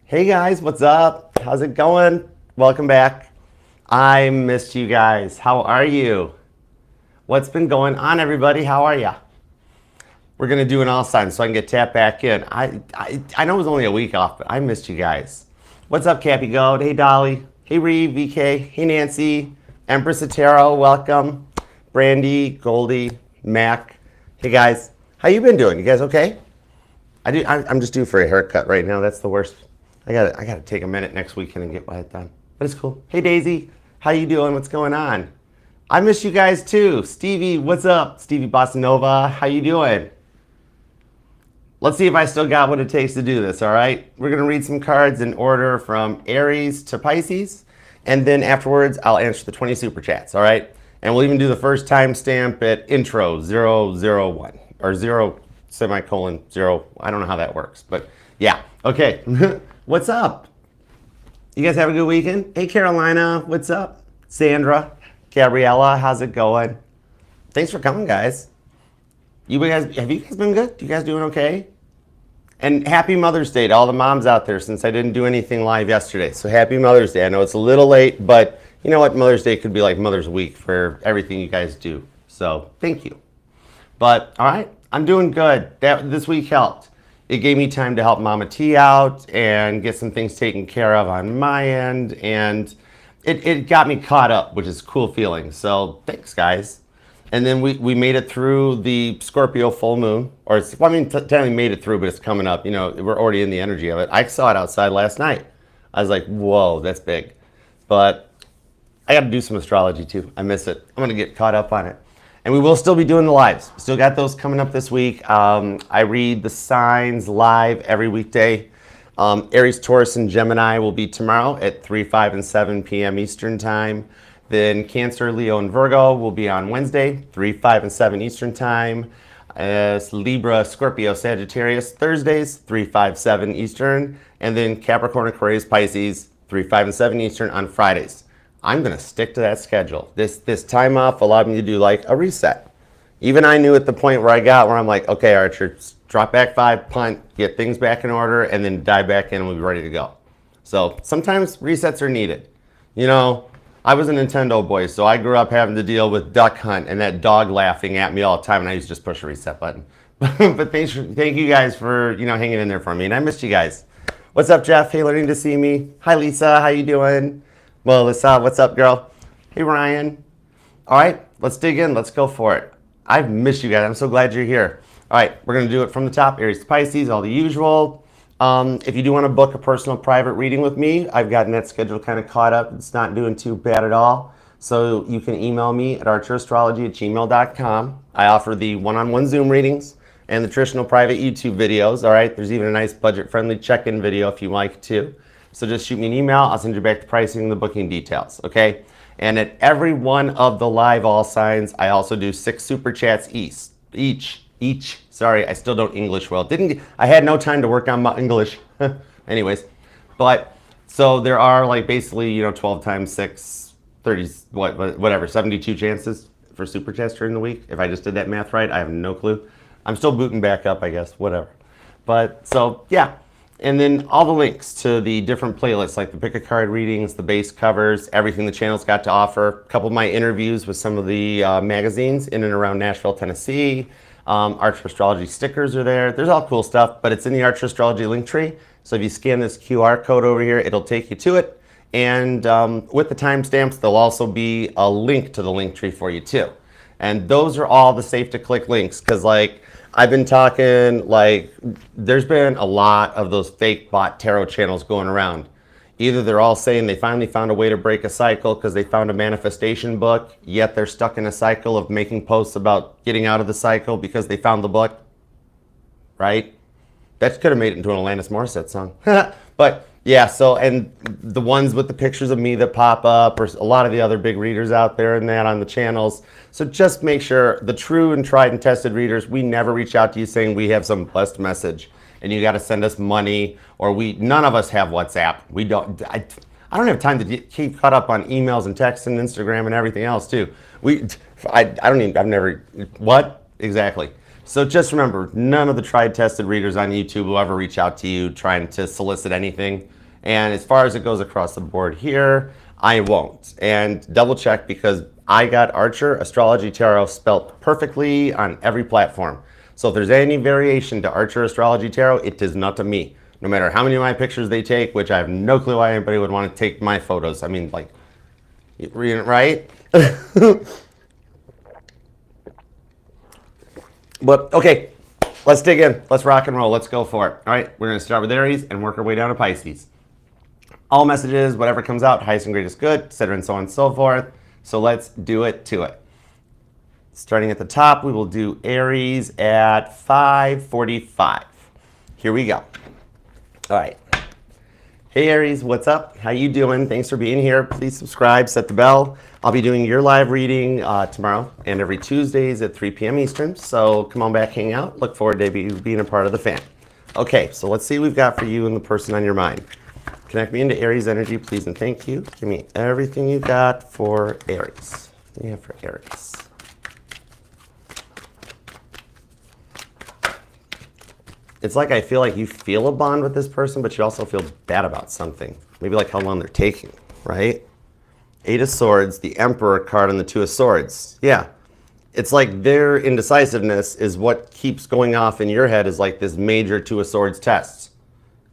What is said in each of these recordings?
Hey guys, what's up? How's it going? Welcome back. I missed you guys. How are you? What's been going on, everybody? How are ya? We're gonna do an all signs so I can get tapped back in. I know it was only a week off, but I missed you guys. What's up, Cappy Goat? Hey Dolly. Hey Reeve, VK. Hey Nancy. Empress Atero, welcome. Brandy, Goldie, Mac. Hey guys, how you been doing? You guys okay? I'm just due for a haircut right now. That's the worst. I gotta take a minute next weekend and get that done. But it's cool. Hey Daisy, how you doing? What's going on? I miss you guys too. Stevie, what's up? Stevie Bossa Nova, how you doing? Let's see if I still got what it takes to do this, all right? We're gonna read some cards in order from Aries to Pisces, and then afterwards I'll answer the 20 super chats, all right? And we'll even do the first timestamp at intro 001 or 0 semicolon 0. I don't know how that works, but yeah, okay. What's up? You guys have a good weekend? Hey Carolina, what's up? Sandra, Gabriella, how's it going? Thanks for coming, guys. Have you guys been good? You guys doing okay? And happy Mother's Day to all the moms out there, since I didn't do anything live yesterday. So happy Mother's Day. I know it's a little late, but you know what? Mother's Day could be like Mother's Week for everything you guys do. So thank you. But all right, I'm doing good. This week helped. It gave me time to help Mama T out and get some things taken care of on my end. And it got me caught up, which is a cool feeling. So thanks, guys. And then we made it through the Scorpio full moon. Technically made it through, but it's coming up. You know, we're already in the energy of it. I saw it outside last night. I was like, whoa, that's big. But I got to do some astrology too. I miss it. I'm going to get caught up on it. And we will still be doing the lives. Still got those coming up this week. I read the signs live every weekday. Aries, Taurus, and Gemini will be tomorrow at 3, 5, and 7 p.m. Eastern Time. Then Cancer, Leo, and Virgo will be on Wednesday, 3, 5, and 7 Eastern Time. Libra, Scorpio, Sagittarius, Thursdays, 3, 5, 7 Eastern. And then Capricorn, Aquarius, Pisces, 3, 5, and 7 Eastern on Fridays. I'm gonna stick to that schedule. This time off allowed me to do like a reset. Even I knew at the point where I got where I'm like, okay, Archer, drop back 5, punt, get things back in order, and then dive back in and we'll be ready to go. So sometimes resets are needed. You know, I was a Nintendo boy, so I grew up having to deal with Duck Hunt and that dog laughing at me all the time, and I used to just push a reset button. But thank you guys for hanging in there for me, and I missed you guys. What's up, Jeff? Hey, learning to see me. Hi, Lisa. How you doing? Melissa, what's up, girl? Hey, Ryan. All right, let's dig in. Let's go for it. I've missed you guys. I'm so glad you're here. All right, we're going to do it from the top. Aries to Pisces, all the usual. If you do want to book a personal private reading with me, I've gotten that schedule kind of caught up. It's not doing too bad at all. So you can email me at archerastrology@gmail.com. I offer the one-on-one Zoom readings and the traditional private YouTube videos. All right, there's even a nice budget-friendly check-in video if you like to. So just shoot me an email. I'll send you back the pricing and the booking details, okay? And at every one of the live all signs, I also do 6 super chats each. Sorry, I still don't English well. I had no time to work on my English. Anyways, but so there are like basically 12 times 6, 30, whatever, 72 chances for super chats during the week. If I just did that math right, I have no clue. I'm still booting back up, I guess, whatever. But so yeah. And then all the links to the different playlists, like the pick a card readings, the base covers, everything the channel's got to offer. A couple of my interviews with some of the magazines in and around Nashville, Tennessee. Archer Astrology stickers are there. There's all cool stuff, but it's in the Archer Astrology link tree. So if you scan this QR code over here, it'll take you to it. And with the timestamps, there'll also be a link to the link tree for you too. And those are all the safe to click links, because like I've been talking, like there's been a lot of those fake bot tarot channels going around. Either they're all saying they finally found a way to break a cycle because they found a manifestation book, yet they're stuck in a cycle of making posts about getting out of the cycle because they found the book, right? That could have made it into an Alanis Morissette song. But yeah, so, and the ones with the pictures of me that pop up, or a lot of the other big readers out there and that on the channels. So just make sure the true and tried and tested readers, we never reach out to you saying we have some blessed message and you got to send us money, or none of us have WhatsApp. We don't, I don't have time to keep caught up on emails and texts and Instagram and everything else too. I've never, what? Exactly. So just remember, none of the tried tested readers on YouTube will ever reach out to you trying to solicit anything. And as far as it goes across the board here, I won't. And double check, because I got Archer Astrology Tarot spelt perfectly on every platform. So if there's any variation to Archer Astrology Tarot, it is not to me. No matter how many of my pictures they take, which I have no clue why anybody would want to take my photos. I mean, like, right? But, okay, let's dig in. Let's rock and roll. Let's go for it. All right, we're going to start with Aries and work our way down to Pisces. All messages, whatever comes out, highest and greatest good, etc., and so on and so forth. So let's do it to it. Starting at the top, we will do Aries at 5:45. Here we go. All right. Hey Aries, what's up? How you doing? Thanks for being here. Please subscribe, set the bell. I'll be doing your live reading tomorrow and every Tuesdays at 3 p.m. Eastern. So come on back, hang out. Look forward to being a part of the fam. Okay, so let's see what we've got for you and the person on your mind. Connect me into Aries energy, please, and thank you. Give me everything you got for Aries. What do you have for Aries? It's like I feel like you feel a bond with this person, but you also feel bad about something. Maybe like how long they're taking, right? Eight of Swords, the Emperor card, and the Two of Swords. Yeah. It's like their indecisiveness is what keeps going off in your head, is like this major Two of Swords test.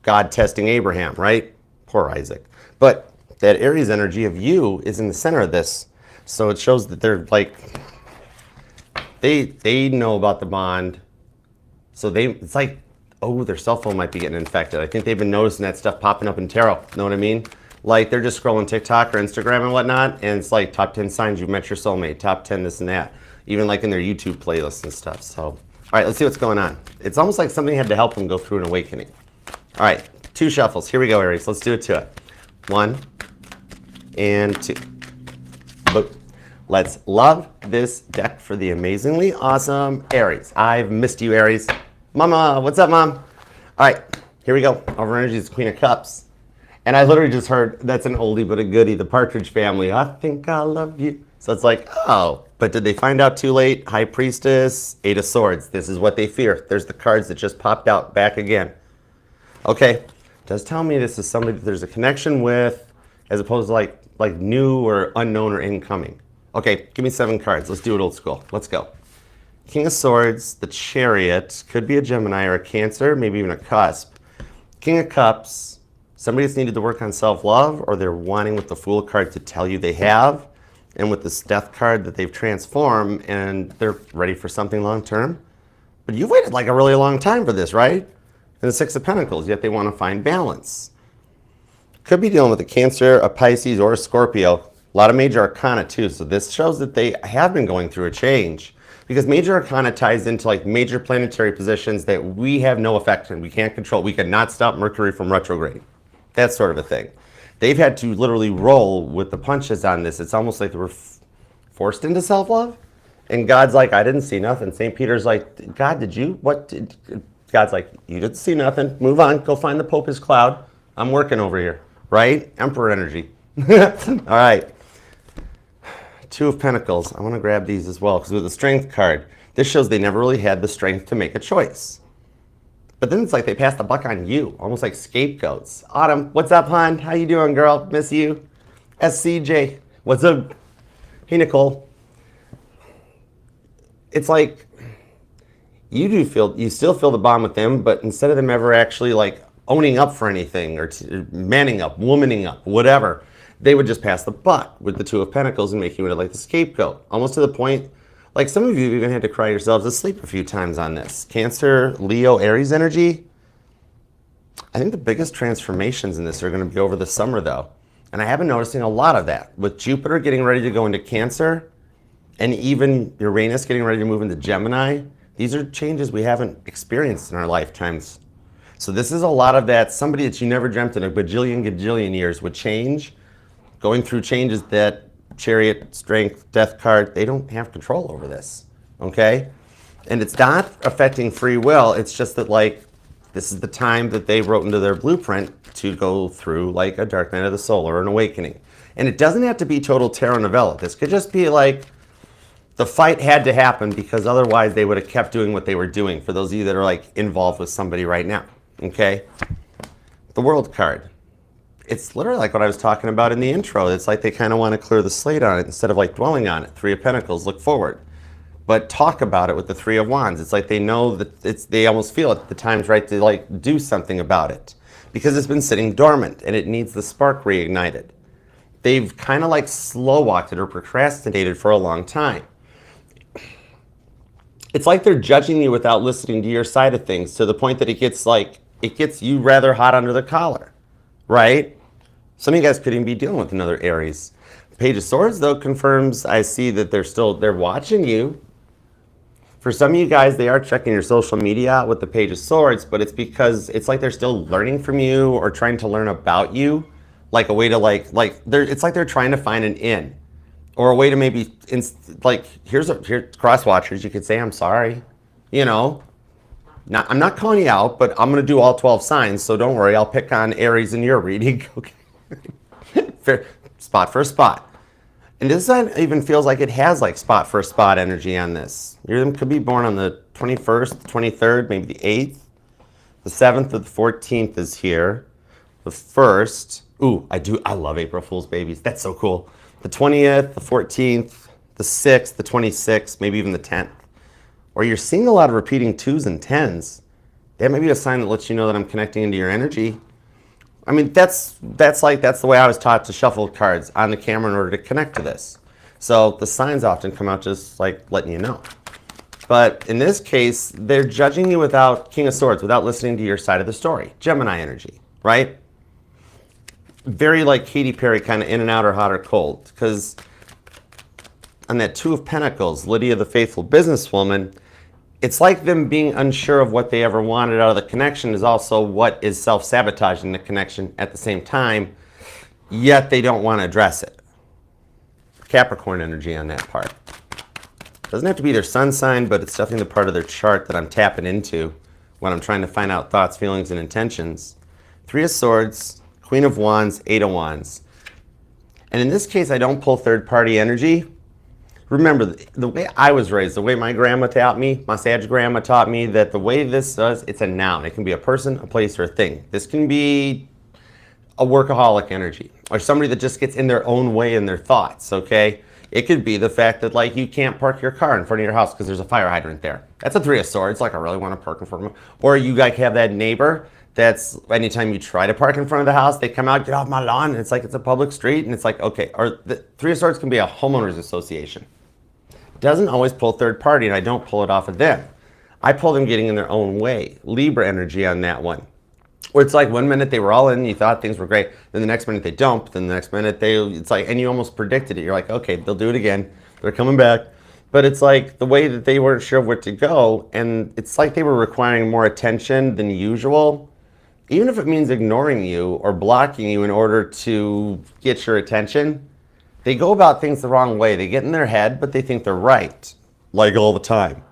God testing Abraham, right? Poor Isaac. But that Aries energy of you is in the center of this. So it shows that they're like, they know about the bond. So it's like, oh, their cell phone might be getting infected. I think they've been noticing that stuff popping up in tarot. Know what I mean? Like they're just scrolling TikTok or Instagram and whatnot, and it's like top 10 signs you met your soulmate, top 10 this and that. Even like in their YouTube playlists and stuff. So, all right, let's see what's going on. It's almost like something had to help them go through an awakening. All right, 2 shuffles. Here we go, Aries. Let's do it to it. 1 and 2. Boop. Let's love this deck for the amazingly awesome Aries. I've missed you, Aries. Mama, what's up, Mom? All right, here we go. Our energy is Queen of Cups. And I literally just heard, that's an oldie but a goodie, the Partridge Family. I think I love you. So it's like, oh, but did they find out too late? High Priestess, 8 of Swords. This is what they fear. There's the cards that just popped out back again. Okay, does tell me this is somebody that there's a connection with, as opposed to like new or unknown or incoming. Okay, give me 7 cards. Let's do it old school. Let's go. King of Swords, the Chariot, could be a Gemini or a Cancer, maybe even a cusp. King of Cups, somebody that's needed to work on self-love, or they're wanting with the Fool card to tell you they have, and with this Death card that they've transformed and they're ready for something long-term. But you've waited like a really long time for this, right? And the 6 of Pentacles, yet they want to find balance. Could be dealing with a Cancer, a Pisces, or a Scorpio. A lot of major arcana too, so this shows that they have been going through a change. Because major arcana ties into like major planetary positions that we have no effect in. We can't control. We could not stop Mercury from retrograde. That sort of a thing. They've had to literally roll with the punches on this. It's almost like they were forced into self-love. And God's like, I didn't see nothing. St. Peter's like, God, did you? What did? God's like, you didn't see nothing. Move on. Go find the Pope his cloud. I'm working over here. Right? Emperor energy. All right. 2 of Pentacles. I want to grab these as well, because with the Strength card, this shows they never really had the strength to make a choice. But then it's like they passed the buck on you, almost like scapegoats. Autumn, what's up, hon? How you doing, girl? Miss you. SCJ, what's up? Hey, Nicole. It's like you still feel the bond with them, but instead of them ever actually like owning up for anything or manning up, womaning up, whatever, they would just pass the buck with the 2 of Pentacles and make you into like the scapegoat. Almost to the point, like some of you even had to cry yourselves asleep a few times on this. Cancer, Leo, Aries energy. I think the biggest transformations in this are going to be over the summer though. And I have been noticing a lot of that. With Jupiter getting ready to go into Cancer and even Uranus getting ready to move into Gemini, these are changes we haven't experienced in our lifetimes. So this is a lot of that. Somebody that you never dreamt in a gajillion years would change. Going through changes that Chariot, Strength, Death card, they don't have control over this, okay? And it's not affecting free will. It's just that, like, this is the time that they wrote into their blueprint to go through, like, a dark night of the soul or an awakening. And it doesn't have to be total tarot novella. This could just be, like, the fight had to happen because otherwise they would have kept doing what they were doing, for those of you that are, like, involved with somebody right now, okay? The World card. it's literally like what I was talking about in the intro. It's like they kind of want to clear the slate on it instead of like dwelling on it. Three of Pentacles, look forward. But talk about it with the Three of Wands. It's like they know that they almost feel it. The time's right to like do something about it because it's been sitting dormant and it needs the spark reignited. They've kind of like slow walked it or procrastinated for a long time. It's like they're judging you without listening to your side of things to the point that it gets you rather hot under the collar, right? Some of you guys could even be dealing with another Aries. Page of Swords, though, confirms I see that they're watching you. For some of you guys, they are checking your social media out with the Page of Swords, but it's because it's like they're still learning from you or trying to learn about you, like a way to it's like they're trying to find an in, or a way to maybe here's cross watchers. You could say I'm sorry, you know. I'm not calling you out, but I'm going to do all 12 signs, so don't worry. I'll pick on Aries in your reading. Okay, fair, spot for a spot. And this even feels like it has like spot for a spot energy on this. You could be born on the 21st, the 23rd, maybe the 8th. The 7th or the 14th is here. The 1st. Ooh, I love April Fool's babies. That's so cool. The 20th, the 14th, the 6th, the 26th, maybe even the 10th. Or you're seeing a lot of repeating 2s and 10s. That may be a sign that lets you know that I'm connecting into your energy. I mean, that's the way I was taught to shuffle cards on the camera in order to connect to this. So the signs often come out just like letting you know. But in this case, they're judging you without King of Swords, without listening to your side of the story. Gemini energy, right? Very like Katy Perry, kind of in and out or hot or cold. Because on that Two of Pentacles, Lydia the faithful businesswoman, it's like them being unsure of what they ever wanted out of the connection is also what is self-sabotaging the connection at the same time, yet they don't want to address it. Capricorn energy on that part. Doesn't have to be their sun sign, but it's definitely the part of their chart that I'm tapping into when I'm trying to find out thoughts, feelings, and intentions. Three of Swords, Queen of Wands, Eight of Wands. And in this case, I don't pull third-party energy. Remember, the way I was raised, the way my grandma taught me, my Sag grandma taught me, that the way this does, it's a noun. It can be a person, a place, or a thing. This can be a workaholic energy, or somebody that just gets in their own way in their thoughts, okay? It could be the fact that, like, you can't park your car in front of your house because there's a fire hydrant there. That's a Three of Swords. Like, I really want to park in front of them. Or you, like, have that neighbor that's, anytime you try to park in front of the house, they come out, get off my lawn, and it's like it's a public street, and it's like, okay. Or the Three of Swords can be a homeowners association. Doesn't always pull third party, and I don't pull it off of them. I pull them getting in their own way. Libra energy on that one. Where it's like 1 minute they were all in, you thought things were great, then the next minute they don't, then the next minute it's like, and you almost predicted it. You're like, okay, they'll do it again. They're coming back. But it's like the way that they weren't sure where to go, and it's like they were requiring more attention than usual. Even if it means ignoring you or blocking you in order to get your attention, they go about things the wrong way. They get in their head, but they think they're right, like all the time.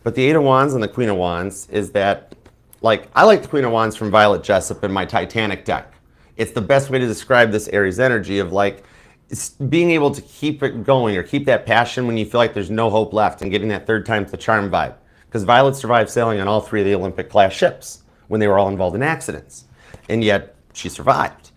But the Eight of Wands and the Queen of Wands is that, like, I like the Queen of Wands from Violet Jessup in my Titanic deck. It's the best way to describe this Aries energy of, like, it's being able to keep it going or keep that passion when you feel like there's no hope left and getting that third time's the charm vibe. Because Violet survived sailing on all three of the Olympic-class ships when they were all involved in accidents. And yet, she survived.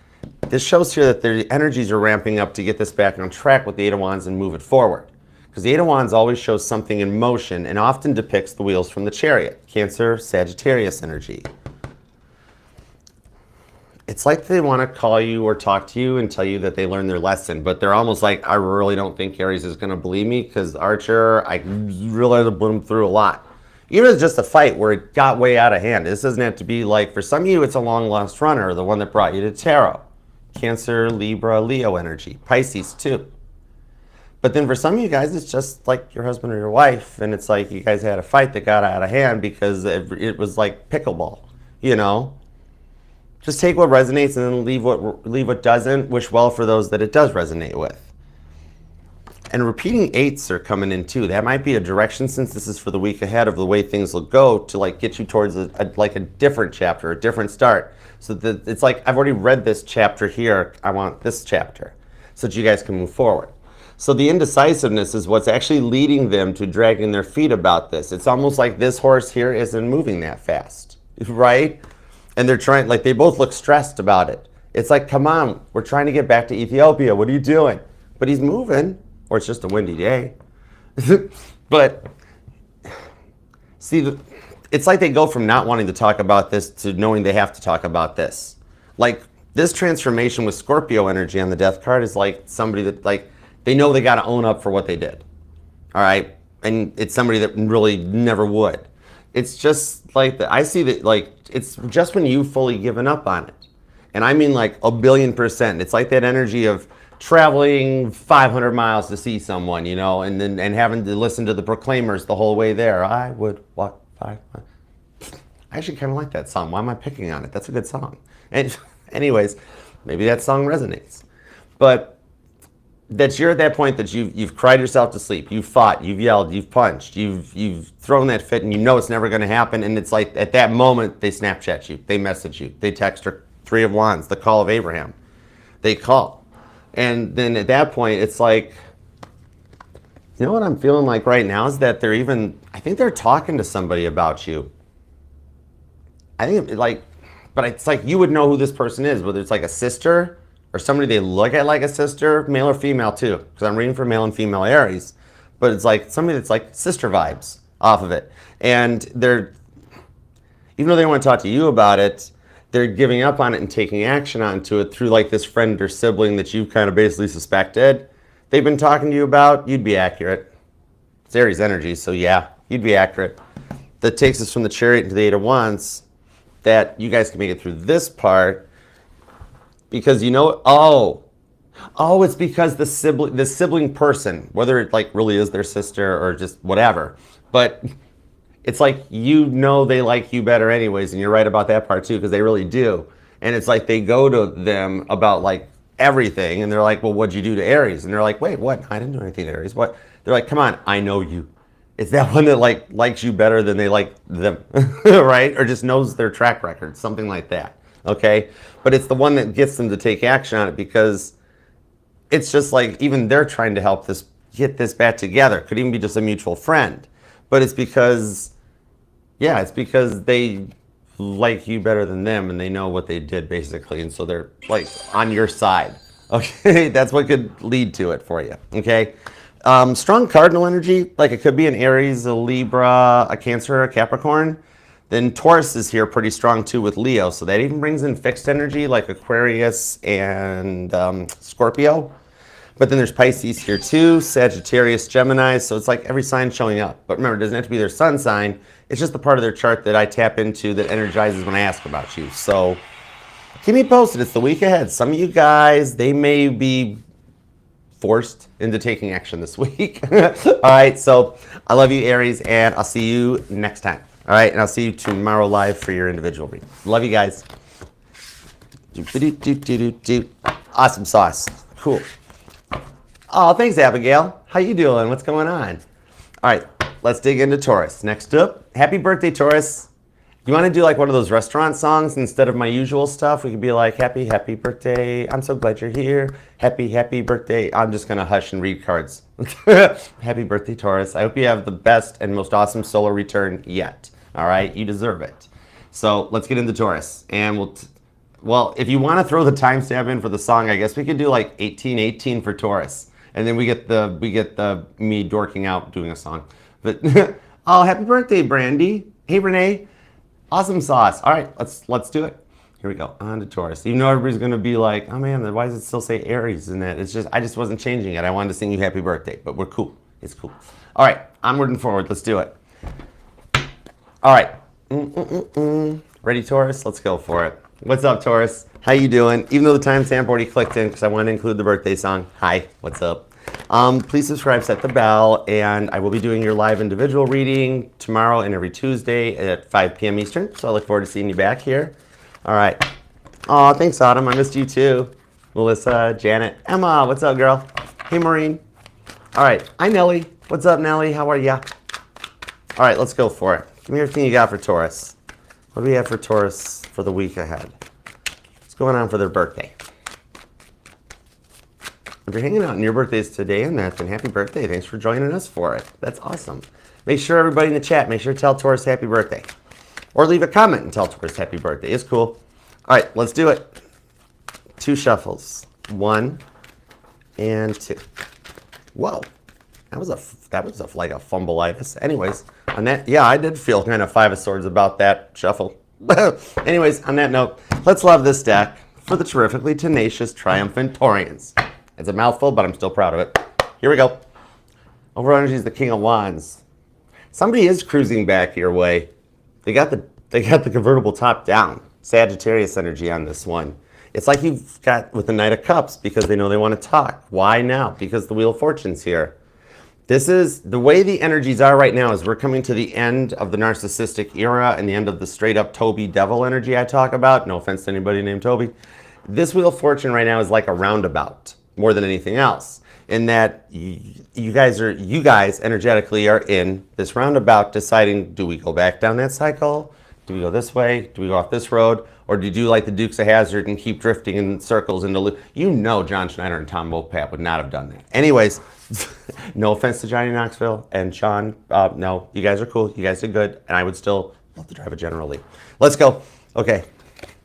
This shows here that their energies are ramping up to get this back on track with the Eight of Wands and move it forward. Because the Eight of Wands always shows something in motion and often depicts the wheels from the Chariot. Cancer, Sagittarius energy. It's like they want to call you or talk to you and tell you that they learned their lesson, but they're almost like, I really don't think Aries is going to believe me because Archer, I really had to put him through a lot. Even if it's just a fight where it got way out of hand. This doesn't have to be like, for some of you, it's a long-lost runner, the one that brought you to tarot. Cancer, Libra, Leo energy. Pisces, too. But then for some of you guys, it's just like your husband or your wife, and it's like you guys had a fight that got out of hand because it was like pickleball, you know? Just take what resonates and then leave what doesn't. Wish well for those that it does resonate with. And repeating eights are coming in too. That might be a direction, since this is for the week ahead, of the way things will go to like get you towards a different chapter, a different start. So that it's like, I've already read this chapter here. I want this chapter so that you guys can move forward. So the indecisiveness is what's actually leading them to dragging their feet about this. It's almost like this horse here isn't moving that fast, right? And they're trying, like, they both look stressed about it. It's like, come on, we're trying to get back to Ethiopia. What are you doing? But he's moving, or it's just a windy day. But see, it's like they go from not wanting to talk about this to knowing they have to talk about this. Like this transformation with Scorpio energy on the death card is like somebody that like they know they got to own up for what they did. All right, and it's somebody that really never would. It's just like I see that like it's just when you've fully given up on it. And I mean like 1,000,000,000%. It's like that energy of traveling 500 miles to see someone, you know, and then having to listen to the Proclaimers the whole way there. I would walk 5 miles. I actually kind of like that song. Why am I picking on it? That's a good song. And anyways, maybe that song resonates. But that you're at that point that you've cried yourself to sleep. You've fought, you've yelled, you've punched, you've thrown that fit, and you know it's never going to happen. And it's like at that moment they Snapchat you, they message you, they text her. Three of Wands, the call of Abraham. They call. And then at that point, it's like, you know what I'm feeling like right now is that I think they're talking to somebody about you. I think but it's like you would know who this person is, whether it's like a sister or somebody they look at like a sister, male or female too, because I'm reading for male and female Aries. But it's like somebody that's like sister vibes off of it. And even though they don't want to talk to you about it, they're giving up on it and taking action onto it through like this friend or sibling that you've kind of basically suspected. They've been talking to you about, you'd be accurate. It's Aries energy, so yeah, you'd be accurate. That takes us from the Chariot into the Eight of Wands, that you guys can make it through this part because you know, it's because the sibling person, whether it like really is their sister or just whatever, but it's like, you know, they like you better anyways, and you're right about that part too, because they really do. And it's like they go to them about like everything, and they're like, well, what'd you do to Aries? And they're like, wait, what? I didn't do anything to Aries. What? They're like, come on, I know you. It's that one that like likes you better than they like them, right? Or just knows their track record, something like that, okay? But it's the one that gets them to take action on it, because it's just like even they're trying to get this back together. Could even be just a mutual friend. But it's because they like you better than them, and they know what they did basically, and so they're like on your side. Okay, that's what could lead to it for you. Okay, strong cardinal energy, like it could be an Aries, a Libra, a Cancer, a Capricorn. Then Taurus is here pretty strong too with Leo, so that even brings in fixed energy like Aquarius and Scorpio. But then there's Pisces here too, Sagittarius, Gemini, so it's like every sign showing up. But remember, it doesn't have to be their sun sign. It's just the part of their chart that I tap into that energizes when I ask about you. So keep me posted. It's the week ahead. Some of you guys, they may be forced into taking action this week. All right, so I love you, Aries, and I'll see you next time. All right, and I'll see you tomorrow live for your individual reading. Love you guys. Awesome sauce. Cool. Oh, thanks, Abigail. How you doing? What's going on? All right, let's dig into Taurus. Next up, happy birthday, Taurus. You want to do like one of those restaurant songs instead of my usual stuff? We could be like, happy birthday. I'm so glad you're here. Happy birthday. I'm just going to hush and read cards. Happy birthday, Taurus. I hope you have the best and most awesome solar return yet. All right, you deserve it. So let's get into Taurus. And well, if you want to throw the timestamp in for the song, I guess we could do like 1818 for Taurus. And then we get the me dorking out doing a song. But oh, happy birthday, Brandy. Hey, Renee. Awesome sauce. All right, let's do it. Here we go. On to Taurus. Even though everybody's gonna be like, oh man, why does it still say Aries in it? It's just I just wasn't changing it. I wanted to sing you happy birthday, but we're cool. It's cool. All right, onward and forward. Let's do it. All right. Ready, Taurus? Let's go for it. What's up, Taurus? How you doing? Even though the timestamp already clicked in because I want to include the birthday song. Hi, what's up? Please subscribe, set the bell, and I will be doing your live individual reading tomorrow and every Tuesday at 5 p.m. Eastern. So I look forward to seeing you back here. All right. Oh, thanks, Autumn. I missed you too. Melissa, Janet, Emma, what's up, girl? Hey, Maureen. All right. Hi, Nellie. What's up, Nellie? How are ya? All right, let's go for it. Give me everything you got for Taurus. What do we have for Taurus for the week ahead? What's going on for their birthday? If you're hanging out and your birthday is today and that, then happy birthday. Thanks for joining us for it. That's awesome. Make sure everybody in the chat, make sure to tell Taurus happy birthday. Or leave a comment and tell Taurus happy birthday. It's cool. All right, let's do it. 2 shuffles. 1 and 2. Whoa. That was like a fumbleitis. Anyways, on that, yeah, I did feel kind of 5 of Swords about that shuffle. Anyways, on that note, let's love this deck for the terrifically tenacious, triumphant Taurians. It's a mouthful, but I'm still proud of it. Here we go. Overall energy is the King of Wands. Somebody is cruising back your way. They got the convertible top down. Sagittarius energy on this one. It's like you've got with the Knight of Cups because they know they want to talk. Why now? Because the Wheel of Fortune's here. This is the way the energies are right now is we're coming to the end of the narcissistic era and the end of the straight up Toby devil energy I talk about. No offense to anybody named Toby. This Wheel of Fortune right now is like a roundabout more than anything else. In that you guys energetically are in this roundabout deciding, do we go back down that cycle? Do we go this way? Do we go off this road? Or do you do like the Dukes of Hazzard and keep drifting in circles into loop? You know John Schneider and Tom Mopat would not have done that. Anyways, no offense to Johnny Knoxville and Sean. No, you guys are cool. You guys did good. And I would still love to drive a General Lee. Let's go. Okay.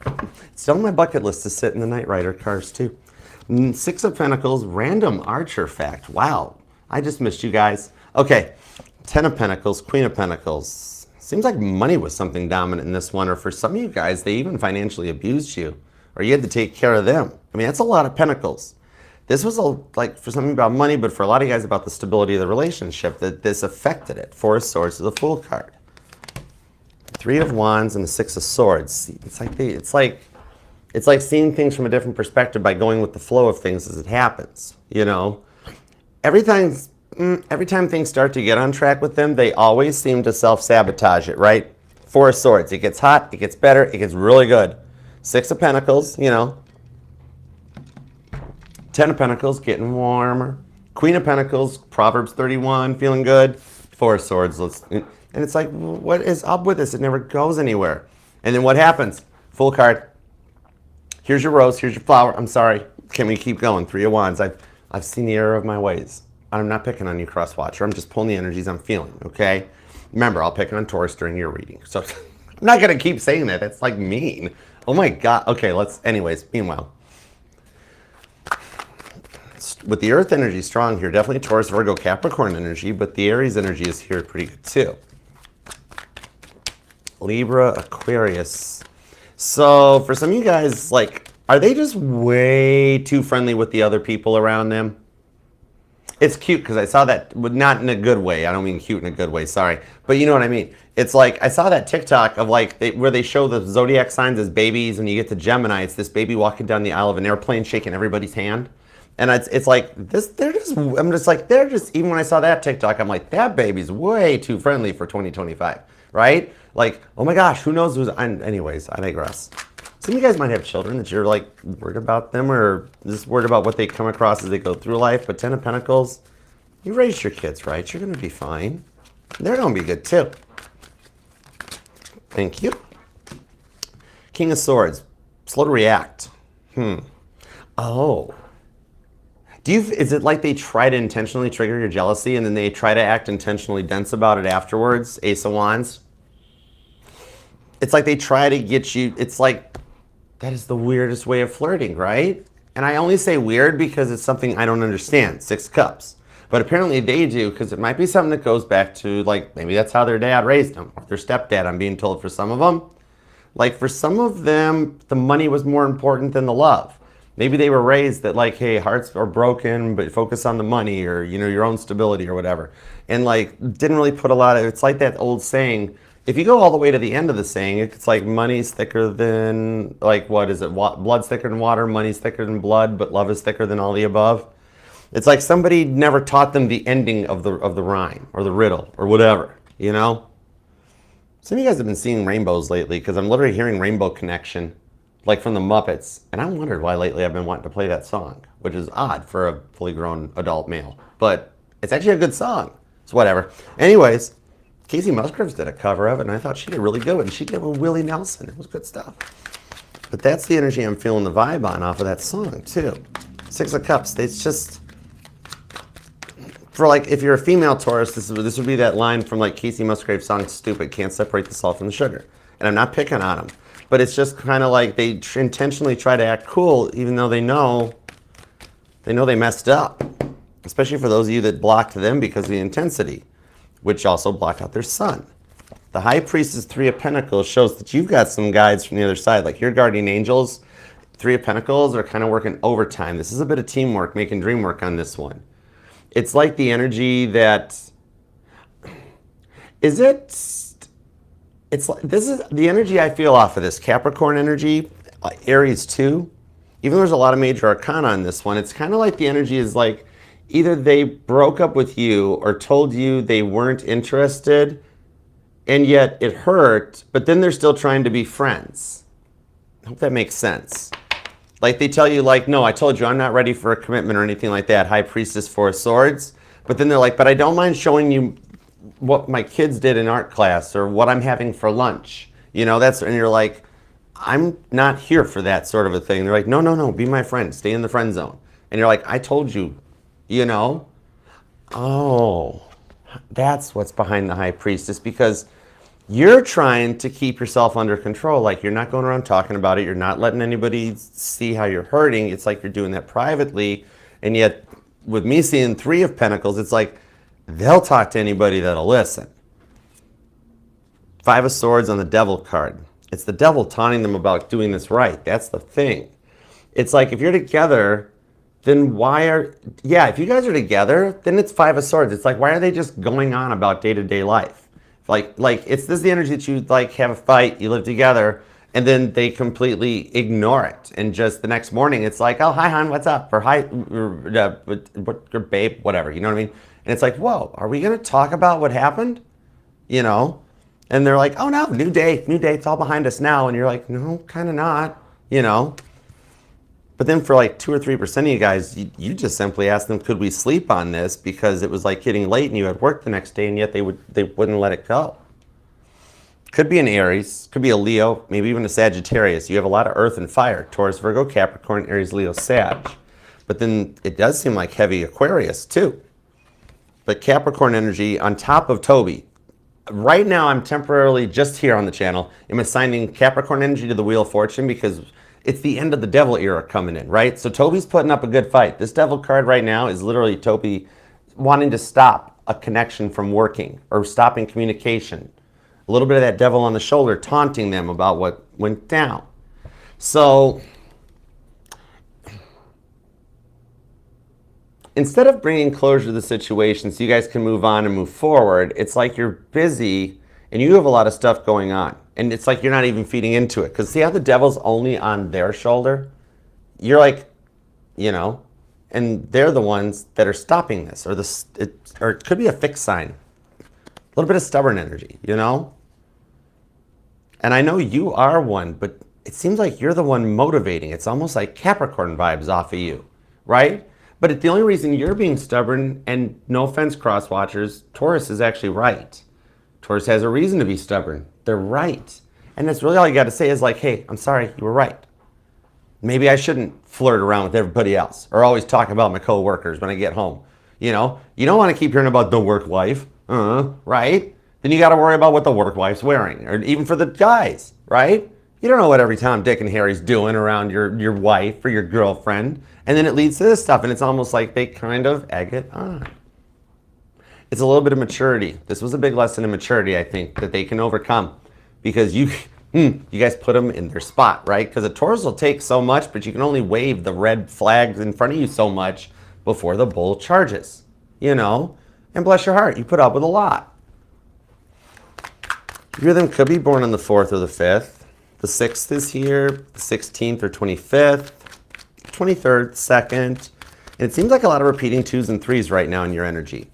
It's still on my bucket list to sit in the Knight Rider cars too. 6 of Pentacles, random Archer fact. Wow. I just missed you guys. Okay. 10 of Pentacles, Queen of Pentacles. Seems like money was something dominant in this one, or for some of you guys, they even financially abused you, or you had to take care of them. I mean, that's a lot of Pentacles. This was like for something about money, but for a lot of you guys about the stability of the relationship, that this affected it. 4 of Swords is the Fool card. 3 of Wands and the 6 of Swords. It's like seeing things from a different perspective by going with the flow of things as it happens. You know, every time things start to get on track with them, they always seem to self-sabotage it, right? 4 of Swords. It gets hot, it gets better, it gets really good. 6 of Pentacles, you know. 10 of Pentacles, getting warmer. Queen of Pentacles, Proverbs 31, feeling good. 4 of Swords, and it's like, what is up with this? It never goes anywhere. And then what happens? Full card. Here's your rose, here's your flower. I'm sorry. Can we keep going? 3 of Wands. I've seen the error of my ways. I'm not picking on you, cross-watcher. I'm just pulling the energies I'm feeling, okay? Remember, I'll pick on Taurus during your reading. So I'm not going to keep saying that. That's like mean. Oh my God. Okay, anyways, meanwhile. With the Earth energy strong here, definitely Taurus, Virgo, Capricorn energy, but the Aries energy is here pretty good too. Libra, Aquarius. So for some of you guys, like, are they just way too friendly with the other people around them? It's cute because I saw that, but not in a good way. I don't mean cute in a good way, sorry. But you know what I mean. It's like, I saw that TikTok of like, where they show the zodiac signs as babies, and you get to Gemini, it's this baby walking down the aisle of an airplane shaking everybody's hand. And it's like, even when I saw that TikTok, I'm like, that baby's way too friendly for 2025, right? Like, oh my gosh, who knows anyways, I digress. Some of you guys might have children that you're like worried about them, or just worried about what they come across as they go through life. But 10 of Pentacles, you raised your kids right. You're going to be fine. They're going to be good too. Thank you. King of Swords, slow to react. Oh. Is it like they try to intentionally trigger your jealousy and then they try to act intentionally dense about it afterwards? Ace of Wands. It's like they try to get you, it's like, that is the weirdest way of flirting, right? And I only say weird because it's something I don't understand. 6 Cups. But apparently they do, because it might be something that goes back to, like, maybe that's how their dad raised them, or their stepdad, I'm being told for some of them. Like, for some of them, the money was more important than the love. Maybe they were raised that, like, hey, hearts are broken, but focus on the money, or, you know, your own stability or whatever. And, like, didn't really put a lot of, it's like that old saying, if you go all the way to the end of the saying, it's like money's thicker than, like, what is it? Blood's thicker than water, money's thicker than blood, but love is thicker than all the above. It's like somebody never taught them the ending of the rhyme or the riddle or whatever, you know? Some of you guys have been seeing rainbows lately, because I'm literally hearing Rainbow Connection, like from the Muppets. And I wondered why lately I've been wanting to play that song, which is odd for a fully grown adult male. But it's actually a good song. It's whatever. Anyways, Casey Musgraves did a cover of it, and I thought she did really good. And she did with Willie Nelson. It was good stuff. But that's the energy I'm feeling the vibe on off of that song, too. 6 of Cups. It's just, for like, if you're a female Taurus, this would be that line from like Casey Musgraves' song, Stupid, can't separate the salt from the sugar. And I'm not picking on them. but it's just kind of like they intentionally try to act cool, even though they know they messed up. Especially for those of you that blocked them because of the intensity, which also block out their sun. The High Priestess 3 of Pentacles shows that you've got some guides from the other side, like your guardian angels. 3 of Pentacles are kind of working overtime. This is a bit of teamwork, making dream work on this one. It's like the energy that, it's like, this is the energy I feel off of this Capricorn energy, Aries too. Even though there's a lot of major arcana on this one, it's kind of like the energy is like, either they broke up with you or told you they weren't interested, and yet it hurt, but then they're still trying to be friends. I hope that makes sense. Like they tell you, like, no, I told you I'm not ready for a commitment or anything like that. High Priestess 4 of Swords. But then they're like, but I don't mind showing you what my kids did in art class or what I'm having for lunch. You know, and you're like, I'm not here for that sort of a thing. They're like, no, no, no, be my friend. Stay in the friend zone. And you're like, I told you, you know. Oh, that's what's behind the High Priestess, because you're trying to keep yourself under control. Like you're not going around talking about it. You're not letting anybody see how you're hurting. It's like you're doing that privately. And yet with me seeing 3 of Pentacles, it's like they'll talk to anybody that'll listen. 5 of Swords on the Devil card. It's the devil taunting them about doing this right. That's the thing. It's like if you're together, then if you guys are together, then it's 5 of Swords. It's like, why are they just going on about day-to-day life? Like this is the energy that you like have a fight, you live together, and then they completely ignore it. And just the next morning, it's like, oh, hi, hon, what's up? Or hi, or babe, whatever, you know what I mean? And it's like, whoa, are we going to talk about what happened? You know? And they're like, oh, no, new day, it's all behind us now. And you're like, no, kind of not, you know? But then for like 2 or 3% of you guys, you just simply asked them, could we sleep on this? Because it was like getting late and you had work the next day, and yet they wouldn't let it go. Could be an Aries, could be a Leo, maybe even a Sagittarius. You have a lot of earth and fire, Taurus, Virgo, Capricorn, Aries, Leo, Sag. But then it does seem like heavy Aquarius too. But Capricorn energy on top of Toby. Right now I'm temporarily just here on the channel. I'm assigning Capricorn energy to the Wheel of Fortune because it's the end of the devil era coming in, right? So Toby's putting up a good fight. This devil card right now is literally Toby wanting to stop a connection from working or stopping communication. A little bit of that devil on the shoulder taunting them about what went down. So instead of bringing closure to the situation so you guys can move on and move forward, it's like you're busy and you have a lot of stuff going on. And it's like you're not even feeding into it. Because see how the devil's only on their shoulder? You're like, you know, and they're the ones that are stopping this. Or it could be a fixed sign. A little bit of stubborn energy, you know? And I know you are one, but it seems like you're the one motivating. It's almost like Capricorn vibes off of you, right? But the only reason you're being stubborn, and no offense, cross-watchers, Taurus is actually right. Taurus has a reason to be stubborn. They're right. And that's really all you got to say is like, hey, I'm sorry, you were right. Maybe I shouldn't flirt around with everybody else or always talk about my coworkers when I get home. You know, you don't want to keep hearing about the work wife, right? Then you got to worry about what the work wife's wearing, or even for the guys, right? You don't know what every Tom, Dick, and Harry's doing around your wife or your girlfriend. And then it leads to this stuff, and it's almost like they kind of egg it on. It's a little bit of maturity. This was a big lesson in maturity, I think, that they can overcome. Because you guys put them in their spot, right? Because a Taurus will take so much, but you can only wave the red flags in front of you so much before the bull charges, you know? And bless your heart, you put up with a lot. Three of them could be born on the 4th or the 5th. The 6th is here, the 16th or 25th, 23rd, 2nd. And it seems like a lot of repeating 2s and 3s right now in your energy.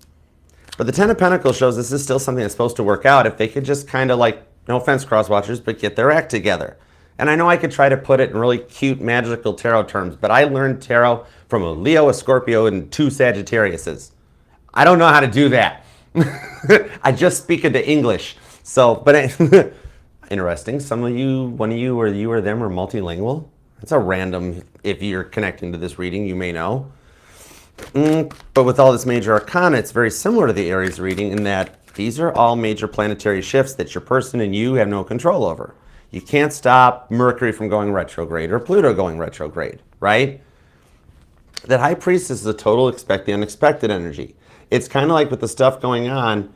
But the 10 of Pentacles shows this is still something that's supposed to work out if they could just kind of like, no offense, cross-watchers, but get their act together. And I know I could try to put it in really cute, magical tarot terms, but I learned tarot from a Leo, a Scorpio, and 2 Sagittariuses. I don't know how to do that. I just speak into English. So, but interesting. Some of you, one of you, or you or them are multilingual. It's a random, if you're connecting to this reading, you may know. But with all this major arcana, it's very similar to the Aries reading in that these are all major planetary shifts that your person and you have no control over. You can't stop Mercury from going retrograde or Pluto going retrograde, right? That High Priestess is a total expect the unexpected energy. It's kind of like with the stuff going on.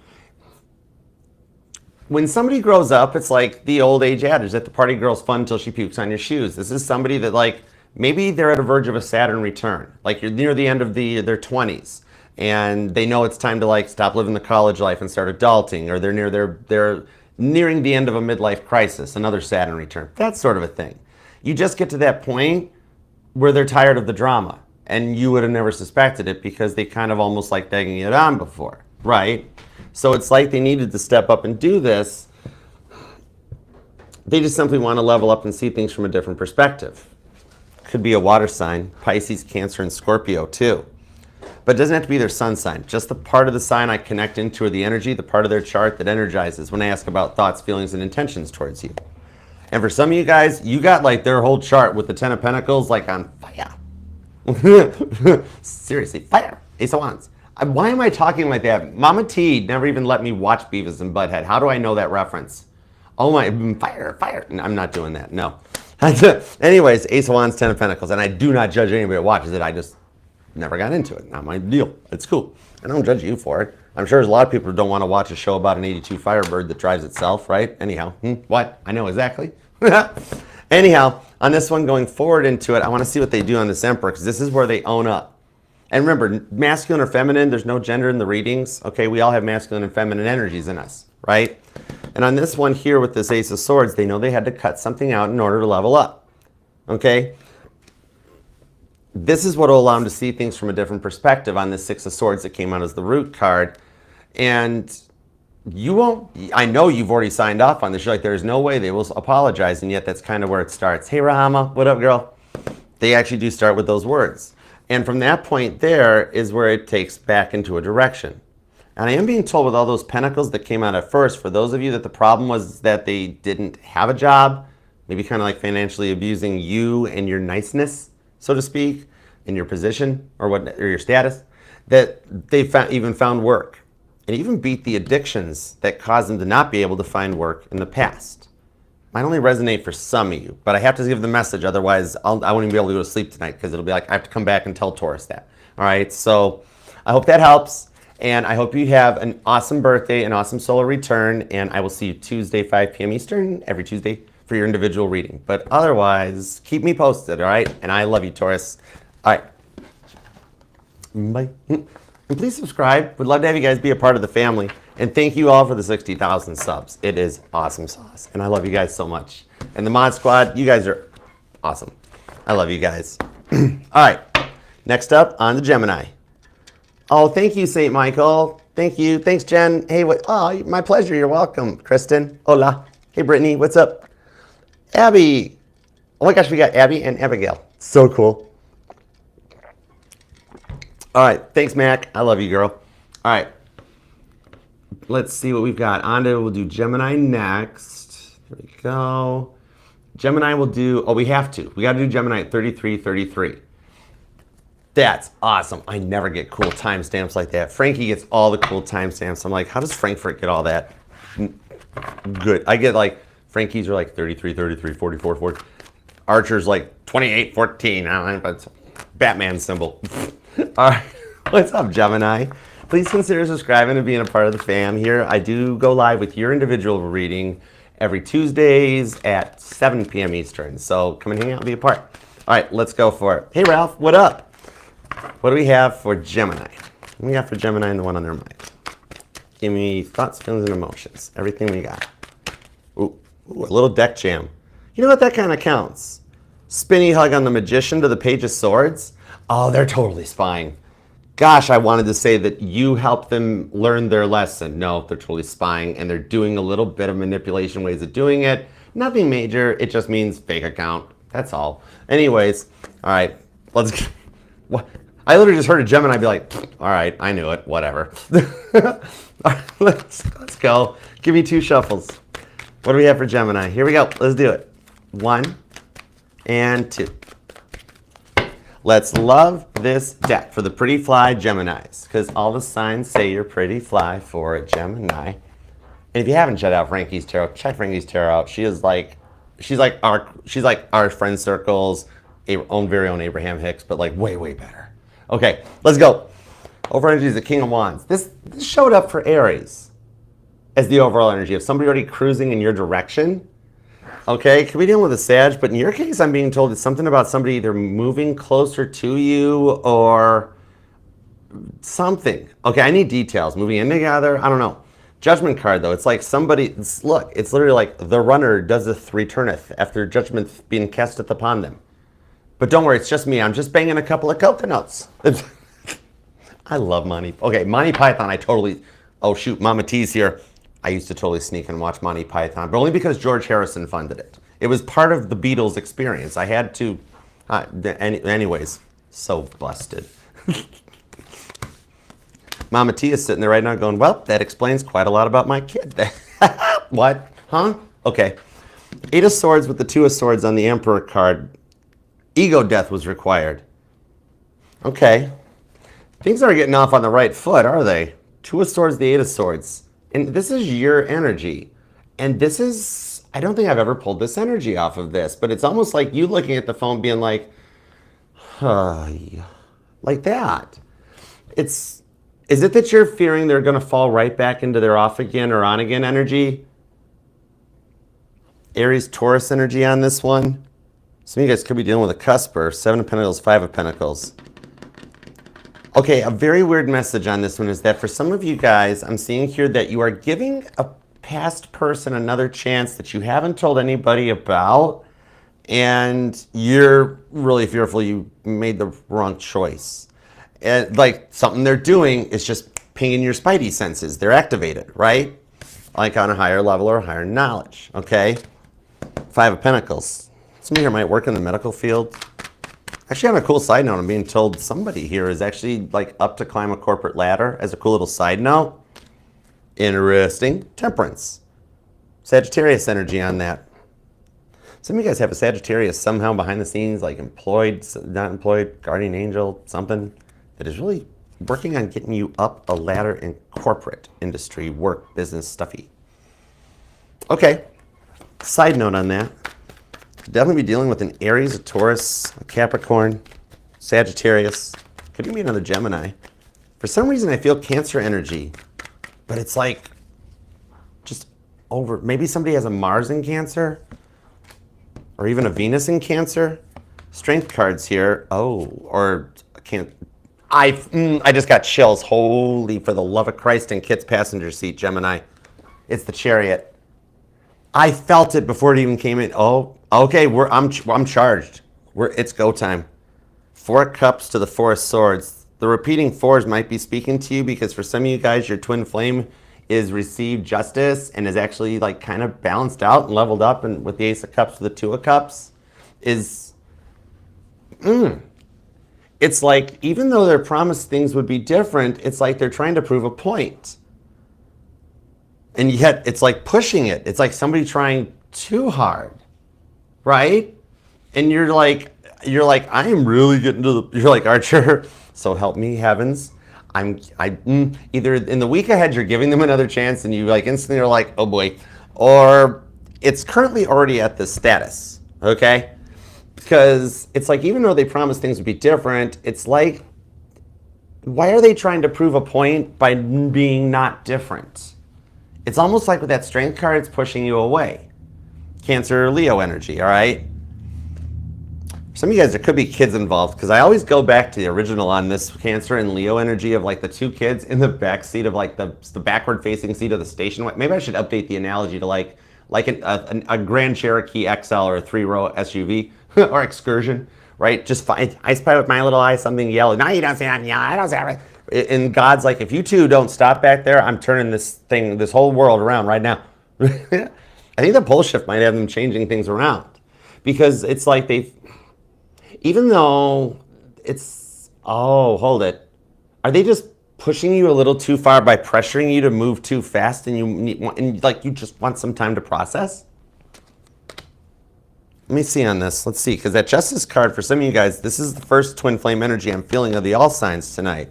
When somebody grows up, it's like the old age adage that the party girl's fun until she pukes on your shoes. This is somebody that, like, maybe they're at a verge of a Saturn return. Like, you're near the end of their 20s, and they know it's time to, like, stop living the college life and start adulting, or they're nearing the end of a midlife crisis, another Saturn return. That sort of a thing. You just get to that point where they're tired of the drama, and you would have never suspected it because they kind of almost like begging it on before, right? So it's like they needed to step up and do this. They just simply want to level up and see things from a different perspective. Could be a water sign, Pisces, Cancer, and Scorpio too. But it doesn't have to be their sun sign. Just the part of the sign I connect into, or the energy, the part of their chart that energizes when I ask about thoughts, feelings, and intentions towards you. And for some of you guys, you got like their whole chart with the 10 of Pentacles like on fire. Seriously, fire. Ace of Wands. Why am I talking like that? Mama T never even let me watch Beavis and Butthead. How do I know that reference? Oh my, fire, fire. I'm not doing that, no. Anyways, Ace of Wands, 10 of Pentacles. And I do not judge anybody that watches it. I just never got into it. Not my deal. It's cool. I don't judge you for it. I'm sure there's a lot of people who don't want to watch a show about an 82 Firebird that drives itself, right? Anyhow, what? I know exactly. Anyhow, on this one, going forward into it, I want to see what they do on this Emperor, because this is where they own up. And remember, masculine or feminine, there's no gender in the readings. Okay, we all have masculine and feminine energies in us, right? And on this one here with this Ace of Swords, they know they had to cut something out in order to level up. Okay? This is what will allow them to see things from a different perspective on this Six of Swords that came out as the root card. And you won't, I know you've already signed off on this. You're like, there's no way they will apologize, and yet that's kind of where it starts. Hey, Rahama, what up, girl? They actually do start with those words. And from that point there is where it takes back into a direction. And I am being told with all those pentacles that came out at first, for those of you that the problem was that they didn't have a job, maybe kind of like financially abusing you and your niceness, so to speak, in your position or your status, that they even found work. And even beat the addictions that caused them to not be able to find work in the past. Might only resonate for some of you, but I have to give the message, otherwise I won't even be able to go to sleep tonight, because it'll be like I have to come back and tell Taurus that. All right, so I hope that helps, and I hope you have an awesome birthday, an awesome solar return, and I will see you Tuesday, 5 p.m. Eastern, every Tuesday for your individual reading. But otherwise, keep me posted, all right? And I love you, Taurus. All right. Bye. And please subscribe. Would love to have you guys be a part of the family. And thank you all for the 60,000 subs. It is awesome sauce. And I love you guys so much. And the Mod Squad, you guys are awesome. I love you guys. All right. Next up, on to Gemini. Oh, thank you, St. Michael. Thank you. Thanks, Jen. Hey, what? Oh, my pleasure. You're welcome. Kristen. Hola. Hey, Brittany. What's up? Abby. Oh my gosh, we got Abby and Abigail. So cool. All right. Thanks, Mac. I love you, girl. All right. Let's see what we've got. We'll do Gemini next. There we go. Gemini will do, oh, we have to. We got to do Gemini at 3333. That's awesome. I never get cool timestamps like that. Frankie gets all the cool timestamps. I'm like, how does Frankfurt get all that? Good. I get like, Frankie's are like 33, 33, 44, 40. Archer's like 28, 14. But Batman symbol. All right. What's up, Gemini? Please consider subscribing and being a part of the fam here. I do go live with your individual reading every Tuesdays at 7 p.m. Eastern. So come and hang out and be a part. All right, let's go for it. Hey, Ralph, what up? What do we have for Gemini? What do we have for Gemini and the one on their mind? Give me thoughts, feelings, and emotions. Everything we got. Ooh, a little deck jam. You know what? That kind of counts. Spinny hug on the Magician to the Page of Swords. Oh, they're totally spying. Gosh, I wanted to say that you helped them learn their lesson. No, they're totally spying, and they're doing a little bit of manipulation ways of doing it. Nothing major. It just means fake account. That's all. Anyways, all right, let's. What? I literally just heard a Gemini be like, all right, I knew it, whatever. All right, let's go. Give me 2 shuffles. What do we have for Gemini? Here we go. Let's do it. 1 and 2. Let's love this deck for the pretty fly Geminis, because all the signs say you're pretty fly for a Gemini. And if you haven't checked out Frankie's Tarot, check Frankie's Tarot out. She is like she's like our friend circle's own very own Abraham Hicks, but like way better. Okay, let's go. Overall energy is the King of Wands. This showed up for Aries as the overall energy of somebody already cruising in your direction. Okay, could be dealing with a Sag, but in your case, I'm being told it's something about somebody either moving closer to you or something. Okay, I need details. Moving in together, I don't know. Judgment card, though, it's like somebody, look, it's literally like the runner doesn't returneth after judgment being casteth upon them. But don't worry, it's just me. I'm just banging a couple of coconuts. I love Monty. Okay, Monty Python, oh shoot, Mama T's here. I used to totally sneak and watch Monty Python, but only because George Harrison funded it. It was part of the Beatles experience. I had to, anyways, so busted. Mama T is sitting there right now going, well, that explains quite a lot about my kid. What? Huh? Okay. 8 of Swords with the 2 of Swords on the Emperor card. Ego death was required. Okay. Things aren't getting off on the right foot, are they? 2 of Swords, the 8 of Swords. And this is your energy. And this is, I don't think I've ever pulled this energy off of this, but it's almost like you looking at the phone being like, like that. Is it that you're fearing they're going to fall right back into their off again or on again energy? Aries, Taurus energy on this one. Some of you guys could be dealing with a cusper. 7 of Pentacles, 5 of Pentacles. Okay, a very weird message on this one is that for some of you guys, I'm seeing here that you are giving a past person another chance that you haven't told anybody about, and you're really fearful you made the wrong choice. And like something they're doing is just pinging your spidey senses. They're activated, right? Like on a higher level or higher knowledge, okay? 5 of Pentacles. Some of you here might work in the medical field. Actually, on a cool side note, I'm being told somebody here is actually like up to climb a corporate ladder as a cool little side note. Interesting. Temperance. Sagittarius energy on that. Some of you guys have a Sagittarius somehow behind the scenes, like employed, not employed, guardian angel, something that is really working on getting you up a ladder in corporate industry, work, business, stuffy. Okay. Side note on that. Definitely be dealing with an Aries, a Taurus, a Capricorn, Sagittarius. Could even be another Gemini. For some reason, I feel Cancer energy, but it's like just over. Maybe somebody has a Mars in Cancer, or even a Venus in Cancer. Strength cards here. Oh, or can't. I just got chills. Holy, for the love of Christ, in Kit's passenger seat, Gemini. It's the Chariot. I felt it before it even came in. Oh, okay. I'm charged. It's go time. 4 of Cups to the 4 of Swords. The repeating 4s might be speaking to you because for some of you guys, your twin flame is received justice and is actually like kind of balanced out and leveled up. And with the Ace of Cups to the 2 of Cups is, it's like even though they're promised things would be different, it's like they're trying to prove a point. And yet it's like pushing it. It's like somebody trying too hard, right? And you're like, I am really getting to you're like, Archer, so help me heavens. Either in the week ahead, you're giving them another chance and you like instantly are like, oh boy, or it's currently already at this status, okay? Because it's like, even though they promised things would be different, it's like, why are they trying to prove a point by being not different? It's almost like with that Strength card, it's pushing you away. Cancer, Leo energy, all right? Some of you guys, there could be kids involved because I always go back to the original on this Cancer and Leo energy of like the 2 kids in the back seat of like the backward facing seat of the station. Maybe I should update the analogy to like a Grand Cherokee XL or a 3-row SUV or Excursion, right? Just fine. I spy with my little eye something yellow. No, you don't see that. Yeah, I don't see that. And God's like, if you two don't stop back there, I'm turning this whole world around right now. I think the pole shift might have them changing things around because it's like even though it's, oh, hold it. Are they just pushing you a little too far by pressuring you to move too fast and you just want some time to process? Let me see on this. Let's see, because that Justice card for some of you guys, this is the first twin flame energy I'm feeling of the all signs tonight.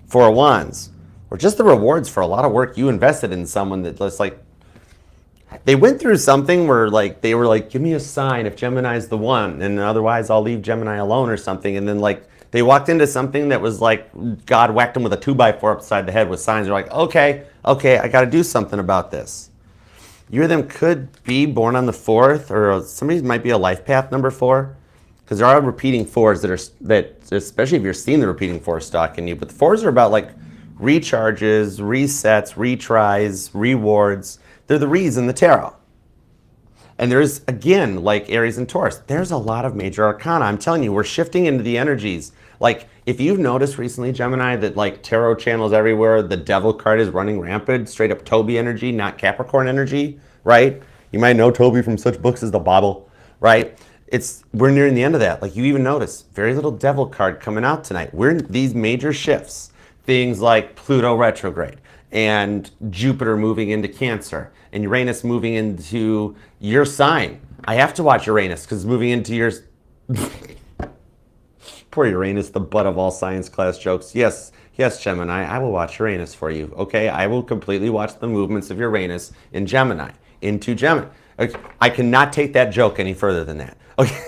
4 of Wands, or just the rewards for a lot of work you invested in someone that just like, They went through something where like they were like, give me a sign if Gemini's the one, and otherwise I'll leave Gemini alone or something. And then like they walked into something that was like God whacked them with a 2x4 upside the head with signs. They're like, okay, I got to do something about this. You or them could be born on the 4th, or somebody might be a life path number 4, because there are repeating 4s that especially if you're seeing the repeating 4 stalking you. But the 4s are about like recharges, resets, retries, rewards. They're the Re's in the tarot. And there's, again, like Aries and Taurus, there's a lot of major arcana. I'm telling you, we're shifting into the energies. Like, if you've noticed recently, Gemini, that like tarot channels everywhere, the devil card is running rampant, straight up Toby energy, not Capricorn energy, right? You might know Toby from such books as The Bible, right? We're nearing the end of that. Like, you even notice, very little devil card coming out tonight. We're in these major shifts, things like Pluto retrograde, and Jupiter moving into Cancer, and Uranus moving into your sign. I have to watch Uranus because moving into your... Poor Uranus, the butt of all science class jokes. Yes, Gemini, I will watch Uranus for you, okay? I will completely watch the movements of Uranus in Gemini, into Gemini. Okay, I cannot take that joke any further than that. Okay.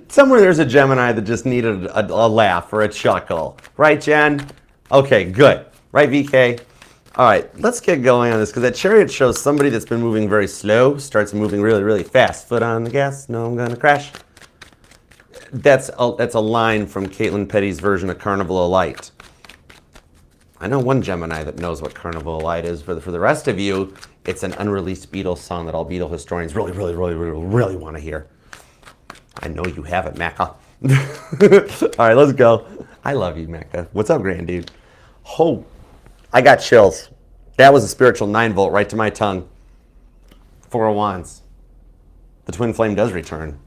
Somewhere there's a Gemini that just needed a laugh or a chuckle. Right, Jen? Okay, good. Right, VK? All right, let's get going on this, because that chariot shows somebody that's been moving very slow, starts moving really, really fast. Foot on the gas, no, I'm gonna crash. That's a line from Caitlin Petty's version of Carnival of Light. I know one Gemini that knows what Carnival of Light is. For the rest of you, it's an unreleased Beatles song that all Beatle historians really, really, really, really, really want to hear. I know you have it, Mecca. All right, let's go. I love you, Mecca. What's up, grand dude? Oh, I got chills. That was a spiritual 9-volt right to my tongue. 4 of Wands. The twin flame does return.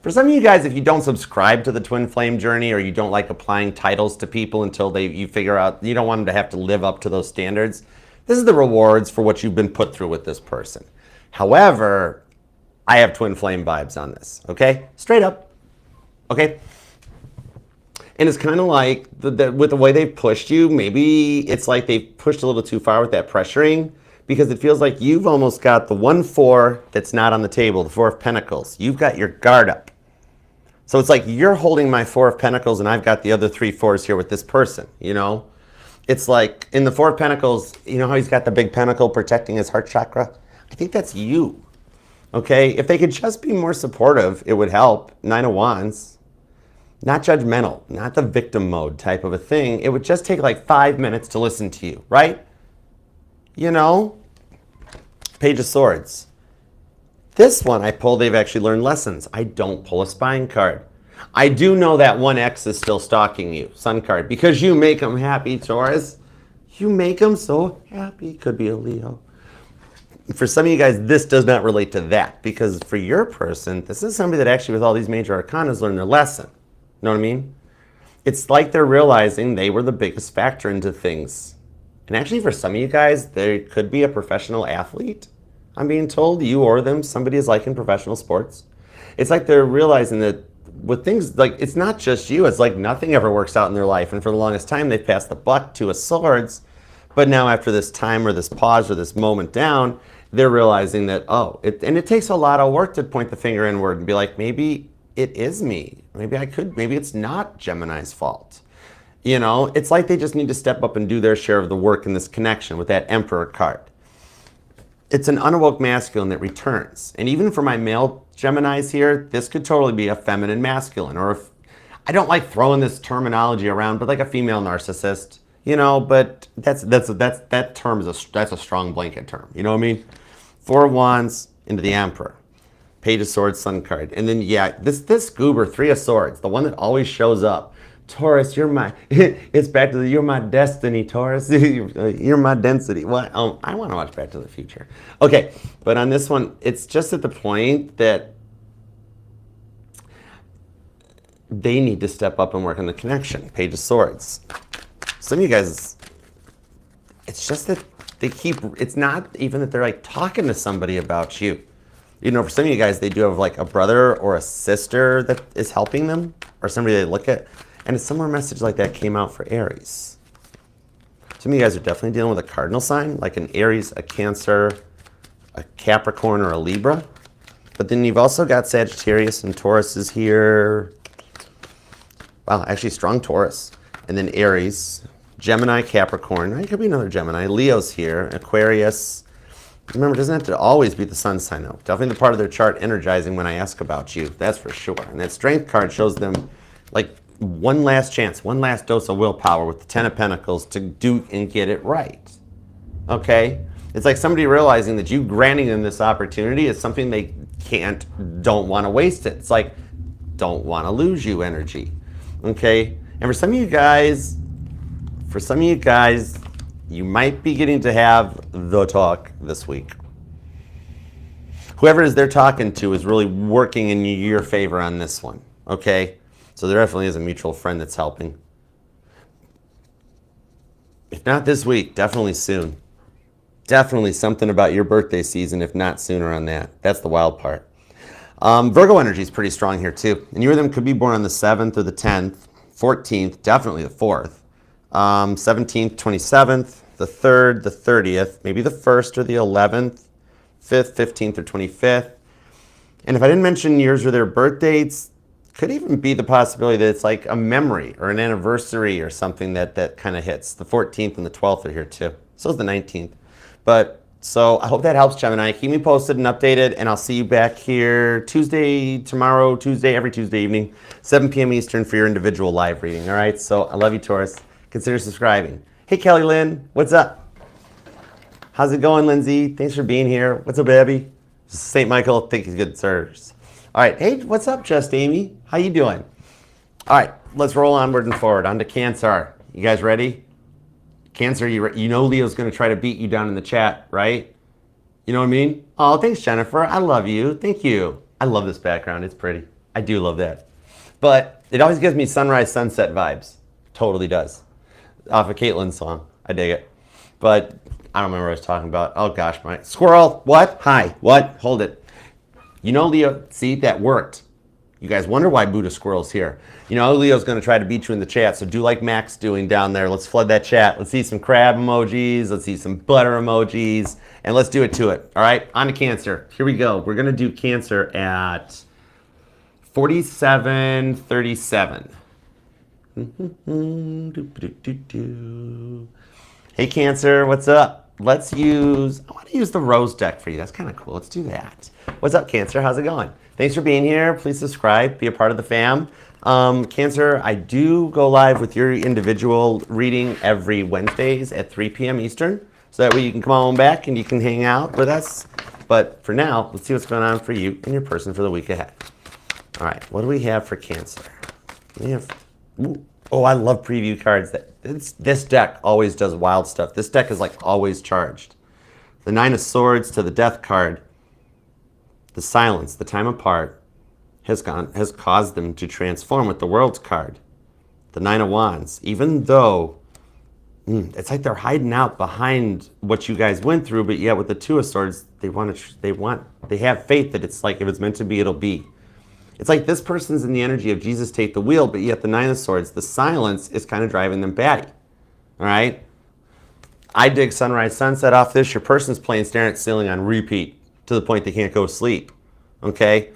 For some of you guys, if you don't subscribe to the twin flame journey, or you don't like applying titles to people until you figure out, you don't want them to have to live up to those standards, this is the rewards for what you've been put through with this person. However, I have twin flame vibes on this, okay? Straight up, okay? And it's kind of like, with the way they've pushed you, maybe it's like they've pushed a little too far with that pressuring, because it feels like you've almost got the 1-4 that's not on the table, the 4 of Pentacles. You've got your guard up. So it's like you're holding my 4 of Pentacles and I've got the other 3 4s here with this person, you know? It's like in the 4 of Pentacles, you know how he's got the big pentacle protecting his heart chakra? I think that's you, okay? If they could just be more supportive, it would help. 9 of Wands, not judgmental, not the victim mode type of a thing. It would just take like 5 minutes to listen to you, right? You know? Page of Swords. This one I pull, they've actually learned lessons. I don't pull a spine card. I do know that one X is still stalking you, Sun card, because you make them happy, Taurus. You make them so happy. Could be a Leo. For some of you guys, this does not relate to that, because for your person, this is somebody that actually with all these major arcanas learned their lesson. You know what I mean? It's like they're realizing they were the biggest factor into things. And actually for some of you guys, there could be a professional athlete. I'm being told, you or them, somebody is like in professional sports. It's like they're realizing that with things, like it's not just you, it's like nothing ever works out in their life. And for the longest time, they've passed the buck to a Swords. But now after this time or this pause or this moment down, they're realizing that, and it takes a lot of work to point the finger inward and be like, maybe it is me. Maybe it's not Gemini's fault. You know, it's like they just need to step up and do their share of the work in this connection with that Emperor card. It's an unawoke masculine that returns. And even for my male Geminis here, this could totally be a feminine masculine. Or if, I don't like throwing this terminology around, but like a female narcissist, you know, but that term that's a strong blanket term. You know what I mean? 4 of Wands into the Emperor. Page of Swords, Sun card. And then, yeah, this goober, 3 of Swords, the one that always shows up. Taurus, you're my, it's back to you're my destiny, Taurus. You're my density. What? I want to watch Back to the Future. Okay, but on this one, it's just at the point that they need to step up and work on the connection. Page of Swords. Some of you guys, it's just that they it's not even that they're like talking to somebody about you. You know, for some of you guys, they do have like a brother or a sister that is helping them, or somebody they look at. And a similar message like that came out for Aries. Some of you guys are definitely dealing with a cardinal sign, like an Aries, a Cancer, a Capricorn, or a Libra. But then you've also got Sagittarius and Taurus is here. Wow, actually strong Taurus. And then Aries, Gemini, Capricorn. It could be another Gemini. Leo's here, Aquarius. Remember, it doesn't have to always be the sun sign, though. Definitely the part of their chart energizing when I ask about you. That's for sure. And that strength card shows them like one last chance, one last dose of willpower with the Ten of Pentacles to do and get it right. Okay? It's like somebody realizing that you granting them this opportunity is something they don't want to waste it. It's like, don't want to lose you energy. Okay? And for some of you guys, you might be getting to have the talk this week. Whoever it is they're talking to is really working in your favor on this one, okay? So there definitely is a mutual friend that's helping. If not this week, definitely soon. Definitely something about your birthday season, if not sooner on that. That's the wild part. Virgo energy is pretty strong here too. And you or them could be born on the 7th or the 10th, 14th, definitely the 4th. 17th, 27th, the 3rd, the 30th, maybe the 1st or the 11th, 5th, 15th, or 25th. And if I didn't mention yours or their birth dates, could even be the possibility that it's like a memory or an anniversary or something that kind of hits. The 14th and the 12th are here too. So is the 19th. But so I hope that helps, Gemini. Keep me posted and updated, and I'll see you back here tomorrow, every Tuesday evening, 7 p.m. Eastern for your individual live reading. All right, so I love you, Taurus. Consider subscribing. Hey, Kelly Lynn, what's up? How's it going, Lindsay? Thanks for being here. What's up, Abby? St. Michael, think he's good, sirs. All right, hey, what's up, Just Amy? How you doing? All right, let's roll onward and forward. On to Cancer. You guys ready? Cancer, you know Leo's going to try to beat you down in the chat, right? You know what I mean? Oh, thanks, Jennifer. I love you. Thank you. I love this background. It's pretty. I do love that. But it always gives me sunrise, sunset vibes. Totally does. Off of Caitlin's song. I dig it. But I don't remember what I was talking about. Oh, gosh. My squirrel. What? Hi. What? Hold it. You know, Leo, see, that worked. You guys wonder why Buddha Squirrel's here. You know, Leo's going to try to beat you in the chat, so do like Mac's doing down there. Let's flood that chat. Let's see some crab emojis. Let's see some butter emojis. And let's do it to it. All right? On to Cancer. Here we go. We're going to do Cancer at 4737. Hey, Cancer. What's up? I want to use the Rose deck for you. That's kind of cool. Let's do that. What's up, Cancer? How's it going? Thanks for being here. Please subscribe. Be a part of the fam. Cancer, I do go live with your individual reading every Wednesdays at 3 p.m. Eastern. So that way you can come on back and you can hang out with us. But for now, let's see what's going on for you and your person for the week ahead. All right, what do we have for Cancer? We have, oh, I love preview cards. This deck always does wild stuff. This deck is like always charged. The 9 of Swords to the Death card. The Silence, the time apart, has caused them to transform with the World's card. The 9 of Wands, even though it's like they're hiding out behind what you guys went through, but yet with the 2 of Swords, they have faith that it's like if it's meant to be, it'll be. It's like this person's in the energy of Jesus take the wheel, but yet the 9 of Swords, the silence is kind of driving them batty. All right? I dig Sunrise Sunset off this. Your person's playing Staring at the Ceiling on repeat to the point they can't go to sleep. Okay?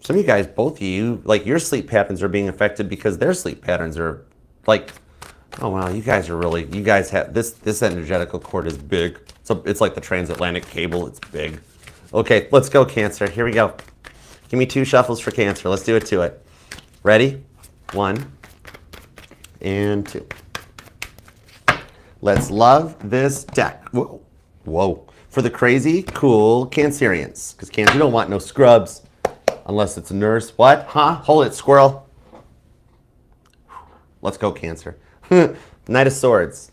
Some of you guys, both of you, like your sleep patterns are being affected because their sleep patterns are like, oh wow, you guys have, this energetical cord is big. So it's like the transatlantic cable, it's big. Okay, let's go, Cancer. Here we go. Give me 2 shuffles for Cancer. Let's do it to it. Ready? 1 and 2. Let's love this deck. Whoa. Whoa. For the crazy, cool Cancerians. Because Cancer don't want no scrubs. Unless it's a nurse. What? Huh? Hold it, squirrel. Let's go, Cancer. Knight of Swords.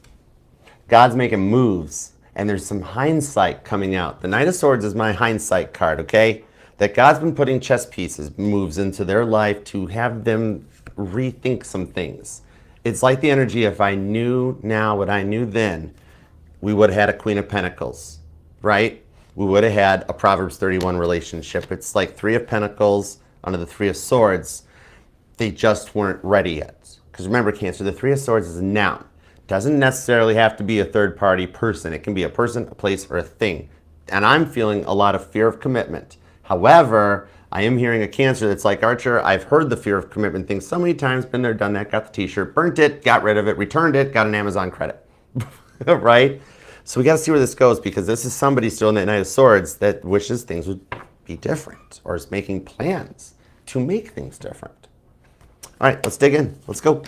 God's making moves. And there's some hindsight coming out. The Knight of Swords is my hindsight card, okay? That God's been putting chess pieces, moves into their life to have them rethink some things. It's like the energy, if I knew now what I knew then, we would have had a Queen of Pentacles, right? We would have had a Proverbs 31 relationship. It's like 3 of Pentacles under the 3 of Swords. They just weren't ready yet. Because remember, Cancer, the 3 of Swords is a noun. Doesn't necessarily have to be a third-party person. It can be a person, a place, or a thing. And I'm feeling a lot of fear of commitment. However, I am hearing a Cancer that's like, Archer, I've heard the fear of commitment thing so many times, been there, done that, got the t-shirt, burnt it, got rid of it, returned it, got an Amazon credit, right? So we got to see where this goes, because this is somebody still in that Knight of Swords that wishes things would be different, or is making plans to make things different. All right, let's dig in. Let's go.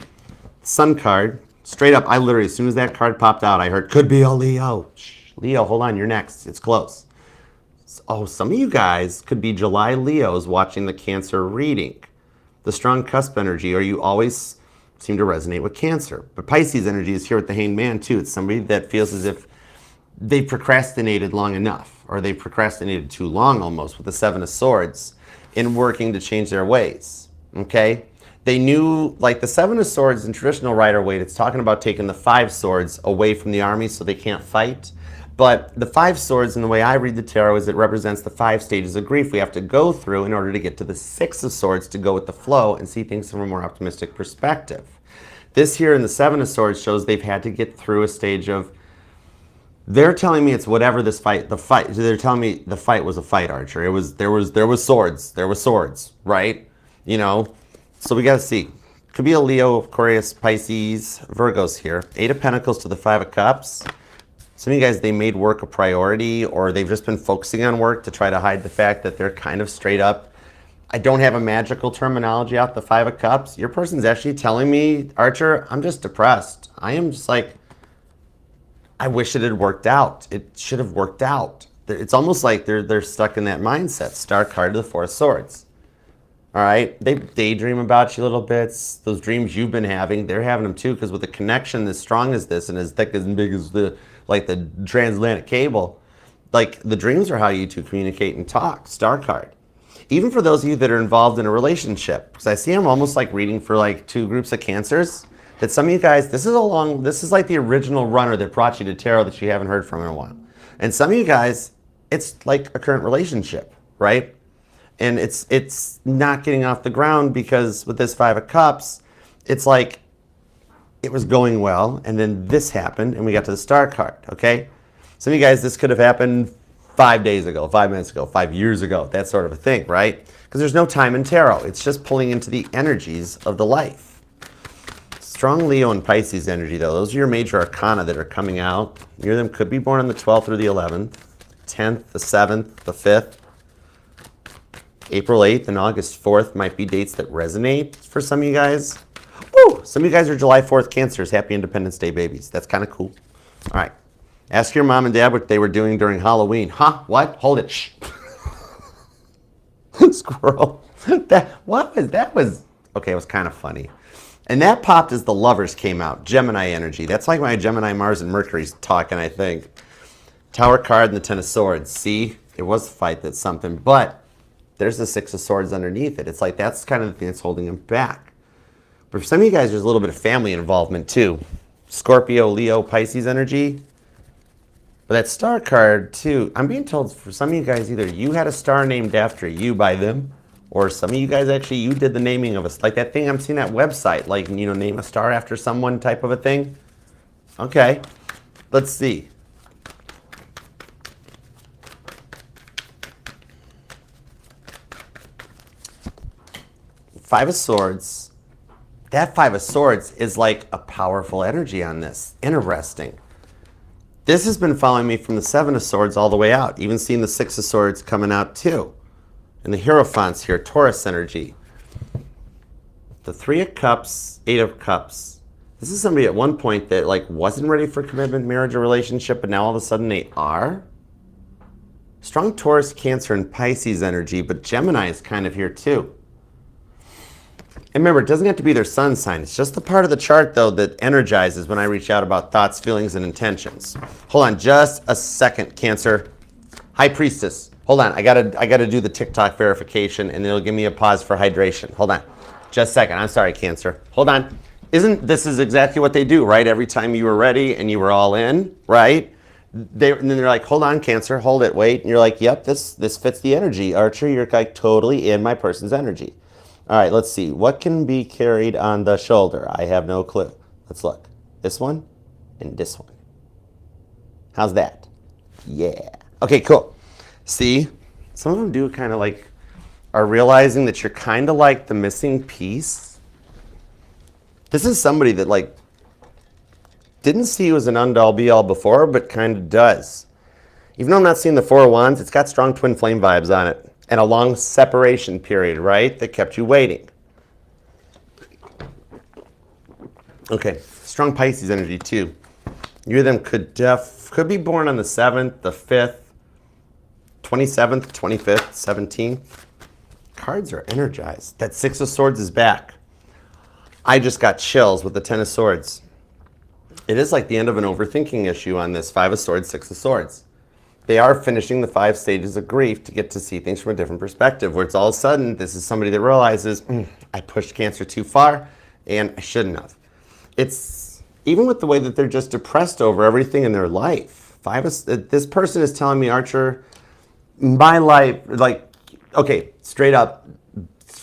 Sun card. Straight up, I literally, as soon as that card popped out, I heard, could be a Leo. Shh, Leo, hold on, you're next. It's close. Oh, some of you guys could be July Leos watching the Cancer reading. The strong cusp energy, or you always seem to resonate with Cancer. But Pisces energy is here with the Hanged Man too. It's somebody that feels as if they procrastinated long enough, or they procrastinated too long almost with the Seven of Swords in working to change their ways, okay? They knew, like the Seven of Swords in traditional Rider-Waite, it's talking about taking the Five Swords away from the army so they can't fight. But the Five Swords, in the way I read the tarot, is it represents the 5 stages of grief we have to go through in order to get to the Six of Swords to go with the flow and see things from a more optimistic perspective. This here in the Seven of Swords shows they've had to get through a stage of, they're telling me it's whatever this fight, they're telling me the fight was a fight, Archer. There was swords, right? You know, so we got to see. Could be a Leo, Aquarius, Pisces, Virgos here. 8 of Pentacles to the 5 of Cups. Some of you guys, they made work a priority, or they've just been focusing on work to try to hide the fact that they're kind of straight up. I don't have a magical terminology out the 5 of Cups. Your person's actually telling me, Archer, I'm just depressed. I am just like, I wish it had worked out. It should have worked out. It's almost like they're stuck in that mindset. Star card to the 4 of Swords. All right, they daydream about you little bits. Those dreams you've been having, they're having them too, because with a connection as strong as this and as thick and big as the transatlantic cable, like the dreams are how you two communicate and talk. Star card. Even for those of you that are involved in a relationship, because I see I'm almost like reading for like 2 groups of Cancers, that some of you guys, this is like the original runner that brought you to tarot that you haven't heard from in a while. And some of you guys, it's like a current relationship, right? And it's not getting off the ground because with this 5 of Cups, it's like it was going well, and then this happened, and we got to the Star card, okay? Some of you guys, this could have happened 5 days ago, 5 minutes ago, 5 years ago, that sort of a thing, right? Because there's no time in tarot. It's just pulling into the energies of the life. Strong Leo and Pisces energy, though. Those are your major arcana that are coming out. Near them could be born on the 12th or the 11th, 10th, the 7th, the 5th. April 8th and August 4th might be dates that resonate for some of you guys. Woo! Some of you guys are July 4th Cancers. Happy Independence Day babies. That's kind of cool. All right. Ask your mom and dad what they were doing during Halloween. Huh? What? Hold it. Shh. Squirrel. That was okay, it was kind of funny. And that popped as the Lovers came out. Gemini energy. That's like my Gemini, Mars, and Mercury's talking, I think. Tower card and the 10 of Swords. See? It was a fight that's something, but there's the 6 of Swords underneath it. It's like that's kind of the thing that's holding him back. But for some of you guys, there's a little bit of family involvement too. Scorpio, Leo, Pisces energy. But that Star card too, I'm being told for some of you guys, either you had a star named after you by them, or some of you guys actually, you did the naming of us. Like that thing I'm seeing that website, like, you know, name a star after someone type of a thing. Okay, let's see. Five of Swords. That 5 of Swords is like a powerful energy on this. Interesting. This has been following me from the 7 of Swords all the way out. Even seeing the 6 of Swords coming out too. And the Hierophants here, Taurus energy. The 3 of Cups, 8 of Cups. This is somebody at one point that like wasn't ready for commitment, marriage, or relationship, but now all of a sudden they are. Strong Taurus, Cancer, and Pisces energy, but Gemini is kind of here too. And remember, it doesn't have to be their sun sign. It's just the part of the chart, though, that energizes when I reach out about thoughts, feelings, and intentions. Hold on just a second, Cancer. High Priestess. Hold on. I gotta do the TikTok verification, and it'll give me a pause for hydration. Hold on. Just a second. I'm sorry, Cancer. Hold on. This is exactly what they do, right? Every time you were ready and you were all in, right? And then they're like, hold on, Cancer. Hold it. Wait. And you're like, yep, this fits the energy. Archer, you're like totally in my person's energy. All right, let's see. What can be carried on the shoulder? I have no clue. Let's look. This one? and this one. How's that? Yeah. Okay, cool. See, some of them do kind of like are realizing that you're kind of like the missing piece. This is somebody that like didn't see you as an end-all be-all before, but kind of does. Even though I'm not seeing the Four of Wands, it's got strong twin flame vibes on it. And a long separation period, right? That kept you waiting. Okay, strong Pisces energy too. You of them could be born on the 7th, the 5th, 27th, 25th, 17th. Cards are energized. That Six of Swords is back. I just got chills with the Ten of Swords. It is like the end of an overthinking issue on this Five of Swords, Six of Swords. They are finishing the 5 stages of grief to get to see things from a different perspective, where it's all of a sudden, this is somebody that realizes, I pushed Cancer too far, and I shouldn't have. It's, even with the way that they're just depressed over everything in their life. This person is telling me, Archer, my life, like, okay, straight up,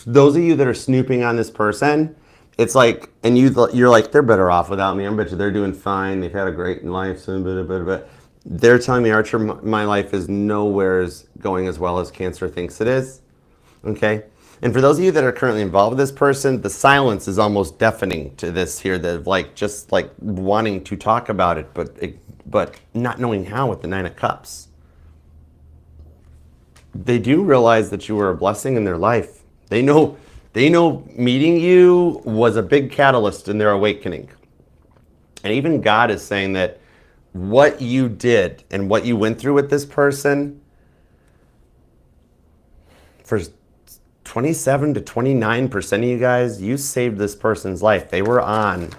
those of you that are snooping on this person, it's like, and you're like, they're better off without me. I bet you they're doing fine. They've had a great life. They're telling me, Archer, my life is nowhere going as well as Cancer thinks it is. Okay? And for those of you that are currently involved with this person, the silence is almost deafening to this here, that like just like wanting to talk about it, but not knowing how with the Nine of Cups. They do realize that you were a blessing in their life. They know meeting you was a big catalyst in their awakening. And even God is saying that what you did and what you went through with this person, for 27 to 29% of you guys, you saved this person's life. They were on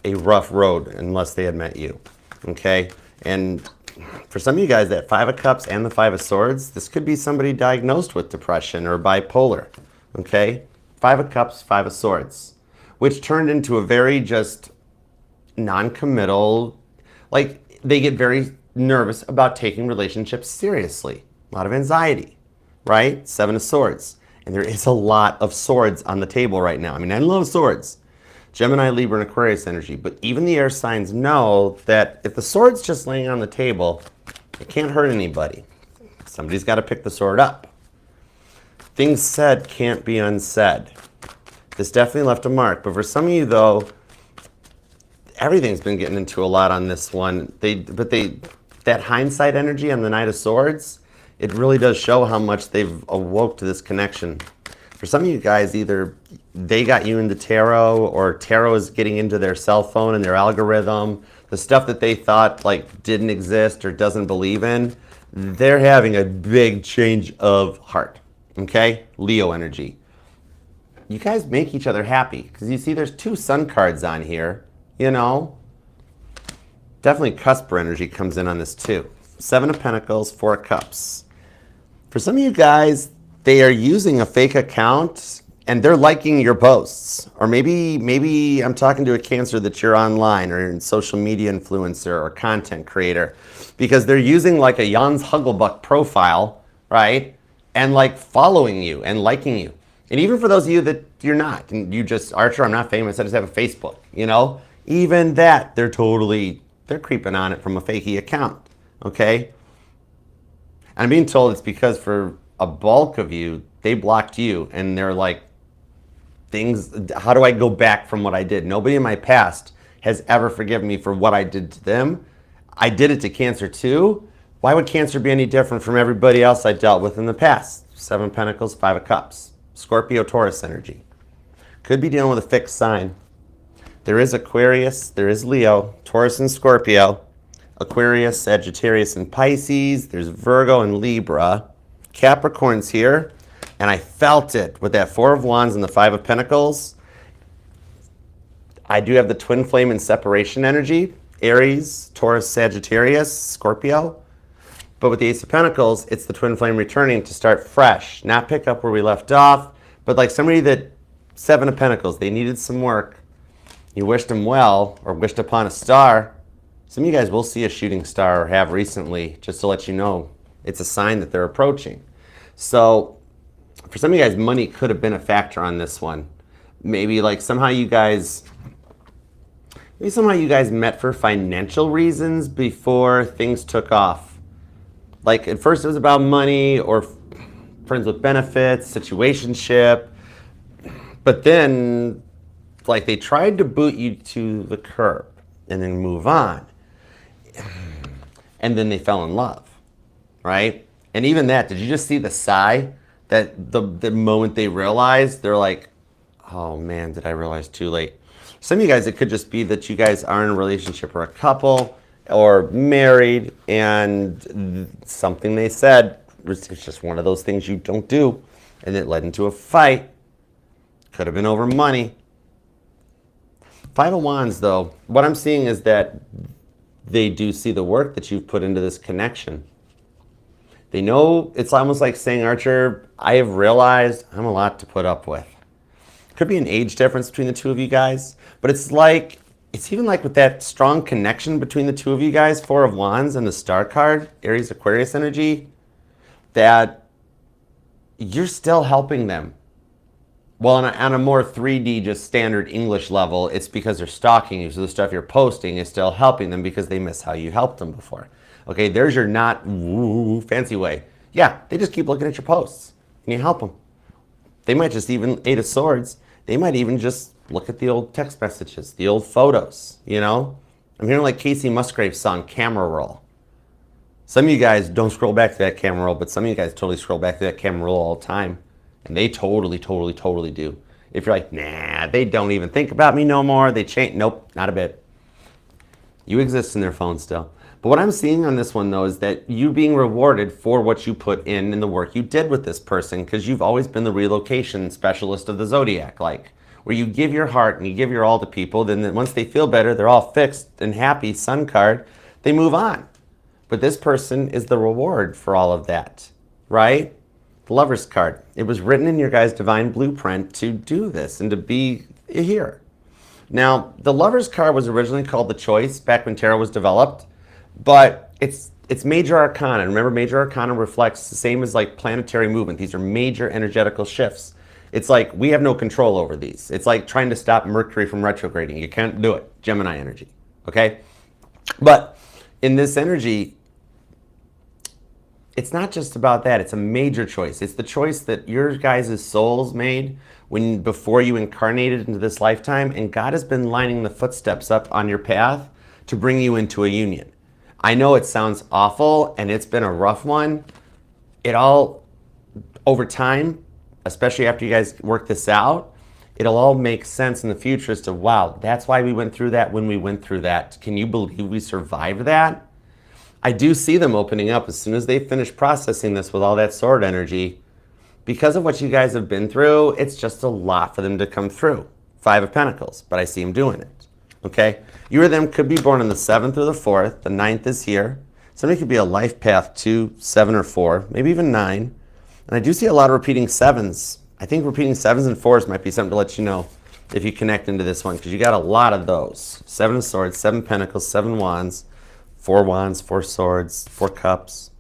a rough road unless they had met you, okay? And for some of you guys, that Five of Cups and the Five of Swords, this could be somebody diagnosed with depression or bipolar, okay? Five of Cups, Five of Swords, which turned into a very just non-committal, like they get very nervous about taking relationships seriously. A lot of anxiety, right? Seven of Swords. And there is a lot of swords on the table right now. I mean, I love swords. Gemini, Libra, and Aquarius energy. But even the air signs know that if the sword's just laying on the table, it can't hurt anybody. Somebody's got to pick the sword up. Things said can't be unsaid. This definitely left a mark. But for some of you, though, everything's been getting into a lot on this one. That hindsight energy on the Knight of Swords, it really does show how much they've awoke to this connection. For some of you guys, either they got you into tarot, or tarot is getting into their cell phone and their algorithm. The stuff that they thought like didn't exist or doesn't believe in, they're having a big change of heart. Okay? Leo energy. You guys make each other happy, because you see there's 2 sun cards on here, you know? Definitely cusper energy comes in on this too. 7 of Pentacles, 4 of Cups. For some of you guys, they are using a fake account and they're liking your posts. Or maybe I'm talking to a Cancer that you're online or in social media influencer or content creator, because they're using like a Jans Hugglebuck profile, right? And like following you and liking you. And even for those of you that you're not, and you just, Archer, I'm not famous, I just have a Facebook, you know? Even that, they're creeping on it from a fakey account, okay? And I'm being told it's because for a bulk of you, they blocked you and they're like, how do I go back from what I did? Nobody in my past has ever forgiven me for what I did to them. I did it to Cancer too. Why would Cancer be any different from everybody else I dealt with in the past? 7 of Pentacles, 5 of Cups. Scorpio, Taurus energy. Could be dealing with a fixed sign. There is Aquarius, there is Leo, Taurus and Scorpio, Aquarius, Sagittarius, and Pisces. There's Virgo and Libra. Capricorn's here, and I felt it with that 4 of Wands and the 5 of Pentacles. I do have the twin flame and separation energy, Aries, Taurus, Sagittarius, Scorpio. But with the Ace of Pentacles, it's the twin flame returning to start fresh, not pick up where we left off, but like somebody that, 7 of Pentacles, they needed some work. You wished them well, or wished upon a star. Some of you guys will see a shooting star, or have recently, just to let you know. It's a sign that they're approaching. So for some of you guys, money could have been a factor on this one. Maybe like somehow you guys, Maybe somehow you guys met for financial reasons before things took off. Like at first it was about money or friends with benefits, situationship, but then like they tried to boot you to the curb and then move on. And then they fell in love, right? And even that, did you just see the sigh that the moment they realized, they're like, oh man, did I realize too late? Some of you guys, it could just be that you guys are in a relationship or a couple or married and something they said, it's just one of those things you don't do, and it led into a fight. Could have been over money. Five of Wands though, what I'm seeing is that they do see the work that you've put into this connection. They know, it's almost like saying, Archer, I have realized I'm a lot to put up with. Could be an age difference between the two of you guys, but it's even like with that strong connection between the two of you guys, Four of Wands and the Star card, Aries, Aquarius energy, that you're still helping them. Well, on a more 3D, just standard English level, it's because they're stalking you. So the stuff you're posting is still helping them because they miss how you helped them before. Okay, there's your not fancy way. Yeah, they just keep looking at your posts and you help them. They might just even, Eight of Swords, they might even just look at the old text messages, the old photos, you know? I'm hearing like Casey Musgrave's song, Camera Roll. Some of you guys don't scroll back to that camera roll, but some of you guys totally scroll back to that camera roll all the time. And they totally do. If you're like, nah, they don't even think about me no more. They change. Nope, not a bit. You exist in their phone still. But what I'm seeing on this one, though, is that you being rewarded for what you put in the work you did with this person, because you've always been the relocation specialist of the zodiac, like, where you give your heart and you give your all to people, then once they feel better, they're all fixed and happy, sun card, they move on. But this person is the reward for all of that, right? The Lover's card. It was written in your guys' divine blueprint to do this and to be here. Now, the Lover's card was originally called the Choice back when tarot was developed, but it's major arcana. Remember, major arcana reflects the same as like planetary movement. These are major energetical shifts. It's like we have no control over these. It's like trying to stop Mercury from retrograding. You can't do it. Gemini energy, okay? But in this energy, it's not just about that. It's a major choice. It's the choice that your guys' souls made before you incarnated into this lifetime, and God has been lining the footsteps up on your path to bring you into a union. I know it sounds awful, and it's been a rough one. It all, over time, especially after you guys work this out, it'll all make sense in the future as to, wow, that's why we went through that when we went through that. Can you believe we survived that? I do see them opening up as soon as they finish processing this with all that sword energy. Because of what you guys have been through, it's just a lot for them to come through. Five of Pentacles, but I see them doing it. Okay? You or them could be born on the 7th or the 4th. The 9th is here. Somebody could be a life path 2, 7, or 4, maybe even 9. And I do see a lot of repeating 7s. I think repeating 7s and 4s might be something to let you know if you connect into this one, because you got a lot of those. 7 of Swords, 7 Pentacles, 7 Wands, 4 Wands, 4 Swords, 4 Cups.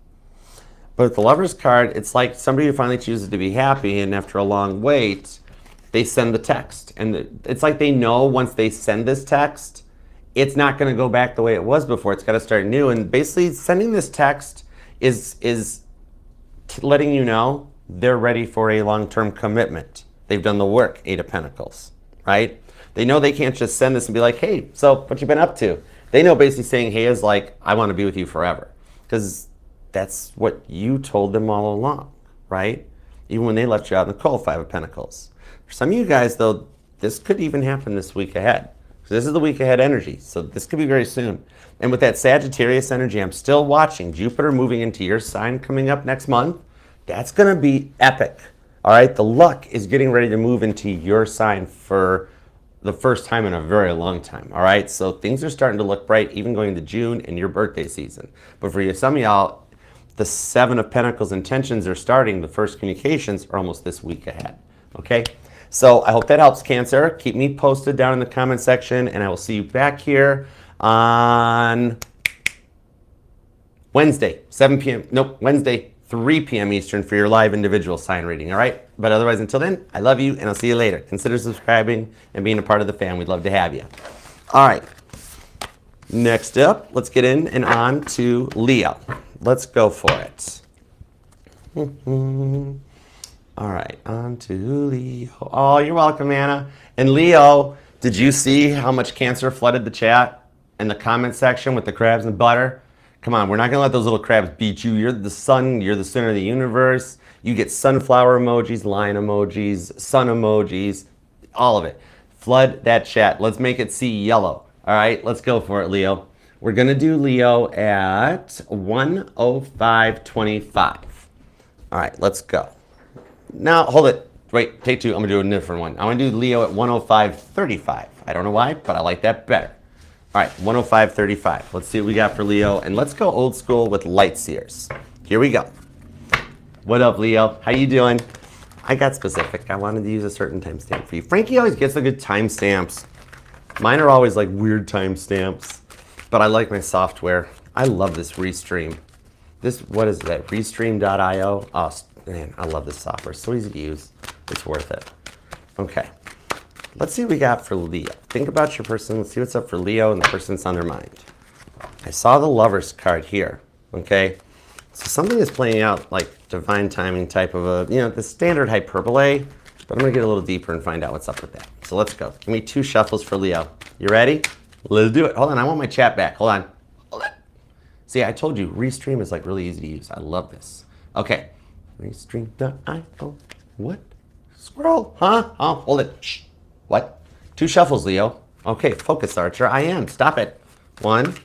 But with the Lover's card, it's like somebody who finally chooses to be happy, and after a long wait, they send the text. And it's like they know once they send this text, it's not going to go back the way it was before. It's got to start new. And basically, sending this text is letting you know they're ready for a long-term commitment. They've done the work, 8 of Pentacles, right? They know they can't just send this and be like, hey, so what you been up to? They know basically saying, hey, is like, I want to be with you forever. Because that's what you told them all along, right? Even when they left you out in the cold, 5 of Pentacles. For some of you guys, though, this could even happen this week ahead. So this is the week ahead energy. So this could be very soon. And with that Sagittarius energy, I'm still watching Jupiter moving into your sign coming up next month. That's going to be epic. All right? The luck is getting ready to move into your sign for the first time in a very long time. All right? So things are starting to look bright, even going into June and your birthday season. But for you, some of y'all, the 7 of Pentacles intentions are starting. The first communications are almost this week ahead. Okay? So I hope that helps, Cancer. Keep me posted down in the comment section, and I will see you back here on Wednesday, 7 p.m. Nope, Wednesday, 3 p.m. Eastern for your live individual sign reading, all right? But otherwise, until then, I love you, and I'll see you later. Consider subscribing and being a part of the fam. We'd love to have you. All right, Next up, let's get in and on to Leo. Let's go for it. All right, on to Leo. Oh, you're welcome, Anna. And Leo, did you see how much Cancer flooded the chat and the comment section with the crabs and butter? Come on, we're not gonna let those little crabs beat you. You're the sun, you're the center of the universe. You get sunflower emojis, lion emojis, sun emojis, all of it. Flood that chat. Let's make it see yellow. All right, let's go for it, Leo. We're gonna do Leo at 105.25. All right, let's go. Now, hold it. Wait, take two. I'm gonna do a different one. I'm gonna do Leo at 105.35. I don't know why, but I like that better. All right, 105.35. Let's see what we got for Leo, and let's go old school with light seers. Here we go. What up, Leo? How you doing? I got specific. I wanted to use a certain timestamp for you. Frankie always gets the good timestamps. Mine are always like weird timestamps, but I like my software. I love this Restream. What is that? Restream.io. Oh, man, I love this software. So easy to use. It's worth it. Okay. Let's see what we got for Leo. Think about your person. Let's see what's up for Leo and the person that's on their mind. I saw the Lovers card here. Okay. So something is playing out like divine timing type of the standard hyperbole, but I'm going to get a little deeper and find out what's up with that. So let's go. Give me 2 shuffles for Leo. You ready? Let's do it. Hold on. I want my chat back. Hold on. Hold on. See, I told you, Restream is like really easy to use. I love this. Okay. Restream.io. What? Squirrel? Huh? Oh, hold it. Shh. What? 2 shuffles, Leo. Okay, focus, Archer. I am. Stop it. 1,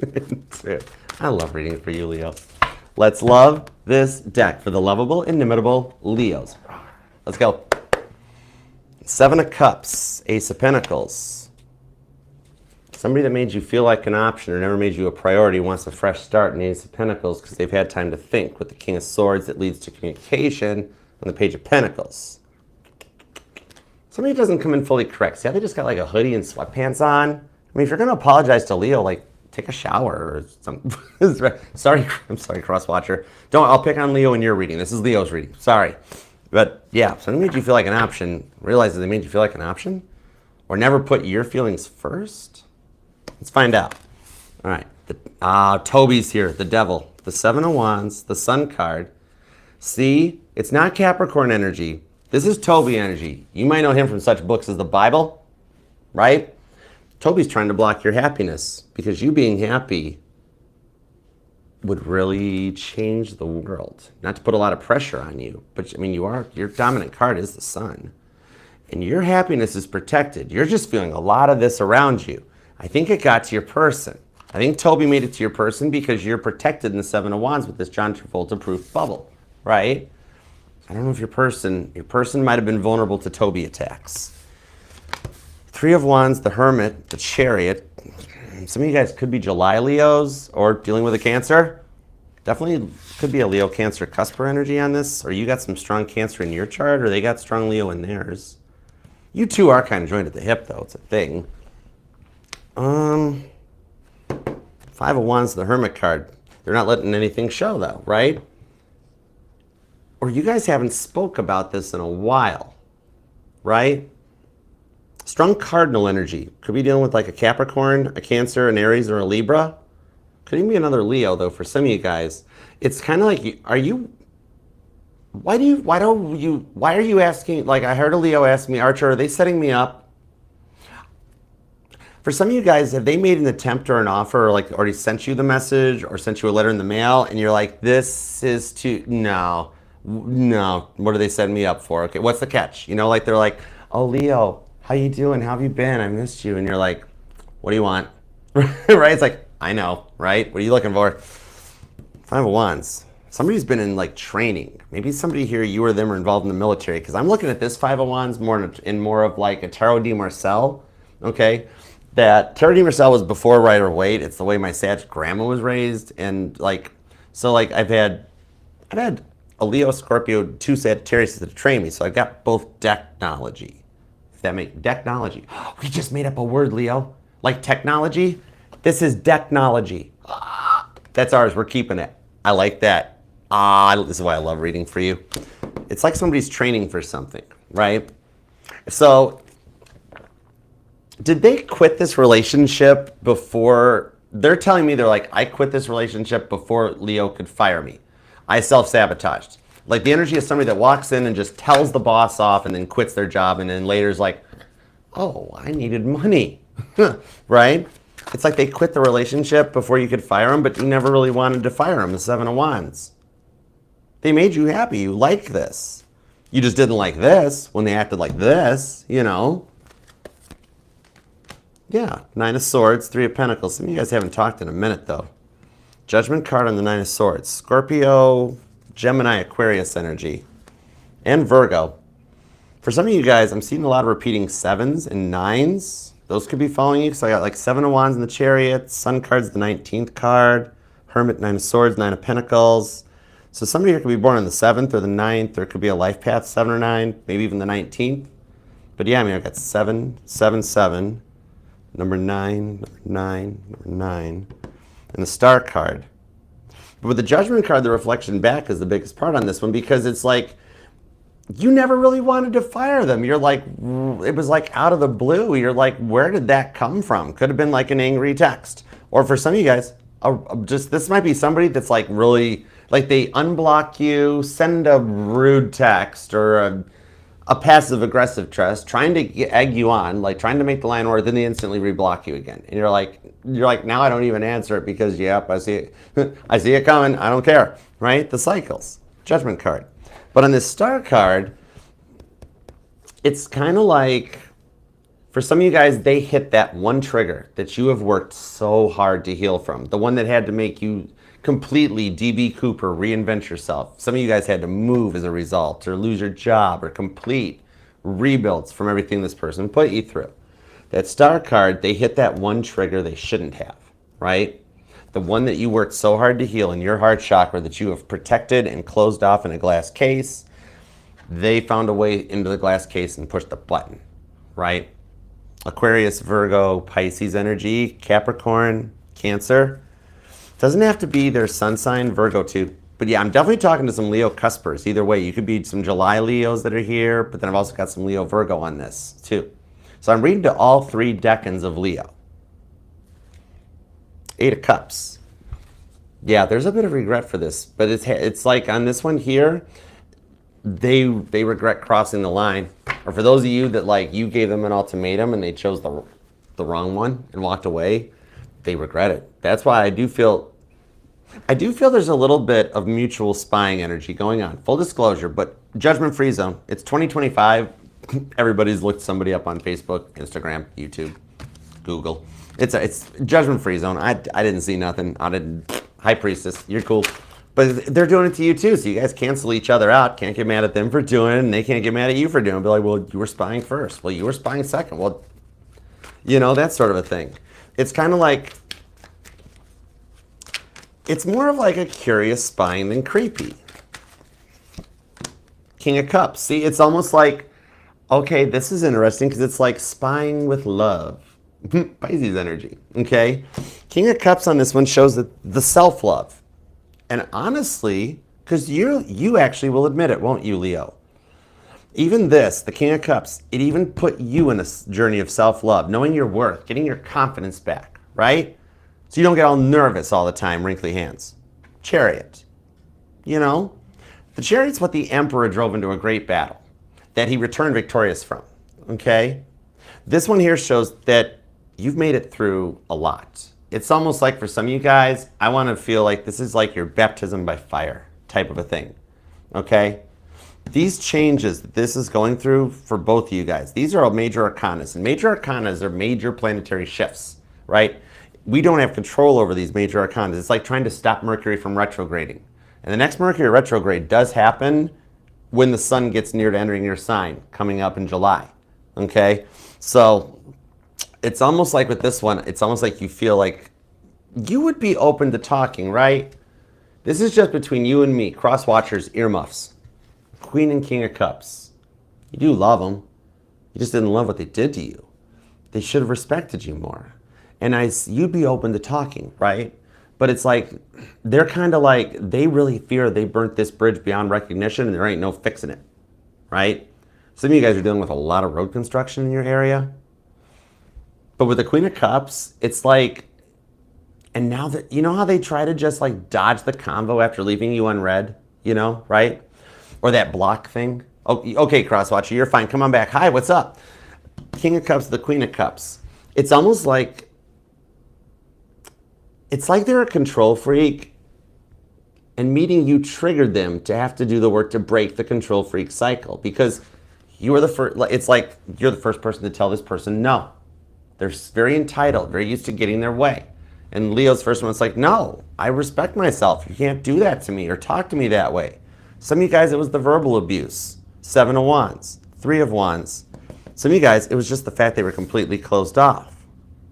2. I love reading for you, Leo. Let's love this deck for the lovable, inimitable Leos. Let's go. 7 of Cups, Ace of Pentacles. Somebody that made you feel like an option or never made you a priority wants a fresh start in the Ace of Pentacles because they've had time to think. With the King of Swords that leads to communication on the Page of Pentacles. Somebody doesn't come in fully correct. See how they just got like a hoodie and sweatpants on? I mean, if you're going to apologize to Leo, like, take a shower or something. Sorry, I'm sorry, cross-watcher. I'll pick on Leo in your reading. This is Leo's reading. Sorry. But yeah, if somebody made you feel like an option, realize that they made you feel like an option, or never put your feelings first. Let's find out. All right. Toby's here, the devil. The 7 of Wands, the Sun card. See, it's not Capricorn energy. This is Toby energy. You might know him from such books as the Bible, right? Toby's trying to block your happiness because you being happy would really change the world. Not to put a lot of pressure on you, but I mean, your dominant card is the Sun. And your happiness is protected. You're just feeling a lot of this around you. I think it got to your person. I think Toby made it to your person because you're protected in the 7 of Wands with this John Travolta-proof bubble, right? I don't know if your person might have been vulnerable to Toby attacks. 3 of Wands, the Hermit, the Chariot. Some of you guys could be July Leos or dealing with a Cancer. Definitely could be a Leo Cancer cusper energy on this, or you got some strong Cancer in your chart, or they got strong Leo in theirs. You two are kind of joined at the hip, though. It's a thing. 5 of Wands, the Hermit card. They're not letting anything show, though, right? Or you guys haven't spoke about this in a while, right? Strong cardinal energy. Could be dealing with like a Capricorn, a Cancer, an Aries, or a Libra. Could even be another Leo, though, for some of you guys. It's kind of like, why are you asking, like I heard a Leo ask me, Archer, are they setting me up? For some of you guys, have they made an attempt or an offer, or like already sent you the message or sent you a letter in the mail, and you're like, this is too, no, what are they setting me up for? Okay, what's the catch? You know, like they're like, oh, Leo, how you doing? How have you been? I missed you. And you're like, what do you want? Right? It's like, I know, right? What are you looking for? 5 of Wands. Somebody's been in like training. Maybe somebody here, you or them, are involved in the military. Because I'm looking at this 5 of Wands more of like a Tarot de Marcel. Okay? That Tarot de Marcel was before Rider-Waite. It's the way my Sag grandma was raised. And like, so like I've had a Leo, Scorpio, 2 Sagittarius to train me. So I got both technology. If that makes technology. We just made up a word, Leo. Like technology. This is technology. That's ours. We're keeping it. I like that. This is why I love reading for you. It's like somebody's training for something, right? So Did they quit this relationship before? They're telling me, they're like, I quit this relationship before Leo could fire me. I self-sabotaged. Like the energy of somebody that walks in and just tells the boss off and then quits their job and then later is like, oh, I needed money, right? It's like they quit the relationship before you could fire them, but you never really wanted to fire them, the Seven of Wands. They made you happy. You liked this. You just didn't like this when they acted like this, you know? Yeah, Nine of Swords, Three of Pentacles. Some of you guys haven't talked in a minute, though. Judgment card on the Nine of Swords. Scorpio, Gemini, Aquarius energy, and Virgo. For some of you guys, I'm seeing a lot of repeating 7s and 9s. Those could be following you, because I got like 7 of Wands in the Chariot, Sun card's the 19th card, Hermit, 9 of Swords, 9 of Pentacles. So somebody here could be born on the 7th or the 9th, or it could be a life path 7 or 9, maybe even the 19th. But yeah, I mean, I've got 7, 7, 7, number 9, number 9, number 9, and the Star card. But with the Judgment card, the reflection back is the biggest part on this one, because it's like, you never really wanted to fire them. You're like, it was like out of the blue. You're like, where did that come from? Could have been like an angry text. Or for some of you guys, this might be somebody that's like really, like they unblock you, send a rude text or a passive aggressive text, trying to egg you on, like trying to make the line work, then they instantly reblock you again. And you're like, now I don't even answer it because, yep, I see it. I see it coming. I don't care, right? The cycles, Judgment card. But on this Star card, it's kind of like, for some of you guys, they hit that one trigger that you have worked so hard to heal from. The one that had to make you completely DB Cooper, reinvent yourself. Some of you guys had to move as a result, or lose your job, or complete rebuilds from everything this person put you through. That Star card, they hit that one trigger they shouldn't have, right? The one that you worked so hard to heal in your heart chakra that you have protected and closed off in a glass case, they found a way into the glass case and pushed the button, right? Aquarius, Virgo, Pisces energy, Capricorn, Cancer. Doesn't have to be their sun sign, Virgo too. But yeah, I'm definitely talking to some Leo cuspers. Either way, you could be some July Leos that are here, but then I've also got some Leo Virgo on this too. So I'm reading to all 3 decans of Leo. 8 of Cups. Yeah, there's a bit of regret for this, but it's like on this one here, they regret crossing the line. Or for those of you that like you gave them an ultimatum and they chose the wrong one and walked away, they regret it. That's why I do feel there's a little bit of mutual spying energy going on. Full disclosure, but judgment-free zone. It's 2025. Everybody's looked somebody up on Facebook, Instagram, YouTube, Google. It's judgment-free zone. I didn't see nothing. High Priestess, you're cool. But they're doing it to you too, so you guys cancel each other out. Can't get mad at them for doing it, and they can't get mad at you for doing it. Be like, well, you were spying first. Well, you were spying second. Well, you know, that sort of a thing. It's kind of like, it's more of like a curious spying than creepy. King of Cups. See, it's almost like, okay, this is interesting because it's like spying with love. Pisces energy, okay? King of Cups on this one shows that the self-love. And honestly, because you actually will admit it, won't you, Leo? Even this, the King of Cups, it even put you in a journey of self-love, knowing your worth, getting your confidence back, right? So you don't get all nervous all the time, wrinkly hands. Chariot, you know? The Chariot's what the Emperor drove into a great battle that he returned victorious from, okay? This one here shows that you've made it through a lot. It's almost like for some of you guys, I want to feel like this is like your baptism by fire type of a thing, okay? These changes that this is going through for both of you guys, these are all major arcanas. And major arcanas are major planetary shifts, right? We don't have control over these major arcanas. It's like trying to stop Mercury from retrograding. And the next Mercury retrograde does happen when the sun gets near to entering your sign, coming up in July, okay? So it's almost like with this one, it's almost like you feel like you would be open to talking, right? This is just between you and me, cross watchers, earmuffs. Queen and King of Cups. You do love them. You just didn't love what they did to you. They should have respected you more. And you'd be open to talking, right? But it's like, they're kind of like, they really fear they burnt this bridge beyond recognition and there ain't no fixing it, right? Some of you guys are dealing with a lot of road construction in your area. But with the Queen of Cups, it's like, and now that, you know how they try to just like dodge the convo after leaving you unread, you know, right? Or that block thing. Oh, okay, Crosswatcher, you're fine. Come on back. Hi, what's up? King of Cups, the Queen of Cups. It's almost like, it's like they're a control freak, and meeting you triggered them to have to do the work to break the control freak cycle, because you are the first. It's like you're the first person to tell this person no. They're very entitled, very used to getting their way. And Leo's first one's like, no, I respect myself. You can't do that to me or talk to me that way. Some of you guys, it was the verbal abuse. 7 of Wands, 3 of Wands. Some of you guys, it was just the fact they were completely closed off,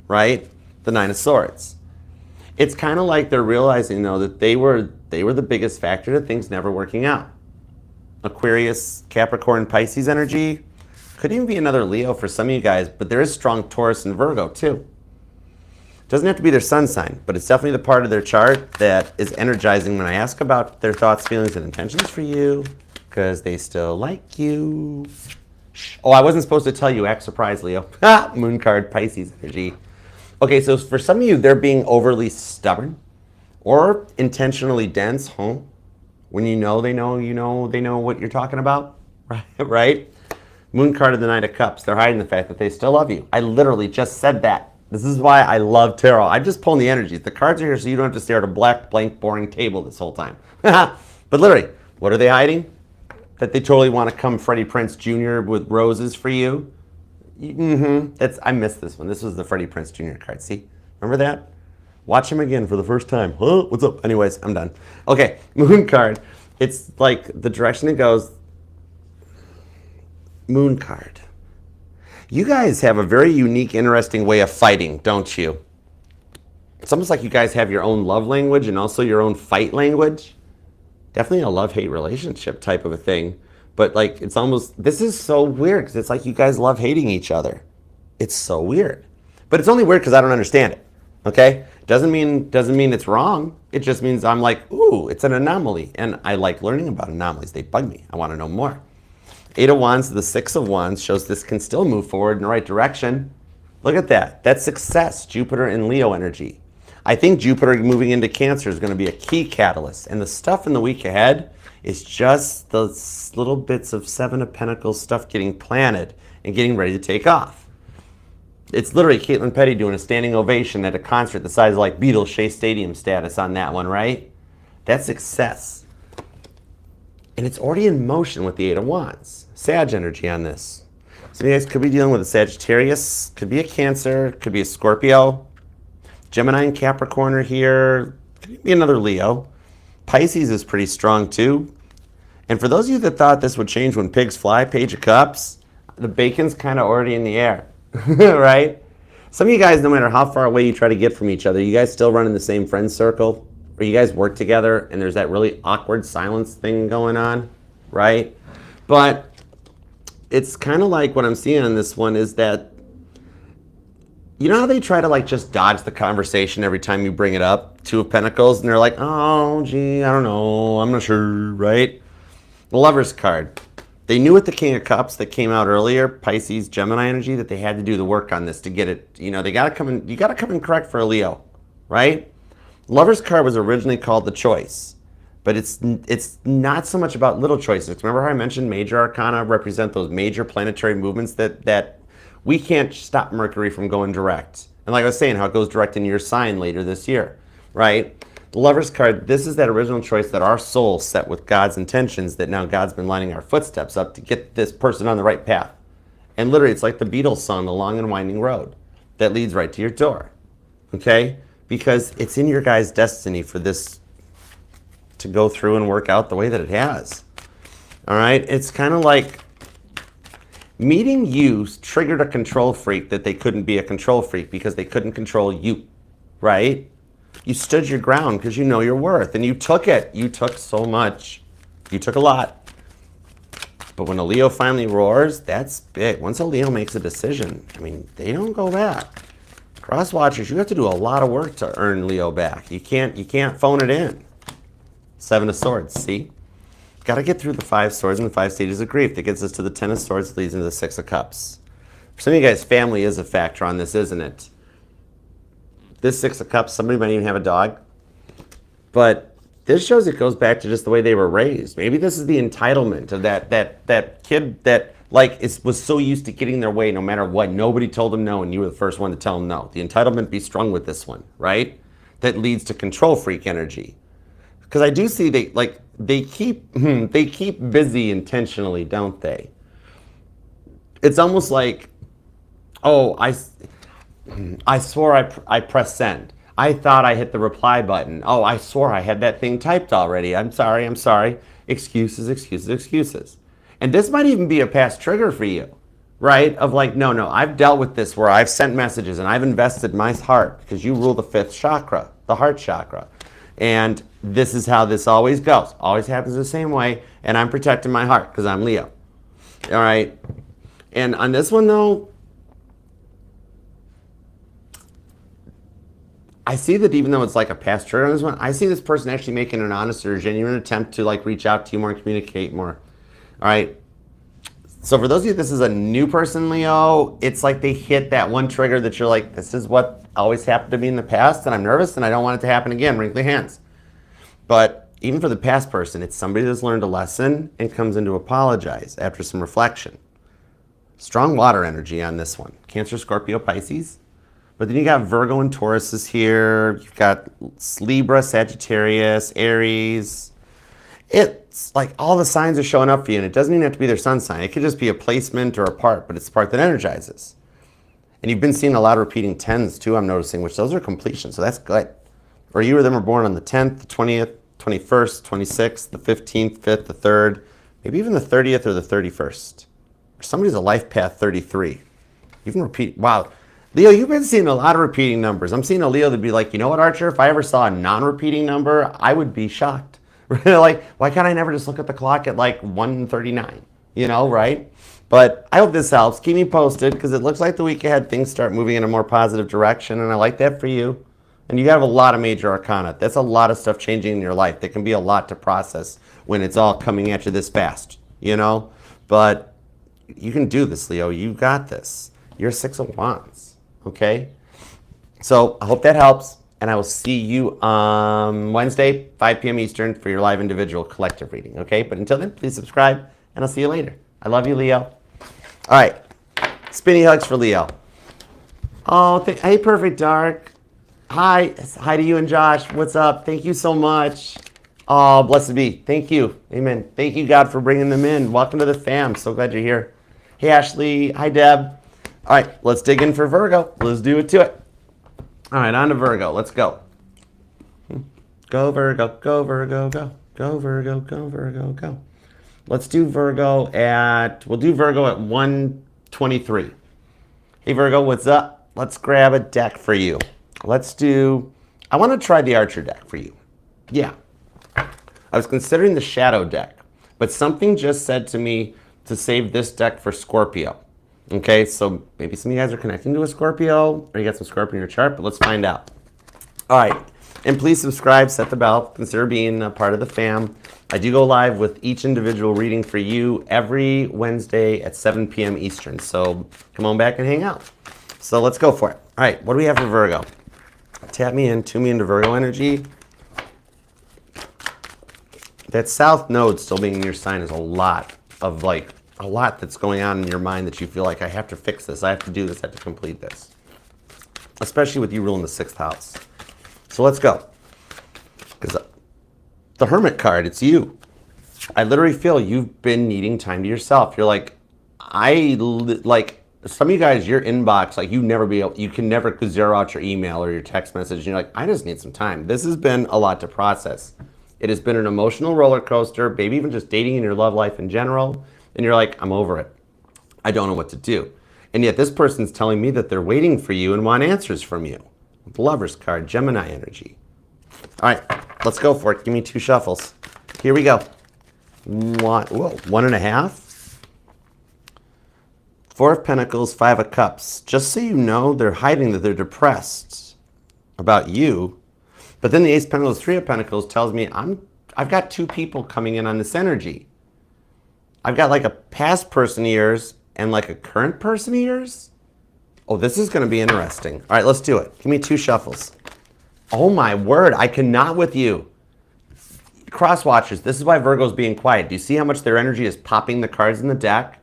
right? The 9 of Swords. It's kind of like they're realizing, though, that they were the biggest factor to things never working out. Aquarius, Capricorn, Pisces energy. Could even be another Leo for some of you guys, but there is strong Taurus and Virgo, too. Doesn't have to be their sun sign, but it's definitely the part of their chart that is energizing when I ask about their thoughts, feelings, and intentions for you, because they still like you. Oh, I wasn't supposed to tell you. Act surprised, Leo. Moon card, Pisces energy. Okay, so for some of you, they're being overly stubborn or intentionally dense, when you know they know what you're talking about, right? Moon card of the Knight of Cups. They're hiding the fact that they still love you. I literally just said that. This is why I love tarot. I'm just pulling the energies. The cards are here so you don't have to stare at a black, blank, boring table this whole time. But literally, what are they hiding? That they totally want to come Freddie Prinze Jr. with roses for you? I missed this one. This was the Freddie Prinze Jr. card. See? Remember that? Watch him again for the first time. Huh? What's up? Anyways, I'm done. Okay, Moon card. It's like the direction it goes. Moon card. You guys have a very unique, interesting way of fighting, don't you? It's almost like you guys have your own love language and also your own fight language. Definitely a love-hate relationship type of a thing. But like, it's almost, this is so weird because it's like you guys love hating each other. It's so weird. But it's only weird because I don't understand it, okay? Doesn't mean it's wrong. It just means I'm like, ooh, it's an anomaly. And I like learning about anomalies. They bug me. I want to know more. 8 of Wands to the 6 of Wands shows this can still move forward in the right direction. Look at that. That's success, Jupiter and Leo energy. I think Jupiter moving into Cancer is going to be a key catalyst. And the stuff in the week ahead is just those little bits of 7 of Pentacles stuff getting planted and getting ready to take off. It's literally Caitlin Petty doing a standing ovation at a concert the size of like Beatles Shea Stadium status on that one, right? That's success. And it's already in motion with the 8 of Wands. Sag energy on this. So you guys could be dealing with a Sagittarius, could be a Cancer, could be a Scorpio. Gemini and Capricorn are here. Could be another Leo. Pisces is pretty strong too. And for those of you that thought this would change when pigs fly, Page of Cups, the bacon's kind of already in the air, right? Some of you guys, no matter how far away you try to get from each other, you guys still run in the same friend circle, or you guys work together and there's that really awkward silence thing going on, right? But it's kind of like what I'm seeing on this one is that, you know how they try to like just dodge the conversation every time you bring it up? 2 of Pentacles, and they're like, oh, gee, I don't know, I'm not sure, right? The Lover's card. They knew with the King of Cups that came out earlier, Pisces, Gemini energy, that they had to do the work on this to get it, you know, you gotta come in correct for a Leo, right? Lover's card was originally called the Choice, but it's not so much about little choices. Remember how I mentioned major arcana represent those major planetary movements that we can't stop Mercury from going direct. And like I was saying, how it goes direct in your sign later this year, right? The Lover's card, this is that original choice that our soul set with God's intentions, that now God's been lining our footsteps up to get this person on the right path. And literally, it's like the Beatles song, The Long and Winding Road, that leads right to your door, okay? Because it's in your guys' destiny for this to go through and work out the way that it has, all right? It's kind of like meeting you triggered a control freak that they couldn't be a control freak because they couldn't control you, right? You stood your ground because you know your worth, and you took it. You took so much. You took a lot. But when a Leo finally roars, that's big. Once a Leo makes a decision, I mean, they don't go back. Cross watchers, you have to do a lot of work to earn Leo back. You can't phone it in. 7 of Swords, see? Got to get through the 5 swords and the 5 stages of grief. That gets us to the 10 of Swords, leads into the 6 of Cups. For some of you guys, family is a factor on this, isn't it? This Six of Cups, somebody might even have a dog. But this shows it goes back to just the way they were raised. Maybe this is the entitlement of that kid that was so used to getting their way no matter what. Nobody told them no, and you were the first one to tell them no. The entitlement be strong with this one, right? That leads to control freak energy. Because I do see they keep busy intentionally, don't they? It's almost like, oh, I swore I pressed send. I thought I hit the reply button. Oh, I swore I had that thing typed already. I'm sorry. Excuses, excuses, excuses. And this might even be a past trigger for you, right? Of like, no, I've dealt with this where I've sent messages and I've invested my heart, because you rule the fifth chakra, the heart chakra. And this is how this always goes. Always happens the same way. And I'm protecting my heart because I'm Leo. All right. And on this one, though, I see that even though it's like a past trigger on this one, I see this person actually making an honest or genuine attempt to like reach out to you more and communicate more. All right. So for those of you, this is a new person, Leo, it's like they hit that one trigger that you're like, this is what always happened to me in the past, and I'm nervous and I don't want it to happen again. Wrinkly hands. But even for the past person, it's somebody that's learned a lesson and comes in to apologize after some reflection. Strong water energy on this one. Cancer, Scorpio, Pisces. But then you got Virgo and Taurus is here. You've got Libra, Sagittarius, Aries. It's like all the signs are showing up for you, and it doesn't even have to be their sun sign. It could just be a placement or a part, but it's the part that energizes. And you've been seeing a lot of repeating 10s too, I'm noticing, which those are completion, so that's good. Or you or them are born on the 10th, the 20th, 21st, 26th, the 15th, 5th, the 3rd, maybe even the 30th or the 31st. Or somebody's a life path 33. You can repeat, wow. Leo, you've been seeing a lot of repeating numbers. I'm seeing a Leo that'd be like, you know what, Archer, if I ever saw a non-repeating number, I would be shocked. Like, why can't I never just look at the clock at like 1:39? You know, right? But I hope this helps. Keep me posted, because it looks like the week ahead things start moving in a more positive direction, and I like that for you. And you have a lot of major arcana. That's a lot of stuff changing in your life. That can be a lot to process when it's all coming at you this fast, you know? But you can do this, Leo. You got this. You're 6 of Wands, okay? So I hope that helps. And I will see you on Wednesday, 5 p.m. Eastern, for your live individual collective reading, okay? But until then, please subscribe, and I'll see you later. I love you, Leo. All right. Spinny hugs for Leo. Oh, hey, Perfect Dark. Hi. Hi to you and Josh. What's up? Thank you so much. Oh, blessed be. Thank you. Amen. Thank you, God, for bringing them in. Welcome to the fam. So glad you're here. Hey, Ashley. Hi, Deb. All right. Let's dig in for Virgo. Let's do it to it. All right, on to Virgo. Let's go. Go, Virgo. Go, Virgo. Go. Go, Virgo. Go, Virgo. Go. Let's do Virgo we'll do Virgo at 123. Hey, Virgo, what's up? Let's grab a deck for you. I want to try the Archer deck for you. Yeah. I was considering the Shadow deck, but something just said to me to save this deck for Scorpio. Okay, so maybe some of you guys are connecting to a Scorpio, or you got some Scorpio in your chart, but let's find out. All right, and please subscribe, set the bell, consider being a part of the fam. I do go live with each individual reading for you every Wednesday at 7 p.m. Eastern, so come on back and hang out. So let's go for it. All right, what do we have for Virgo? Tap me in, tune me into Virgo energy. That South node still being in your sign is a lot that's going on in your mind that you feel like, I have to fix this, I have to do this, I have to complete this. Especially with you ruling the 6th house. So let's go. Because the Hermit card, it's you. I literally feel you've been needing time to yourself. You're like, some of you guys, your inbox, like you can never zero out your email or your text message. And you're like, I just need some time. This has been a lot to process. It has been an emotional roller coaster, maybe even just dating in your love life in general. And you're like, I'm over it. I don't know what to do. And yet this person's telling me that they're waiting for you and want answers from you. The Lover's card, Gemini energy. All right, let's go for it. Give me 2 shuffles. Here we go. 1.5. 4 of Pentacles, 5 of Cups. Just so you know, they're hiding that they're depressed about you. But then the Ace of Pentacles, 3 of Pentacles tells me I've got 2 people coming in on this energy. I've got like a past person of yours and like a current person of yours? Oh, this is going to be interesting. All right, let's do it. Give me 2 shuffles. Oh my word, I cannot with you. Cross watchers, this is why Virgo's being quiet. Do you see how much their energy is popping the cards in the deck?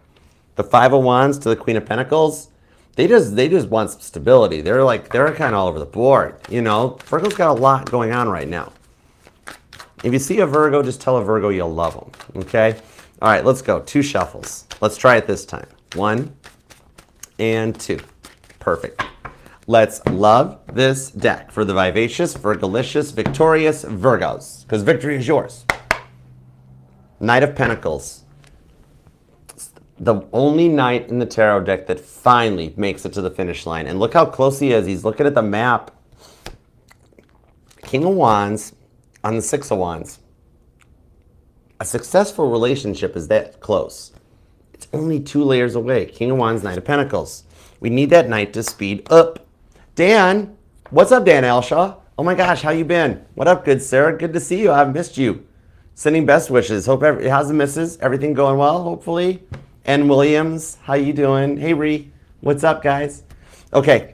The 5 of Wands to the Queen of Pentacles. They just want some stability. They're kind of all over the board. You know, Virgo's got a lot going on right now. If you see a Virgo, just tell a Virgo you'll love them. Okay? All right, let's go. 2 shuffles. Let's try it this time. 1 and 2. Perfect. Let's love this deck for the vivacious, Virgolicious, victorious Virgos. Because victory is yours. Knight of Pentacles. The only knight in the tarot deck that finally makes it to the finish line. And look how close he is. He's looking at the map. King of Wands on the 6 of Wands. A successful relationship is that close. It's only 2 layers away. King of Wands, Knight of Pentacles. We need that knight to speed up. Dan, what's up, Dan Alshaw? Oh my gosh, how you been? What up, good sir? Good to see you. I've missed you. Sending best wishes. How's the missus? Everything going well, hopefully? And Williams, how you doing? Hey, Ree, what's up, guys? Okay,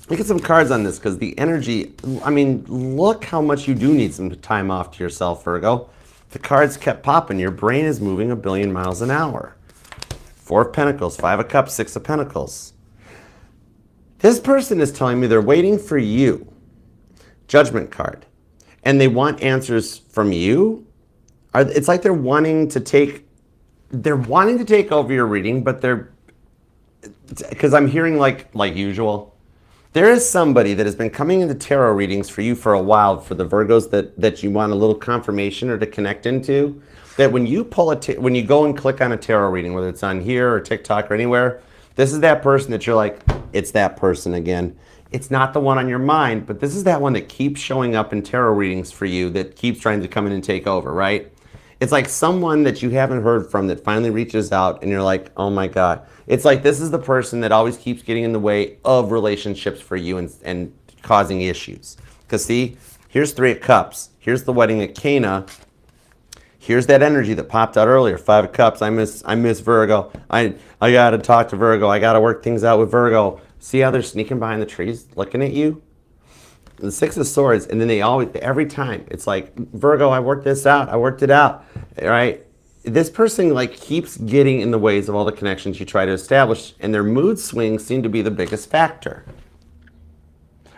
look at some cards on this because the energy, I mean, look how much you do need some time off to yourself, Virgo. The cards kept popping. Your brain is moving 1 billion miles an hour. 4 of Pentacles, 5 of Cups, 6 of Pentacles. This person is telling me they're waiting for you. Judgment card. And they want answers from you. It's like they're wanting to take over your reading, but because I'm hearing like usual. There is somebody that has been coming into tarot readings for you for a while, for the Virgos that you want a little confirmation or to connect into, that when you when you go and click on a tarot reading, whether it's on here or TikTok or anywhere, this is that person that you're like, it's that person again. It's not the one on your mind, but this is that one that keeps showing up in tarot readings for you, that keeps trying to come in and take over, right? It's like someone that you haven't heard from that finally reaches out and you're like, oh my God. It's like this is the person that always keeps getting in the way of relationships for you and causing issues. Because see, here's 3 of Cups. Here's the wedding at Cana. Here's that energy that popped out earlier. 5 of Cups. I miss Virgo. I got to talk to Virgo. I got to work things out with Virgo. See how they're sneaking behind the trees looking at you? The 6 of Swords, and then every time, it's like, Virgo, I worked this out. I worked it out, right? This person like keeps getting in the ways of all the connections you try to establish, and their mood swings seem to be the biggest factor.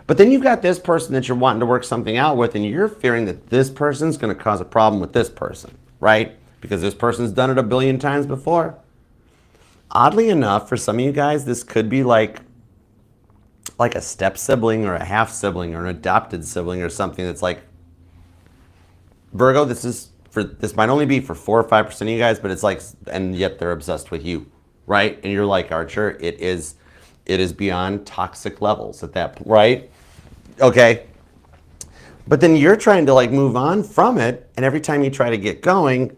But then you've got this person that you're wanting to work something out with, and you're fearing that this person's going to cause a problem with this person, right? Because this person's done it 1 billion times before. Oddly enough, for some of you guys, this could be like a step sibling or a half sibling or an adopted sibling or something that's like, Virgo, this might only be for 4 or 5% of you guys, but it's like, and yet they're obsessed with you, right? And you're like, Archer, it is beyond toxic levels at that point, right? Okay. But then you're trying to like move on from it, and every time you try to get going,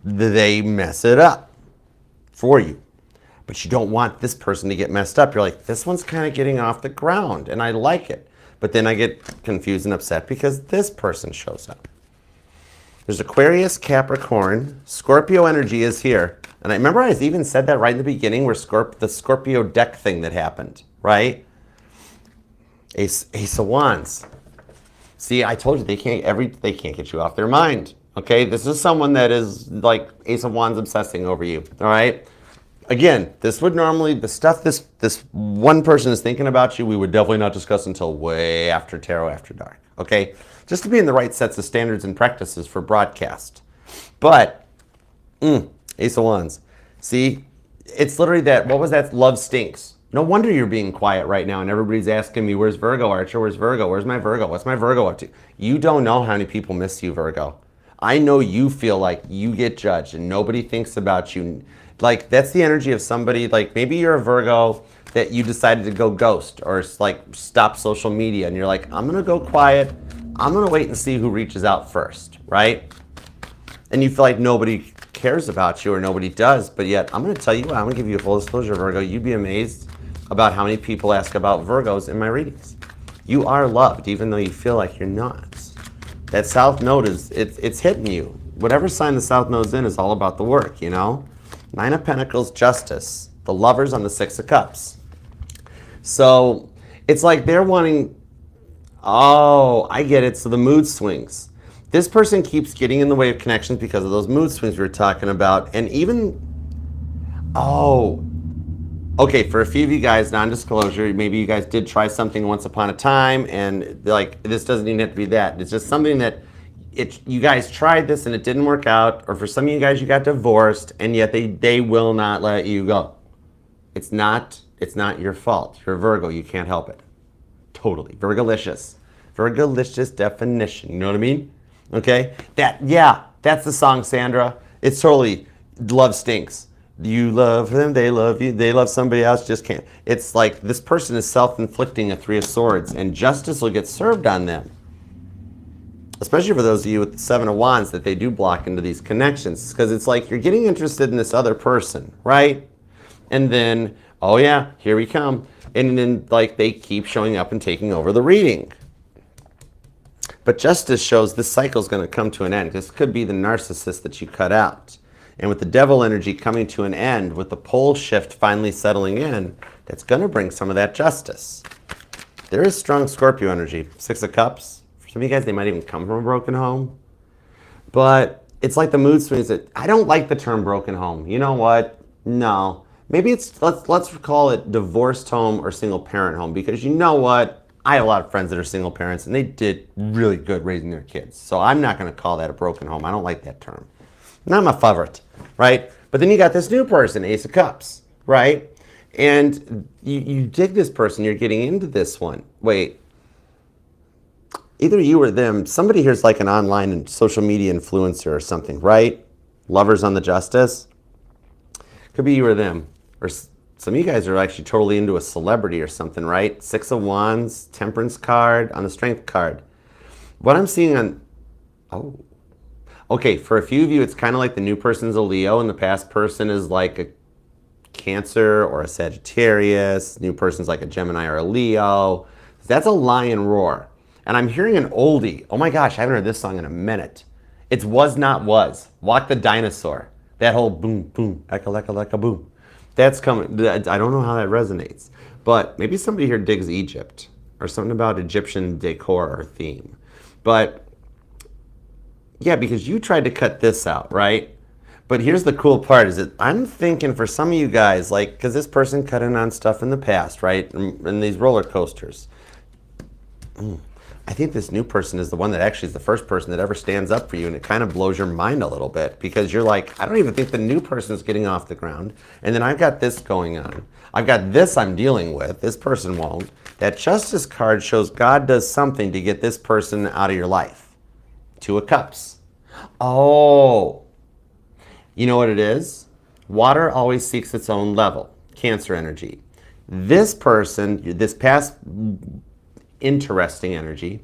they mess it up for you. But you don't want this person to get messed up. You're like, this one's kind of getting off the ground, and I like it. But then I get confused and upset because this person shows up. There's Aquarius, Capricorn, Scorpio energy is here. And I remember I even said that right in the beginning where the Scorpio deck thing that happened, right? Ace of Wands. See, I told you they can't get you off their mind. Okay, this is someone that is like Ace of Wands obsessing over you. All right. Again, this would normally, the stuff this one person is thinking about you, we would definitely not discuss until way after Tarot After Dark. Okay, just to be in the right sets of standards and practices for broadcast. But Ace of Wands. See, it's literally that. What was that? Love stinks. No wonder you're being quiet right now and everybody's asking me, where's Virgo, Archer? Where's Virgo? Where's my Virgo? What's my Virgo up to? You don't know how many people miss you, Virgo. I know you feel like you get judged and nobody thinks about you. Like, that's the energy of somebody, like maybe you're a Virgo that you decided to go ghost or like stop social media and you're like, I'm going to go quiet. I'm going to wait and see who reaches out first, right? And you feel like nobody cares about you or nobody does, but yet I'm going to tell you what, I'm going to give you a full disclosure, Virgo. You'd be amazed about how many people ask about Virgos in my readings. You are loved, even though you feel like you're not. That South Node it's hitting you. Whatever sign the South Node's in is all about the work, you know? 9 of Pentacles, Justice. the Lovers on the Six of Cups. So it's like they're wanting, oh, I get it. So the mood swings. This person keeps getting in the way of connections because of those mood swings we were talking about. And even, oh, okay, for a few of you guys, non-disclosure, maybe you guys did try something once upon a time, and like, this doesn't even have to be that. It's just something that you guys tried this and it didn't work out, or for some of you guys, you got divorced, and yet they will not let you go. It's not your fault. You're a Virgo, you can't help it. Totally. Virgolicious. Virgolicious definition, you know what I mean? Okay? That's the song, Sandra. It's totally, love stinks. You love them, they love you, they love somebody else, just can't. It's like this person is self-inflicting a Three of Swords, and justice will get served on them. Especially for those of you with the Seven of Wands that they do block into these connections. Because it's like you're getting interested in this other person, right? And then, oh yeah, here we come. And then like they keep showing up and taking over the reading. But justice shows this cycle is going to come to an end. This could be the narcissist that you cut out. And with the devil energy coming to an end, with the pole shift finally settling in, that's going to bring some of that justice. There is strong Scorpio energy. Six of Cups. For some of you guys, they might even come from a broken home. But it's like the mood swings. I don't like the term broken home. You know what? No. Maybe it's, let's call it divorced home or single parent home. Because you know what? I have a lot of friends that are single parents, and they did really good raising their kids. So I'm not going to call that a broken home. I don't like that term. Not my favorite, right? But then you got this new person, Ace of Cups, right? And you dig this person, you're getting into this one. Wait, either you or them, somebody here's like an online and social media influencer or something, right? Lovers on the Justice. Could be you or them. Or some of you guys are actually totally into a celebrity or something, right? Six of Wands, Temperance card on the Strength card. What I'm seeing on, oh. Okay, for a few of you, it's kind of like the new person's a Leo and the past person is like a Cancer or a Sagittarius. New person's like a Gemini or a Leo. That's a lion roar. And I'm hearing an oldie. Oh my gosh, I haven't heard this song in a minute. It's Was Not Was. Walk the Dinosaur. That whole boom, boom, eka, leka, leka, boom. That's coming. I don't know how that resonates. But maybe somebody here digs Egypt or something about Egyptian decor or theme. But yeah, because you tried to cut this out, right? But here's the cool part is that I'm thinking for some of you guys, like, because this person cut in on stuff in the past, right? And these roller coasters. I think this new person is the one that actually is the first person that ever stands up for you, and it kind of blows your mind a little bit because you're like, I don't even think the new person is getting off the ground. And then I've got this going on. I've got this I'm dealing with. This person won't. That Justice card shows God does something to get this person out of your life. Two of Cups. Oh, you know what it is? Water always seeks its own level. Cancer energy. This person, this past interesting energy.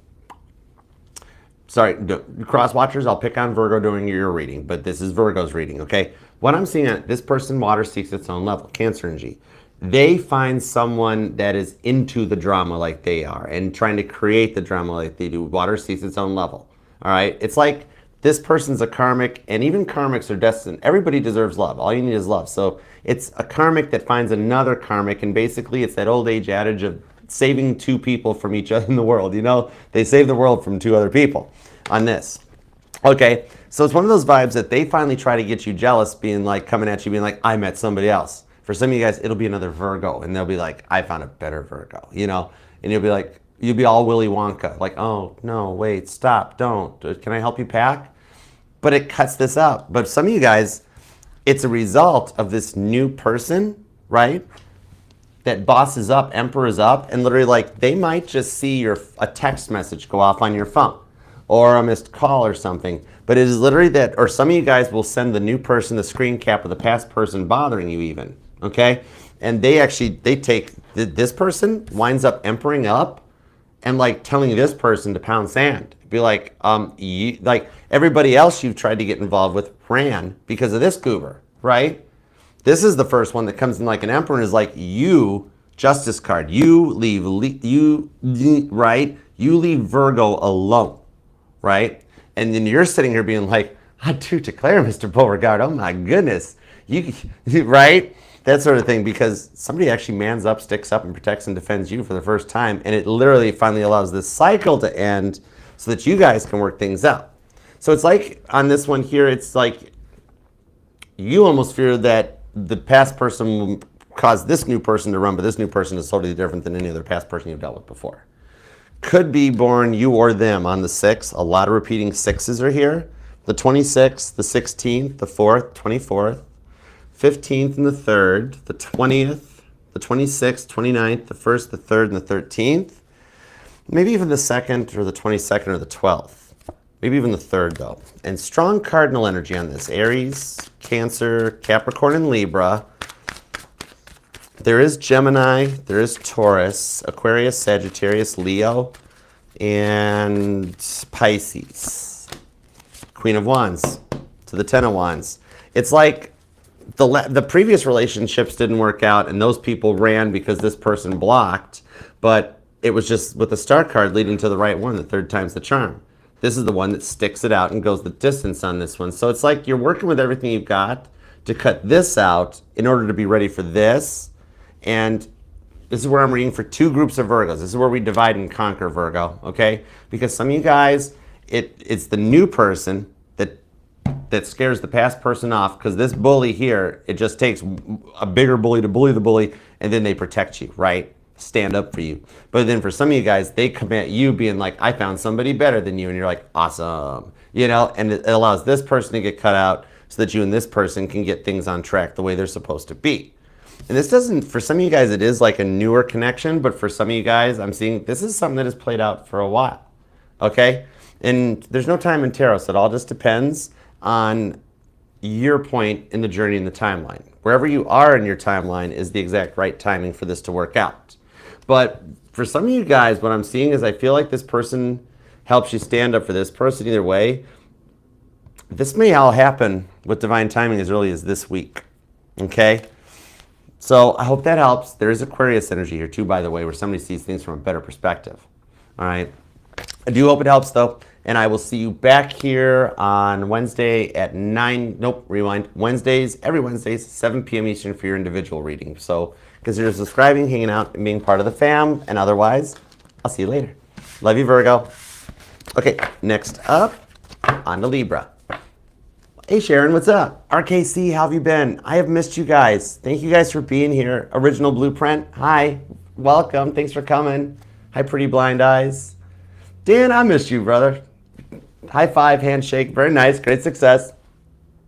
Sorry, cross watchers, I'll pick on Virgo during your reading, but this is Virgo's reading, okay? What I'm seeing, this person, water seeks its own level. Cancer energy. They find someone that is into the drama like they are and trying to create the drama like they do. Water seeks its own level. All right, it's like this person's a karmic, and even karmics are destined. Everybody deserves love. All you need is love. So it's a karmic that finds another karmic, and basically it's that old age adage of saving two people from each other in the world. You know, they save the world from two other people on this. Okay, so it's one of those vibes that they finally try to get you jealous, being like, coming at you, being like, I met somebody else. For some of you guys, it'll be another Virgo, and they'll be like, I found a better Virgo, you know, and you'll be like, you'll be all Willy Wonka, like, oh, no, wait, stop, don't. Can I help you pack? But it cuts this out. But some of you guys, it's a result of this new person, right? That bosses up, emperors up, and literally like, they might just see a text message go off on your phone or a missed call or something. But it is literally that, or some of you guys will send the new person the screen cap of the past person bothering you even, okay? And they take, this person winds up emperoring up and like telling this person to pound sand. Be like, like everybody else you've tried to get involved with ran because of this goober, right? This is the first one that comes in like an emperor and is like, you, Justice card, you leave right? You leave Virgo alone, right? And then you're sitting here being like, I do declare, Mr. Beauregard, oh my goodness, you, right? That sort of thing, because somebody actually mans up, sticks up, and protects and defends you for the first time, and it literally finally allows this cycle to end so that you guys can work things out. So it's like on this one here, it's like you almost fear that the past person will cause this new person to run, but this new person is totally different than any other past person you've dealt with before. Could be born you or them on the 6th. A lot of repeating 6s are here. The 26th, the 16th, the 4th, 24th, 15th and the 3rd, the 20th, the 26th, 29th, the 1st, the 3rd, and the 13th. Maybe even the 2nd or the 22nd or the 12th. Maybe even the 3rd though. And strong cardinal energy on this. Aries, Cancer, Capricorn, and Libra. There is Gemini, there is Taurus, Aquarius, Sagittarius, Leo, and Pisces. Queen of Wands to the 10 of Wands. It's like the previous relationships didn't work out and those people ran because this person blocked, but it was just with the star card leading to the right one, the 3rd time's the charm. This is the one that sticks it out and goes the distance on this one. So it's like you're working with everything you've got to cut this out in order to be ready for this. And this is where I'm reading for 2 groups of Virgos. This is where we divide and conquer, Virgo, okay? Because some of you guys, it's the new person that scares the past person off, because this bully here, it just takes a bigger bully to bully the bully, and then they protect you, right? Stand up for you. But then for some of you guys, they come at you being like, I found somebody better than you, and you're like, awesome. You know, and it allows this person to get cut out so that you and this person can get things on track the way they're supposed to be. And this doesn't, for some of you guys, it is like a newer connection, but for some of you guys, I'm seeing this is something that has played out for a while, okay? And there's no time in tarot, so it all just depends on your point in the journey in the timeline. Wherever you are in your timeline is the exact right timing for this to work out. But for some of you guys, what I'm seeing is I feel like this person helps you stand up for this person either way. This may all happen with divine timing as early as this week, okay? So I hope that helps. There is Aquarius energy here too, by the way, where somebody sees things from a better perspective. All right. I do hope it helps though. And I will see you back here on Wednesday at 9, nope, rewind. Wednesdays, every Wednesdays, 7 p.m. Eastern for your individual reading. So consider subscribing, hanging out, and being part of the fam. And otherwise, I'll see you later. Love you, Virgo. Okay, next up, on to Libra. Hey Sharon, what's up? RKC, how have you been? I have missed you guys. Thank you guys for being here. Original Blueprint, hi. Welcome, thanks for coming. Hi, Pretty Blind Eyes. Dan, I missed you, brother. High five, handshake, very nice, great success.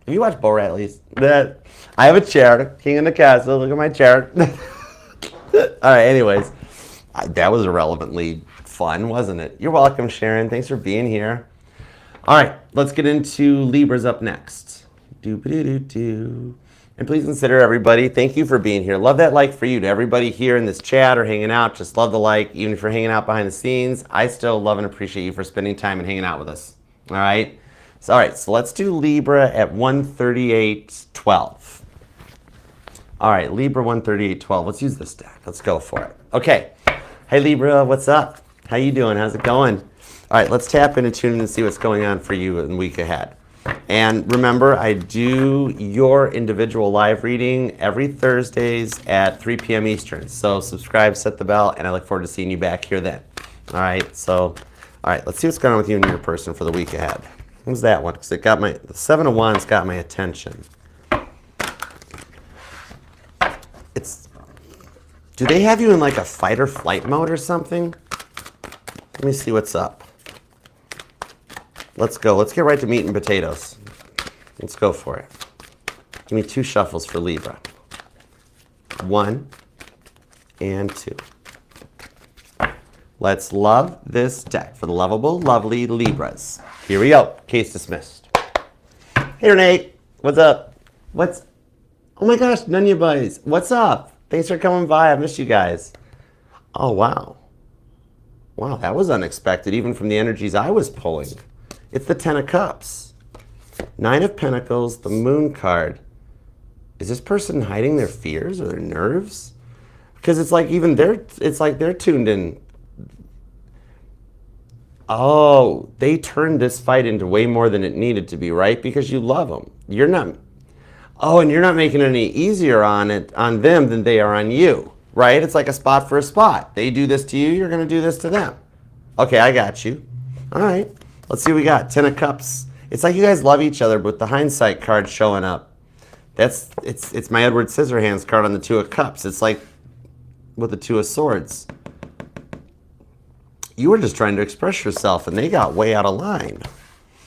Have you watched Borat at least? I have a chair, king in the castle, look at my chair. All right, anyways, that was irrelevantly fun, wasn't it? You're welcome, Sharon, thanks for being here. All right, let's get into Libras up next. Do-ba-do-do-do. And please consider everybody, thank you for being here. Love that like for you. To everybody here in this chat or hanging out, just love the like. Even if you're hanging out behind the scenes, I still love and appreciate you for spending time and hanging out with us. All right? So let's do Libra at 138.12. All right, Libra 138.12. Let's use this deck. Let's go for it. Okay. Hey, Libra, what's up? How you doing? How's it going? All right, let's tap into tune in and see what's going on for you in the week ahead. And remember, I do your individual live reading every Thursdays at 3 p.m. Eastern. So subscribe, set the bell, and I look forward to seeing you back here then. All right, let's see what's going on with you and your person for the week ahead. What was that one? Because the 7 of Wands got my attention. Do they have you in like a fight or flight mode or something? Let me see what's up. Let's go. Let's get right to meat and potatoes. Let's go for it. Give me 2 shuffles for Libra. 1 and 2. Let's love this deck for the lovable, lovely Libras. Here we go. Case dismissed. Hey, Renee. What's up? Oh my gosh, none of you buddies. What's up? Thanks for coming by. I missed you guys. Oh, wow. Wow, that was unexpected, even from the energies I was pulling. It's the 10 of Cups. 9 of Pentacles, the Moon card. Is this person hiding their fears or their nerves? Because it's like they're tuned in. Oh, they turned this fight into way more than it needed to be, right? Because you love them. You're not. Oh, and you're not making it any easier on them than they are on you, right? It's like a spot for a spot. They do this to you, you're going to do this to them. Okay, I got you. All right, let's see what we got. 10 of Cups. It's like you guys love each other, but with the hindsight card showing up. It's my Edward Scissorhands card on the 2 of Cups. It's like with the 2 of Swords. You were just trying to express yourself, and they got way out of line.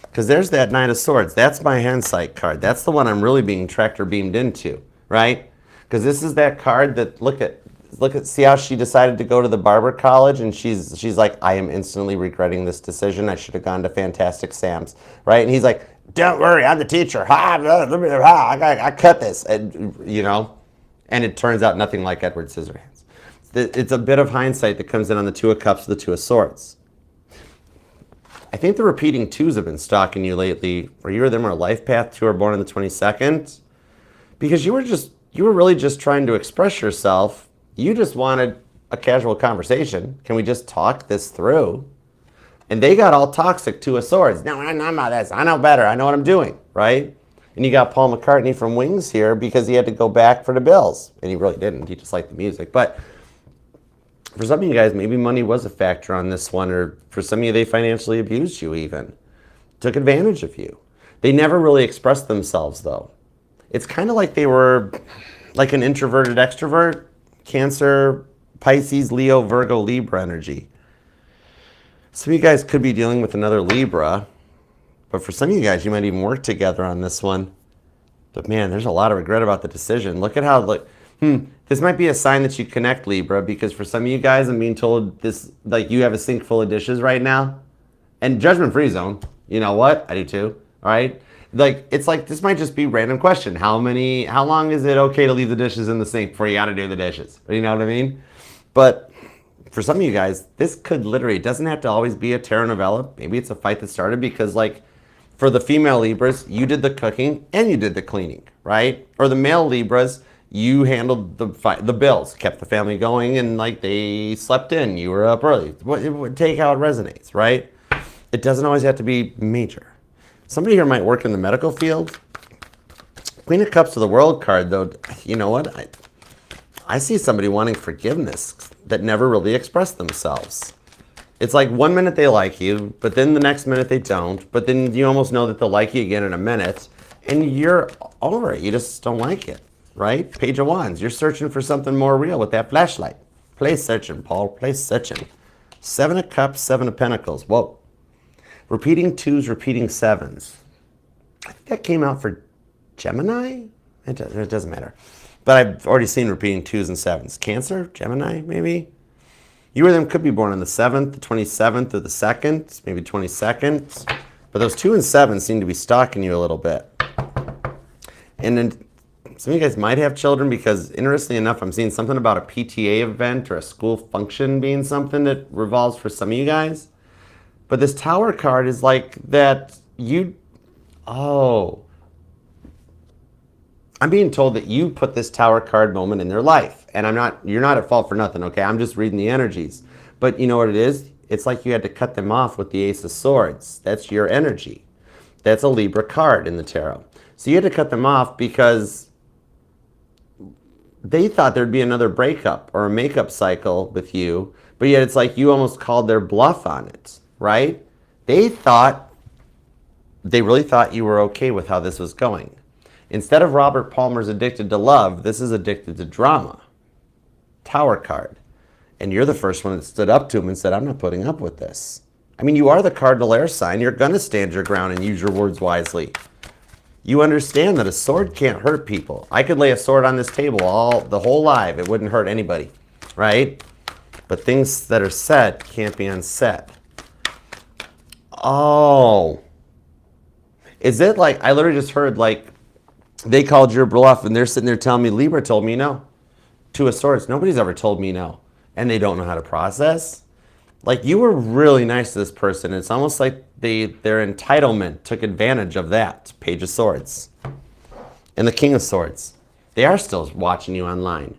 Because there's that 9 of Swords. That's my hindsight card. That's the one I'm really being tractor beamed into, right? Because this is that card that, look at, see how she decided to go to the barber college, and she's like, I am instantly regretting this decision. I should have gone to Fantastic Sam's, right? And he's like, don't worry, I'm the teacher. I cut this, and you know, and it turns out nothing like Edward Scissorhands. It's a bit of hindsight that comes in on the 2 of Cups, the 2 of Swords. I think the repeating 2s have been stalking you lately, or you or them are life path 2 are born on the 22nd, because you were really just trying to express yourself. You just wanted a casual conversation. Can we just talk this through? And they got all toxic 2 of Swords. No, I'm not this. I know better. I know what I'm doing, right? And you got Paul McCartney from Wings here because he had to go back for the bills. And he really didn't. He just liked the music. But for some of you guys, maybe money was a factor on this one, or for some of you, they financially abused you even. Took advantage of you. They never really expressed themselves, though. It's kind of like they were like an introverted extrovert, Cancer, Pisces, Leo, Virgo, Libra energy. Some of you guys could be dealing with another Libra, but for some of you guys, you might even work together on this one. But man, there's a lot of regret about the decision. Look at how, like, this might be a sign that you connect, Libra, because for some of you guys, I'm being told this, like, you have a sink full of dishes right now. And judgment-free zone, you know what? I do too, all right? Like, it's like, this might just be a random question. How long is it okay to leave the dishes in the sink before you gotta do the dishes? You know what I mean? But for some of you guys, this could literally, it doesn't have to always be a telenovela. Maybe it's a fight that started because, like, for the female Libras, you did the cooking and you did the cleaning, right? Or the male Libras, you handled the bills, kept the family going, and like they slept in, you were up early. Take how it resonates, right? It doesn't always have to be major. Somebody here might work in the medical field. Queen of Cups of the World card, though, you know what? I see somebody wanting forgiveness that never really expressed themselves. It's like 1 minute they like you, but then the next minute they don't. But then you almost know that they'll like you again in a minute, and you're over it. You just don't like it. Right? Page of Wands. You're searching for something more real with that flashlight. Play searching, Paul. Play searching. 7 of Cups, 7 of Pentacles. Whoa. Repeating 2s, repeating 7s. I think that came out for Gemini? It doesn't matter. But I've already seen repeating 2s and 7s. Cancer? Gemini, maybe? You or them could be born on the 7th, the 27th, or the 2nd. Maybe 22nd. But those 2 and 7 seem to be stalking you a little bit. And then some of you guys might have children because, interestingly enough, I'm seeing something about a PTA event or a school function being something that revolves for some of you guys. But this Tower card is like that I'm being told that you put this Tower card moment in their life. And you're not at fault for nothing, okay? I'm just reading the energies. But you know what it is? It's like you had to cut them off with the Ace of Swords. That's your energy. That's a Libra card in the tarot. So you had to cut them off because they thought there'd be another breakup or a makeup cycle with you, but yet it's like you almost called their bluff on it, right? They really thought you were okay with how this was going. Instead of Robert Palmer's Addicted to Love, this is Addicted to Drama. Tower card. And you're the first one that stood up to him and said, I'm not putting up with this. I mean, you are the cardinal air sign. You're going to stand your ground and use your words wisely. You understand that a sword can't hurt people. I could lay a sword on this table the whole live. It wouldn't hurt anybody, right? But things that are said can't be unsaid. Oh. Is it like, I literally just heard like, they called your bluff and they're sitting there telling me, Libra told me no. 2 of Swords. Nobody's ever told me no. And they don't know how to process. Like, you were really nice to this person. It's almost like their entitlement took advantage of that. Page of Swords. And the King of Swords. They are still watching you online.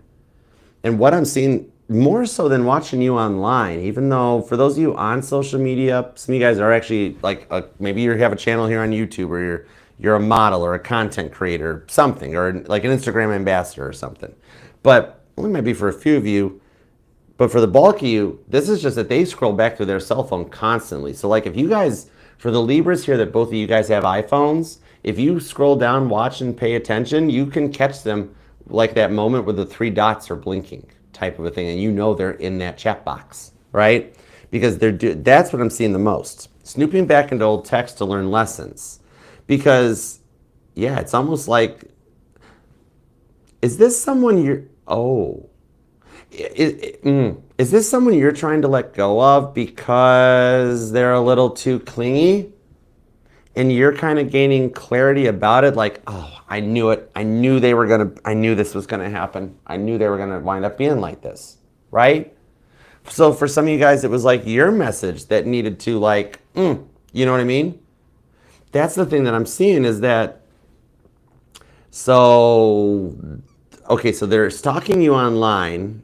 And what I'm seeing, more so than watching you online, even though for those of you on social media, some of you guys are actually, like, maybe you have a channel here on YouTube or you're a model or a content creator, something, or like an Instagram ambassador or something. But only might be for a few of you. But for the bulk of you, this is just that they scroll back to their cell phone constantly. So like if you guys, for the Libras here that both of you guys have iPhones, if you scroll down, watch, and pay attention, you can catch them like that moment where the 3 dots are blinking type of a thing, and you know they're in that chat box, right? Because that's what I'm seeing the most. Snooping back into old text to learn lessons. Because, yeah, it's almost like, is this someone you're, is this someone you're trying to let go of because they're a little too clingy? And you're kind of gaining clarity about it, like, oh, I knew it. I knew this was gonna happen. I knew they were gonna wind up being like this, right? So for some of you guys, it was like your message that needed to like, you know what I mean? That's the thing that I'm seeing is that, so they're stalking you online,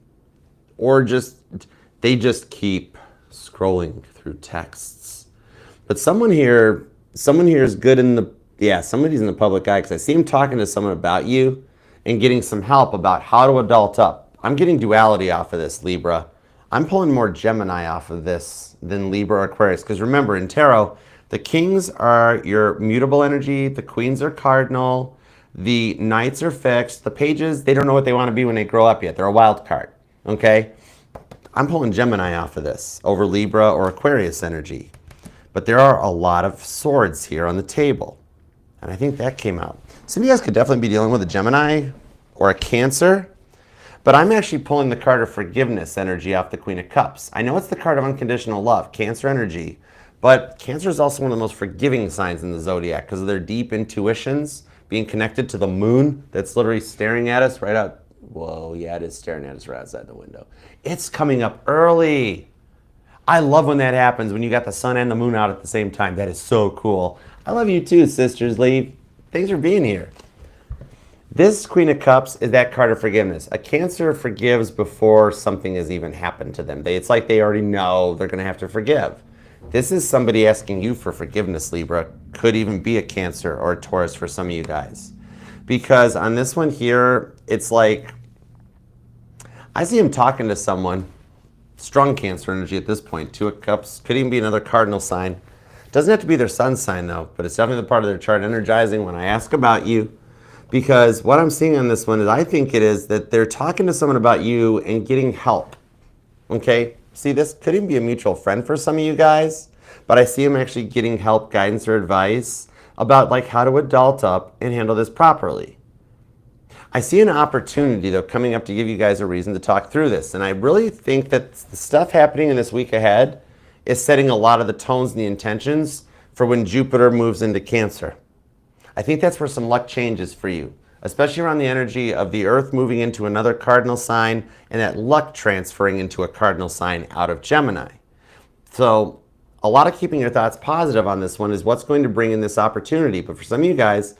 or they just keep scrolling through texts. But someone here is good in the, somebody's in the public eye, because I see him talking to someone about you and getting some help about how to adult up. I'm getting duality off of this, Libra. I'm pulling more Gemini off of this than Libra or Aquarius, because remember, in tarot, the kings are your mutable energy, the queens are cardinal, the knights are fixed, the pages, they don't know what they want to be when they grow up yet. They're a wild card, okay? I'm pulling Gemini off of this over Libra or Aquarius energy. But there are a lot of swords here on the table. And I think that came out. Some of you guys could definitely be dealing with a Gemini or a Cancer. But I'm actually pulling the card of forgiveness energy off the Queen of Cups. I know it's the card of unconditional love, Cancer energy. But Cancer is also one of the most forgiving signs in the zodiac because of their deep intuitions, being connected to the moon that's literally staring at us right out. Whoa, yeah, it is staring at us right outside the window. It's coming up early. I love when that happens, when you got the sun and the moon out at the same time. That is so cool. I love you too, Sisters Lee. Thanks for being here. This Queen of Cups is that card of forgiveness. A Cancer forgives before something has even happened to them. It's like they already know they're going to have to forgive. This is somebody asking you for forgiveness, Libra. Could even be a Cancer or a Taurus for some of you guys. Because on this one here, it's like, I see him talking to someone. Strong Cancer energy at this point. 2 of Cups. Could even be another cardinal sign. Doesn't have to be their sun sign though, but it's definitely the part of their chart energizing when I ask about you. Because what I'm seeing on this one is I think it is that they're talking to someone about you and getting help. Okay? See, this could even be a mutual friend for some of you guys, but I see them actually getting help, guidance, or advice about like how to adult up and handle this properly. I see an opportunity, though, coming up to give you guys a reason to talk through this. And I really think that the stuff happening in this week ahead is setting a lot of the tones and the intentions for when Jupiter moves into Cancer. I think that's where some luck changes for you, especially around the energy of the Earth moving into another cardinal sign and that luck transferring into a cardinal sign out of Gemini. So a lot of keeping your thoughts positive on this one is what's going to bring in this opportunity. But for some of you guys,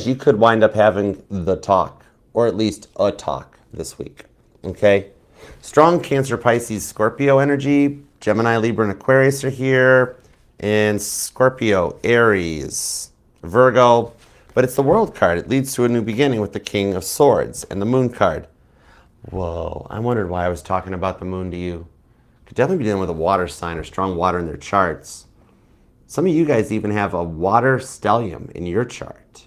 you could wind up having the talk, or at least a talk this week, okay? Strong Cancer, Pisces, Scorpio energy. Gemini, Libra, and Aquarius are here. And Scorpio, Aries, Virgo. But it's the World card. It leads to a new beginning with the King of Swords and the Moon card. Whoa, I wondered why I was talking about the Moon to you. Could definitely be dealing with a water sign or strong water in their charts. Some of you guys even have a water stellium in your chart.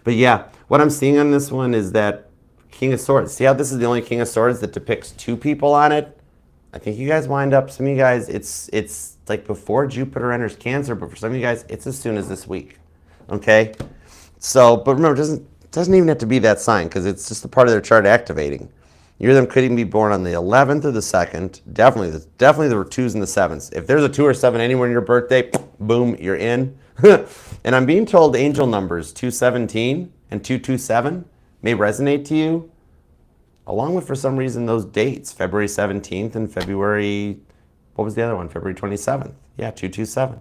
But yeah, what I'm seeing on this one is that King of Swords. See how this is the only King of Swords that depicts 2 people on it? I think you guys wind up, some of you guys, it's like before Jupiter enters Cancer, but for some of you guys, it's as soon as this week. Okay? So, but remember, it doesn't even have to be that sign because it's just a part of their chart activating. You or them could even be born on the 11th or the 2nd. Definitely the 2s and the 7s. If there's a 2 or 7 anywhere in your birthday, boom, you're in. And I'm being told angel numbers 217 and 227 may resonate to you, along with, for some reason, those dates, February 17th and February, what was the other one? February 27th. Yeah, 227.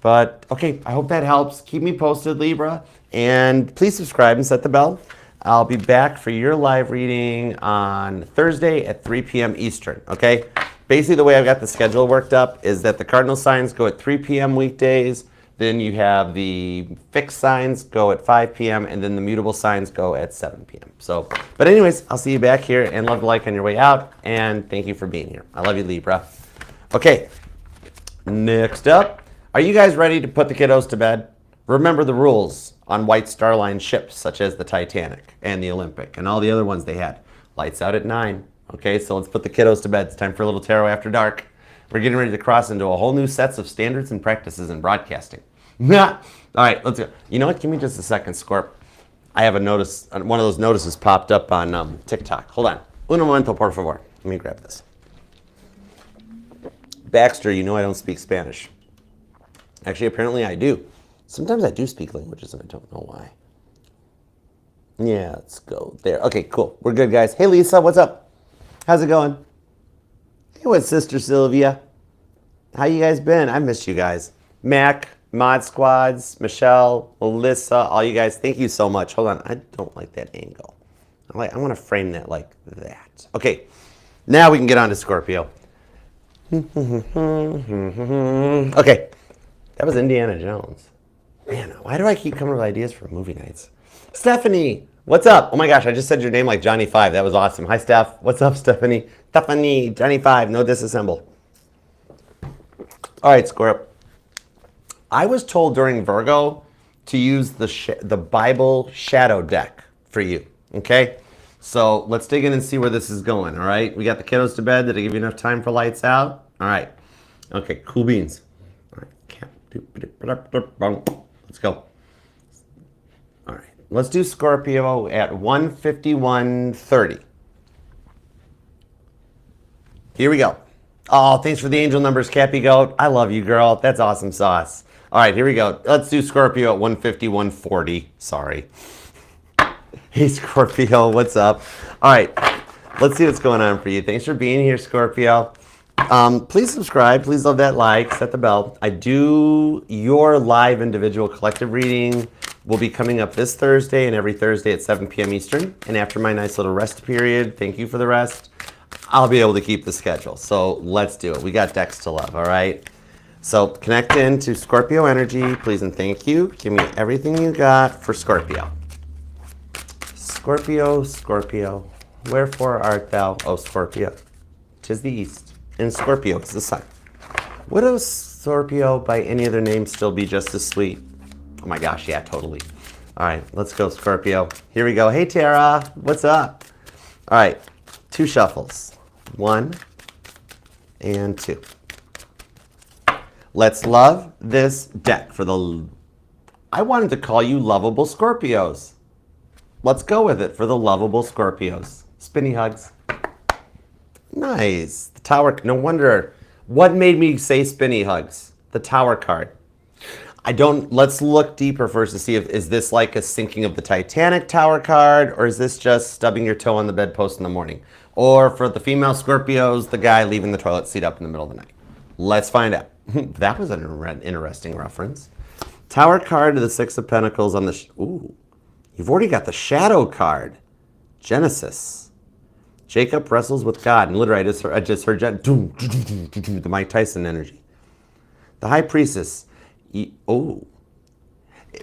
But, okay, I hope that helps. Keep me posted, Libra. And please subscribe and set the bell. I'll be back for your live reading on Thursday at 3 p.m. Eastern, okay? Basically, the way I've got the schedule worked up is that the cardinal signs go at 3 p.m. weekdays, Then you have the fixed signs go at 5 p.m. and then the mutable signs go at 7 p.m. So, but anyways, I'll see you back here and love the like on your way out. And thank you for being here. I love you, Libra. Okay, next up, are you guys ready to put the kiddos to bed? Remember the rules on White Star Line ships such as the Titanic and the Olympic and all the other ones they had. Lights out at 9. Okay, so let's put the kiddos to bed. It's time for a little tarot after dark. We're getting ready to cross into a whole new sets of standards and practices in broadcasting. All right, let's go. You know what? Give me just a second, Scorp. I have a notice. One of those notices popped up on TikTok. Hold on. Un momento, por favor. Let me grab this. Baxter, you know I don't speak Spanish. Actually, apparently I do. Sometimes I do speak languages and I don't know why. Yeah, let's go there. Okay, cool. We're good, guys. Hey, Lisa, what's up? How's it going? Hey, what's Sister Sylvia? How you guys been? I missed you guys. Mac, Mod Squads, Michelle, Melissa, all you guys, thank you so much. Hold on, I don't like that angle. I want to frame that like that. Okay, now we can get on to Scorpio. Okay, that was Indiana Jones. Man, why do I keep coming up with ideas for movie nights? Stephanie, what's up? Oh my gosh, I just said your name like Johnny 5. That was awesome. Hi, Steph. What's up, Stephanie? Stephanie, Johnny 5, no disassemble. All right, Scorp. I was told during Virgo to use the Bible shadow deck for you, okay? So let's dig in and see where this is going, all right? We got the kiddos to bed. Did I give you enough time for lights out? All right. Okay, cool beans. All right. Let's go. All right. Let's do Scorpio at 1:51:30. Here we go. Oh, thanks for the angel numbers, Cappy Goat. I love you, girl. That's awesome sauce. All right, here we go. Let's do Scorpio at 1:51:40. Sorry. Hey, Scorpio, what's up? All right, let's see what's going on for you. Thanks for being here, Scorpio. Please subscribe. Please love that like. Set the bell. I do your live individual collective reading will be coming up this Thursday and every Thursday at 7 p.m. Eastern. And after my nice little rest period, thank you for the rest, I'll be able to keep the schedule. So let's do it. We got decks to love, all right? So connect in to Scorpio energy, please and thank you. Give me everything you got for Scorpio. Scorpio, Scorpio, wherefore art thou, O Scorpio? 'Tis the east, and Scorpio is the sun. Would a Scorpio by any other name still be just as sweet? Oh my gosh, yeah, totally. All right, let's go, Scorpio. Here we go. Hey, Tara, what's up? All right, 2 shuffles. 1 and 2. Let's love this deck for the... I wanted to call you lovable Scorpios. Let's go with it for the lovable Scorpios. Spinny hugs. Nice. The Tower. No wonder. What made me say spinny hugs? The Tower card. Let's look deeper first to see if, is this like a sinking of the Titanic Tower card, or is this just stubbing your toe on the bedpost in the morning? Or for the female Scorpios, the guy leaving the toilet seat up in the middle of the night. Let's find out. That was an interesting reference. Tower card to the 6 of Pentacles on the... Ooh. You've already got the Shadow card. Genesis. Jacob wrestles with God. And literally, I just heard the Mike Tyson energy. The High Priestess.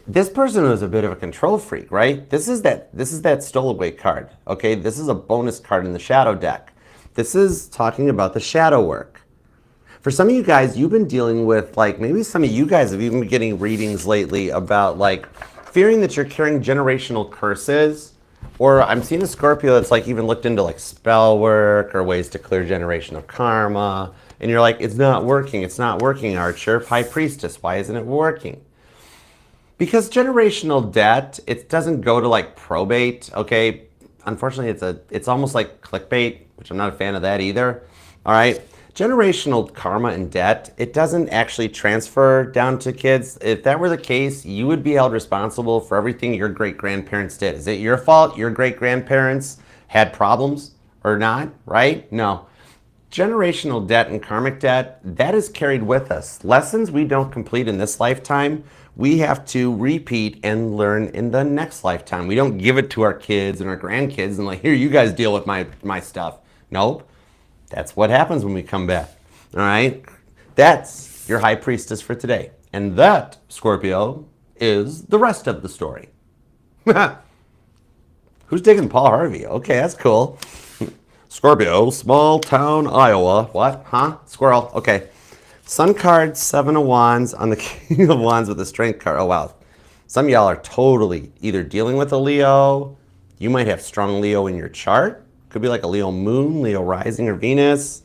This person was a bit of a control freak, right? This is that stowaway card. Okay, this is a bonus card in the Shadow deck. This is talking about the shadow work. For some of you guys, you've been dealing with, like, maybe some of you guys have even been getting readings lately about, like, fearing that you're carrying generational curses, or I'm seeing a Scorpio that's like even looked into like spell work or ways to clear generational karma, and you're like, it's not working, Archer. High Priestess, why isn't it working? Because generational debt, it doesn't go to like probate, okay? Unfortunately, it's almost like clickbait, which I'm not a fan of that either, all right? Generational karma and debt, it doesn't actually transfer down to kids. If that were the case, you would be held responsible for everything your great-grandparents did. Is it your fault your great-grandparents had problems or not, right? No. Generational debt and karmic debt, that is carried with us. Lessons we don't complete in this lifetime, we have to repeat and learn in the next lifetime. We don't give it to our kids and our grandkids and like, here, you guys deal with my stuff. Nope. That's what happens when we come back, all right? That's your High Priestess for today. And that, Scorpio, is the rest of the story. Who's digging Paul Harvey? Okay, that's cool. Scorpio, small town, Iowa. What? Huh? Squirrel. Okay. Sun card, 7 of Wands on the King of Wands with the Strength card. Oh, wow. Some of y'all are totally either dealing with a Leo. You might have strong Leo in your chart. Could be like a Leo moon, Leo rising, or Venus.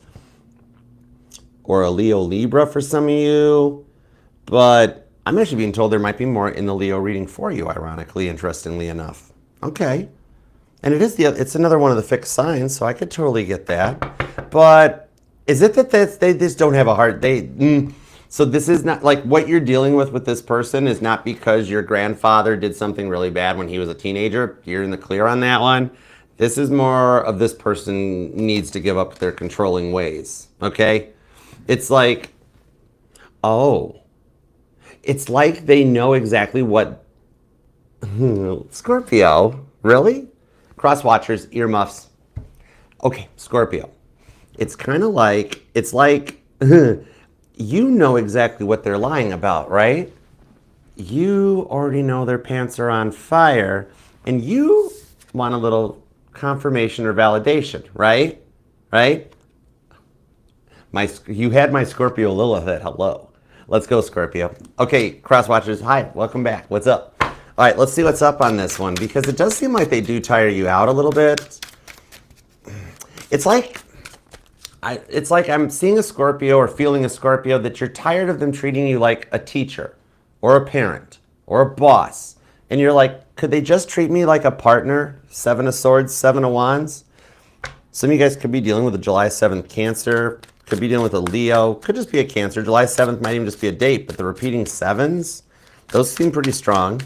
Or a Leo Libra for some of you. But I'm actually being told there might be more in the Leo reading for you, ironically, interestingly enough. Okay. And it's another one of the fixed signs, so I could totally get that. But is it that they just don't have a heart? So this is not, like, what you're dealing with this person is not because your grandfather did something really bad when he was a teenager. You're in the clear on that one. This is more of this person needs to give up their controlling ways, okay? It's like, it's like they know exactly what, Scorpio, really? Cross watchers, earmuffs. Okay, Scorpio. It's kind of like, you know exactly what they're lying about, right? You already know their pants are on fire, and you want a little confirmation or validation, right? Right? You had my Scorpio Lilith at hello. Let's go, Scorpio. Okay, cross watchers, hi, welcome back. What's up? All right, let's see what's up on this one, because it does seem like they do tire you out a little bit. It's like I'm seeing a Scorpio or feeling a Scorpio that you're tired of them treating you like a teacher or a parent or a boss. And you're like, could they just treat me like a partner? 7 of Swords, 7 of Wands. Some of you guys could be dealing with a July 7th Cancer, could be dealing with a Leo, could just be a Cancer. July 7th might even just be a date, but the repeating 7s, those seem pretty strong.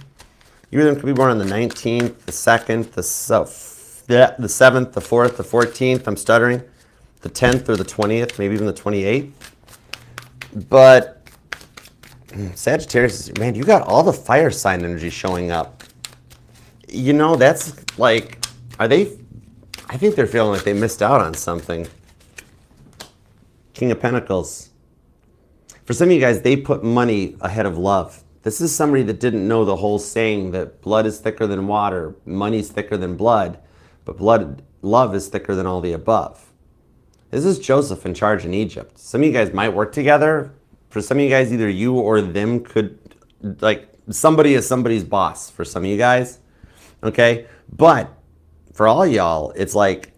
You either could be born on the 19th, the 2nd, the 7th, the 4th, the 14th, I'm stuttering, the 10th or the 20th, maybe even the 28th. But Sagittarius, man, you got all the fire sign energy showing up. You know, that's like, I think they're feeling like they missed out on something. King of Pentacles. For some of you guys, they put money ahead of love. This is somebody that didn't know the whole saying that blood is thicker than water, money's thicker than blood, but love is thicker than all the above. This is Joseph in charge in Egypt. Some of you guys might work together. For some of you guys, either you or them could, like, somebody is somebody's boss for some of you guys, okay? But for all y'all, it's like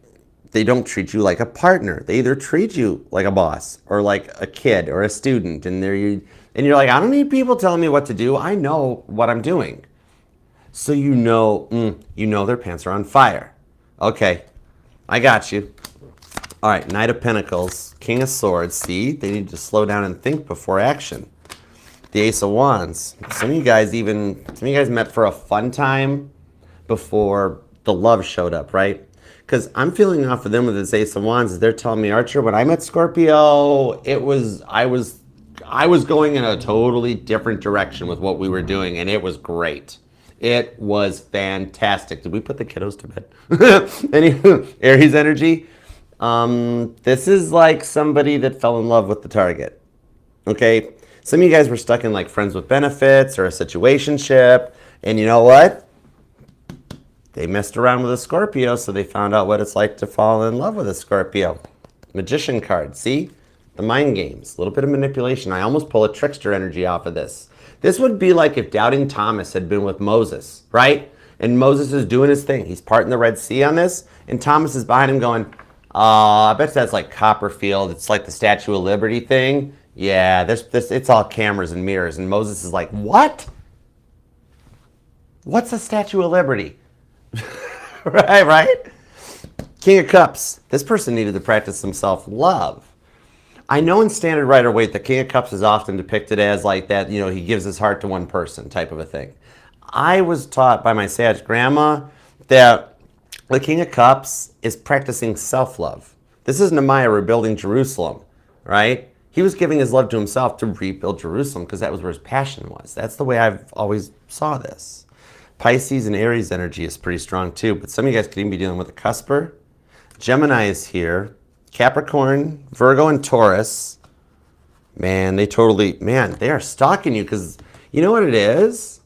they don't treat you like a partner. They either treat you like a boss or like a kid or a student, and you're like, I don't need people telling me what to do. I know what I'm doing. So you know their pants are on fire. Okay, I got you. All right, Knight of Pentacles, King of Swords. See, they need to slow down and think before action. The Ace of Wands. Some of you guys met for a fun time before the love showed up, right? Because I'm feeling off of them with this Ace of Wands. They're telling me, Archer, when I met Scorpio, I was going in a totally different direction with what we were doing, and it was great. It was fantastic. Did we put the kiddos to bed? Any Aries energy? This is like somebody that fell in love with the target. Okay? Some of you guys were stuck in like friends with benefits or a situationship, and you know what? They messed around with a Scorpio, so they found out what it's like to fall in love with a Scorpio. Magician card, see? The mind games, a little bit of manipulation. I almost pull a trickster energy off of this. This would be like if Doubting Thomas had been with Moses, right? And Moses is doing his thing. He's parting the Red Sea on this, and Thomas is behind him going, I bet that's like Copperfield. It's like the Statue of Liberty thing. Yeah, it's all cameras and mirrors. And Moses is like, what? What's a Statue of Liberty? right? King of Cups. This person needed to practice some self-love. I know in Standard Rider-Waite, the King of Cups is often depicted as like that, he gives his heart to one person type of a thing. I was taught by my Sag grandma that the King of Cups is practicing self-love. This is Nehemiah rebuilding Jerusalem, right? He was giving his love to himself to rebuild Jerusalem because that was where his passion was. That's the way I've always saw this. Pisces and Aries energy is pretty strong too, but some of you guys could even be dealing with a cusper. Gemini is here. Capricorn, Virgo, and Taurus. Man, they are stalking you because you know what it is?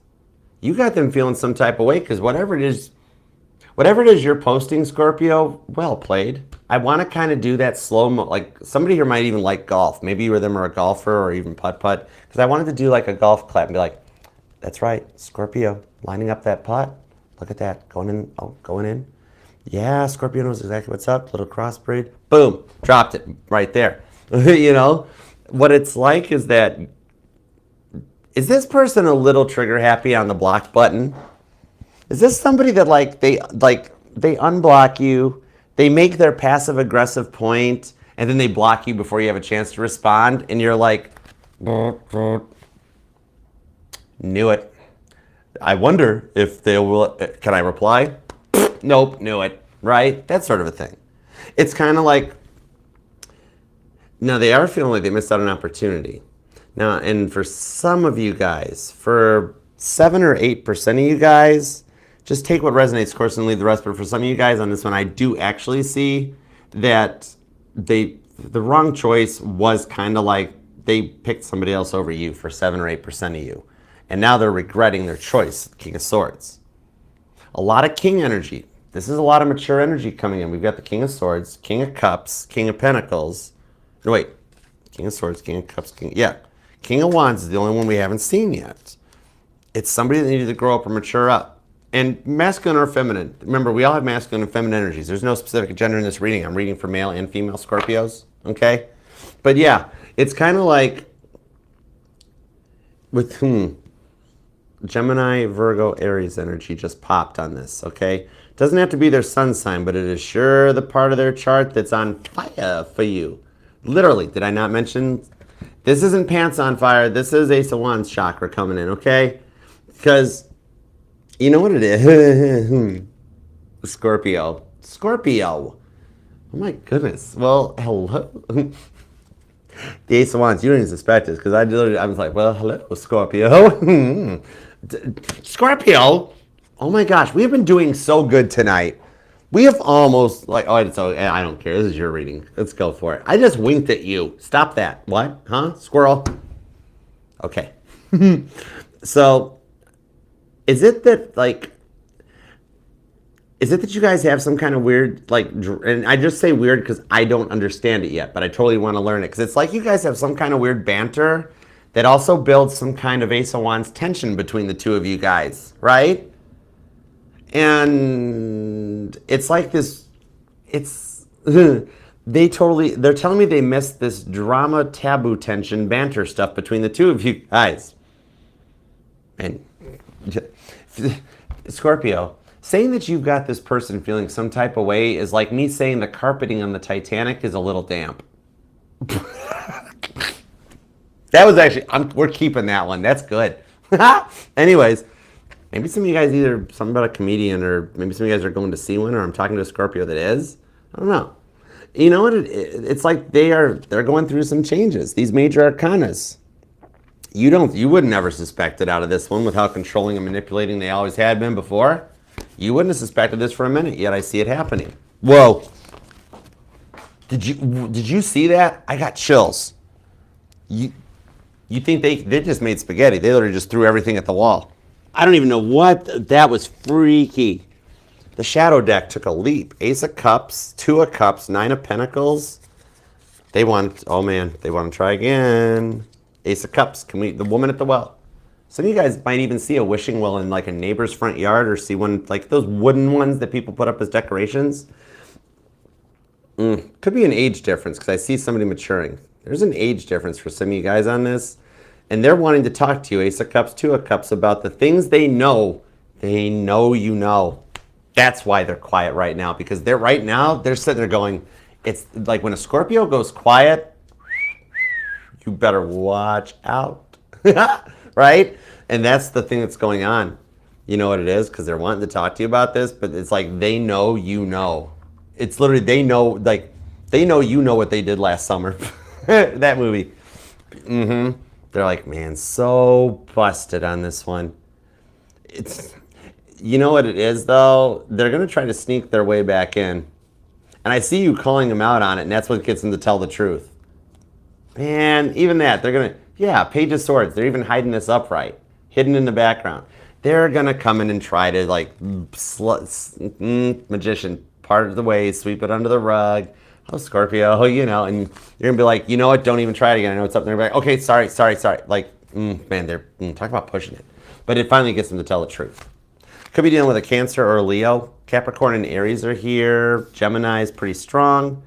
You got them feeling some type of way because whatever it is you're posting, Scorpio, well played. I want to kind of do that like somebody here might even like golf. Maybe you or them are a golfer or even putt-putt. Because I wanted to do like a golf clap and be like, that's right, Scorpio, lining up that putt. Look at that, going in, going in. Yeah, Scorpio knows exactly what's up. Little crossbreed. Boom, dropped it right there. You know, what it's like is that, is this person a little trigger happy on the block button? Is this somebody that they unblock you, they make their passive aggressive point, and then they block you before you have a chance to respond, and you're like, knew it. I wonder if they will, can I reply? Nope, knew it, right? That sort of a thing. It's kind of like, now they are feeling like they missed out on an opportunity. Now, and for some of you guys, for 7 or 8% of you guys, just take what resonates, of course, and leave the rest. But for some of you guys on this one, I do actually see that the wrong choice was kind of like they picked somebody else over you for 7 or 8% of you. And now they're regretting their choice, King of Swords. A lot of King energy. This is a lot of mature energy coming in. We've got the King of Swords, King of Cups, King of Pentacles. No, wait. King of Swords, King of Cups, King of Wands is the only one we haven't seen yet. It's somebody that needed to grow up or mature up. And masculine or feminine. Remember, we all have masculine and feminine energies. There's no specific gender in this reading. I'm reading for male and female Scorpios. Okay? But yeah, it's kind of like with Gemini, Virgo, Aries energy just popped on this, okay? Doesn't have to be their sun sign, but it is sure the part of their chart that's on fire for you. Literally, did I not mention? This isn't pants on fire. This is Ace of Wands chakra coming in, okay? Because you know what it is? Scorpio. Oh my goodness. Well, hello. The Ace of Wands, you don't even suspect this because I was like, well, hello, Scorpio. Scorpio. Oh my gosh, we have been doing so good tonight. We have almost I don't care. This is your reading. Let's go for it. I just winked at you. Stop that. What? Huh? Squirrel? Okay. So, is it that you guys have some kind of weird, and I just say weird because I don't understand it yet, but I totally want to learn it. Because it's like you guys have some kind of weird banter that also builds some kind of Ace of Wands tension between the two of you guys, right? And it's like this, they're telling me they missed this drama, taboo, tension, banter stuff between the two of you guys. And Scorpio, saying that you've got this person feeling some type of way is like me saying the carpeting on the Titanic is a little damp. That was actually, we're keeping that one. That's good. Anyways, maybe some of you guys either something about a comedian, or maybe some of you guys are going to see one, or I'm talking to a Scorpio that is. I don't know. You know what? It's like they're going through some changes. These major arcanas. You would never suspect it out of this one with how controlling and manipulating they always had been before. You wouldn't have suspected this for a minute, yet I see it happening. Whoa. Did you see that? I got chills. You think they just made spaghetti. They literally just threw everything at the wall. I don't even know what, that was freaky. The shadow deck took a leap. Ace of Cups, 2 of Cups, 9 of Pentacles. They want to try again. Ace of Cups, the woman at the well. Some of you guys might even see a wishing well in like a neighbor's front yard, or see one, like those wooden ones that people put up as decorations. Could be an age difference because I see somebody maturing. There's an age difference for some of you guys on this. And they're wanting to talk to you, Ace of Cups, 2 of Cups, about the things they know you know. That's why they're quiet right now, because they're sitting there going, it's like when a Scorpio goes quiet, you better watch out, right? And that's the thing that's going on. You know what it is? Because they're wanting to talk to you about this, but it's like they know you know. It's literally they know you know what they did last summer. That movie. They're like, man, so busted on this one. You know what it is, though? They're going to try to sneak their way back in. And I see you calling them out on it, and that's what gets them to tell the truth. Man, even that, they're going to, yeah, Page of Swords. They're even hiding this upright, hidden in the background. They're going to come in and try to, like, magician, part of the way, sweep it under the rug. Oh, Scorpio, you know, and you're going to be like, you know what, don't even try it again. I know it's up there. Like, okay, sorry. Like, man, they're, talk about pushing it. But it finally gets them to tell the truth. Could be dealing with a Cancer or a Leo. Capricorn and Aries are here. Gemini is pretty strong.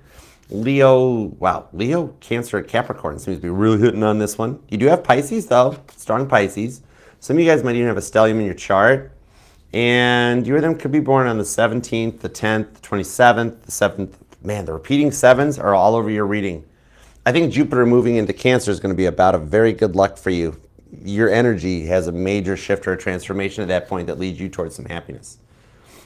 Leo, wow, Leo, Cancer, and Capricorn seems to be really hitting on this one. You do have Pisces, though, strong Pisces. Some of you guys might even have a stellium in your chart. And you or them could be born on the 17th, the 10th, the 27th, the 7th. Man, the repeating sevens are all over your reading. I think Jupiter moving into Cancer is going to be about a very good luck for you. Your energy has a major shift or a transformation at that point that leads you towards some happiness.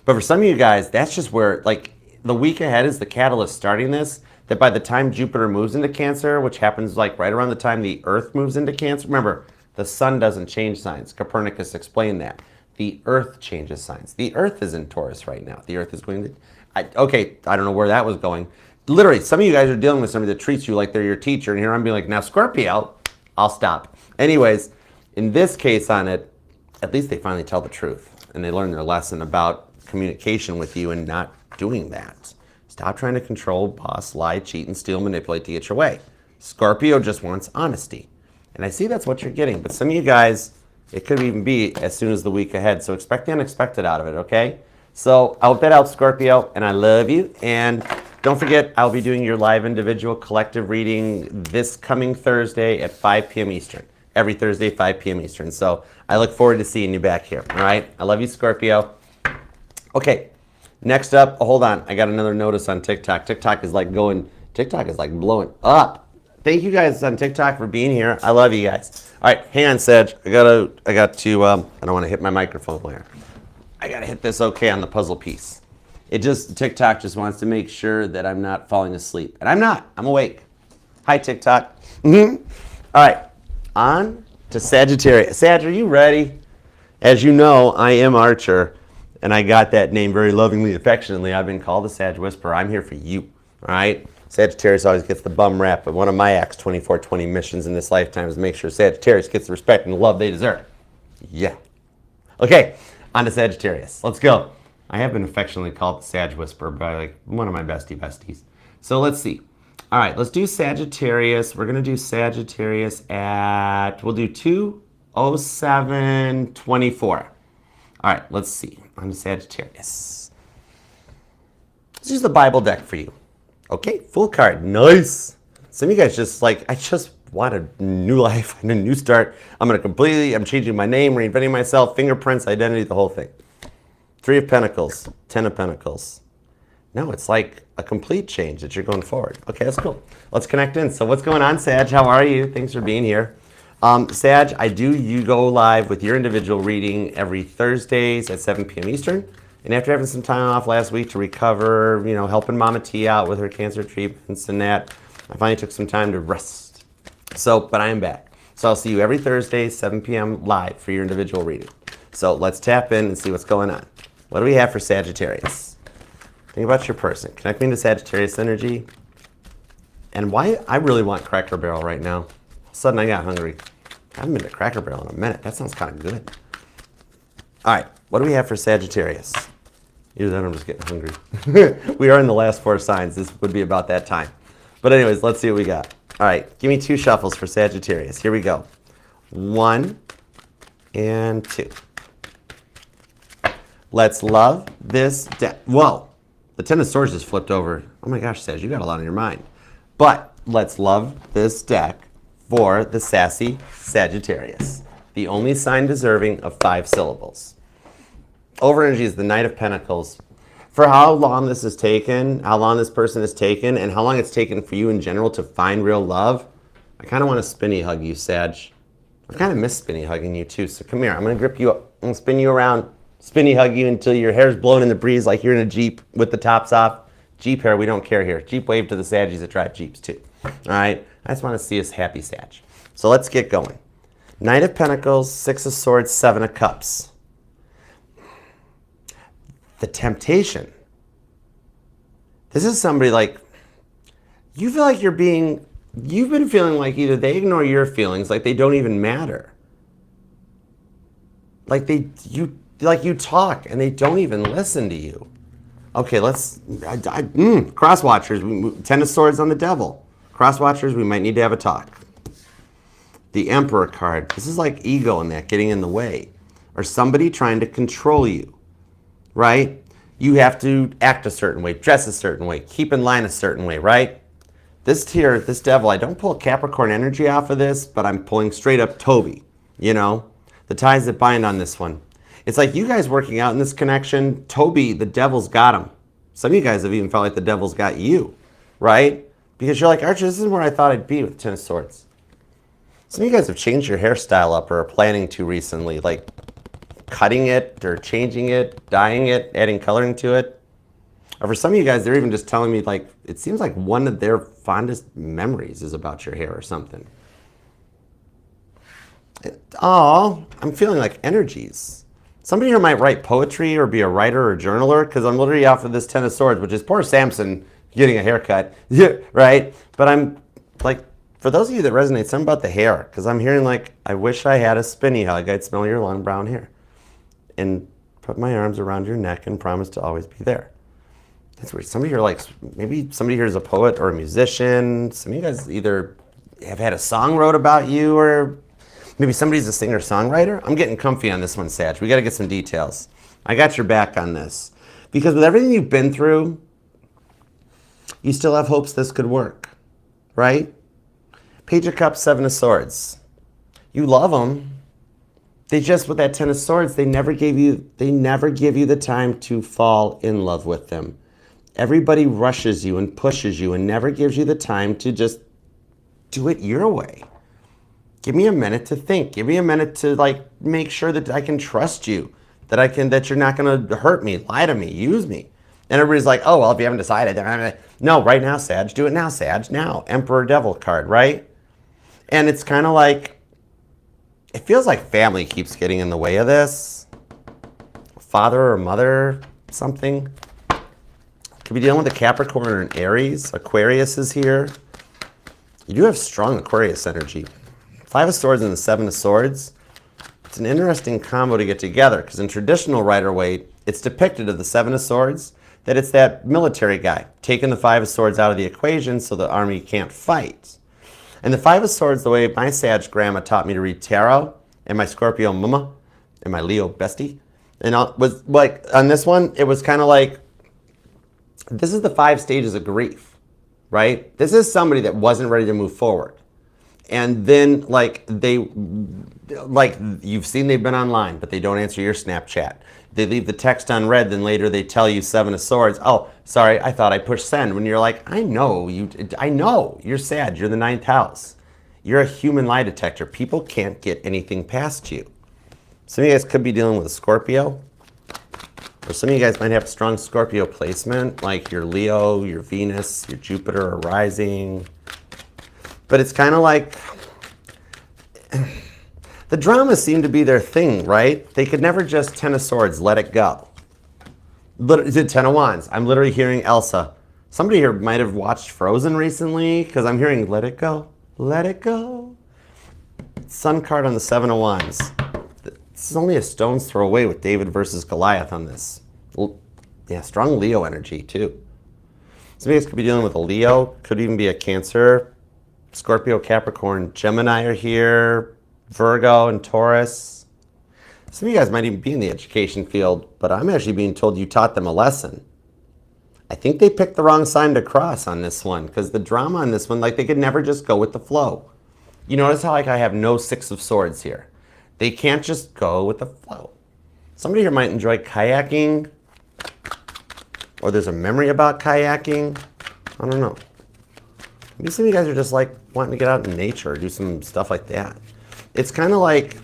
But for some of you guys, that's just where, like, the week ahead is the catalyst starting this, that by the time Jupiter moves into Cancer, which happens like right around the time the Earth moves into Cancer, remember, the sun doesn't change signs. Copernicus explained that. The Earth changes signs. The Earth is in Taurus right now. The Earth is going to, I don't know where that was going. Literally, some of you guys are dealing with somebody that treats you like they're your teacher, and here I'm being like, now Scorpio, I'll stop. Anyways, in this case on it, at least they finally tell the truth, and they learn their lesson about communication with you and not doing that. Stop trying to control, boss, lie, cheat, and steal, manipulate to get your way. Scorpio just wants honesty. And I see that's what you're getting, but some of you guys, it could even be as soon as the week ahead, so expect the unexpected out of it, okay? So I hope that helps, Scorpio, and I love you. And don't forget, I'll be doing your live individual collective reading this coming Thursday at 5 p.m. Eastern. Every Thursday, 5 p.m. Eastern. So I look forward to seeing you back here, all right? I love you, Scorpio. Okay, next up, hold on. I got another notice on TikTok. TikTok is like blowing up. Thank you guys on TikTok for being here. I love you guys. All right, hang on, Sedge. I got to, I don't want to hit my microphone here. I got to hit this okay on the puzzle piece. TikTok just wants to make sure that I'm not falling asleep. And I'm not, I'm awake. Hi, TikTok. All right, on to Sagittarius. Sag, are you ready? As you know, I am Archer, and I got that name very lovingly, affectionately. I've been called the Sag Whisperer. I'm here for you, all right? Sagittarius always gets the bum rap, but one of my Acts 24/20 missions in this lifetime is to make sure Sagittarius gets the respect and the love they deserve. Yeah. Okay, on to Sagittarius. Let's go. I have been affectionately called the Sag Whisperer by like one of my besties. So let's see. All right, let's do Sagittarius. We're going to do Sagittarius at, we'll do 2:07:24. All right, let's see. On to Sagittarius. Let's use the Bible deck for you. Okay, full card. Nice. Some of you guys just like, I just want a new life and a new start. I'm changing my name, reinventing myself, fingerprints, identity, the whole thing. 3 of Pentacles, 10 of Pentacles. No, it's like a complete change that you're going forward. Okay, that's cool. Let's connect in. So what's going on, Sag? How are you? Thanks for being here. Sag, you go live with your individual reading every Thursdays at 7 p.m. Eastern. And after having some time off last week to recover, helping Mama T out with her cancer treatments and that, I finally took some time to rest. But I am back. So I'll see you every Thursday, 7 p.m. live for your individual reading. So let's tap in and see what's going on. What do we have for Sagittarius? Think about your person. Connect me to Sagittarius energy. And why I really want Cracker Barrel right now. All of a sudden I got hungry. I haven't been to Cracker Barrel in a minute. That sounds kind of good. All right, what do we have for Sagittarius? Either that or I'm just getting hungry. We are in the last 4 signs. This would be about that time. But anyways, let's see what we got. All right, give me 2 shuffles for Sagittarius. Here we go. 1 and 2. Let's love this deck. Whoa, the 10 of Swords just flipped over. Oh my gosh, Sag, you got a lot on your mind. But let's love this deck for the sassy Sagittarius. The only sign deserving of 5 syllables. Over energy is the Knight of Pentacles. For how long this has taken, how long this person has taken, and how long it's taken for you in general to find real love, I kind of want to spinny hug you, Sag. I kind of miss spinny hugging you too, so come here. I'm going to grip you up. I'm going to spin you around, spinny hug you until your hair's blown in the breeze like you're in a Jeep with the tops off. Jeep hair, we don't care here. Jeep wave to the Saggies that drive Jeeps too. All right? I just want to see us happy, Sag. So let's get going. Knight of Pentacles, 6 of Swords, 7 of Cups. The temptation. This is somebody like, you feel like you're being you've been feeling like either they ignore your feelings, like they don't even matter. Like you talk and they don't even listen to you. Okay, cross watchers. 10 of Swords on the Devil. Cross watchers, we might need to have a talk. The Emperor card. This is like ego in that, getting in the way. Or somebody trying to control you, right? You have to act a certain way, dress a certain way, keep in line a certain way, right? This devil, I don't pull Capricorn energy off of this, but I'm pulling straight up Toby, you know? The ties that bind on this one. It's like you guys working out in this connection, Toby, the devil's got him. Some of you guys have even felt like the devil's got you, right? Because you're like, Archer, this isn't where I thought I'd be with 10 of Swords. Some of you guys have changed your hairstyle up or are planning to recently, like cutting it or changing it, dyeing it, adding coloring to it. Or for some of you guys, they're even just telling me, like, it seems like one of their fondest memories is about your hair or something. Oh, I'm feeling like energies. Somebody here might write poetry or be a writer or journaler, because I'm literally off of this 10 of Swords, which is poor Samson getting a haircut, right? But I'm like, for those of you that resonate, something about the hair, because I'm hearing like, I wish I had a spinny hug. I'd smell your long brown hair and put my arms around your neck and promise to always be there. That's weird. Somebody here likes, maybe somebody here is a poet or a musician. Some of you guys either have had a song wrote about you, or maybe somebody's a singer-songwriter. I'm getting comfy on this one, Sag. We got to get some details. I got your back on this. Because with everything you've been through, you still have hopes this could work, right? Page of Cups, 7 of Swords. You love them. They just, with that 10 of Swords, they never give you the time to fall in love with them. Everybody rushes you and pushes you and never gives you the time to just do it your way. Give me a minute to think. Give me a minute to like make sure that I can trust you, that you're not going to hurt me, lie to me, use me. And everybody's like, oh, well, if you haven't decided, then no, right now, Sag. Do it now, Sag. Now. Emperor Devil card, right? And it's kind of like, it feels like family keeps getting in the way of this. Father or mother, something. Could be dealing with a Capricorn or an Aries. Aquarius is here. You do have strong Aquarius energy. 5 of Swords and the 7 of Swords. It's an interesting combo to get together, because in traditional Rider-Waite, it's depicted of the 7 of Swords that it's that military guy taking the 5 of Swords out of the equation so the army can't fight. And the 5 of Swords, the way my Sag grandma taught me to read tarot, and my Scorpio mama, and my Leo bestie, and was like, on this one, it was kind of like, this is the 5 stages of grief, right? This is somebody that wasn't ready to move forward. And then, you've seen they've been online, but they don't answer your Snapchat. They leave the text unread, then later they tell you 7 of Swords. Oh, sorry, I thought I pushed send. When you're like, I know, you're sad, you're the 9th house. You're a human lie detector. People can't get anything past you. Some of you guys could be dealing with a Scorpio. Or some of you guys might have a strong Scorpio placement, like your Leo, your Venus, your Jupiter, or rising. But it's kind of like, the dramas seem to be their thing, right? They could never just 10 of Swords, let it go. The 10 of Wands. I'm literally hearing Elsa. Somebody here might have watched Frozen recently, because I'm hearing let it go, let it go. Sun card on the 7 of Wands. This is only a stone's throw away with David versus Goliath on this. Yeah, strong Leo energy too. Some of you guys could be dealing with a Leo, could even be a Cancer, Scorpio, Capricorn, Gemini are here, Virgo and Taurus. Some of you guys might even be in the education field, but I'm actually being told you taught them a lesson. I think they picked the wrong sign to cross on this one, because the drama on this one, like, they could never just go with the flow. You notice how, like, I have no 6 of Swords here. They can't just go with the flow. Somebody here might enjoy kayaking, or there's a memory about kayaking. I don't know. Maybe some of you guys are just like wanting to get out in nature or do some stuff like that. It's kind of like,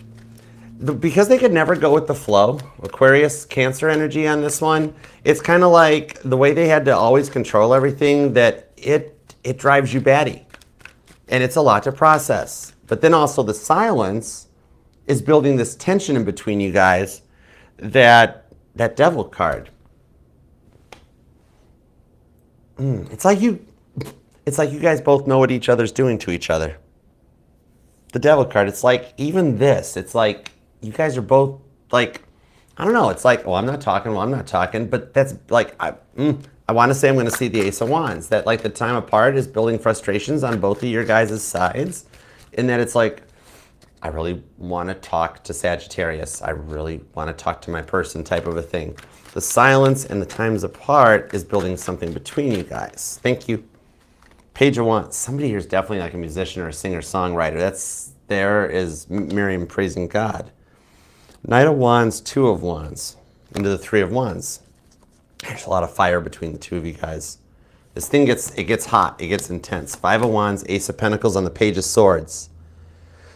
because they could never go with the flow, Aquarius, Cancer energy on this one, it's kind of like the way they had to always control everything, that it drives you batty. And it's a lot to process. But then also the silence is building this tension in between you guys, that Devil card. It's like It's like you guys both know what each other's doing to each other. The devil card, it's like, even this, it's like, you guys are both like, I don't know, it's like, oh, I'm not talking, but that's like, I want to say I'm going to see the Ace of Wands, that like the time apart is building frustrations on both of your guys' sides, in that it's like, I really want to talk to Sagittarius, I really want to talk to my person type of a thing. The silence and the times apart is building something between you guys. Thank you. Page of Wands. Somebody here is definitely like a musician or a singer-songwriter. There is Miriam praising God. Knight of Wands, Two of Wands, into the Three of Wands. There's a lot of fire between the two of you guys. This thing gets hot, it gets intense. Five of Wands, Ace of Pentacles on the Page of Swords.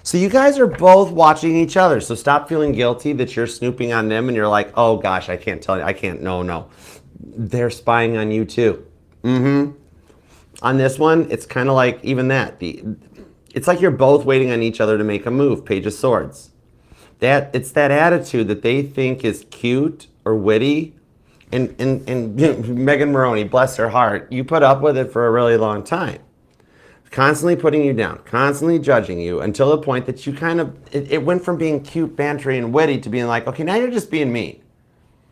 So you guys are both watching each other. So stop feeling guilty that you're snooping on them and you're like, oh gosh, I can't tell you, I can't, no. They're spying on you too. On this one, it's kind of like even that. It's like you're both waiting on each other to make a move, Page of Swords. It's that attitude that they think is cute or witty. And Megan Maroney, bless her heart, you put up with it for a really long time. Constantly putting you down, constantly judging you until the point that you kind of, it went from being cute, bantery, and witty to being like, okay, now you're just being mean.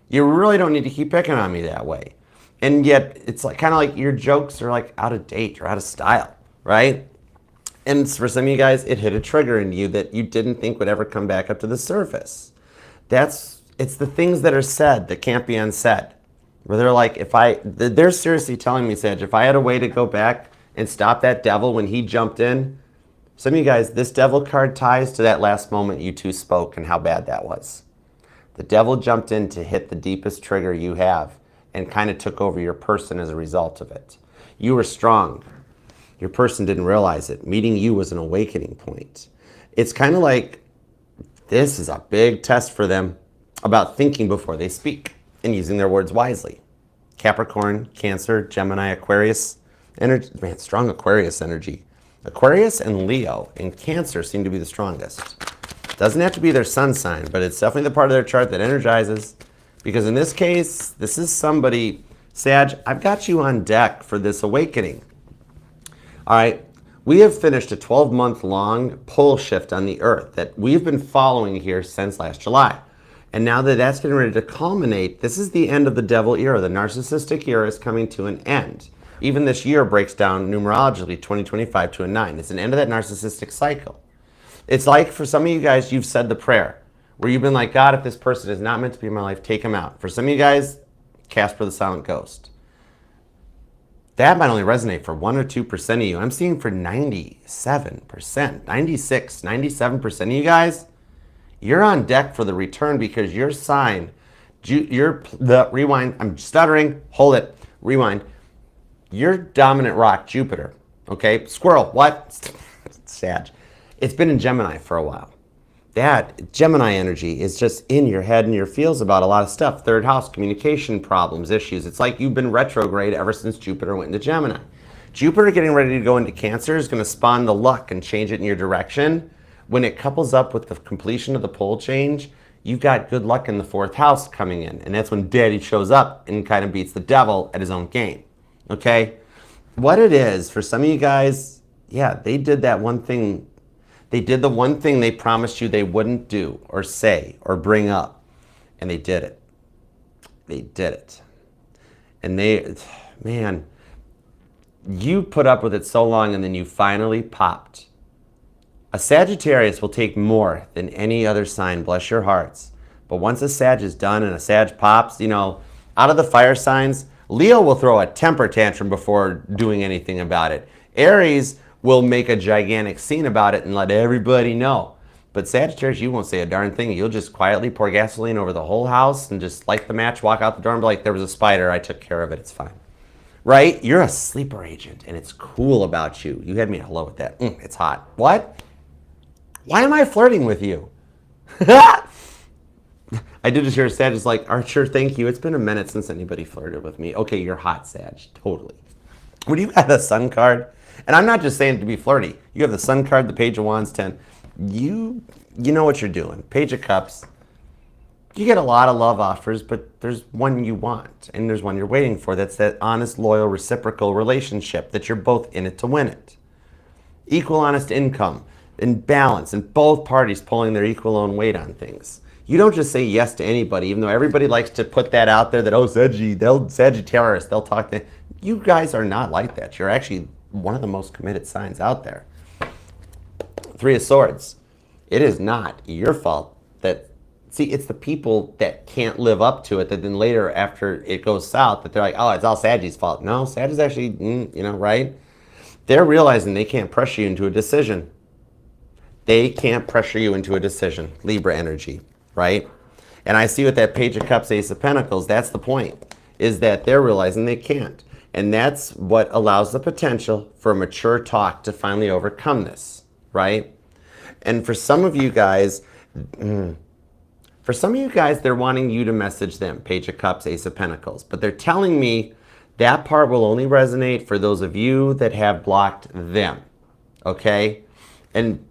You really don't need to keep picking on me that way. And yet, it's like kind of like your jokes are like out of date or out of style, right? And for some of you guys, it hit a trigger in you that you didn't think would ever come back up to the surface. It's the things that are said that can't be unsaid. Where they're like, they're seriously telling me, Sage, if I had a way to go back and stop that devil when he jumped in. Some of you guys, this devil card ties to that last moment you two spoke and how bad that was. The devil jumped in to hit the deepest trigger you have and kind of took over your person as a result of it. You were strong. Your person didn't realize it. Meeting you was an awakening point. It's kind of like this is a big test for them about thinking before they speak and using their words wisely. Capricorn, Cancer, Gemini, Aquarius. Energy, man, strong Aquarius energy. Aquarius and Leo and Cancer seem to be the strongest. Doesn't have to be their sun sign, but it's definitely the part of their chart that energizes. Because in this case, this is somebody, Sag, I've got you on deck for this awakening. All right, we have finished a 12-month-long pole shift on the Earth that we've been following here since last July. And now that that's getting ready to culminate, this is the end of the devil era. The narcissistic era is coming to an end. Even this year breaks down numerologically 2025 to a 9. It's an end of that narcissistic cycle. It's like for some of you guys, you've said the prayer where you've been like, God, if this person is not meant to be in my life, take him out. For some of you guys, Casper the Silent Ghost. That might only resonate for 1 or 2% of you. I'm seeing for 97%, 96, 97% of you guys, you're on deck for the return because your sign, rewind, I'm stuttering, hold it, rewind. Your dominant rock, Jupiter, okay? Squirrel, what? Sag. It's been in Gemini for a while. That Gemini energy is just in your head and your feels about a lot of stuff. Third house, communication problems, issues. It's like you've been retrograde ever since Jupiter went into Gemini. Jupiter getting ready to go into Cancer is going to spawn the luck and change it in your direction. When it couples up with the completion of the pole change, you've got good luck in the 4th house coming in. And that's when Daddy shows up and kind of beats the devil at his own game. Okay? What it is, for some of you guys, yeah, they did that one thing. They did the one thing they promised you they wouldn't do or say or bring up. And they did it. They did it. And man, you put up with it so long and then you finally popped. A Sagittarius will take more than any other sign, bless your hearts. But once a Sag is done and a Sag pops, you know, out of the fire signs, Leo will throw a temper tantrum before doing anything about it. Aries will make a gigantic scene about it and let everybody know. But Sagittarius, you won't say a darn thing. You'll just quietly pour gasoline over the whole house and just light the match, walk out the door and be like, there was a spider, I took care of it, it's fine. Right? You're a sleeper agent and it's cool about you. You had me at hello with that. It's hot. What? Why am I flirting with you? I did just hear Sag is like, Archer, thank you. It's been a minute since anybody flirted with me. Okay, you're hot, Sag. Totally. When you have the Sun card, and I'm not just saying to be flirty. You have the Sun card, the Page of Wands, 10. You know what you're doing. Page of Cups. You get a lot of love offers, but there's one you want, and there's one you're waiting for. That's that honest, loyal, reciprocal relationship that you're both in it to win it. Equal honest income and balance, and both parties pulling their equal own weight on things. You don't just say yes to anybody, even though everybody likes to put that out there that, oh, Sagittarius, they'll talk to. You guys are not like that. You're actually one of the most committed signs out there. Three of Swords. It is not your fault that, see, it's the people that can't live up to it that then later after it goes south that they're like, oh, it's all Sagi's fault. No, Sag is actually, right? They're realizing they can't pressure you into a decision. They can't pressure you into a decision. Libra energy, right? And I see with that Page of Cups, Ace of Pentacles, that's the point, is that they're realizing they can't. And that's what allows the potential for a mature talk to finally overcome this, right? And for some of you guys, they're wanting you to message them, Page of Cups, Ace of Pentacles. But they're telling me that part will only resonate for those of you that have blocked them, okay? And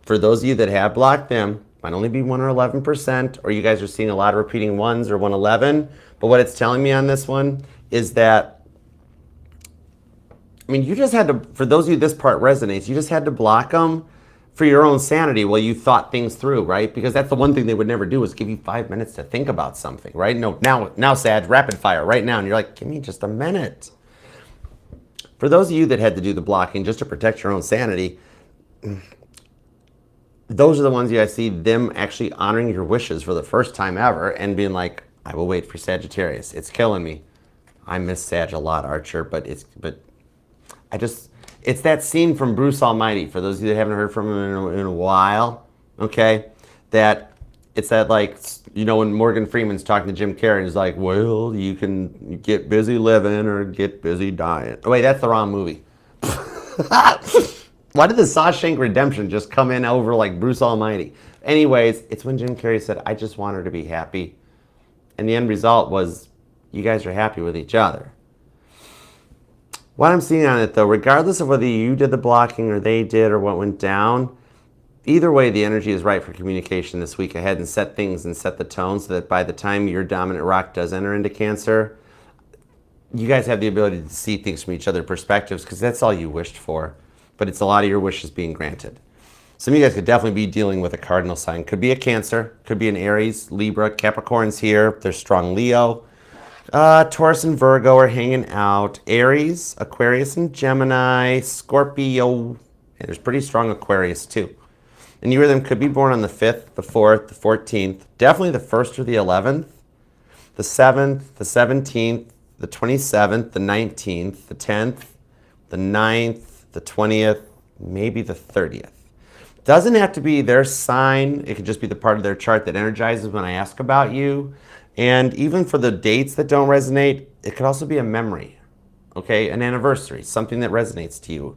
for those of you that have blocked them, might only be 1 or 11%, or you guys are seeing a lot of repeating ones or 111. But what it's telling me on this one is that, I mean, you just had to, for those of you this part resonates, you just had to block them for your own sanity while you thought things through, right? Because that's the one thing they would never do is give you 5 minutes to think about something, right? No, now, Sag, rapid fire right now. And you're like, give me just a minute. For those of you that had to do the blocking just to protect your own sanity, those are the ones you guys see them actually honoring your wishes for the first time ever and being like, I will wait for Sagittarius. It's killing me. I miss Sag a lot, Archer, it's that scene from Bruce Almighty, for those of you that haven't heard from him in a while, okay? That it's that, like, when Morgan Freeman's talking to Jim Carrey, and he's like, well, you can get busy living or get busy dying. Oh, wait, that's the wrong movie. Why did the Shawshank Redemption just come in over like Bruce Almighty? Anyways, it's when Jim Carrey said, I just want her to be happy. And the end result was you guys are happy with each other. What I'm seeing on it, though, regardless of whether you did the blocking or they did or what went down, either way, the energy is right for communication this week ahead and set things and set the tone so that by the time your dominant rock does enter into Cancer, you guys have the ability to see things from each other's perspectives because that's all you wished for. But it's a lot of your wishes being granted. Some of you guys could definitely be dealing with a cardinal sign. Could be a Cancer, could be an Aries, Libra, Capricorn's here. There's strong Leo. Taurus and Virgo are hanging out. Aries, Aquarius and Gemini, Scorpio, and there's pretty strong Aquarius too. And you or them could be born on the 5th, the 4th, the 14th, definitely the 1st or the 11th, the 7th, the 17th, the 27th, the 19th, the 10th, the 9th, the 20th, maybe the 30th. Doesn't have to be their sign. It could just be the part of their chart that energizes when I ask about you. And even for the dates that don't resonate, it could also be a memory, okay? An anniversary, something that resonates to you.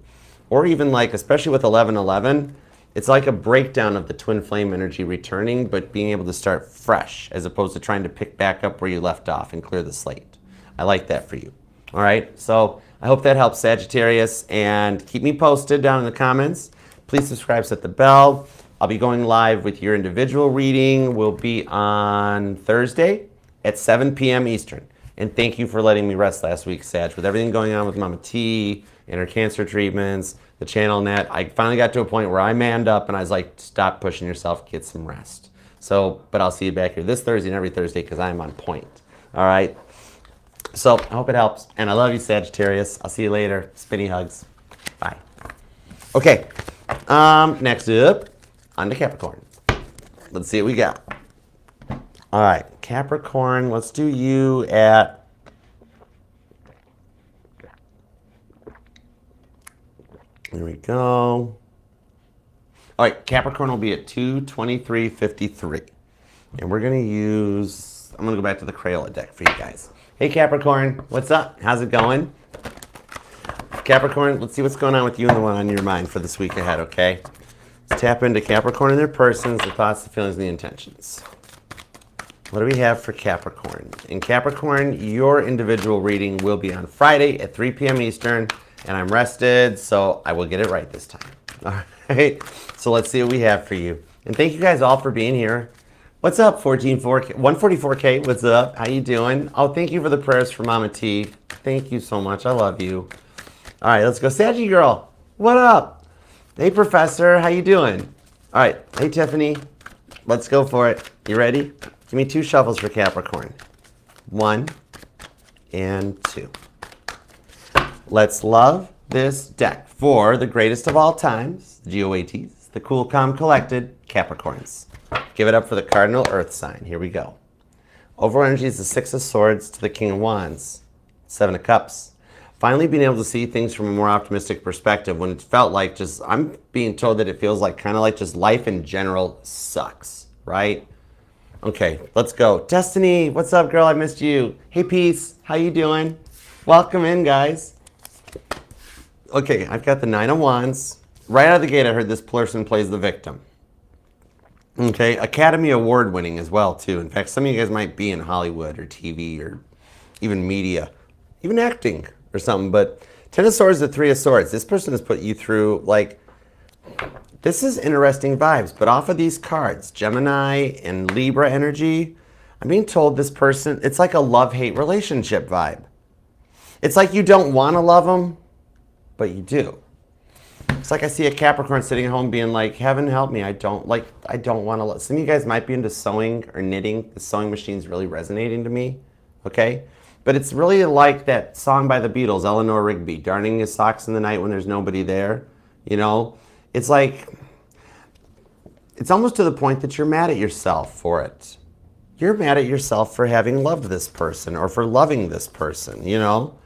Or even like, especially with 1111, it's like a breakdown of the twin flame energy returning, but being able to start fresh as opposed to trying to pick back up where you left off and clear the slate. I like that for you. All right, so I hope that helps, Sagittarius, and keep me posted down in the comments. Please subscribe, set the bell. I'll be going live with your individual reading. Will be on Thursday at 7 p.m. Eastern. And thank you for letting me rest last week, Sag. With everything going on with Mama T and her cancer treatments, the channel net, I finally got to a point where I manned up and I was like, stop pushing yourself, get some rest. So, but I'll see you back here this Thursday and every Thursday because I'm on point. All right? So I hope it helps. And I love you, Sagittarius. I'll see you later. Spinny hugs. Bye. Okay. Next up, on to Capricorn. Let's see what we got. All right, Capricorn, let's do you at there we go. All right, Capricorn will be at 223.53. And we're going to use, I'm going to go back to the Crayola deck for you guys. Hey, Capricorn, what's up? How's it going? Capricorn, let's see what's going on with you and the one on your mind for this week ahead, okay? Let's tap into Capricorn and their persons, the thoughts, the feelings, and the intentions. What do we have for Capricorn? In Capricorn, your individual reading will be on Friday at 3 p.m. Eastern, and I'm rested, so I will get it right this time. All right, so let's see what we have for you. And thank you guys all for being here. What's up, 144K? What's up? How you doing? Oh, thank you for the prayers for Mama T. Thank you so much. I love you. All right, let's go. Saggy girl, what up? Hey, Professor, how you doing? All right, hey, Tiffany. Let's go for it. You ready? Give me 2 shuffles for Capricorn. 1 and 2. Let's love this deck for the greatest of all times, the GOATs, the cool, calm, collected Capricorns. Give it up for the cardinal earth sign. Here we go. Overall energy is the 6 of Swords to the King of Wands, 7 of Cups. Finally being able to see things from a more optimistic perspective when it felt like just, I'm being told that it feels like kind of like just life in general sucks, right? Okay, let's go. Destiny, what's up, girl? I missed you. Hey, Peace, how you doing? Welcome in, guys. Okay, I've got the 9 of Wands. Right out of the gate, I heard this person plays the victim. Okay, Academy Award winning as well, too. In fact, some of you guys might be in Hollywood or TV or even media, even acting or something. But 10 of Swords to 3 of Swords. This person has put you through, like, this is interesting vibes. But off of these cards, Gemini and Libra energy, I'm being told this person, it's like a love-hate relationship vibe. It's like you don't want to love them, but you do. It's like I see a Capricorn sitting at home being like, heaven help me, I don't want to love. Some of you guys might be into sewing or knitting. The sewing machine's really resonating to me, okay? But it's really like that song by the Beatles, Eleanor Rigby, darning his socks in the night when there's nobody there, you know? It's like, it's almost to the point that you're mad at yourself for it. You're mad at yourself for having loved this person or for loving this person, you know?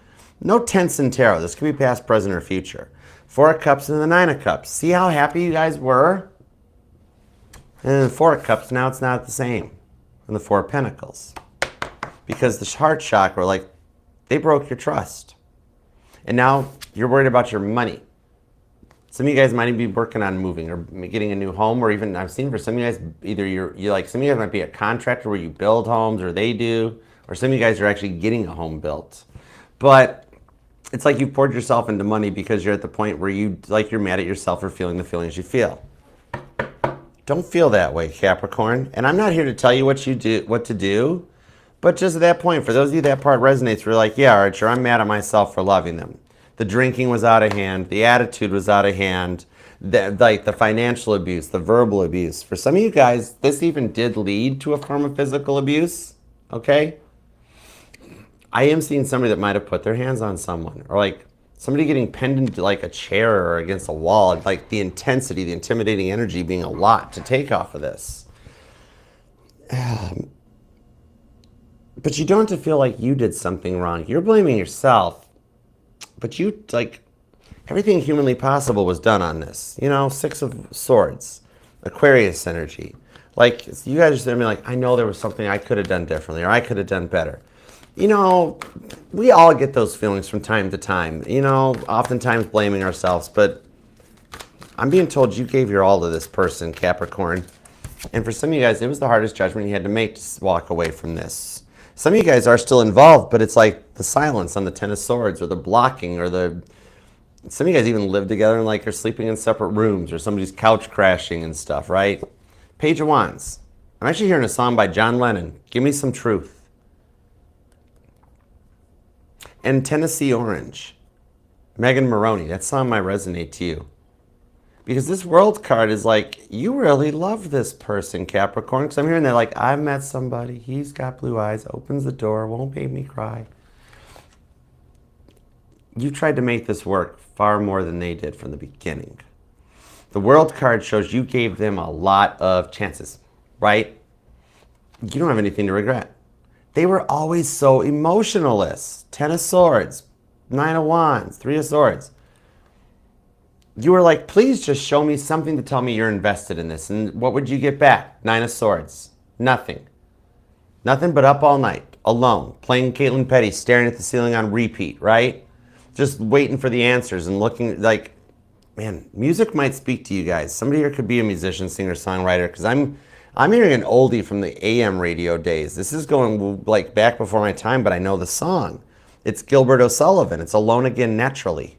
No tense in tarot. This could be past, present, or future. 4 of Cups and the 9 of Cups. See how happy you guys were? And then the 4 of Cups, now it's not the same. And the 4 of Pentacles. Because the heart chakra, like, they broke your trust. And now you're worried about your money. Some of you guys might even be working on moving or getting a new home, or even, I've seen for some of you guys, either you're like, some of you guys might be a contractor where you build homes, or they do, or some of you guys are actually getting a home built. But it's like you've poured yourself into money because you're at the point where you're mad at yourself for feeling the feelings you feel. Don't feel that way, Capricorn. And I'm not here to tell you what to do, but just at that point, for those of you that part resonates, we're like, yeah, Archer, I'm mad at myself for loving them. The drinking was out of hand. The attitude was out of hand. The financial abuse, the verbal abuse. For some of you guys, this even did lead to a form of physical abuse, okay? I am seeing somebody that might have put their hands on someone, or like somebody getting pinned into like a chair or against a wall, like the intensity, the intimidating energy being a lot to take off of this. But you don't have to feel like you did something wrong. You're blaming yourself, but you, like, everything humanly possible was done on this. You know, 6 of Swords, Aquarius energy. Like, you guys are sitting there like, I know there was something I could have done differently, or I could have done better. You know, we all get those feelings from time to time, you know, oftentimes blaming ourselves, but I'm being told you gave your all to this person, Capricorn. And for some of you guys, it was the hardest judgment you had to make to walk away from this. Some of you guys are still involved, but it's like the silence on the 10 of Swords, or the blocking, or some of you guys even live together and like are sleeping in separate rooms, or somebody's couch crashing and stuff, right? Page of Wands. I'm actually hearing a song by John Lennon, Give Me Some Truth. And Tennessee Orange, Megan Maroney. That song might resonate to you. Because this World card is like, you really love this person, Capricorn. Because I'm hearing that like, I've met somebody, he's got blue eyes, opens the door, won't make me cry. You tried to make this work far more than they did from the beginning. The World card shows you gave them a lot of chances, right? You don't have anything to regret. They were always so emotionalist. 10 of Swords, 9 of Wands, 3 of Swords. You were like, please just show me something to tell me you're invested in this. And what would you get back? 9 of Swords. Nothing. Nothing but up all night, alone, playing Caitlin Petty, staring at the ceiling on repeat, right? Just waiting for the answers and looking like, man, music might speak to you guys. Somebody here could be a musician, singer, songwriter, because I'm hearing an oldie from the AM radio days. This is going like back before my time, but I know the song. It's Gilbert O'Sullivan. It's Alone Again Naturally.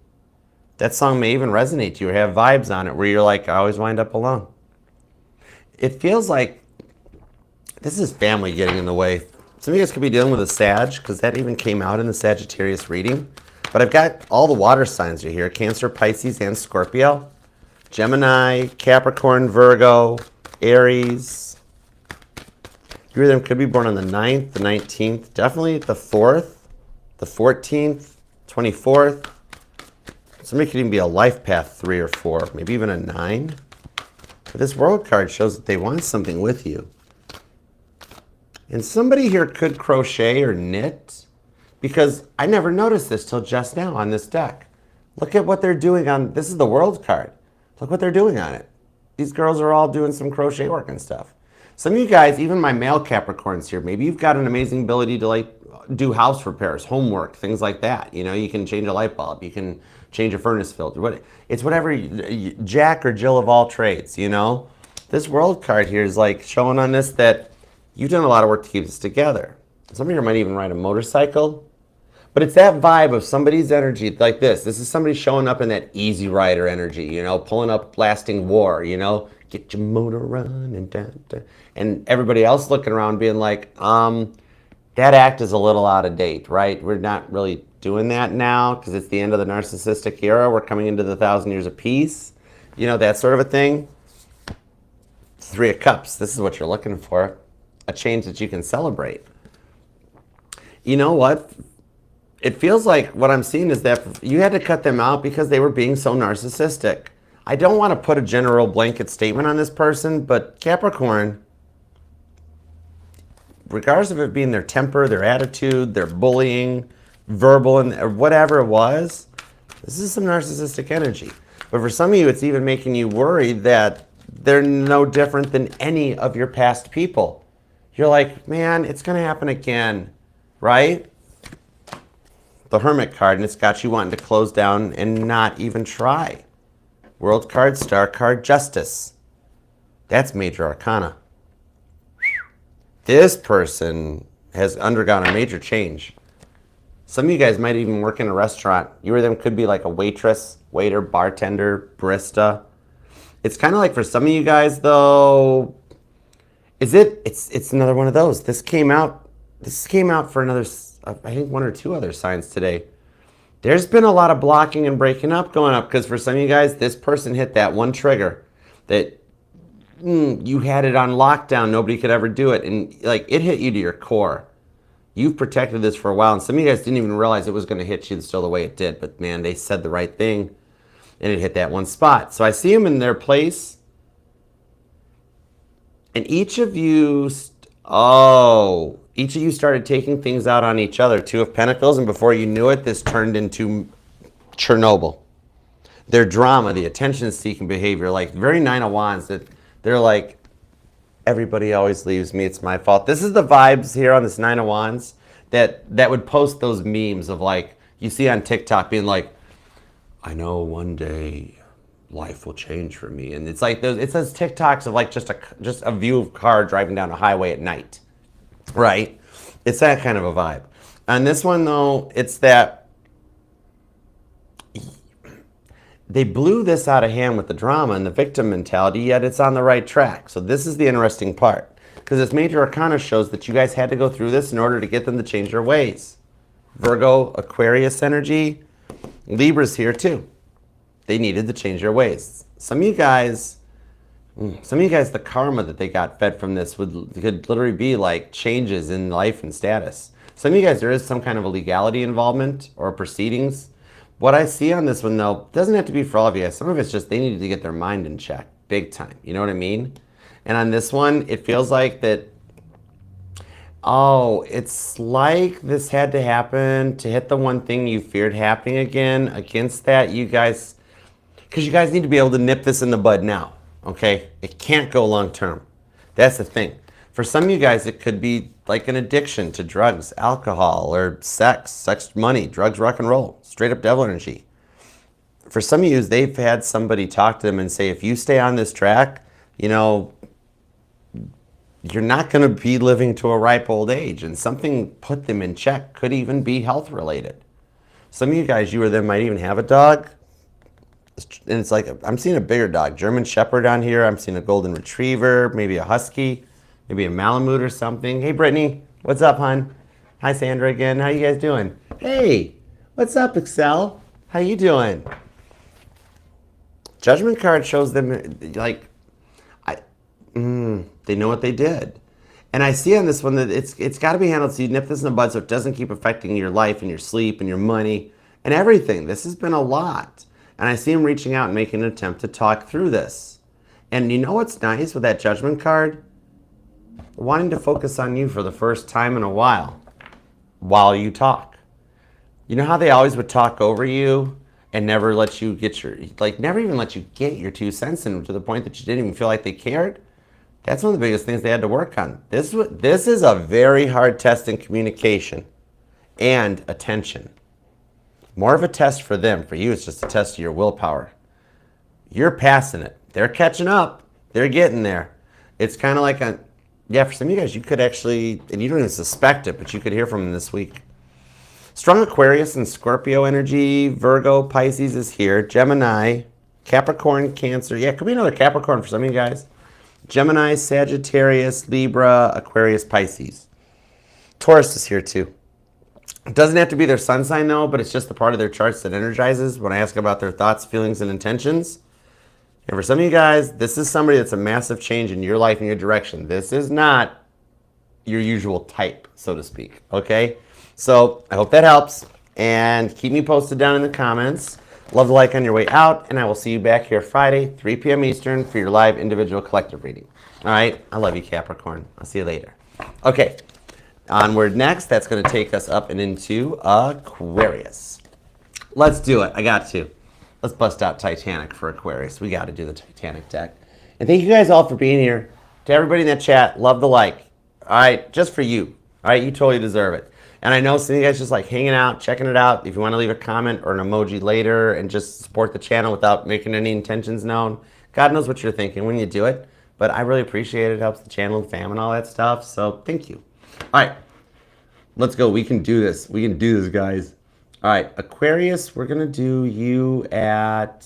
That song may even resonate to you or have vibes on it where you're like, I always wind up alone. It feels like This is family getting in the way. Some of you guys could be dealing with a Sag, because that even came out in the Sagittarius reading. But I've got all the water signs are here. Cancer, Pisces, and Scorpio. Gemini, Capricorn, Virgo, Aries. You or them could be born on the 9th, the 19th, definitely the 4th, the 14th, 24th. Somebody could even be a life path 3 or 4, maybe even a 9. But this World card shows that they want something with you. And somebody here could crochet or knit, because I never noticed this till just now on this deck. Look at what they're doing on, this is the World card. Look what they're doing on it. These girls are all doing some crochet work and stuff. Some of you guys, even my male Capricorns here, maybe you've got an amazing ability to like do house repairs, homework, things like that. You know, you can change a light bulb, you can change a furnace filter. It's whatever, Jack or Jill of all trades, you know? This World card here is like showing on this that you've done a lot of work to keep this together. Some of you might even ride a motorcycle. But it's that vibe of somebody's energy like this. This is somebody showing up in that easy rider energy, you know, pulling up lasting war, you know, get your motor running, and everybody else looking around being like, that act is a little out of date, right? We're not really doing that now because it's the end of the narcissistic era. We're coming into the 1,000 years of peace, you know, that sort of a thing. 3 of Cups, this is what you're looking for, a change that you can celebrate. You know what? It feels like what I'm seeing is that you had to cut them out because they were being so narcissistic. I don't want to put a general blanket statement on this person, but Capricorn, regardless of it being their temper, their attitude, their bullying, verbal, or whatever it was, this is some narcissistic energy. But for some of you, it's even making you worried that they're no different than any of your past people. You're like, man, it's going to happen again, right? The Hermit card, and it's got you wanting to close down and not even try. World card, Star card, Justice. That's major arcana. This person has undergone a major change. Some of you guys might even work in a restaurant. You or them could be like a waitress, waiter, bartender, barista. It's kind of like for some of you guys though, it's another one of those. This came out for another, I think 1 or 2 other signs today. There's been a lot of blocking and breaking up going up because for some of you guys, this person hit that one trigger that you had it on lockdown. Nobody could ever do it. And like it hit you to your core. You've protected this for a while. And some of you guys didn't even realize it was going to hit you still the way it did. But man, they said the right thing and it hit that one spot. So I see them in their place. And each of you started taking things out on each other. 2 of Pentacles, and before you knew it, this turned into Chernobyl. Their drama, the attention-seeking behavior, like very 9 of Wands, that they're like, everybody always leaves me, it's my fault. This is the vibes here on this 9 of Wands that would post those memes of like, you see on TikTok being like, I know one day life will change for me. And it's like, it says TikToks of like just a view of a car driving down a highway at night. Right? It's that kind of a vibe. On this one, though, it's that they blew this out of hand with the drama and the victim mentality, yet it's on the right track. So this is the interesting part. Because this major arcana shows that you guys had to go through this in order to get them to change their ways. Virgo, Aquarius energy, Libra's here too. They needed to change their ways. Some of you guys, the karma that they got fed from this could literally be like changes in life and status. Some of you guys, there is some kind of a legality involvement or proceedings. What I see on this one, though, doesn't have to be for all of you guys. Some of it's just they needed to get their mind in check, big time. You know what I mean? And on this one, it feels like that, it's like this had to happen to hit the one thing you feared happening again. Against that, you guys, because you guys need to be able to nip this in the bud now. Okay, it can't go long term. That's the thing. For some of you guys, it could be like an addiction to drugs, alcohol, or sex, money, drugs, rock and roll, straight up devil energy. For some of you, they've had somebody talk to them and say, if you stay on this track, you know, you're not going to be living to a ripe old age. And something put them in check. Could even be health related. Some of you guys, you or them might even have a dog. And it's like, I'm seeing a bigger dog, German Shepherd on here. I'm seeing a Golden Retriever, maybe a Husky, maybe a Malamute or something. Hey, Brittany, what's up, hon? Hi, Sandra again. How you guys doing? Hey, what's up, Excel? How you doing? Judgment card shows them like, they know what they did. And I see on this one that it's got to be handled so you nip this in the bud so it doesn't keep affecting your life and your sleep and your money and everything. This has been a lot. And I see him reaching out and making an attempt to talk through this. And you know what's nice with that Judgment card? Wanting to focus on you for the first time in a while you talk. You know how they always would talk over you and never let you get never even let you get your 2 cents in to the point that you didn't even feel like they cared? That's one of the biggest things they had to work on. This is a very hard test in communication and attention. More of a test for them. For you, it's just a test of your willpower. You're passing it. They're catching up. They're getting there. It's kind of like for some of you guys, you could actually, and you don't even suspect it, but you could hear from them this week. Strong Aquarius and Scorpio energy. Virgo, Pisces is here. Gemini, Capricorn, Cancer. Yeah, it could be another Capricorn for some of you guys. Gemini, Sagittarius, Libra, Aquarius, Pisces. Taurus is here too. It doesn't have to be their sun sign though, but it's just the part of their charts that energizes when I ask about their thoughts, feelings, and intentions. And for some of you guys, this is somebody that's a massive change in your life and your direction. This is not your usual type, so to speak, okay? So I hope that helps, and keep me posted down in the comments. Love the like on your way out, and I will see you back here Friday, 3 p.m. Eastern, for your live individual collective reading. All right? I love you, Capricorn. I'll see you later. Okay. Onward next. That's going to take us up and into Aquarius. Let's do it. I got to. Let's bust out Titanic for Aquarius. We got to do the Titanic deck. And thank you guys all for being here. To everybody in that chat, love the like. All right? Just for you. All right? You totally deserve it. And I know some of you guys just like hanging out, checking it out. If you want to leave a comment or an emoji later and just support the channel without making any intentions known, God knows what you're thinking when you do it. But I really appreciate it. It helps the channel and fam and all that stuff. So thank you. All right. Let's go. We can do this. We can do this, guys. All right. Aquarius, we're going to do you at...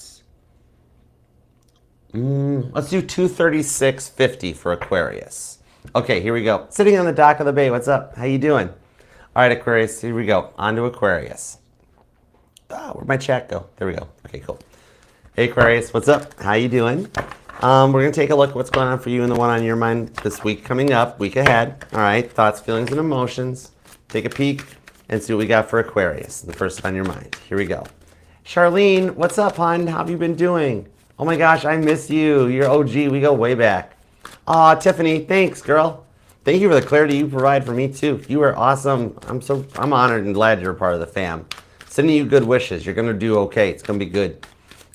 let's do 236.50 for Aquarius. Okay, here we go. Sitting on the dock of the bay. What's up? How you doing? All right, Aquarius, here we go. On to Aquarius. Where'd my chat go? There we go. Okay, cool. Hey, Aquarius, what's up? How you doing? We're going to take a look at what's going on for you and the one on your mind this week coming up, week ahead. All right, thoughts, feelings, and emotions. Take a peek and see what we got for Aquarius, the first on your mind. Here we go. Charlene, what's up, hon? How have you been doing? Oh, my gosh, I miss you. You're OG. We go way back. Aw, Tiffany, thanks, girl. Thank you for the clarity you provide for me too. You are awesome. I'm honored and glad you're a part of the fam. Sending you good wishes. You're gonna do okay. It's gonna be good.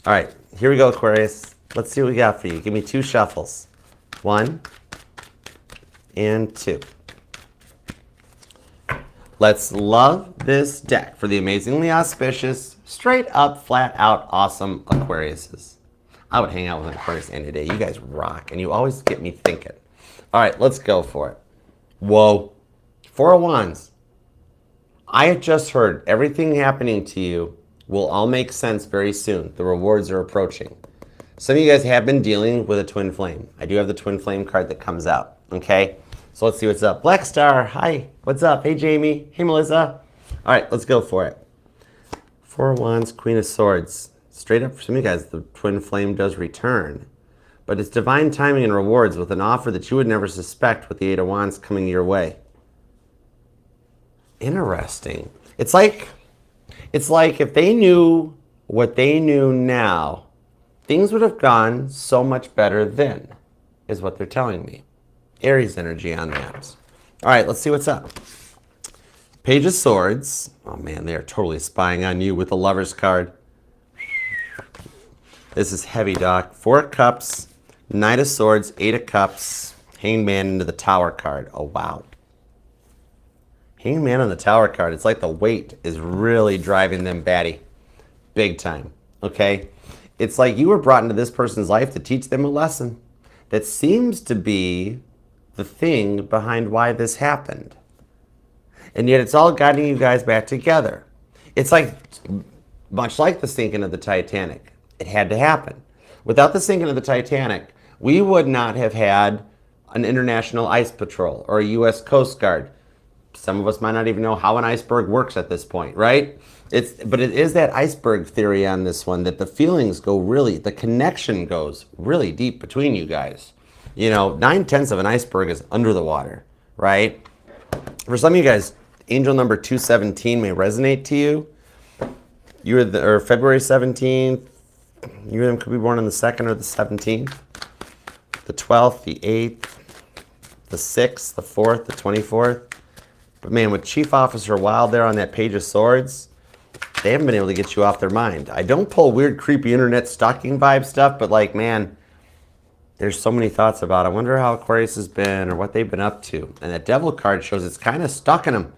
All right, here we go, Aquarius. Let's see what we got for you. Give me 2 shuffles. 1 and 2. Let's love this deck for the amazingly auspicious, straight up, flat out, awesome Aquariuses. I would hang out with an Aquarius any day. You guys rock, and you always get me thinking. All right, let's go for it. Whoa. 4 of Wands. I have just heard everything happening to you will all make sense very soon. The rewards are approaching. Some of you guys have been dealing with a twin flame. I do have the twin flame card that comes out, okay? So let's see what's up. Black Star, hi. What's up? Hey, Jamie. Hey, Melissa. All right, let's go for it. 4 of Wands, Queen of Swords. Straight up for some of you guys, the twin flame does return. But it's divine timing and rewards with an offer that you would never suspect with the 8 of Wands coming your way. Interesting. It's like if they knew what they knew now, things would have gone so much better then, is what they're telling me. Aries energy on that. All right, let's see what's up. Page of Swords. Oh man, they are totally spying on you with the Lover's card. This is heavy, Doc. 4 of Cups. Knight of Swords, 8 of Cups, Hanged Man into the Tower card. Oh, wow. Hanged Man on the Tower card. It's like the weight is really driving them batty. Big time. Okay? It's like you were brought into this person's life to teach them a lesson that seems to be the thing behind why this happened. And yet it's all guiding you guys back together. It's like, much like the sinking of the Titanic. It had to happen. Without the sinking of the Titanic, we would not have had an international ice patrol or a U.S. Coast Guard. Some of us might not even know how an iceberg works at this point, right? But it is that iceberg theory on this one, that the feelings go really, the connection goes really deep between you guys. You know, 9/10 of an iceberg is under the water, right? For some of you guys, angel number 217 may resonate to you. Or February 17th, you and them could be born on the 2nd or the 17th, the 12th, the 8th, the 6th, the 4th, the 24th. But man, with Chief Officer Wild there on that Page of Swords, they haven't been able to get you off their mind. I don't pull weird, creepy internet stalking vibe stuff, but like, man, there's so many thoughts about, I wonder how Aquarius has been or what they've been up to. And that Devil card shows it's kind of stuck in them.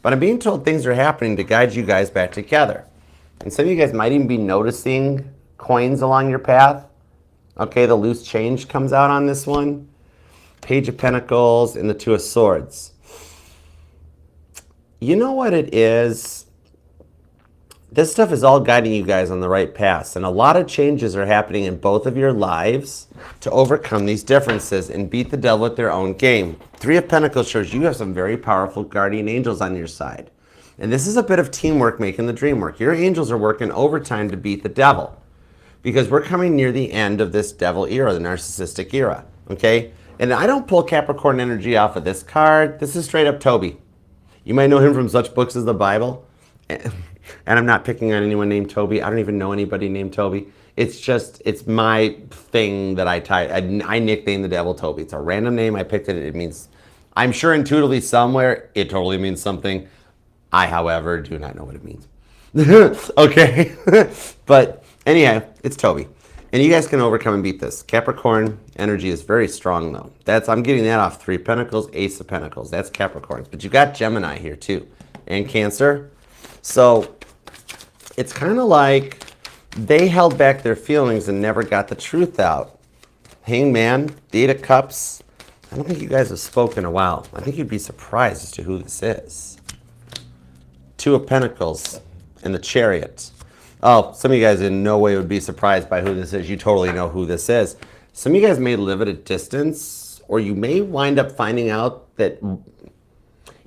But I'm being told things are happening to guide you guys back together. And some of you guys might even be noticing coins along your path. Okay, the loose change comes out on this one. Page of Pentacles and the Two of Swords. You know what it is? This stuff is all guiding you guys on the right path. And a lot of changes are happening in both of your lives to overcome these differences and beat the devil at their own game. Three of Pentacles shows you have some very powerful guardian angels on your side. And this is a bit of teamwork making the dream work. Your angels are working overtime to beat the devil. Because we're coming near the end of this devil era, the narcissistic era. Okay? And I don't pull Capricorn energy off of this card. This is straight up Toby. You might know him from such books as the Bible. And I'm not picking on anyone named Toby. I don't even know anybody named Toby. It's just, it's my thing that I nicknamed the devil Toby. It's a random name. I picked it. It means, I'm sure intuitively somewhere, it totally means something. I, however, do not know what it means. Okay. But anyhow, it's Toby. And you guys can overcome and beat this. Capricorn energy is very strong, though. I'm getting that off Three of Pentacles, Ace of Pentacles. That's Capricorns. But you got Gemini here, too. And Cancer. So it's kind of like they held back their feelings and never got the truth out. Hangman, the Eight of Cups. I don't think you guys have spoken in a while. I think you'd be surprised as to who this is. Two of Pentacles and the Chariot. Oh, some of you guys in no way would be surprised by who this is. You totally know who this is. Some of you guys may live at a distance, or you may wind up finding out that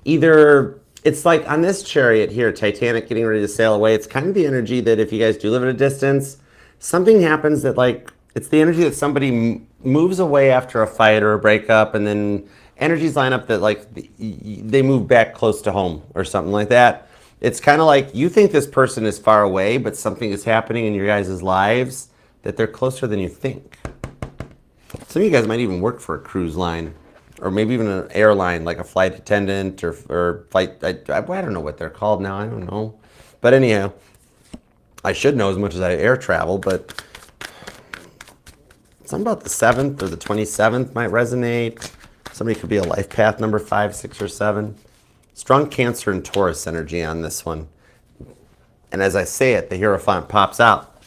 either, it's like on this Chariot here, Titanic getting ready to sail away, it's kind of the energy that if you guys do live at a distance, something happens that like, it's the energy that somebody moves away after a fight or a breakup, and then energies line up that like they move back close to home or something like that. It's kind of like you think this person is far away, but something is happening in your guys' lives that they're closer than you think. Some of you guys might even work for a cruise line, or maybe even an airline, like a flight attendant or flight, I don't know what they're called now, I don't know. But anyhow, I should know as much as I air travel, but something about the 7th or the 27th might resonate. Somebody could be a life path number 5, 6, or 7. Strong Cancer and Taurus energy on this one. And as I say it, the Hierophant pops out.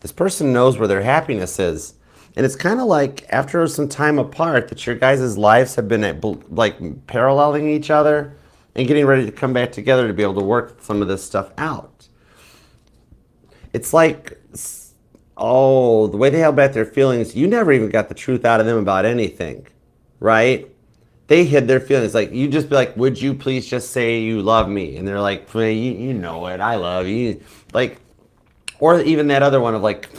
This person knows where their happiness is. And it's kind of like after some time apart that your guys' lives have been like paralleling each other and getting ready to come back together to be able to work some of this stuff out. It's like, oh, the way they held back their feelings, you never even got the truth out of them about anything, right? They hid their feelings. Like, you just be like, would you please just say you love me? And they're like, you know it, I love you. Like, or even that other one of like,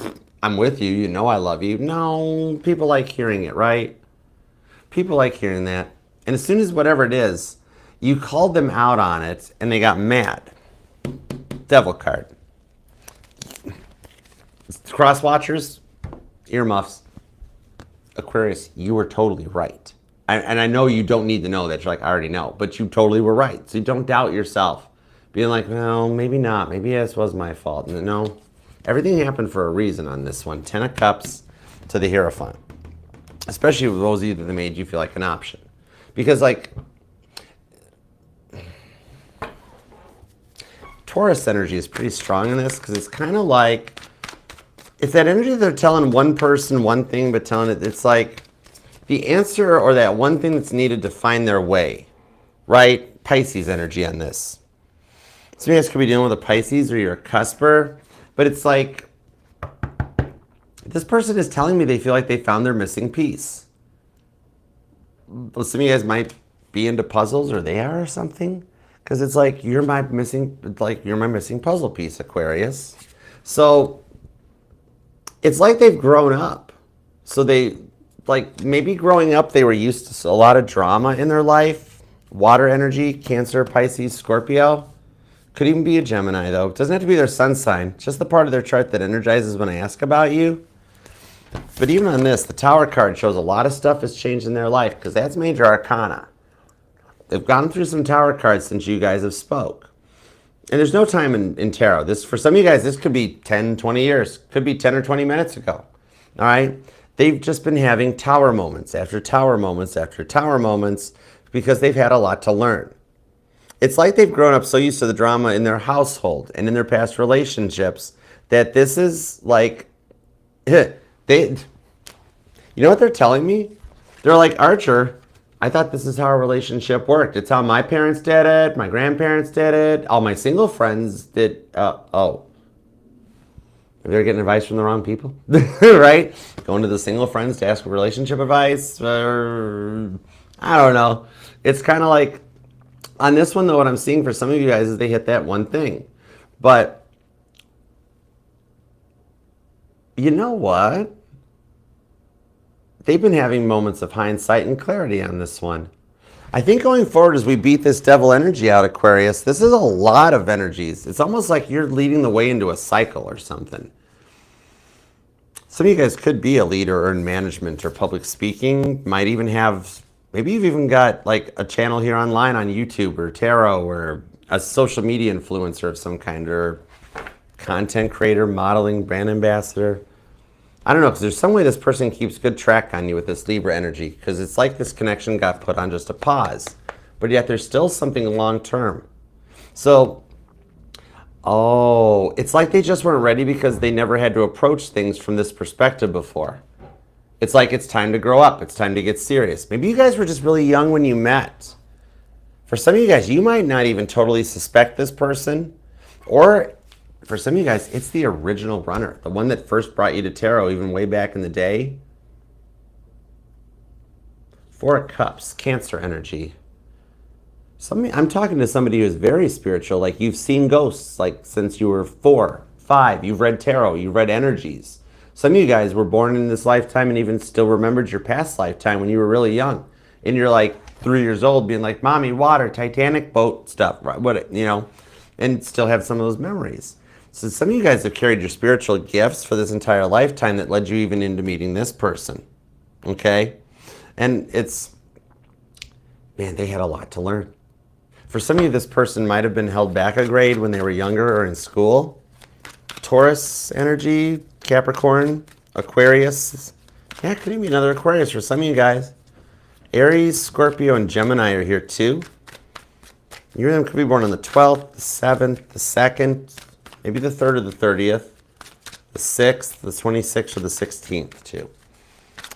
I'm with you, you know I love you. No, people like hearing it, right? People like hearing that. And as soon as whatever it is, you called them out on it and they got mad. Devil card. Cross watchers, earmuffs. Aquarius, you were totally right. And I know you don't need to know that. You're like, I already know. But you totally were right. So you don't doubt yourself. Being like, well, maybe not. Maybe this was my fault. No. Everything happened for a reason on this one. 10 of Cups to the Hierophant. Especially with those of you that made you feel like an option. Because, like, Taurus energy is pretty strong in this because it's kind of like, it's that energy that they're telling one person one thing, but telling it, it's like the answer or that one thing that's needed to find their way, right? Pisces energy on this. Some of you guys could be dealing with a Pisces or you're a cusper, but it's like, this person is telling me they feel like they found their missing piece. some of you guys might be into puzzles, or they are, or something. Because it's like you're my missing puzzle piece, Aquarius. So it's like they've grown up. So they, like, maybe growing up they were used to a lot of drama in their life. Water energy, Cancer, Pisces, Scorpio. Could even be a Gemini, though. It doesn't have to be their sun sign. It's just the part of their chart that energizes when I ask about you. But even on this, the Tower card shows a lot of stuff has changed in their life, because that's major arcana. They've gone through some Tower cards since you guys have spoke. And there's no time in tarot. This, for some of you guys, this could be 10, 20 years. Could be 10 or 20 minutes ago. All right? They've just been having Tower moments after Tower moments after Tower moments, because they've had a lot to learn. It's like they've grown up so used to the drama in their household and in their past relationships that this is like, you know what they're telling me? They're like, Archer, I thought this is how our relationship worked. It's how my parents did it, my grandparents did it, all my single friends did. Oh. Maybe they're getting advice from the wrong people, right? Going to the single friends to ask for relationship advice. I don't know. It's kind of like, on this one, though, what I'm seeing for some of you guys is they hit that one thing. But you know what? They've been having moments of hindsight and clarity on this one. I think going forward, as we beat this devil energy out, Aquarius, this is a lot of energies. It's almost like you're leading the way into a cycle or something. Some of you guys could be a leader or in management or public speaking. Might even have, maybe you've even got like a channel here online on YouTube or tarot, or a social media influencer of some kind, or content creator, modeling, brand ambassador. I don't know, because there's some way this person keeps good track on you with this Libra energy, because it's like this connection got put on just a pause, but yet there's still something long term. So, it's like they just weren't ready because they never had to approach things from this perspective before. It's like it's time to grow up. It's time to get serious. Maybe you guys were just really young when you met. For some of you guys, you might not even totally suspect this person, or for some of you guys, it's the original runner, the one that first brought you to tarot even way back in the day. Four of Cups, Cancer energy. I'm talking to somebody who's very spiritual, like you've seen ghosts like since you were 4, 5. You've read tarot, you've read energies. Some of you guys were born in this lifetime and even still remembered your past lifetime when you were really young. And you're like 3 years old being like, Mommy, water, Titanic, boat, stuff, right? What, and still have some of those memories. So some of you guys have carried your spiritual gifts for this entire lifetime that led you even into meeting this person, okay? And it's, man, they had a lot to learn. For some of you, this person might have been held back a grade when they were younger or in school. Taurus energy, Capricorn, Aquarius. Yeah, it could even be another Aquarius for some of you guys. Aries, Scorpio, and Gemini are here too. You of them could be born on the 12th, the 7th, the 2nd, maybe the 3rd or the 30th, the 6th, the 26th, or the 16th, too.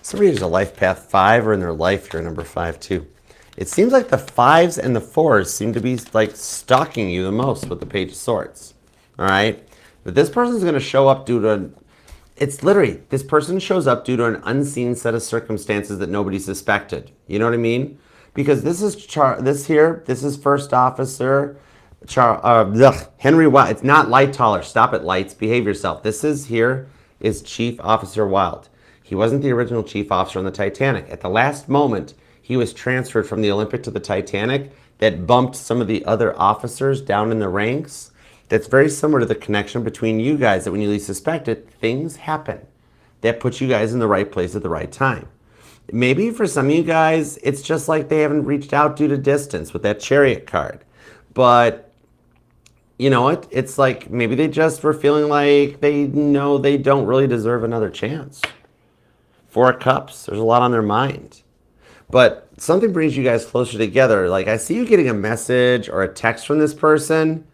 Somebody who's a life path 5, or in their life, you're number 5, too. It seems like the 5s and the 4s seem to be, like, stalking you the most with the Page of Swords, all right? But this person's going to show up due to, it's literally, this person shows up due to an unseen set of circumstances that nobody suspected. You know what I mean? Because this is, this is First Officer Henry Wild. It's not Lightoller. Stop it, Lights. Behave yourself. This is Chief Officer Wild. He wasn't the original chief officer on the Titanic. At the last moment, he was transferred from the Olympic to the Titanic. That bumped some of the other officers down in the ranks. That's very similar to the connection between you guys, that when you least suspect it, things happen that put you guys in the right place at the right time. Maybe for some of you guys, it's just like they haven't reached out due to distance with that Chariot card. But you know what? It's like maybe they just were feeling like they know they don't really deserve another chance. 4 of Cups, there's a lot on their mind. But something brings you guys closer together. Like, I see you getting a message or a text from this person.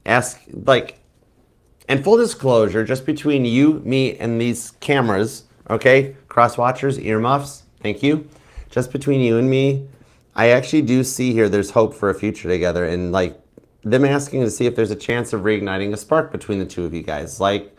And full disclosure, just between you, me, and these cameras, okay? Cross watchers, earmuffs, thank you. Just between you and me, I actually do see here there's hope for a future together. And like, them asking to see if there's a chance of reigniting a spark between the two of you guys. Like,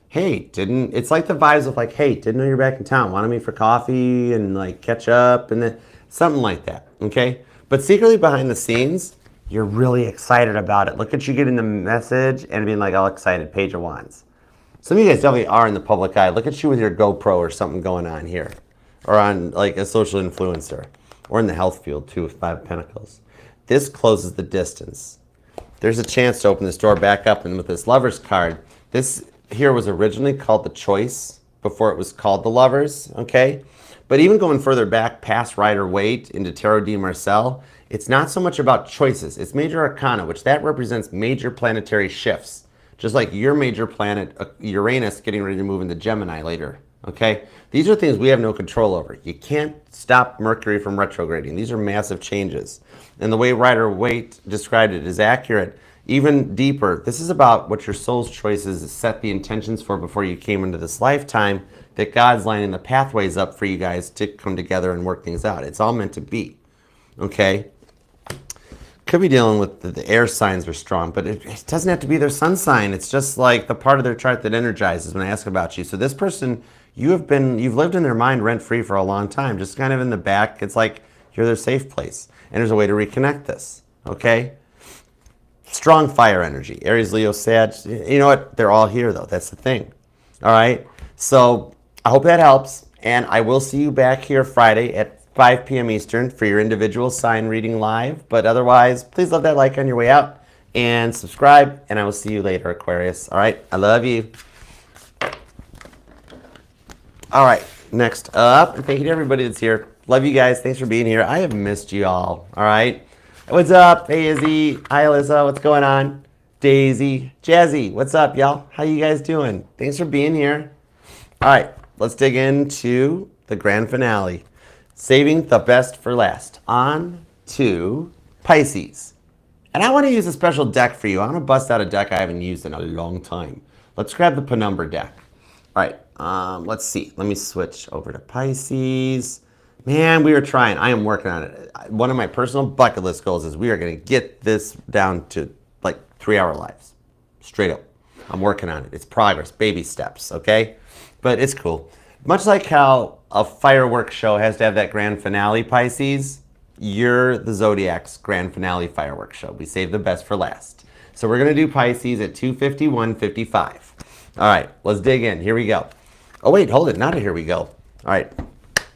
hey, it's like the vibes of like, hey, didn't know you're back in town. Want to meet for coffee and like catch up? And then Something like that, okay? But secretly behind the scenes, you're really excited about it. Look at you getting the message and being like all excited, Page of Wands. Some of you guys definitely are in the public eye. Look at you with your GoPro or something going on here. Or on like a social influencer. Or in the health field too with 5 of Pentacles. This closes the distance. There's a chance to open this door back up, and with this Lovers card, this here was originally called the Choice before it was called the Lovers, okay? But even going further back past Rider-Waite into Tarot de Marcel, it's not so much about choices. It's major arcana, which that represents major planetary shifts. Just like your major planet, Uranus, getting ready to move into Gemini later, okay? These are things we have no control over. You can't stop Mercury from retrograding. These are massive changes. And the way Rider-Waite described it is accurate. Even deeper, this is about what your soul's choices set the intentions for before you came into this lifetime, that God's lining the pathways up for you guys to come together and work things out. It's all meant to be, okay? Could be dealing with the air signs are strong, but it doesn't have to be their sun sign. It's just like the part of their chart that energizes when I ask about you. So this person, you've lived in their mind rent-free for a long time, just kind of in the back. It's like you're their safe place. And there's a way to reconnect this, okay? Strong fire energy. Aries, Leo, Sag. You know what? They're all here, though. That's the thing. All right? So I hope that helps. And I will see you back here Friday at 5 p.m. Eastern for your individual sign reading live. But otherwise, please leave that like on your way out and subscribe. And I will see you later, Aquarius. All right? I love you. All right. Next up, and thank you to everybody that's here. Love you guys. Thanks for being here. I have missed you all. All right? What's up? Hey, Izzy. Hi, Alyssa. What's going on? Daisy. Jazzy. What's up, y'all? How you guys doing? Thanks for being here. All right. Let's dig into the grand finale. Saving the best for last. On to Pisces. And I want to use a special deck for you. I want to bust out a deck I haven't used in a long time. Let's grab the Penumbra deck. All right. Let's see. Let me switch over to Pisces. Man, we are trying. I am working on it. One of my personal bucket list goals is we are going to get this down to like 3-hour lives. Straight up. I'm working on it. It's progress, baby steps, okay? But it's cool. Much like how a fireworks show has to have that grand finale, Pisces, you're the Zodiac's grand finale fireworks show. We save the best for last. So we're going to do Pisces at 2:51:55. All right, let's dig in. Here we go. Oh, wait, hold it. Not a here we go. All right.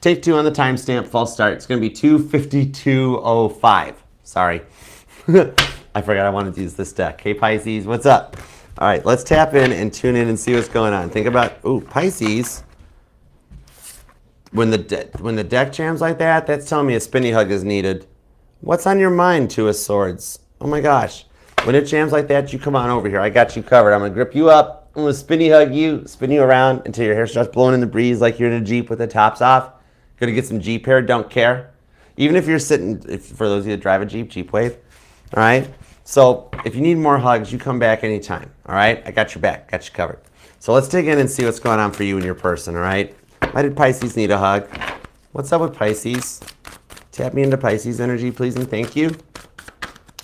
Take 2 on the timestamp, false start. It's going to be 2:52:05. Sorry. I forgot I wanted to use this deck. Hey, Pisces, what's up? All right, let's tap in and tune in and see what's going on. Think about, ooh, Pisces. When the deck jams like that, that's telling me a spinny hug is needed. What's on your mind, 2 of Swords? Oh, my gosh. When it jams like that, you come on over here. I got you covered. I'm going to grip you up. I'm going to spinny hug you, spin you around until your hair starts blowing in the breeze like you're in a Jeep with the tops off. Gonna get some Jeep hair, don't care. Even if you're sitting, for those of you that drive a Jeep, Jeep wave. All right? So if you need more hugs, you come back anytime. All right? I got your back, got you covered. So let's dig in and see what's going on for you and your person, all right? Why did Pisces need a hug? What's up with Pisces? Tap me into Pisces energy, please, and thank you.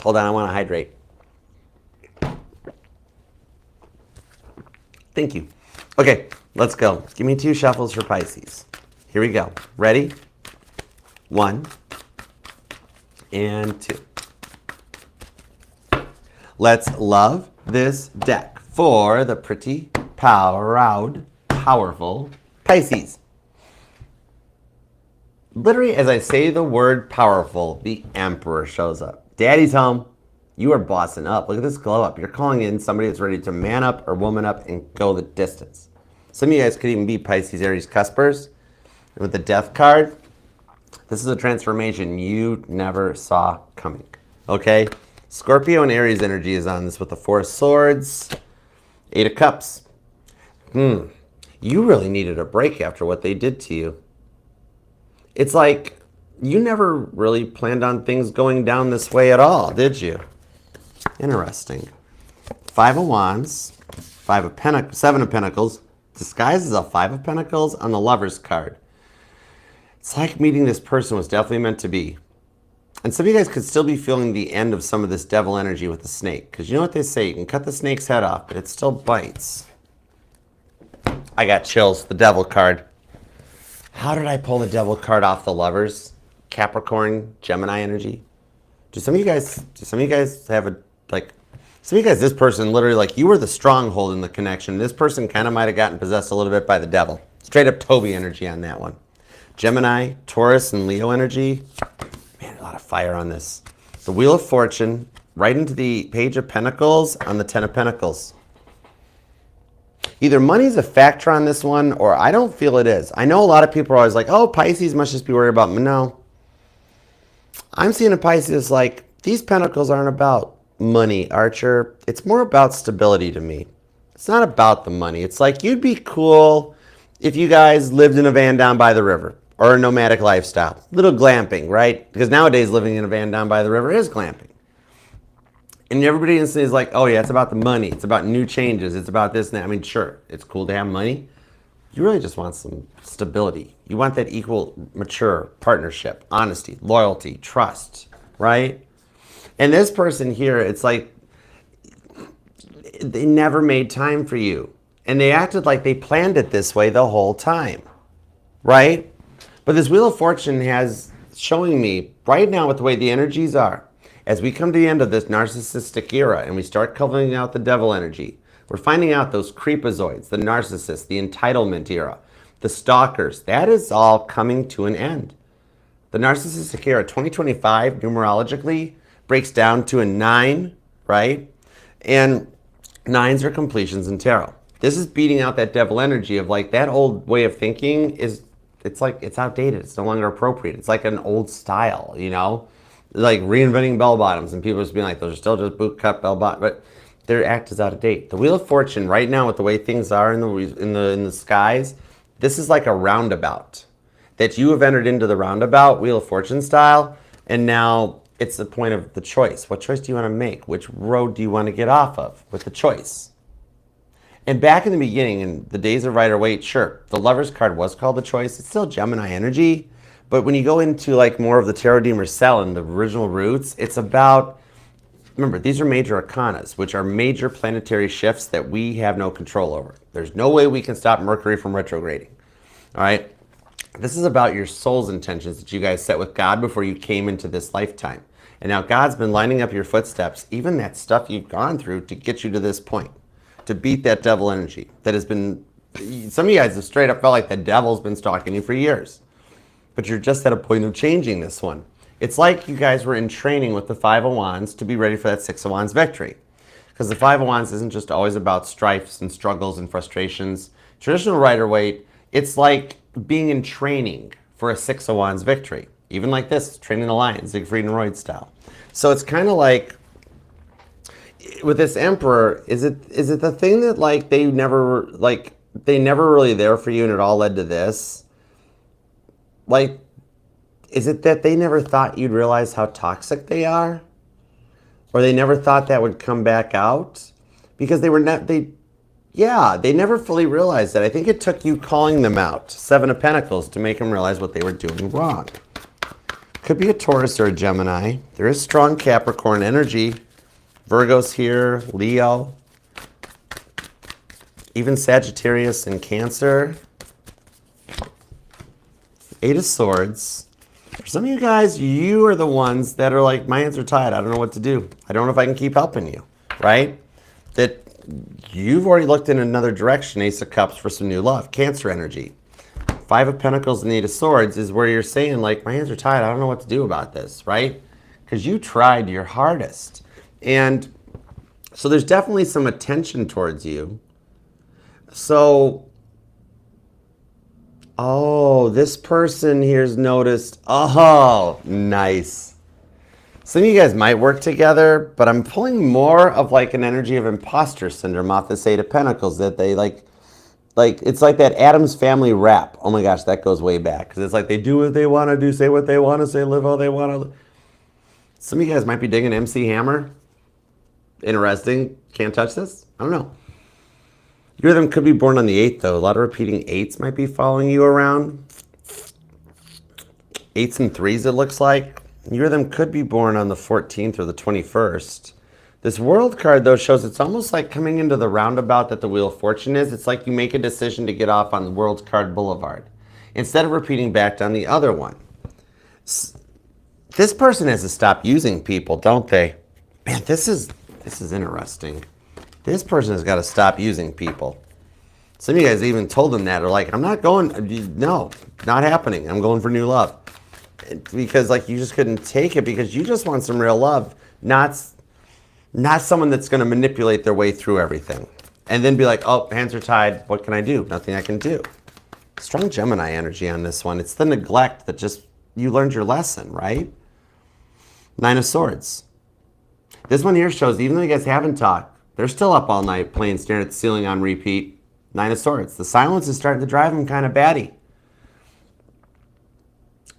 Hold on, I want to hydrate. Thank you. Okay, let's go. Give me 2 shuffles for Pisces. Here we go. Ready? 1 and 2. Let's love this deck for the pretty, proud, powerful Pisces. Literally, as I say the word powerful, the Emperor shows up. Daddy's home. You are bossing up. Look at this glow up. You're calling in somebody that's ready to man up or woman up and go the distance. Some of you guys could even be Pisces, Aries, Cuspers. And with the Death card, this is a transformation you never saw coming. Okay? Scorpio and Aries energy is on this with the 4 of Swords, 8 of Cups. You really needed a break after what they did to you. It's like you never really planned on things going down this way at all, did you? Interesting. 5 of Wands, 7 of Pentacles, disguised as a 5 of Pentacles on the Lover's card. It's like meeting this person was definitely meant to be. And some of you guys could still be feeling the end of some of this devil energy with the snake. Because you know what they say, you can cut the snake's head off, but it still bites. I got chills, the devil card. How did I pull the devil card off the Lovers? Capricorn, Gemini energy? Do some of you guys have some of you guys, this person literally, like, you were the stronghold in the connection. This person kind of might have gotten possessed a little bit by the devil. Straight up Toby energy on that one. Gemini, Taurus, and Leo energy. Man, a lot of fire on this. The Wheel of Fortune, right into the Page of Pentacles on the Ten of Pentacles. Either money's a factor on this one, or I don't feel it is. I know a lot of people are always like, oh, Pisces must just be worried about me. No. I'm seeing a Pisces like, these pentacles aren't about money, Archer. It's more about stability to me. It's not about the money. It's like, you'd be cool if you guys lived in a van down by the river, or a nomadic lifestyle. Little glamping, right? Because nowadays living in a van down by the river is glamping. And everybody instantly is like, oh yeah, it's about the money. It's about new changes. It's about this and that. I mean, sure, it's cool to have money. You really just want some stability. You want that equal, mature partnership, honesty, loyalty, trust, right? And this person here, it's like they never made time for you. And they acted like they planned it this way the whole time, right? But this Wheel of Fortune has showing me right now with the way the energies are, as we come to the end of this narcissistic era and we start covering out the devil energy, we're finding out those creepazoids, the narcissists, the entitlement era, the stalkers, that is all coming to an end. The narcissistic era, 2025, numerologically, breaks down to a 9, right? And 9s are completions in tarot. This is beating out that devil energy of like that old way of thinking is, it's like, it's outdated. It's no longer appropriate. It's like an old style, you know? Like reinventing bell bottoms, and people just being like, those are still just boot cut bell bottoms, but their act is out of date. The Wheel of Fortune right now, with the way things are in the skies, this is like a roundabout that you have entered into, the roundabout Wheel of Fortune style, and now it's the point of the choice. What choice do you want to make? Which road do you want to get off of with the choice? And back in the beginning, in the days of Rider-Waite, sure, the Lover's card was called the choice. It's still Gemini energy. But when you go into like more of the Tarot de Marcel and the original roots, it's about, remember, these are major arcanas, which are major planetary shifts that we have no control over. There's no way we can stop Mercury from retrograding. All right? This is about your soul's intentions that you guys set with God before you came into this lifetime. And now God's been lining up your footsteps, even that stuff you've gone through, to get you to this point, to beat that devil energy that has been, some of you guys have straight up felt like the devil's been stalking you for years. But you're just at a point of changing this one. It's like you guys were in training with the Five of Wands to be ready for that Six of Wands victory. Because the Five of Wands isn't just always about strifes and struggles and frustrations. Traditional Rider-Waite, it's like being in training for a Six of Wands victory. Even like this, training the lion, Siegfried and Roy style. So it's kind of like, with this Emperor, is it the thing that like they never really there for you and it all led to this? Like, is it that they never thought you'd realize how toxic they are? Or they never thought that would come back out? Because they never fully realized that. I think it took you calling them out, Seven of Pentacles, to make them realize what they were doing wrong. Could be a Taurus or a Gemini. There is strong Capricorn energy. Virgo's here, Leo. Even Sagittarius and Cancer. Eight of Swords. For some of you guys, you are the ones that are like, my hands are tied. I don't know what to do. I don't know if I can keep helping you, right? That you've already looked in another direction, Ace of Cups, for some new love. Cancer energy. Five of Pentacles and Eight of Swords is where you're saying, like, my hands are tied. I don't know what to do about this, right? Because you tried your hardest. And so there's definitely some attention towards you. So, oh, this person here's noticed. Oh, nice. Some of you guys might work together, but I'm pulling more of like an energy of imposter syndrome off this Eight of Pentacles, that they like it's like that Addams Family rap. Oh my gosh, that goes way back. Because it's like they do what they want to do, say what they want to say, live how they want to live. Some of you guys might be digging MC Hammer. Interesting. Can't touch this? I don't know. You or them could be born on the 8th, though. A lot of repeating 8s might be following you around. 8s and 3s, it looks like. You or them could be born on the 14th or the 21st. This World card, though, shows it's almost like coming into the roundabout that the Wheel of Fortune is. It's like you make a decision to get off on the World card boulevard instead of repeating back down the other one. This person has to stop using people, don't they? Man, this is interesting. This person has got to stop using people. Some of you guys even told them that, or like, I'm not going, no, not happening. I'm going for new love. Because like you just couldn't take it because you just want some real love, not someone that's going to manipulate their way through everything. And then be like, oh, hands are tied. What can I do? Nothing I can do. Strong Gemini energy on this one. It's the neglect that just, you learned your lesson, right? Nine of Swords. This one here shows, even though you guys haven't talked, they're still up all night playing, staring at the ceiling on repeat. Nine of Swords. The silence is starting to drive them kind of batty.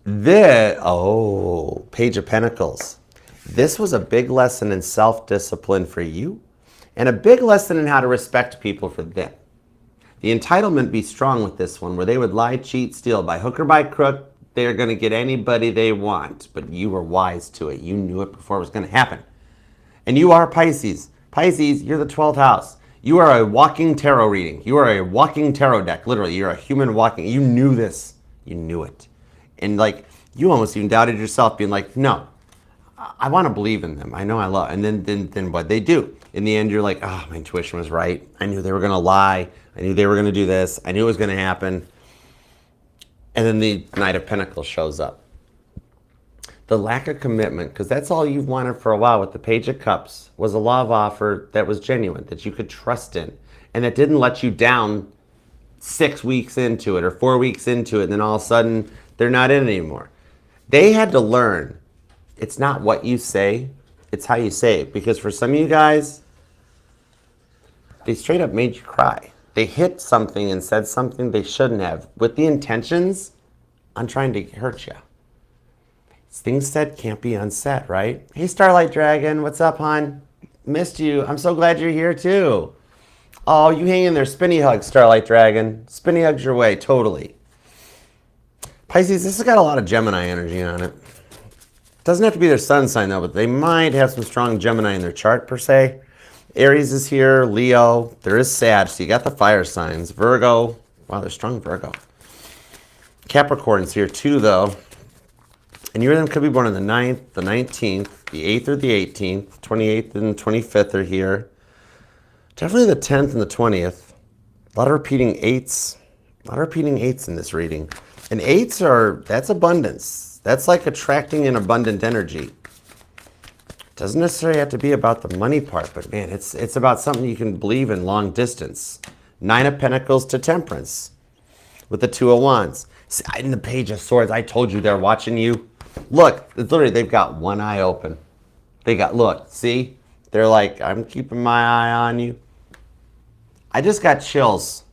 Page of Pentacles. This was a big lesson in self-discipline for you and a big lesson in how to respect people for them. The entitlement be strong with this one, where they would lie, cheat, steal. By hook or by crook, they're going to get anybody they want. But you were wise to it. You knew it before it was going to happen. And you are Pisces. Pisces, you're the 12th house. You are a walking tarot reading. You are a walking tarot deck. Literally, you're a human walking. You knew this. You knew it. And like, you almost even doubted yourself, being like, no, I want to believe in them. I know I love. And then what they do. In the end, you're like, oh, my intuition was right. I knew they were going to lie. I knew they were going to do this. I knew it was going to happen. And then the Knight of Pentacles shows up. The lack of commitment, because that's all you've wanted for a while with the Page of Cups, was a love offer that was genuine, that you could trust in, and that didn't let you down 6 weeks into it or 4 weeks into it, and then all of a sudden they're not in it anymore. They had to learn it's not what you say, it's how you say it. Because for some of you guys, they straight up made you cry. They hit something and said something they shouldn't have with the intentions on trying to hurt you. Things said can't be unsaid, right? Hey, Starlight Dragon, what's up, hon? Missed you. I'm so glad you're here, too. Oh, you hang in there. Spinny hugs, Starlight Dragon. Spinny hugs your way, totally. Pisces, this has got a lot of Gemini energy on it. Doesn't have to be their sun sign, though, but they might have some strong Gemini in their chart, per se. Aries is here. Leo. There is Sag, so you got the fire signs. Virgo. Wow, they're strong Virgo. Capricorn's here, too, though. And you or them could be born on the 9th, the 19th, the 8th or the 18th, 28th and 25th are here. Definitely the 10th and the 20th. A lot of repeating 8s. A lot of repeating 8s in this reading. And 8s are, that's abundance. That's like attracting an abundant energy. Doesn't necessarily have to be about the money part, but man, it's about something you can believe in long distance. 9 of Pentacles to Temperance with the 2 of Wands. In the Page of Swords, I told you they're watching you. Look, it's literally, they've got one eye open. They got, look, see? They're like, I'm keeping my eye on you. I just got chills.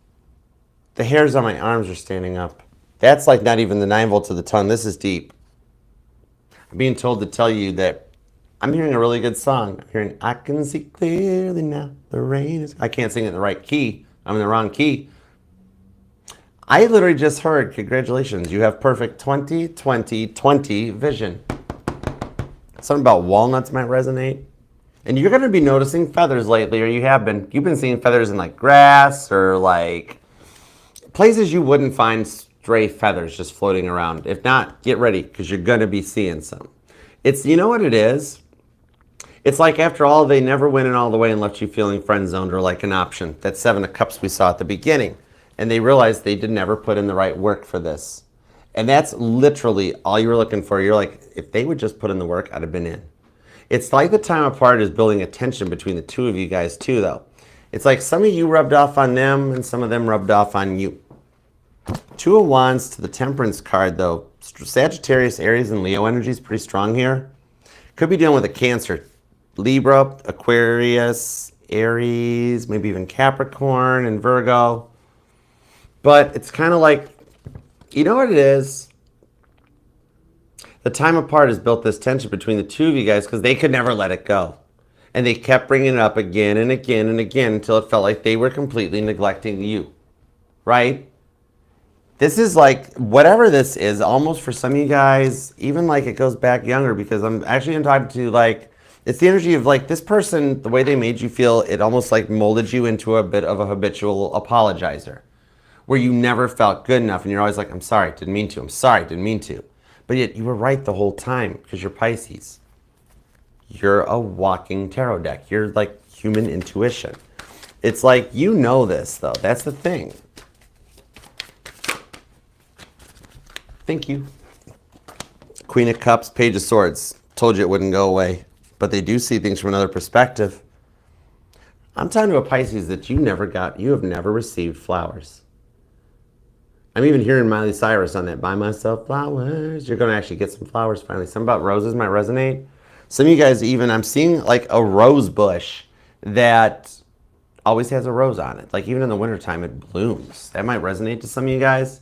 The hairs on my arms are standing up. That's like not even the 9 volts of the tongue. This is deep. I'm being told to tell you that I'm hearing a really good song. I'm hearing, I can see clearly now, the rain is... I can't sing it in the right key. I'm in the wrong key. I literally just heard, congratulations, you have perfect 20-20-20 vision. Something about walnuts might resonate. And you're going to be noticing feathers lately, or you have been. You've been seeing feathers in like grass or like places you wouldn't find stray feathers just floating around. If not, get ready because you're going to be seeing some. It's, you know what it is? It's like after all, they never went in all the way and left you feeling friend-zoned or like an option. That 7 of Cups we saw at the beginning. And they realized they did never put in the right work for this. And that's literally all you were looking for. You're like, if they would just put in the work, I'd have been in. It's like the time apart is building a tension between the two of you guys too, though. It's like some of you rubbed off on them and some of them rubbed off on you. 2 of Wands to the Temperance card, though. Sagittarius, Aries, and Leo energy is pretty strong here. Could be dealing with a Cancer. Libra, Aquarius, Aries, maybe even Capricorn and Virgo. But it's kind of like, you know what it is? The time apart has built this tension between the two of you guys because they could never let it go. And they kept bringing it up again and again and again until it felt like they were completely neglecting you. Right? This is like, whatever this is, almost for some of you guys, even like it goes back younger because I'm talking to like, it's the energy of like this person, the way they made you feel, it almost like molded you into a bit of a habitual apologizer. Where you never felt good enough and you're always like, I'm sorry, didn't mean to. I'm sorry, didn't mean to. But yet you were right the whole time because you're Pisces. You're a walking tarot deck. You're like human intuition. It's like, you know this, though. That's the thing. Thank you. Queen of Cups, Page of Swords. Told you it wouldn't go away. But they do see things from another perspective. I'm talking to a Pisces that you have never received flowers. I'm even hearing Miley Cyrus on that, buy myself flowers. You're going to actually get some flowers finally. Something about roses might resonate. Some of you guys even, I'm seeing like a rose bush that always has a rose on it. Like even in the wintertime, it blooms. That might resonate to some of you guys.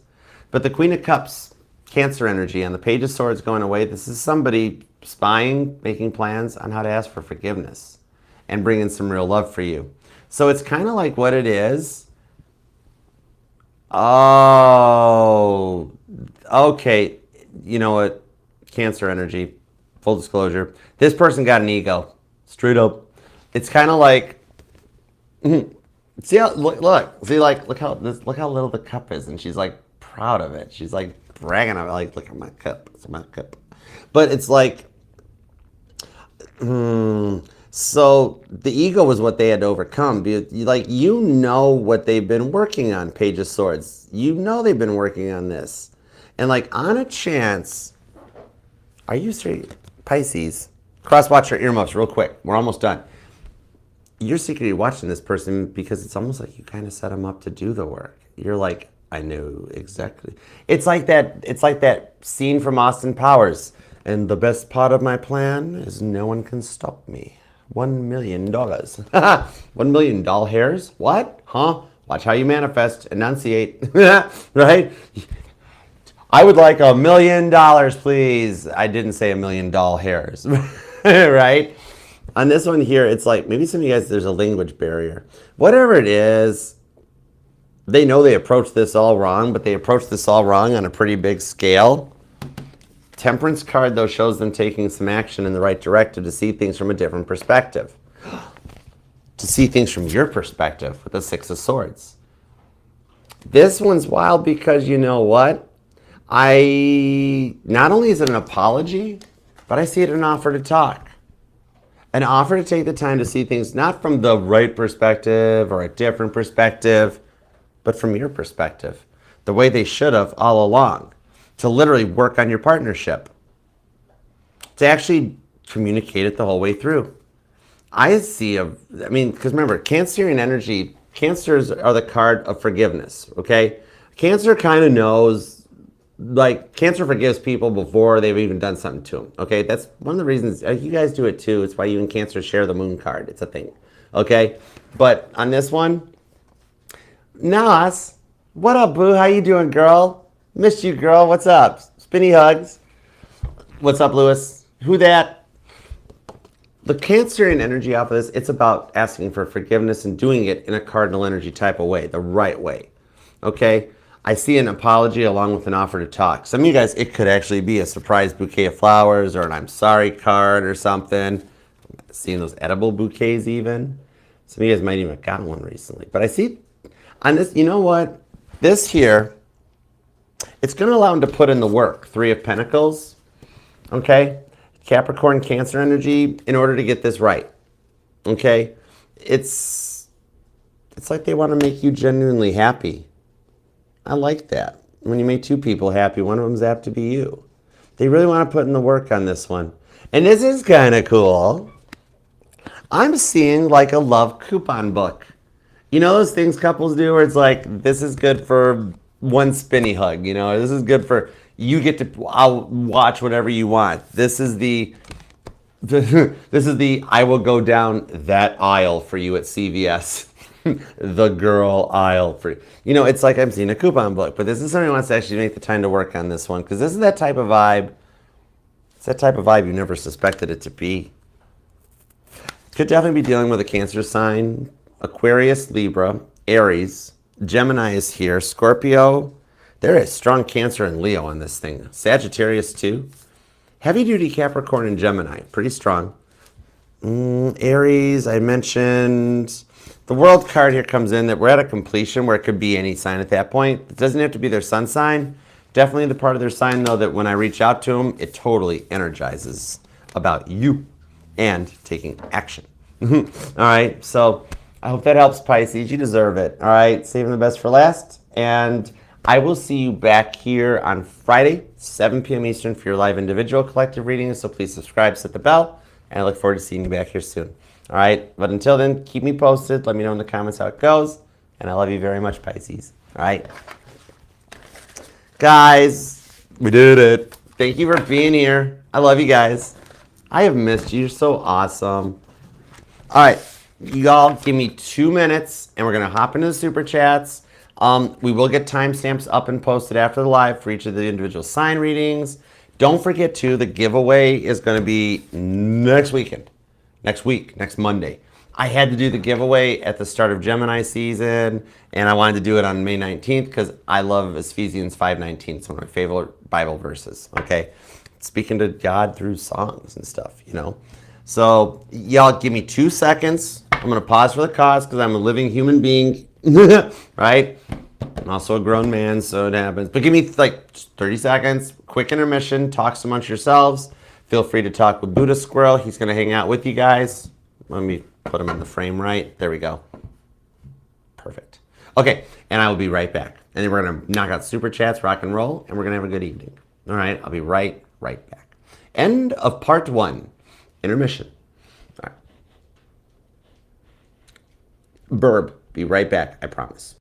But the Queen of Cups, Cancer energy, and the Page of Swords going away, this is somebody spying, making plans on how to ask for forgiveness and bring in some real love for you. So it's kind of like what it is. Oh, okay. You know what? Cancer energy, full disclosure. This person got an ego, straight up. It's kind of like, see how, look how little the cup is, and she's like proud of it. She's like bragging on it, like, look at my cup, it's my cup. But it's like, so the ego was what they had to overcome. Like, you know what they've been working on, Page of Swords. You know they've been working on this. And like, on a chance, are you straight, Pisces? Cross-watch your earmuffs real quick. We're almost done. You're secretly watching this person because it's almost like you kind of set them up to do the work. You're like, I knew exactly. It's like that scene from Austin Powers. And the best part of my plan is no one can stop me. $1 million. $1 million doll hairs? What? Huh? Watch how you manifest. Enunciate. Right? I would like $1 million, please. I didn't say $1 million doll hairs. Right? On this one here, it's like, maybe some of you guys, there's a language barrier. Whatever it is, they know they approached this all wrong, but they approached this all wrong on a pretty big scale. Temperance card, though, shows them taking some action in the right direction to see things from a different perspective. To see things from your perspective with the Six of Swords. This one's wild because, you know what? Not only is it an apology, but I see it as an offer to talk. An offer to take the time to see things not from the right perspective or a different perspective, but from your perspective. The way they should have all along. To literally work on your partnership. To actually communicate it the whole way through. Because remember, Cancerian energy, Cancers are the card of forgiveness, okay? Cancer kind of knows, like, Cancer forgives people before they've even done something to them, okay? That's one of the reasons, you guys do it too. It's why you and Cancer share the moon card. It's a thing, okay? But on this one, Nas, what up, boo? How you doing, girl? Missed you, girl. What's up? Spinny hugs. What's up, Lewis? Who that? The Cancerian energy off of this, it's about asking for forgiveness and doing it in a cardinal energy type of way, the right way. Okay? I see an apology along with an offer to talk. Some of you guys, it could actually be a surprise bouquet of flowers or an I'm sorry card or something. Seeing those edible bouquets even. Some of you guys might even have gotten one recently. But I see on this, you know what? This here, it's going to allow him to put in the work. Three of Pentacles, okay? Capricorn, Cancer energy, in order to get this right, okay? It's like they want to make you genuinely happy. I like that. When you make two people happy, one of them's apt to be you. They really want to put in the work on this one. And this is kind of cool. I'm seeing like a love coupon book. You know those things couples do where it's like, this is good for one spinny hug, you know, this is good for, you get to, I'll watch whatever you want. This is the I will go down that aisle for you at CVS. The girl aisle for, you know, it's like I'm seeing a coupon book, but this is somebody who wants to actually make the time to work on this one, because this is that type of vibe. It's that type of vibe you never suspected it to be. Could definitely be dealing with a Cancer sign, Aquarius, Libra, Aries, Gemini is here. Scorpio. There is strong Cancer and Leo on this thing. Sagittarius too. Heavy duty Capricorn and Gemini. Pretty strong. Aries, I mentioned. The World card here comes in that we're at a completion where it could be any sign at that point. It doesn't have to be their sun sign. Definitely the part of their sign, though, that when I reach out to them, it totally energizes about you and taking action. All right, so I hope that helps, Pisces. You deserve it. All right, saving the best for last. And I will see you back here on Friday, 7 p.m. Eastern for your live individual collective readings. So please subscribe, set the bell, and I look forward to seeing you back here soon. All right, but until then, keep me posted. Let me know in the comments how it goes. And I love you very much, Pisces. All right. Guys, we did it. Thank you for being here. I love you guys. I have missed you. You're so awesome. All right, y'all give me 2 minutes and we're going to hop into the super chats. We will get timestamps up and posted after the live for each of the individual sign readings. Don't forget, too, the giveaway is going to be next weekend. Next week, next Monday. I had to do the giveaway at the start of Gemini season, and I wanted to do it on May 19th because I love Ephesians 5:19. It's one of my favorite Bible verses, okay? Speaking to God through songs and stuff, you know? So, y'all give me 2 seconds. I'm going to pause for the cause because I'm a living human being, right? I'm also a grown man, so it happens. But give me like 30 seconds, quick intermission, talks amongst yourselves. Feel free to talk with Buddha Squirrel. He's going to hang out with you guys. Let me put him in the frame right. There we go. Perfect. Okay, and I will be right back. And then we're going to knock out super chats, rock and roll, and we're going to have a good evening. All right, I'll be right back. End of part 1. Intermission. All right. Burb. Be right back, I promise.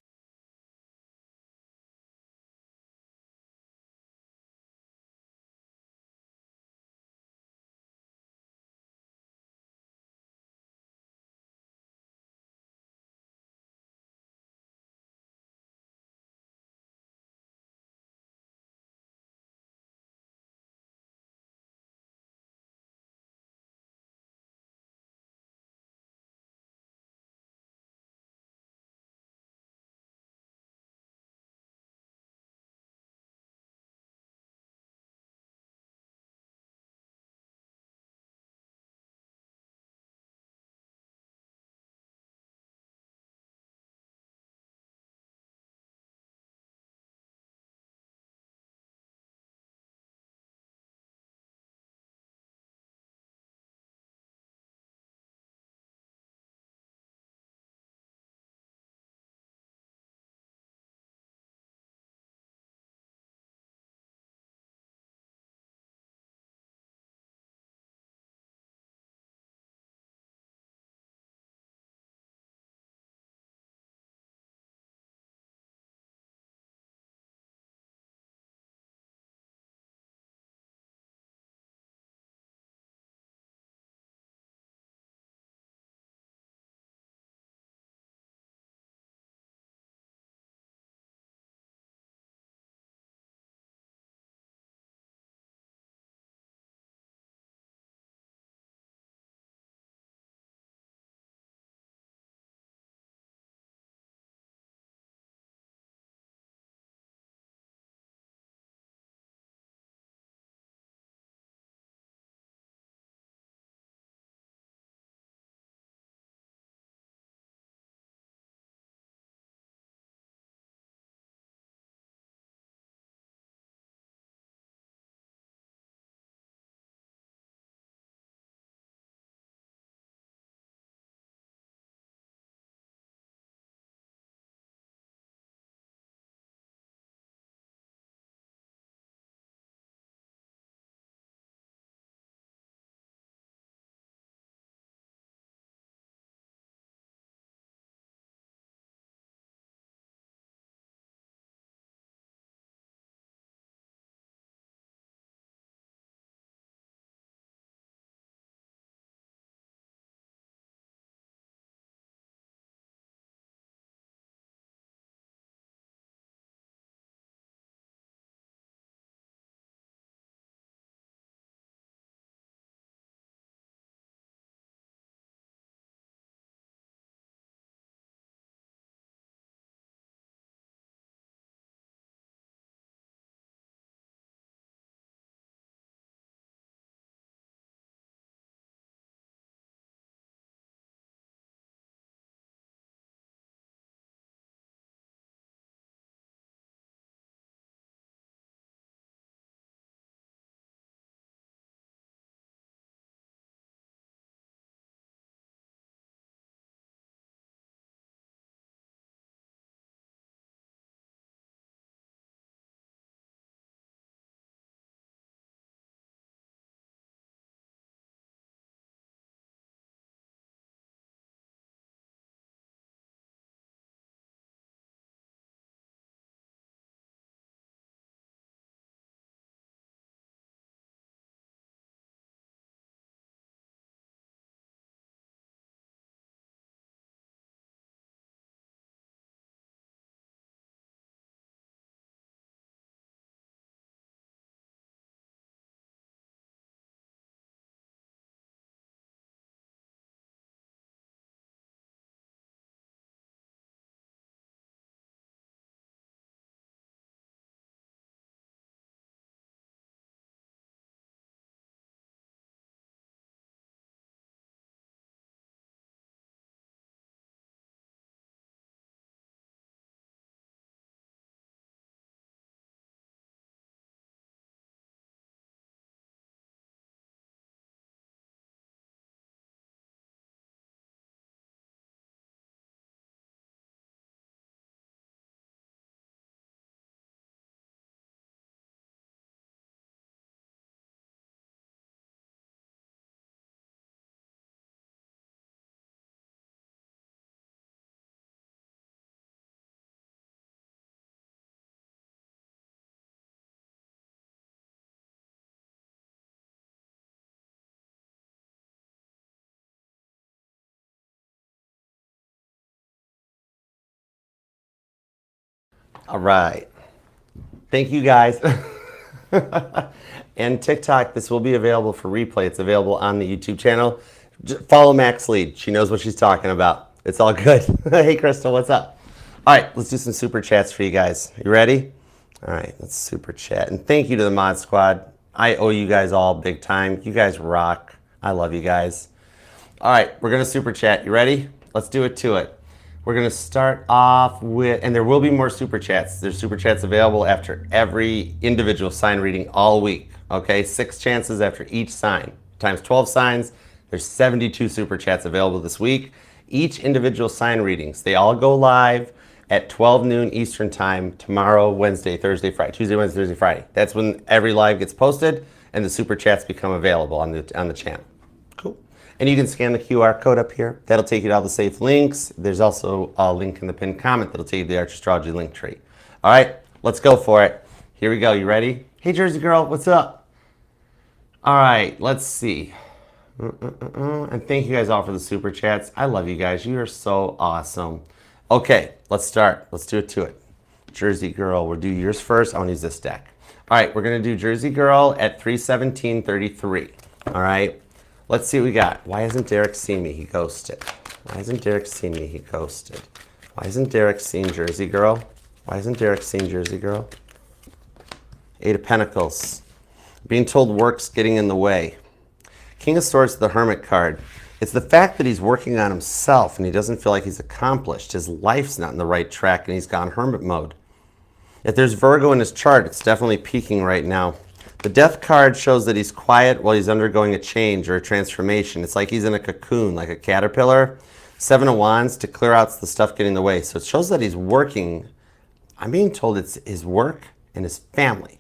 All right. Thank you, guys. And TikTok, this will be available for replay. It's available on the YouTube channel. Follow Mac's lead. She knows what she's talking about. It's all good. Hey, Crystal, what's up? All right, let's do some super chats for you guys. You ready? All right, let's super chat. And thank you to the Mod Squad. I owe you guys all big time. You guys rock. I love you guys. All right, we're going to super chat. You ready? Let's do it to it. We're going to start off with, and there will be more super chats. There's super chats available after every individual sign reading all week. Okay, 6 chances after each sign. Times 12 signs, there's 72 super chats available this week. Each individual sign readings, they all go live at 12 noon Eastern time tomorrow, Wednesday, Thursday, Friday, Tuesday, Wednesday, Thursday, Friday. That's when every live gets posted and the super chats become available on the channel. Cool. And you can scan the QR code up here. That'll take you to all the safe links. There's also a link in the pinned comment that'll take you to the Astrology link tree. All right, let's go for it. Here we go. You ready? Hey, Jersey girl, what's up? All right, let's see. And thank you guys all for the super chats. I love you guys. You are so awesome. Okay, let's start. Let's do it to it. Jersey girl, we'll do yours first. I want to use this deck. All right, we're going to do Jersey girl at 317.33. All right, let's see what we got. Why hasn't Derek seen me? He ghosted. Why hasn't Derek seen me? He ghosted. Why hasn't Derek seen Jersey girl? Why hasn't Derek seen Jersey girl? 8 of Pentacles. Being told work's getting in the way. King of Swords, the Hermit card. It's the fact that he's working on himself and he doesn't feel like he's accomplished. His life's not in the right track and he's gone hermit mode. If there's Virgo in his chart, it's definitely peaking right now. The Death card shows that he's quiet while he's undergoing a change or a transformation. It's like he's in a cocoon, like a caterpillar. 7 of Wands to clear out the stuff getting in the way. So it shows that he's working. I'm being told it's his work and his family.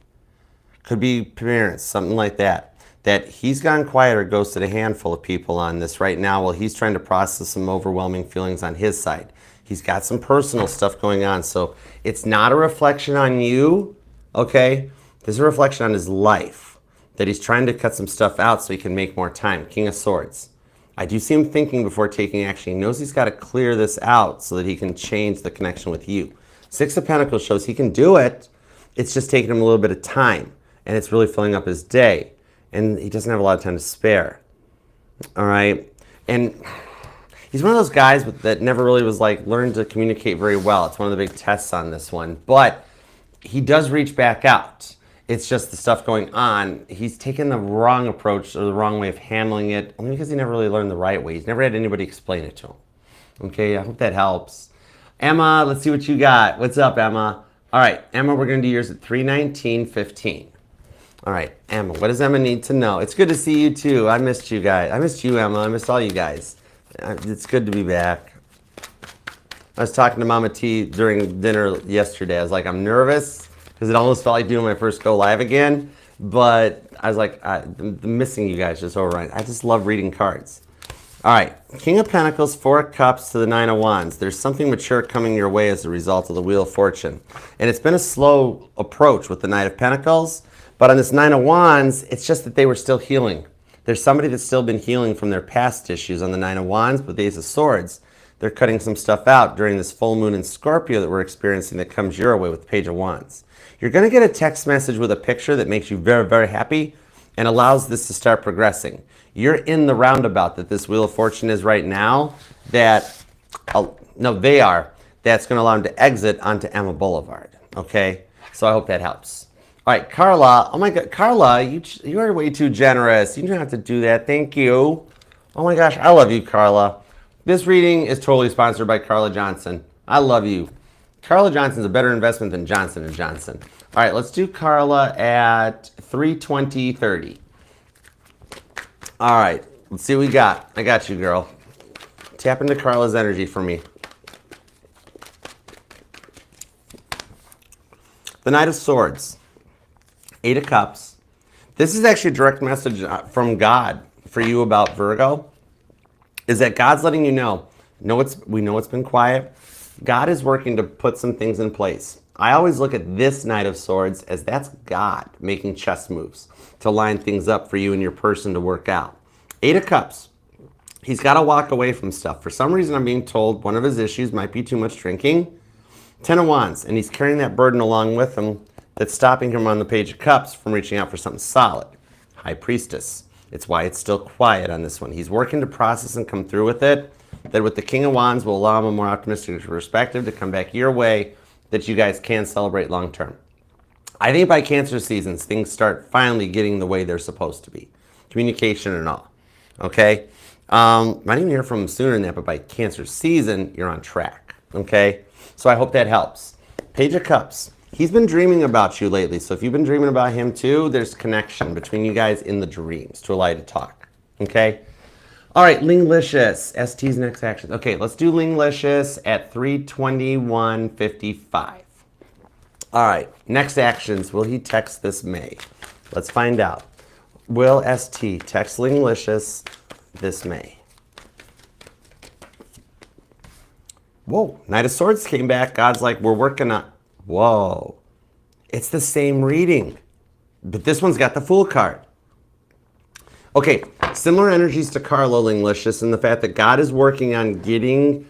Could be parents, something like that. That he's gone quiet or ghosted a handful of people on this right now while he's trying to process some overwhelming feelings on his side. He's got some personal stuff going on. So it's not a reflection on you, okay? This is a reflection on his life. That he's trying to cut some stuff out so he can make more time. King of Swords. I do see him thinking before taking action. He knows he's got to clear this out so that he can change the connection with you. 6 of Pentacles shows he can do it. It's just taking him a little bit of time. And it's really filling up his day. And he doesn't have a lot of time to spare. All right? And he's one of those guys that never really was like learned to communicate very well. It's one of the big tests on this one. But he does reach back out. It's just the stuff going on. He's taken the wrong approach or the wrong way of handling it, only because he never really learned the right way. He's never had anybody explain it to him. Okay, I hope that helps. Emma, let's see what you got. What's up, Emma? All right, Emma, we're going to do yours at 319.15. All right, Emma, what does Emma need to know? It's good to see you, too. I missed you guys. I missed you, Emma. I missed all you guys. It's good to be back. I was talking to Mama T during dinner yesterday. I was like, I'm nervous because it almost felt like doing my first go live again. But I was like, the missing you guys just overrun. I just love reading cards. All right, King of Pentacles, 4 of Cups to the 9 of Wands. There's something mature coming your way as a result of the Wheel of Fortune. And it's been a slow approach with the Knight of Pentacles. But on this 9 of Wands, it's just that they were still healing. There's somebody that's still been healing from their past issues on the 9 of Wands, but the Ace of Swords, they're cutting some stuff out during this full moon in Scorpio that we're experiencing that comes your way with the Page of Wands. You're going to get a text message with a picture that makes you very, very happy and allows this to start progressing. You're in the roundabout that this Wheel of Fortune is right now that, they are. That's going to allow them to exit onto Emma Boulevard, okay? So I hope that helps. All right, Carla. Oh, my God. Carla, you are way too generous. You don't have to do that. Thank you. Oh, my gosh. I love you, Carla. This reading is totally sponsored by Carla Johnson. I love you. Carla Johnson's a better investment than Johnson & Johnson. All right, let's do Carla at 320.30. All right, let's see what we got. I got you, girl. Tap into Carla's energy for me. The Knight of Swords. 8 of Cups. This is actually a direct message from God for you about Virgo, is that God's letting you know, we know it's been quiet. God is working to put some things in place. I always look at this Knight of Swords as that's God making chess moves to line things up for you and your person to work out. 8 of Cups. He's got to walk away from stuff. For some reason, I'm being told one of his issues might be too much drinking. Ten of Wands, and he's carrying that burden along with him that's stopping him on the Page of Cups from reaching out for something solid. High Priestess. It's why it's still quiet on this one. He's working to process and come through with it. That with the King of Wands will allow him a more optimistic perspective to come back your way that you guys can celebrate long term. I think by Cancer seasons, things start finally getting the way they're supposed to be. Communication and all. Okay? Might even hear from him sooner than that, but by Cancer season, you're on track. Okay? So I hope that helps. Page of Cups. He's been dreaming about you lately, so if you've been dreaming about him too, there's connection between you guys in the dreams to allow you to talk. Okay? All right, Linglicious. ST's next action. Okay, let's do Linglicious at 3/21/55. All right, next actions. Will he text this May? Let's find out. Will ST text Linglicious this May? Whoa, Knight of Swords came back. God's like, we're working on... Whoa. It's the same reading, but this one's got the Fool card. Okay, similar energies to Carlo Linglicious in the fact that God is working on getting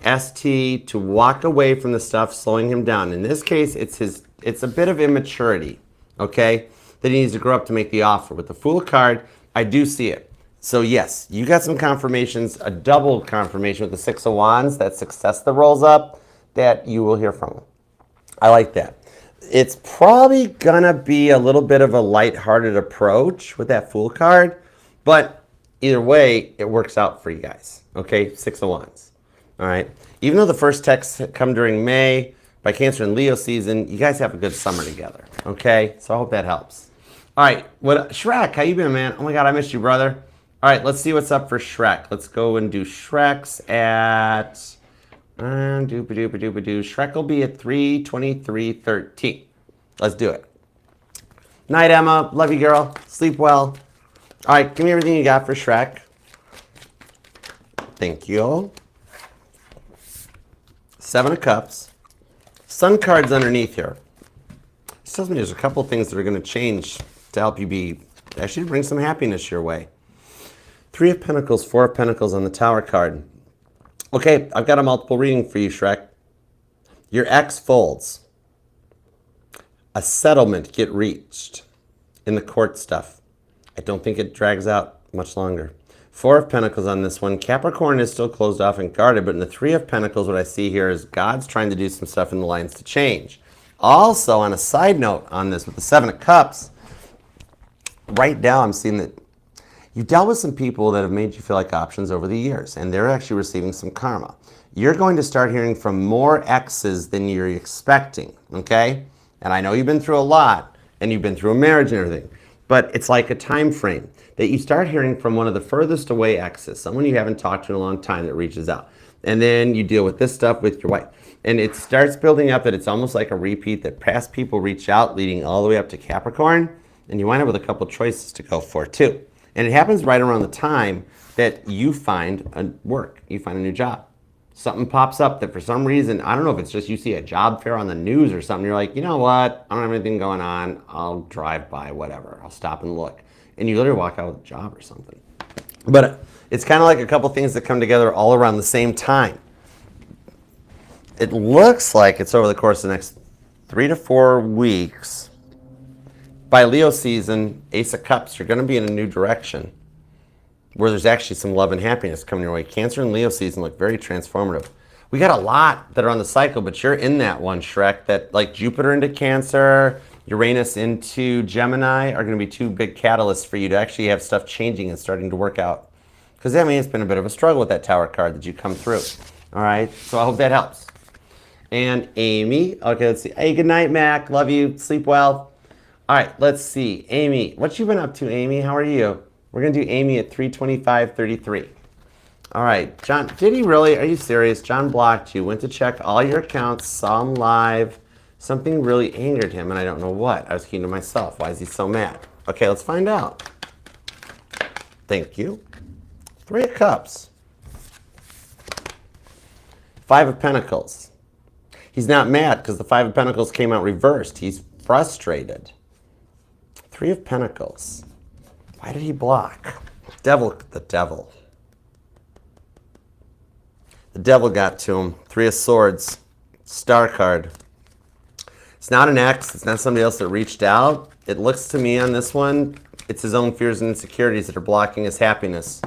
ST to walk away from the stuff slowing him down. In this case, it's a bit of immaturity, okay, that he needs to grow up to make the offer. With the Fool card, I do see it. So yes, you got some confirmations, a double confirmation with the Six of Wands, that success that rolls up, that you will hear from him. I like that. It's probably gonna be a little bit of a lighthearted approach with that Fool card, but either way, it works out for you guys, okay? Six of Wands. All right. Even though the first texts come during May, by Cancer and Leo season, you guys have a good summer together. Okay? So I hope that helps. All right. Shrek, how you been, man? Oh my God, I missed you, brother. All right, let's see what's up for Shrek. Let's go and do Shrek's at Shrek will be at 3/23/13. Let's do it. Night, Emma. Love you, girl. Sleep well. All right, give me everything you got for Shrek. Thank you. Seven of Cups. Sun card's underneath here. This tells me there's a couple things that are going to change to help you actually bring some happiness your way. Three of Pentacles, Four of Pentacles on the Tower card. Okay, I've got a multiple reading for you, Shrek. Your ex folds. A settlement get reached in the court stuff. I don't think it drags out much longer. Four of Pentacles on this one. Capricorn is still closed off and guarded, but in the Three of Pentacles, what I see here is God's trying to do some stuff in the lines to change. Also, on a side note on this, with the Seven of Cups, right now I'm seeing that you've dealt with some people that have made you feel like options over the years, and they're actually receiving some karma. You're going to start hearing from more exes than you're expecting, okay? And I know you've been through a lot, and you've been through a marriage and everything, but it's like a time frame that you start hearing from one of the furthest away exes, someone you haven't talked to in a long time that reaches out. And then you deal with this stuff with your wife. And it starts building up that it's almost like a repeat that past people reach out, leading all the way up to Capricorn, and you wind up with a couple choices to go for too. And it happens right around the time that you find work, you find a new job. Something pops up that for some reason, I don't know if it's just you see a job fair on the news or something, you're like, you know what, I don't have anything going on, I'll drive by, whatever, I'll stop and look. And you literally walk out with a job or something. But it's kind of like a couple things that come together all around the same time. It looks like it's over the course of the next 3 to 4 weeks. By Leo season, Ace of Cups, you're going to be in a new direction where there's actually some love and happiness coming your way. Cancer and Leo season look very transformative. We got a lot that are on the cycle, but you're in that one, Shrek, that like Jupiter into Cancer, Uranus into Gemini are going to be two big catalysts for you to actually have stuff changing and starting to work out. Because I mean, it's been a bit of a struggle with that Tower card that you come through. All right, so I hope that helps. And Amy, okay, let's see. Hey, good night, Mac. Love you. Sleep well. All right, let's see. Amy, what you been up to, Amy? How are you? We're going to do Amy at 3/25/33. All right, John, did he really? Are you serious? John blocked you, went to check all your accounts, saw him live. Something really angered him, and I don't know what. I was thinking to myself, why is he so mad? Okay, let's find out. Thank you. Three of Cups. Five of Pentacles. He's not mad because the Five of Pentacles came out reversed. He's frustrated. Three of Pentacles. Why did he block? The devil. The devil got to him. Three of Swords. Star card. It's not an ex. It's not somebody else that reached out. It looks to me on this one, it's his own fears and insecurities that are blocking his happiness.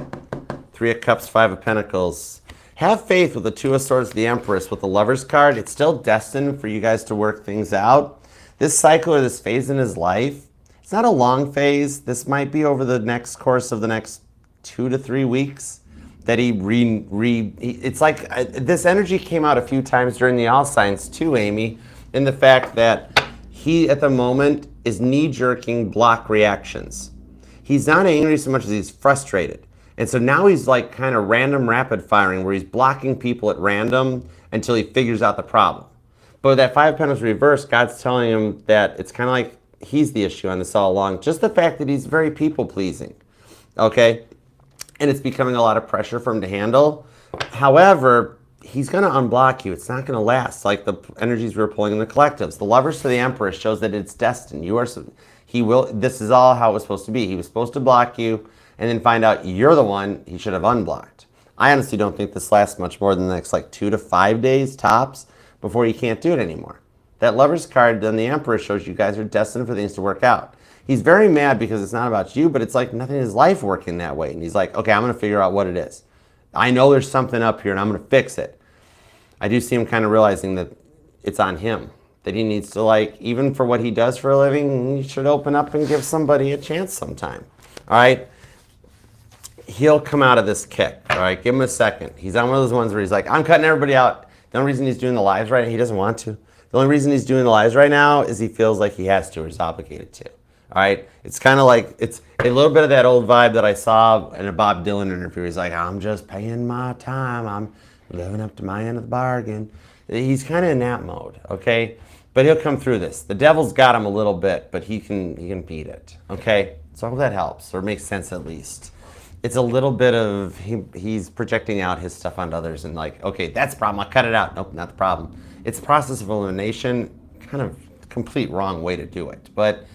3 of Cups, 5 of Pentacles. Have faith with the 2 of Swords, the Empress. With the Lover's card, it's still destined for you guys to work things out. This cycle or this phase in his life, it's not a long phase. This might be over the next course of the next 2 to 3 weeks that it's like this energy came out a few times during the all signs too, Amy, in the fact that he at the moment is knee-jerking block reactions. He's not angry so much as he's frustrated. And so now he's like kind of random rapid firing where he's blocking people at random until he figures out the problem. But with that 5 of Pentacles reversed, God's telling him that it's kind of like he's the issue on this all along. Just the fact that he's very people-pleasing, okay? And it's becoming a lot of pressure for him to handle. However, he's going to unblock you. It's not going to last like the energies we were pulling in the collectives. The Lovers to the Empress shows that it's destined. This is all how it was supposed to be. He was supposed to block you and then find out you're the one he should have unblocked. I honestly don't think this lasts much more than the next like 2 to 5 days tops before you can't do it anymore. That Lover's card, then the Emperor, shows you guys are destined for things to work out. He's very mad because it's not about you, but it's like nothing in his life working that way. And he's like, okay, I'm going to figure out what it is. I know there's something up here and I'm going to fix it. I do see him kind of realizing that it's on him. That he needs to, like, even for what he does for a living, he should open up and give somebody a chance sometime. All right? He'll come out of this kick. All right? Give him a second. He's on one of those ones where he's like, I'm cutting everybody out. The only reason he's doing the lives right now, he doesn't want to. The only reason he's doing the lives right now is he feels like he has to or is obligated to. All right? It's kind of like, it's a little bit of that old vibe that I saw in a Bob Dylan interview. He's like, I'm just paying my time. I'm living up to my end of the bargain. He's kind of in that mode, okay? But he'll come through this. The devil's got him a little bit, but he can beat it, okay? So I hope that helps, or makes sense at least. It's a little bit of, he's projecting out his stuff onto others and like, okay, that's the problem, I'll cut it out. Nope, not the problem. It's a process of elimination, kind of complete wrong way to do it. But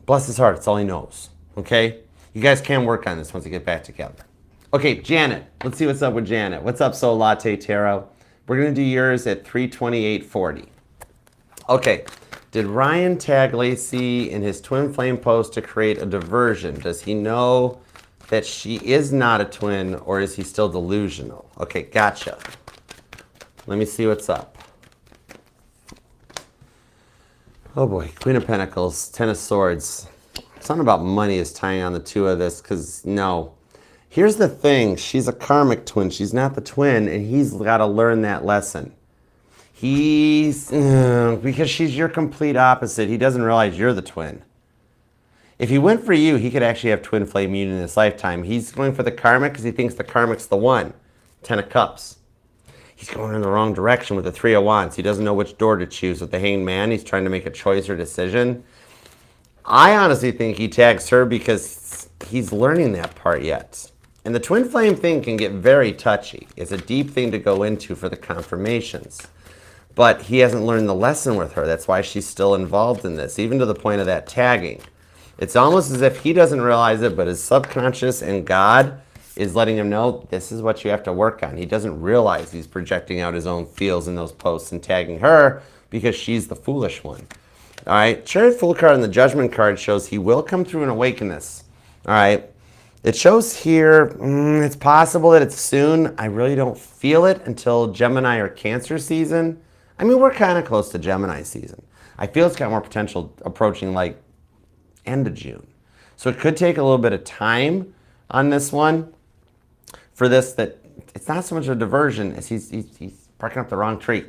bless his heart, it's all he knows, okay? You guys can work on this once you get back together. Okay, Janet, let's see what's up with Janet. What's up, Soul Latte Tarot? We're gonna do yours at 328.40. Okay, did Ryan tag Lacey in his twin flame post to create a diversion? Does he know that she is not a twin, or is he still delusional? Okay, gotcha. Let me see what's up. Oh boy, Queen of Pentacles, 10 of Swords. Something about money is tying on the 2 of this, because no. Here's the thing, she's a karmic twin, she's not the twin, and he's got to learn that lesson. Because she's your complete opposite, he doesn't realize you're the twin. If he went for you, he could actually have twin flame union in his lifetime. He's going for the karmic because he thinks the karmic's the one. 10 of Cups. He's going in the wrong direction with the 3 of Wands. He doesn't know which door to choose. With the Hanged Man, he's trying to make a choice or decision. I honestly think he tags her because he's learning that part yet. And the twin flame thing can get very touchy. It's a deep thing to go into for the confirmations. But he hasn't learned the lesson with her. That's why she's still involved in this, even to the point of that tagging. It's almost as if he doesn't realize it, but his subconscious and God is letting him know this is what you have to work on. He doesn't realize he's projecting out his own feels in those posts and tagging her because she's the foolish one. All right, Chariot Fool card and the Judgment card shows he will come through and awaken this. All right, it shows here, it's possible that it's soon. I really don't feel it until Gemini or Cancer season. I mean, we're kind of close to Gemini season. I feel it's got more potential approaching like end of June. So it could take a little bit of time on this one for this, that it's not so much a diversion as he's barking up the wrong tree.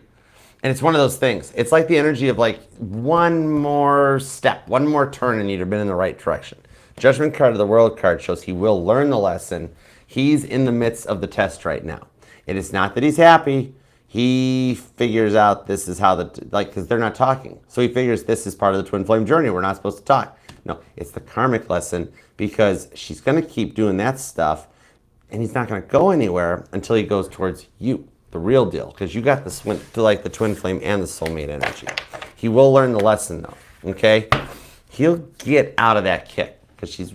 And it's one of those things. It's like the energy of like one more step, one more turn and you'd have been in the right direction. Judgment card of the World card shows he will learn the lesson. He's in the midst of the test right now. It is not that he's happy. He figures out this is how because they're not talking. So he figures this is part of the twin flame journey. We're not supposed to talk. No, it's the karmic lesson because she's going to keep doing that stuff and he's not going to go anywhere until he goes towards you, the real deal, because you got the twin flame and the soulmate energy. He will learn the lesson though, okay? He'll get out of that kick because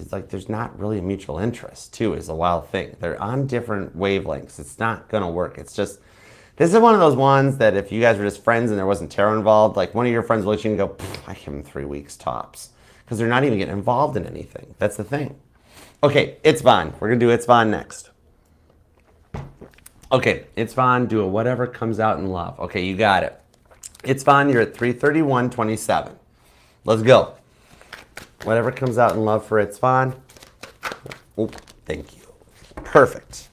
it's like there's not really a mutual interest too is a wild thing. They're on different wavelengths. It's not going to work. It's just This is one of those ones that if you guys were just friends and there wasn't tarot involved, like one of your friends will look at you and go, I give them 3 weeks tops. Because they're not even getting involved in anything. That's the thing. Okay, Itzvan. We're going to do Itzvan next. Okay, Itzvan, do a whatever comes out in love. Okay, you got it. Itzvan, you're at 331.27. Let's go. Whatever comes out in love for Itzvan. Oh, thank you. Perfect.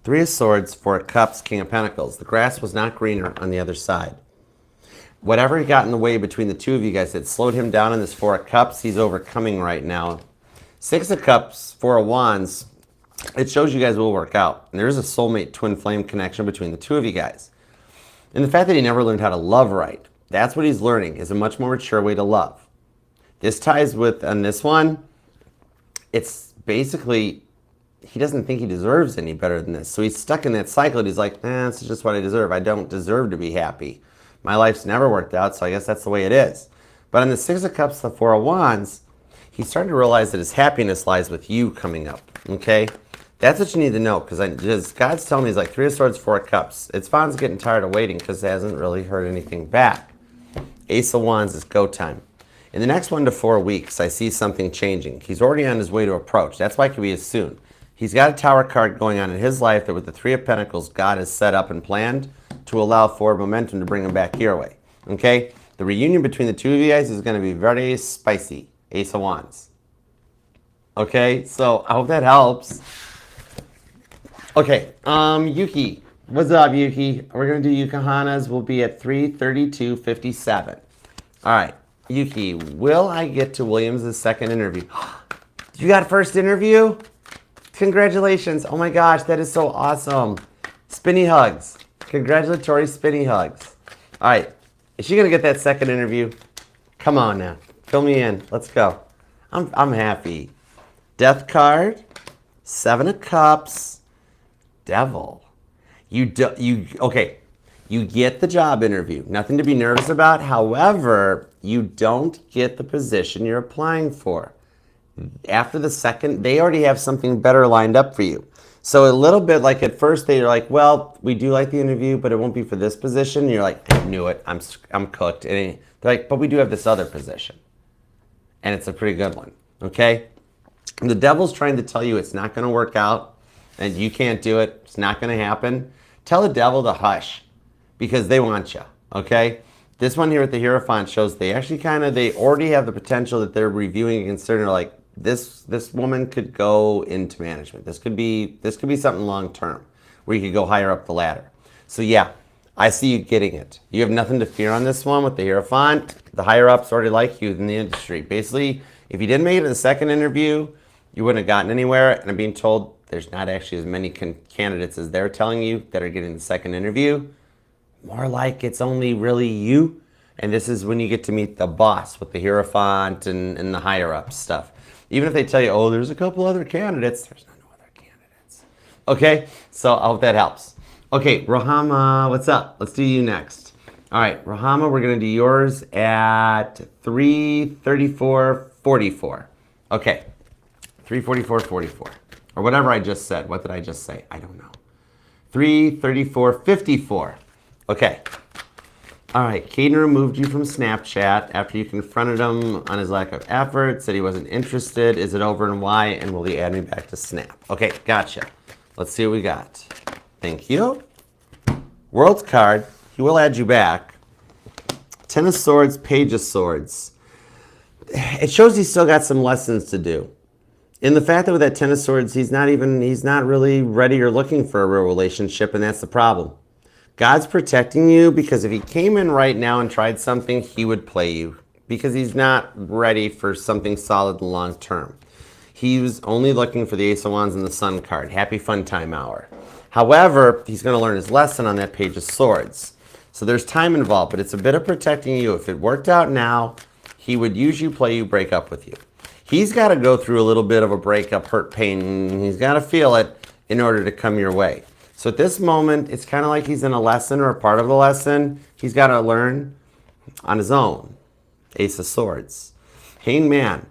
3 of Swords, 4 of Cups, King of Pentacles. The grass was not greener on the other side. Whatever got in the way between the two of you guys that slowed him down in this 4 of Cups, he's overcoming right now. 6 of Cups, 4 of Wands. It shows you guys will work out. And there is a soulmate twin flame connection between the two of you guys. And the fact that he never learned how to love right, that's what he's learning, is a much more mature way to love. This ties with, on this one, it's basically, he doesn't think he deserves any better than this. So he's stuck in that cycle and he's like, this is just what I deserve. I don't deserve to be happy. My life's never worked out, so I guess that's the way it is. But on the 6 of Cups, the 4 of Wands, he's starting to realize that his happiness lies with you coming up, okay? That's what you need to know, because God's telling me he's like 3 of Swords, 4 of Cups. Itzvan's getting tired of waiting because he hasn't really heard anything back. Ace of Wands is go time. In the next 1 to 4 weeks, I see something changing. He's already on his way to approach. That's why it could be as soon. He's got a Tower card going on in his life that with the 3 of Pentacles, God has set up and planned to allow forward momentum to bring him back your way. Okay? The reunion between the two of you guys is going to be very spicy. Ace of Wands. Okay? So I hope that helps. Okay, Yuki. What's up, Yuki? We're going to do Yukahanas. We'll be at 332.57. All right, Yuki, will I get to Williams' second interview? You got a first interview? Congratulations. Oh my gosh, that is so awesome. Spinny hugs. Congratulatory spinny hugs. All right, is she going to get that second interview? Come on now. Fill me in. Let's go. I'm happy. Death card. 7 of Cups. Devil. Okay. You get the job interview. Nothing to be nervous about. However, you don't get the position you're applying for. After the second, they already have something better lined up for you. So a little bit like at first they're like, well, we do like the interview, but it won't be for this position. And you're like, I knew it. I'm cooked. And they're like, but we do have this other position. And it's a pretty good one. Okay? And the devil's trying to tell you it's not going to work out. And you can't do it. It's not going to happen. Tell the devil to hush because they want you, okay? This one here at the Hierophant shows they actually they already have the potential that they're reviewing and considering like this woman could go into management. This could be something long term where you could go higher up the ladder. So yeah, I see you getting it. You have nothing to fear on this one with the Hierophant. The higher ups already like you in the industry. Basically, if you didn't make it to the second interview, you wouldn't have gotten anywhere. And I'm being told there's not actually as many candidates as they're telling you that are getting the second interview. More like it's only really you. And this is when you get to meet the boss with the Hierophant and the higher up stuff. Even if they tell you, oh, there's a couple other candidates, there's no other candidates. Okay, so I hope that helps. Okay, Rahama, what's up? Let's do you next. All right, Rahama, we're going to do yours at 334.44. Okay, 344.44. Or whatever I just said. What did I just say? I don't know. 334.54. Okay. All right. Caden removed you from Snapchat after you confronted him on his lack of effort, said he wasn't interested. Is it over and why? And will he add me back to Snap? Okay. Gotcha. Let's see what we got. Thank you. World's card. He will add you back. 10 of Swords, Page of Swords. It shows he's still got some lessons to do. In the fact that with that 10 of Swords, he's not really ready or looking for a real relationship, and that's the problem. God's protecting you because if he came in right now and tried something, he would play you because he's not ready for something solid and long term. He was only looking for the Ace of Wands and the Sun card. Happy fun time hour. However, he's going to learn his lesson on that Page of Swords. So there's time involved, but it's a bit of protecting you. If it worked out now, he would use you, play you, break up with you. He's got to go through a little bit of a breakup, hurt, pain. He's got to feel it in order to come your way. So at this moment, it's kind of like he's in a lesson or a part of the lesson. He's got to learn on his own. Ace of Swords. Hanged Man.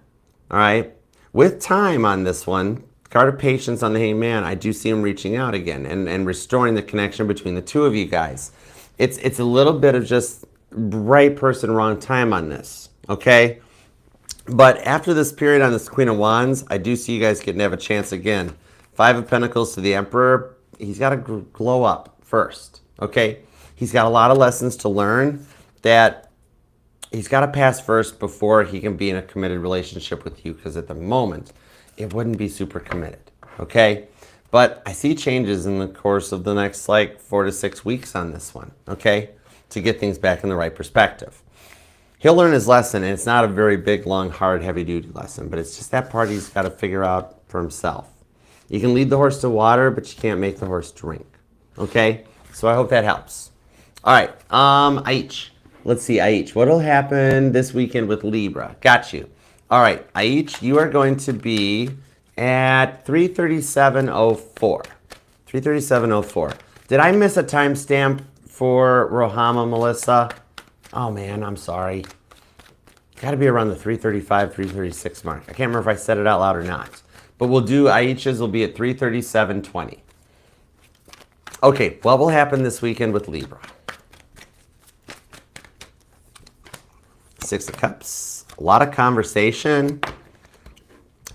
All right. With time on this one, Card of Patience on the Hanged Man. I do see him reaching out again and restoring the connection between the two of you guys. It's a little bit of just right person, wrong time on this, okay? But after this period on this Queen of Wands, I do see you guys getting to have a chance again. Five of Pentacles to the Emperor. He's got to glow up first, okay? He's got a lot of lessons to learn that he's got to pass first before he can be in a committed relationship with you, because at the moment, it wouldn't be super committed, okay? But I see changes in the course of the next, like, 4 to 6 weeks on this one, okay? To get things back in the right perspective. He'll learn his lesson, and it's not a very big, long, hard, heavy-duty lesson, but it's just that part he's got to figure out for himself. You can lead the horse to water, but you can't make the horse drink, okay? So I hope that helps. All right, Aich. Let's see, Aich. What'll happen this weekend with Libra? Got you. All right, Aich, you are going to be at 337.04. 337.04. Did I miss a timestamp for Rohama, Melissa? Oh, man, I'm sorry. Got to be around the 335, 336 mark. I can't remember if I said it out loud or not. But we'll do, Aich's will be at 337.20. Okay, what will happen this weekend with Libra? Six of Cups. A lot of conversation.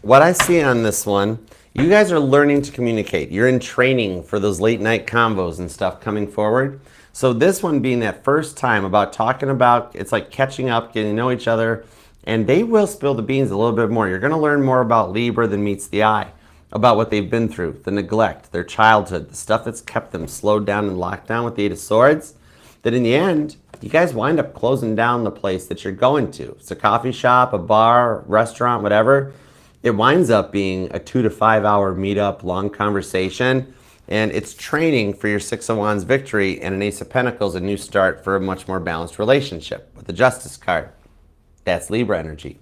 What I see on this one, you guys are learning to communicate. You're in training for those late night combos and stuff coming forward. So this one being that first time about talking about, it's like catching up, getting to know each other, and they will spill the beans a little bit more. You're going to learn more about Libra than meets the eye, about what they've been through, the neglect, their childhood, the stuff that's kept them slowed down and locked down with the Eight of Swords, that in the end, you guys wind up closing down the place that you're going to. It's a coffee shop, a bar, restaurant, whatever. It winds up being a 2 to 5 hour meetup, long conversation. And it's training for your Six of Wands victory and an Ace of Pentacles, a new start for a much more balanced relationship with the Justice card. That's Libra energy.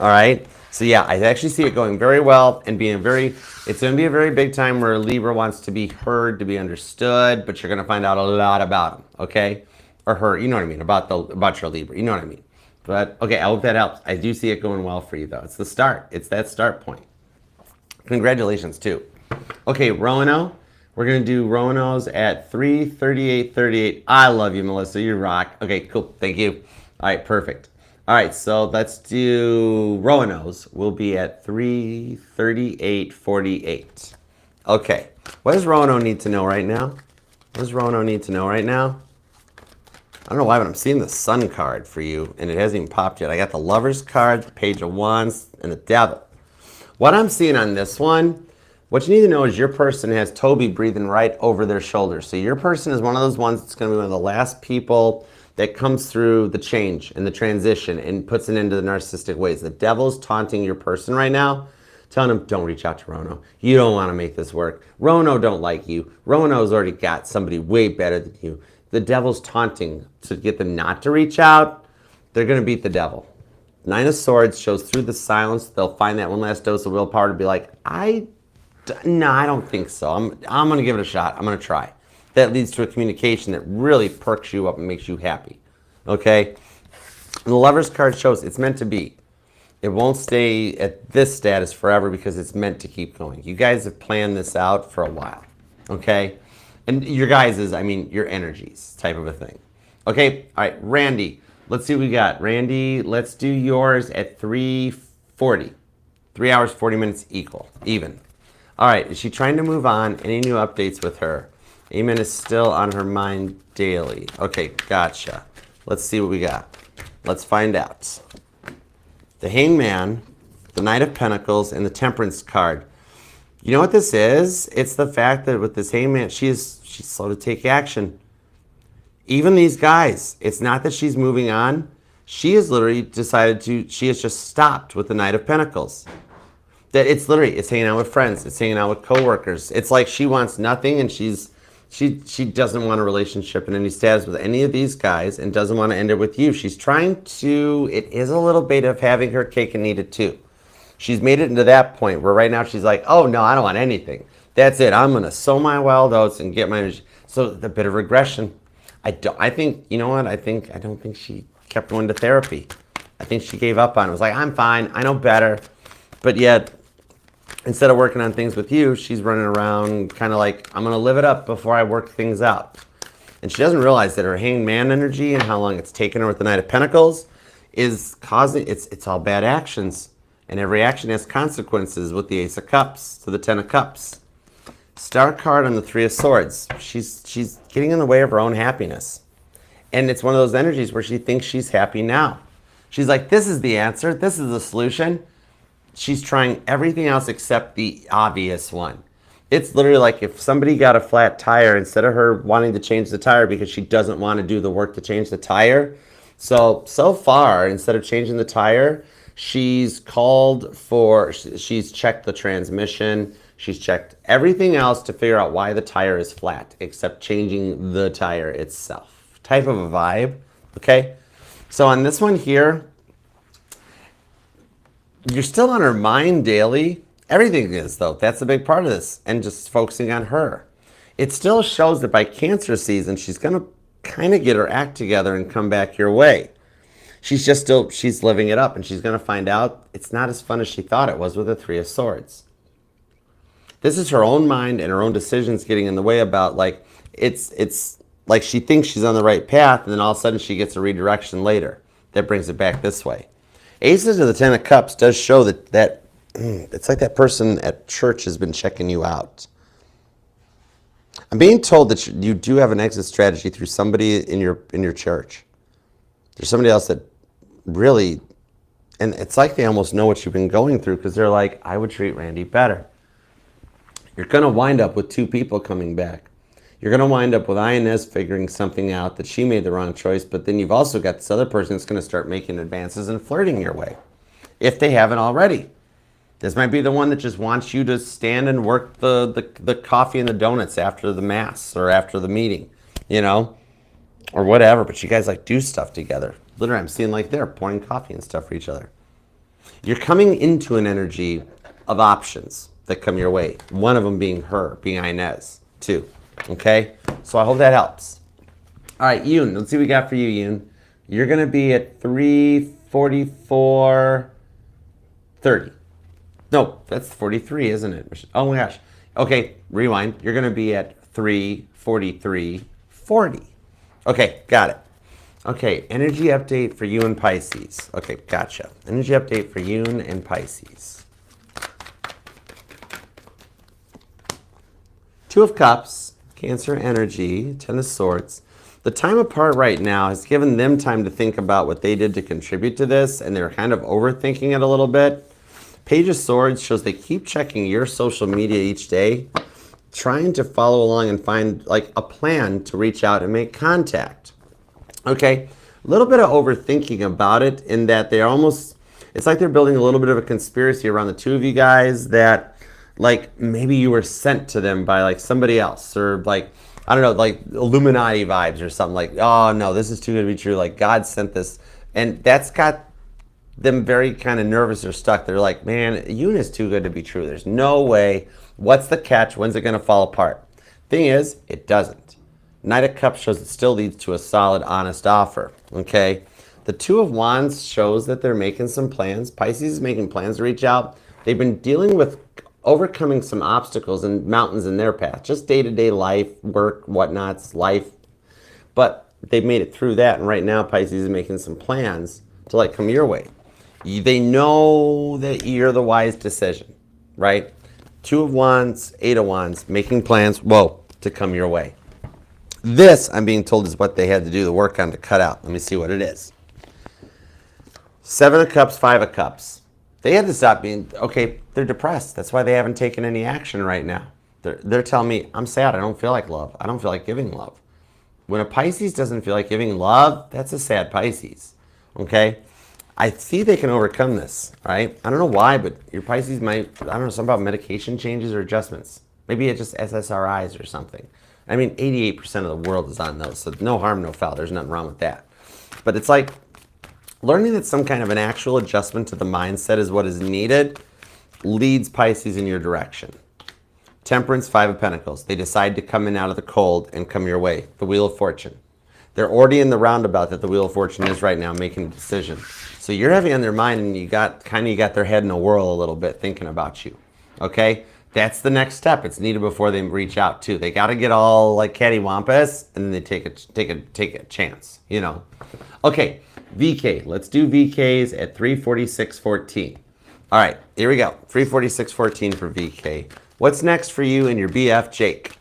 All right. So yeah, I actually see it going very well and being it's going to be a very big time where Libra wants to be heard, to be understood, but you're going to find out a lot about him. Okay. Or her, you know what I mean? About your Libra. You know what I mean? But okay, I hope that helps. I do see it going well for you though. It's the start. It's that start point. Congratulations too. Okay, Roano. We're going to do Roano's at 338.38. I love you, Melissa. You rock. Okay, cool. Thank you. All right, perfect. All right, so let's do Roano's. We'll be at 338.48. Okay. What does Roano need to know right now? What does Roano need to know right now? I don't know why, but I'm seeing the Sun card for you, and it hasn't even popped yet. I got the Lover's card, the Page of Wands, and the Devil. What I'm seeing on this one, what you need to know is your person has Toby breathing right over their shoulder. So your person is one of those ones that's going to be one of the last people that comes through the change and the transition and puts an end to the narcissistic ways. The Devil's taunting your person right now, telling him, don't reach out to Roano. You don't want to make this work. Roano don't like you. Roano's already got somebody way better than you. The Devil's taunting to get them not to reach out. They're going to beat the Devil. Nine of Swords shows through the silence. They'll find that one last dose of willpower to be like, no, I don't think so. I'm going to give it a shot. I'm going to try. That leads to a communication that really perks you up and makes you happy. Okay? And the Lover's card shows it's meant to be. It won't stay at this status forever because it's meant to keep going. You guys have planned this out for a while. Okay? And your guys' I mean your energies type of a thing. Okay? All right, Randy. Let's see what we got. Randy, let's do yours at 3:40. 3 hours, 40 minutes even. All right, is she trying to move on? Any new updates with her? Amen is still on her mind daily. Okay, gotcha. Let's see what we got. Let's find out. The Hanged Man, the Knight of Pentacles, and the Temperance card. You know what this is? It's the fact that with this Hanged Man, she's slow to take action. Even these guys, it's not that she's moving on. She has literally she has just stopped with the Knight of Pentacles. That it's hanging out with friends, it's hanging out with coworkers. It's like she wants nothing, and she doesn't want a relationship in any status with any of these guys, and doesn't want to end it with you. She's trying to. It is a little bit of having her cake and eat it too. She's made it into that point where right now she's like, oh no, I don't want anything. That's it. I'm gonna sow my wild oats and get my. So the bit of regression. I think you know what? I don't think she kept going to therapy. I think she gave up on it. It was like, I'm fine. I know better. But yet, instead of working on things with you, she's running around kind of like, I'm going to live it up before I work things out. And she doesn't realize that her hanged man energy and how long it's taken her with the Knight of Pentacles is causing, it's all bad actions. And every action has consequences with the Ace of Cups to the Ten of Cups. Star card on the Three of Swords. She's getting in the way of her own happiness. And it's one of those energies where she thinks she's happy now. She's like, this is the answer. This is the solution. She's trying everything else except the obvious one. It's literally like if somebody got a flat tire, instead of her wanting to change the tire because she doesn't want to do the work to change the tire. So far, instead of changing the tire, she's she's checked the transmission. She's checked everything else to figure out why the tire is flat, except changing the tire itself. Type of a vibe, okay? So on this one here, you're still on her mind daily. Everything is, though. That's a big part of this. And just focusing on her. It still shows that by Cancer season, she's going to kind of get her act together and come back your way. She's living it up. And she's going to find out it's not as fun as she thought it was with the Three of Swords. This is her own mind and her own decisions getting in the way about, like, it's like she thinks she's on the right path. And then all of a sudden she gets a redirection later. That brings it back this way. Aces of the Ten of Cups does show that it's like that person at church has been checking you out. I'm being told that you do have an exit strategy through somebody in your church. There's somebody else that really, and it's like they almost know what you've been going through because they're like, I would treat Randy better. You're going to wind up with two people coming back. You're going to wind up with Inez figuring something out that she made the wrong choice, but then you've also got this other person that's going to start making advances and flirting your way, if they haven't already. This might be the one that just wants you to stand and work the coffee and the donuts after the mass or after the meeting, you know, or whatever. But you guys like do stuff together. Literally, I'm seeing like they're pouring coffee and stuff for each other. You're coming into an energy of options that come your way. One of them being her, being Inez, too. Okay? So I hope that helps. All right, Yoon, let's see what we got for you, Yoon. You're going to be at 344.30. No, that's 43, isn't it? Oh my gosh. Okay, rewind. You're going to be at 343.40. Okay, got it. Okay, energy update for you and Pisces. Okay, gotcha. Energy update for Yoon and Pisces. Two of Cups, Cancer energy, Ten of Swords. The time apart right now has given them time to think about what they did to contribute to this, and they're kind of overthinking it a little bit. Page of Swords shows they keep checking your social media each day, trying to follow along and find like a plan to reach out and make contact. Okay, a little bit of overthinking about it in that they're almost, it's like they're building a little bit of a conspiracy around the two of you guys that like maybe you were sent to them by like somebody else or like, I don't know, like Illuminati vibes or something like, oh no, this is too good to be true. Like God sent this. And that's got them very kind of nervous or stuck. They're like, man, Yoon is too good to be true. There's no way. What's the catch? When's it going to fall apart? Thing is, it doesn't. Knight of Cups shows it still leads to a solid, honest offer. Okay? The Two of Wands shows that they're making some plans. Pisces is making plans to reach out. They've been dealing with overcoming some obstacles and mountains in their path. Just day-to-day life, work, whatnots, life. But they've made it through that. And right now, Pisces is making some plans to like come your way. They know that you're the wise decision, right? Two of Wands, Eight of Wands, making plans, to come your way. This, I'm being told, is what they had to do the work on to cut out. Let me see what it is. Seven of Cups, Five of Cups. They had to stop being, okay, they're depressed. That's why they haven't taken any action right now. They're telling me, I'm sad. I don't feel like love. I don't feel like giving love. When a Pisces doesn't feel like giving love, that's a sad Pisces, okay? I see they can overcome this, right? I don't know why, but your Pisces might, I don't know, something about medication changes or adjustments. Maybe it's just SSRIs or something. I mean, 88% of the world is on those, so no harm, no foul. There's nothing wrong with that. But it's like learning that some kind of an actual adjustment to the mindset is what is needed leads Pisces in your direction. Temperance, Five of Pentacles. They decide to come in out of the cold and come your way. The Wheel of Fortune. They're already in the roundabout that the Wheel of Fortune is right now, making a decision. So you're having on their mind, and you got their head in a whirl a little bit, thinking about you. Okay, that's the next step. It's needed before they reach out too. They got to get all like cattywampus, and then they take a chance. You know. Okay, VK. Let's do VKs at 346.14. All right, here we go. 346.14 for VK. What's next for you and your BF Jake?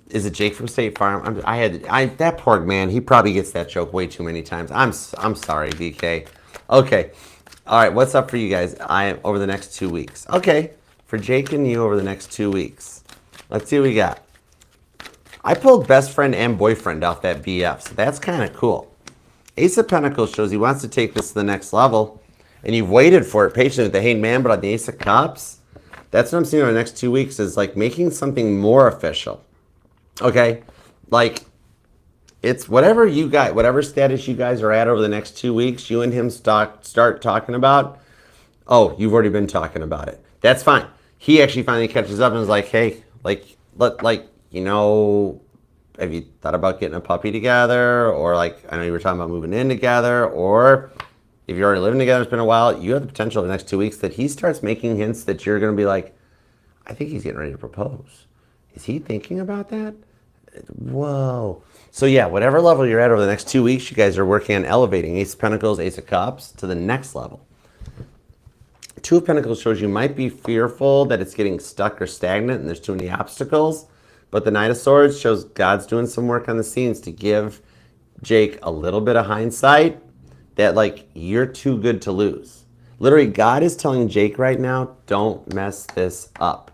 Is it Jake from State Farm? That poor man. He probably gets that joke way too many times. I'm sorry, VK. Okay. All right. What's up for you guys? Over the next 2 weeks. Okay. For Jake and you over the next 2 weeks. Let's see what we got. I pulled best friend and boyfriend off that BF, so that's kind of cool. Ace of Pentacles shows he wants to take this to the next level, and you've waited for it patiently with the Hanged Man, but on the Ace of Cups, that's what I'm seeing over the next 2 weeks is like making something more official. Okay? Like, it's whatever you got, whatever status you guys are at over the next 2 weeks, you and him start talking about. Oh, you've already been talking about it. That's fine. He actually finally catches up and is like, hey, you know, have you thought about getting a puppy together? Or like, I know you were talking about moving in together. Or if you're already living together, it's been a while, you have the potential in the next 2 weeks that he starts making hints that you're going to be like, I think he's getting ready to propose. Is he thinking about that? Whoa. So yeah, whatever level you're at over the next 2 weeks, you guys are working on elevating Ace of Pentacles, Ace of Cups to the next level. Two of Pentacles shows you might be fearful that it's getting stuck or stagnant and there's too many obstacles. But the Knight of Swords shows God's doing some work on the scenes to give Jake a little bit of hindsight that like you're too good to lose. Literally, God is telling Jake right now, don't mess this up.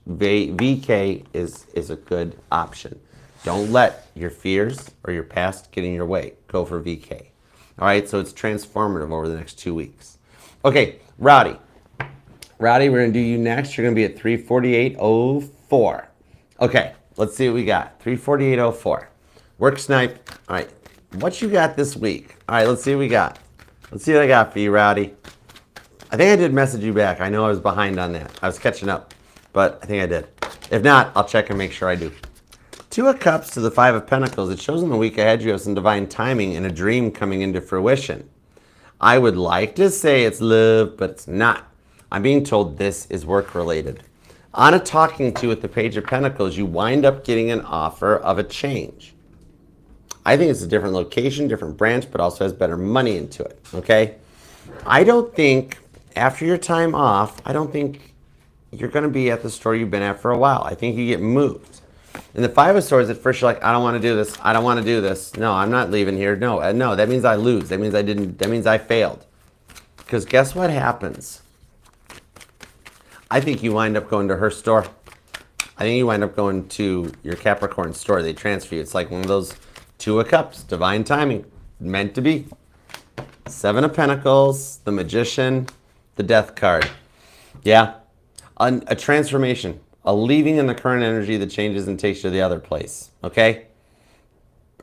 VK is a good option. Don't let your fears or your past get in your way. Go for VK. All right, so it's transformative over the next 2 weeks. Okay, Rowdy. Rowdy, we're going to do you next. You're going to be at 348.04. Okay, let's see what we got. 348.04. Work snipe. All right, what you got this week? All right, let's see what we got. Let's see what I got for you, Rowdy. I think I did message you back. I know I was behind on that. I was catching up, but I think I did. If not, I'll check and make sure I do. Two of Cups to the Five of Pentacles. It shows in the week ahead you have some divine timing and a dream coming into fruition. I would like to say it's love, but it's not. I'm being told this is work-related. On a talking to with the Page of Pentacles, you wind up getting an offer of a change. I think it's a different location, different branch, but also has better money into it, okay? I don't think, after your time off, I don't think you're going to be at the store you've been at for a while. I think you get moved. In the Five of Swords, at first you're like, I don't want to do this. I don't want to do this. No, I'm not leaving here. No, no, that means I lose. That means I didn't. That means I failed. Because guess what happens? I think you wind up going to her store. I think you wind up going to your Capricorn store. They transfer you. It's like one of those Two of Cups, divine timing, meant to be. Seven of Pentacles, the Magician, the Death card. Yeah, a transformation. A leaving in the current energy that changes and takes you to the other place, okay?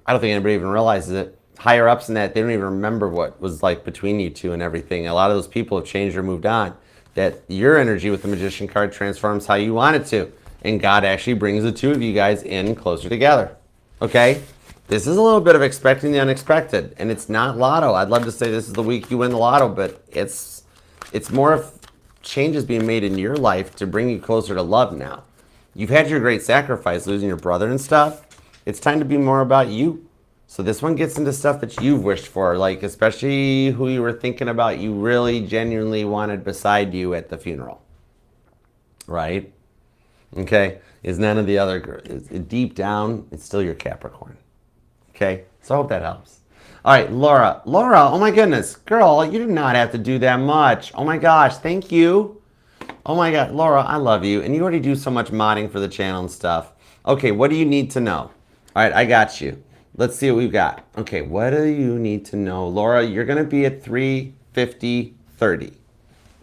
I don't think anybody even realizes it. Higher ups in that, they don't even remember what was like between you two and everything. A lot of those people have changed or moved on. That your energy with the Magician card transforms how you want it to. And God actually brings the two of you guys in closer together, okay? This is a little bit of expecting the unexpected. And it's not lotto. I'd love to say this is the week you win the lotto, but it's more of changes being made in your life to bring you closer to love now. You've had your great sacrifice, losing your brother and stuff. It's time to be more about you. So this one gets into stuff that you've wished for, like especially who you were thinking about, you really genuinely wanted beside you at the funeral. Right? Okay? Is none of the other girls. Deep down, it's still your Capricorn. Okay? So I hope that helps. All right, Laura. Laura, oh my goodness. Girl, you did not have to do that much. Oh my gosh, thank you. Oh my God, Laura, I love you. And you already do so much modding for the channel and stuff. Okay, what do you need to know? All right, I got you. Let's see what we've got. Okay, what do you need to know? Laura, you're going to be at 350.30.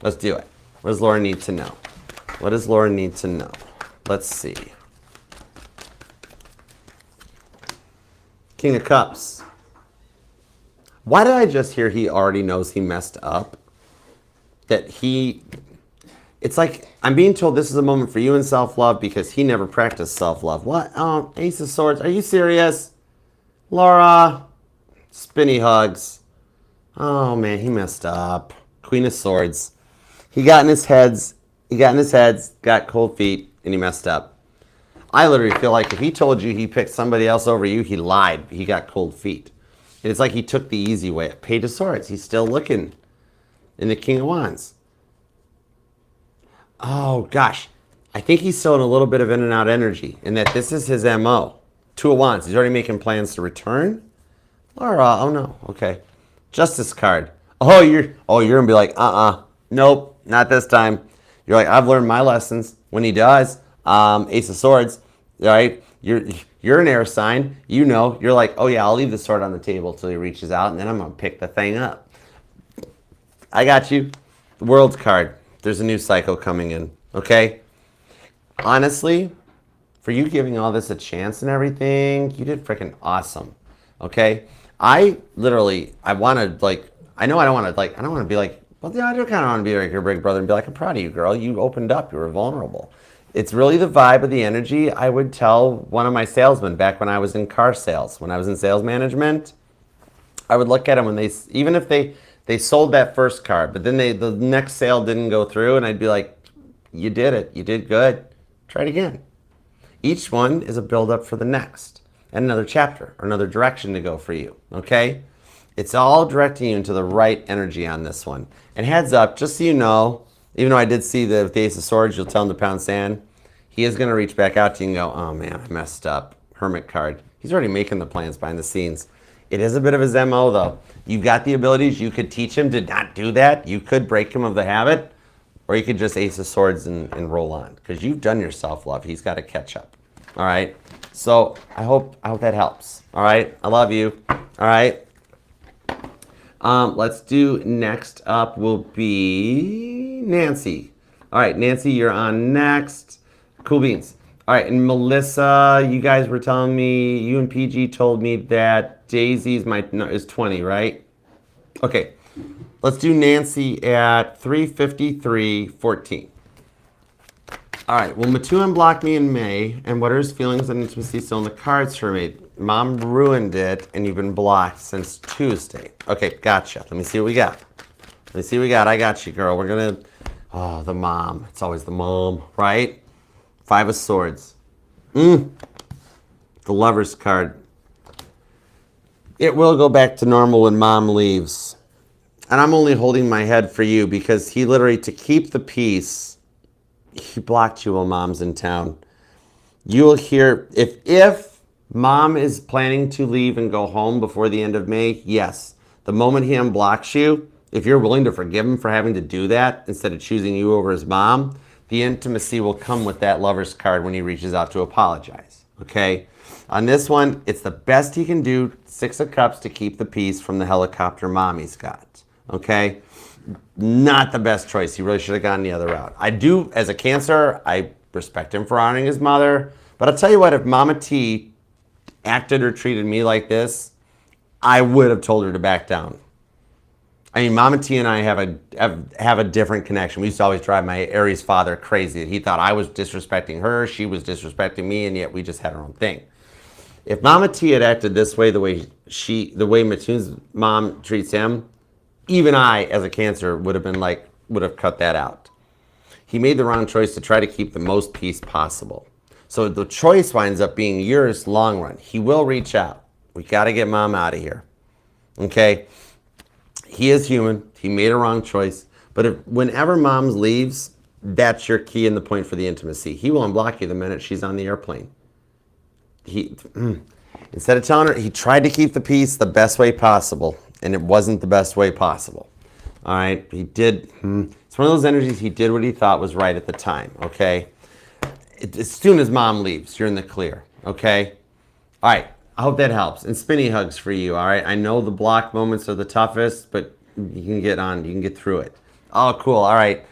Let's do it. What does Laura need to know? What does Laura need to know? Let's see. King of Cups. Why did I just hear he already knows he messed up? It's like, I'm being told this is a moment for you in self-love because he never practiced self-love. What? Oh, Ace of Swords. Are you serious? Laura. Spinny hugs. Oh, man, he messed up. Queen of Swords. He got in his heads He got in his head, got cold feet, and he messed up. I literally feel like if he told you he picked somebody else over you, he lied. He got cold feet. And it's like he took the easy way. Page of Swords. He's still looking in the King of Wands. Oh, gosh. I think he's still in a little bit of in and out energy, and that this is his MO. Two of Wands. He's already making plans to return. Or, oh no, okay. Justice card. Oh, you're gonna be like, nope, not this time. You're like, I've learned my lessons. When he does, Ace of Swords, right? You're an air sign. You know, you're like, oh yeah, I'll leave the sword on the table till he reaches out, and then I'm gonna pick the thing up. I got you. The World's card. There's a new cycle coming in. Okay. Honestly, for you giving all this a chance and everything, you did freaking awesome. Okay. I want to like, I know I don't want to be like, well, yeah, I do kind of want to be like your big brother and be like, I'm proud of you, girl. You opened up. You were vulnerable. It's really the vibe of the energy. I would tell one of my salesmen back when I was in car sales, when I was in sales management, I would look at them when even if they sold that first car, but then the next sale didn't go through, and I'd be like, you did it. You did good. Try it again. Each one is a build-up for the next and another chapter or another direction to go for you, okay? It's all directing you into the right energy on this one. And heads up, just so you know, even though I did see the Ace of Swords, you'll tell him to pound sand, he is going to reach back out to you and go, oh man, I messed up. Hermit card. He's already making the plans behind the scenes. It is a bit of his MO, though. You've got the abilities. You could teach him to not do that. You could break him of the habit. Or you could just Ace of Swords and roll on. Because you've done your self-love. He's got to catch up. All right? So I hope that helps. All right? I love you. All right? Let's do next up will be Nancy. All right, Nancy, you're on next. Cool beans. All right, and Melissa, you guys were telling me, you and PG told me that Daisy's is 20, right? Okay. Let's do Nancy at 3:53:14. All right. Well, Matu unblocked me in May, and what are his feelings and intimacy still in the cards for me? Mom ruined it, and you've been blocked since Tuesday. Okay, gotcha. Let me see what we got. I got you, girl. We're gonna. Oh, the mom. It's always the mom, right? Five of Swords. The Lover's card. It will go back to normal when mom leaves. And I'm only holding my head for you because he literally, to keep the peace, he blocked you while mom's in town. You'll hear, if mom is planning to leave and go home before the end of May, yes. The moment he unblocks you, if you're willing to forgive him for having to do that instead of choosing you over his mom, the intimacy will come with that Lover's card when he reaches out to apologize, okay? On this one, it's the best he can do, 6 of Cups, to keep the peace from the helicopter mom he's got. Okay, not the best choice. He really should have gone the other route. I do, as a Cancer, I respect him for honoring his mother. But I'll tell you what, if Mama T acted or treated me like this, I would have told her to back down. I mean, Mama T and I have a different connection. We used to always drive my Aries father crazy. He thought I was disrespecting her, she was disrespecting me, and yet we just had our own thing. If Mama T had acted this way, the way Matune's mom treats him, even I, as a Cancer, would have cut that out. He made the wrong choice to try to keep the most peace possible. So the choice winds up being yours long run. He will reach out. We got to get mom out of here. Okay? He is human. He made a wrong choice. But whenever mom leaves, that's your key and the point for the intimacy. He will unblock you the minute she's on the airplane. Instead of telling her, he tried to keep the peace the best way possible. And it wasn't the best way possible. All right, he did. It's one of those energies. He did what he thought was right at the time. Okay, as soon as mom leaves, you're in the clear. Okay, all right. I hope that helps. And spinny hugs for you. All right, I know the block moments are the toughest, but you can get on. You can get through it. Oh, cool. All right,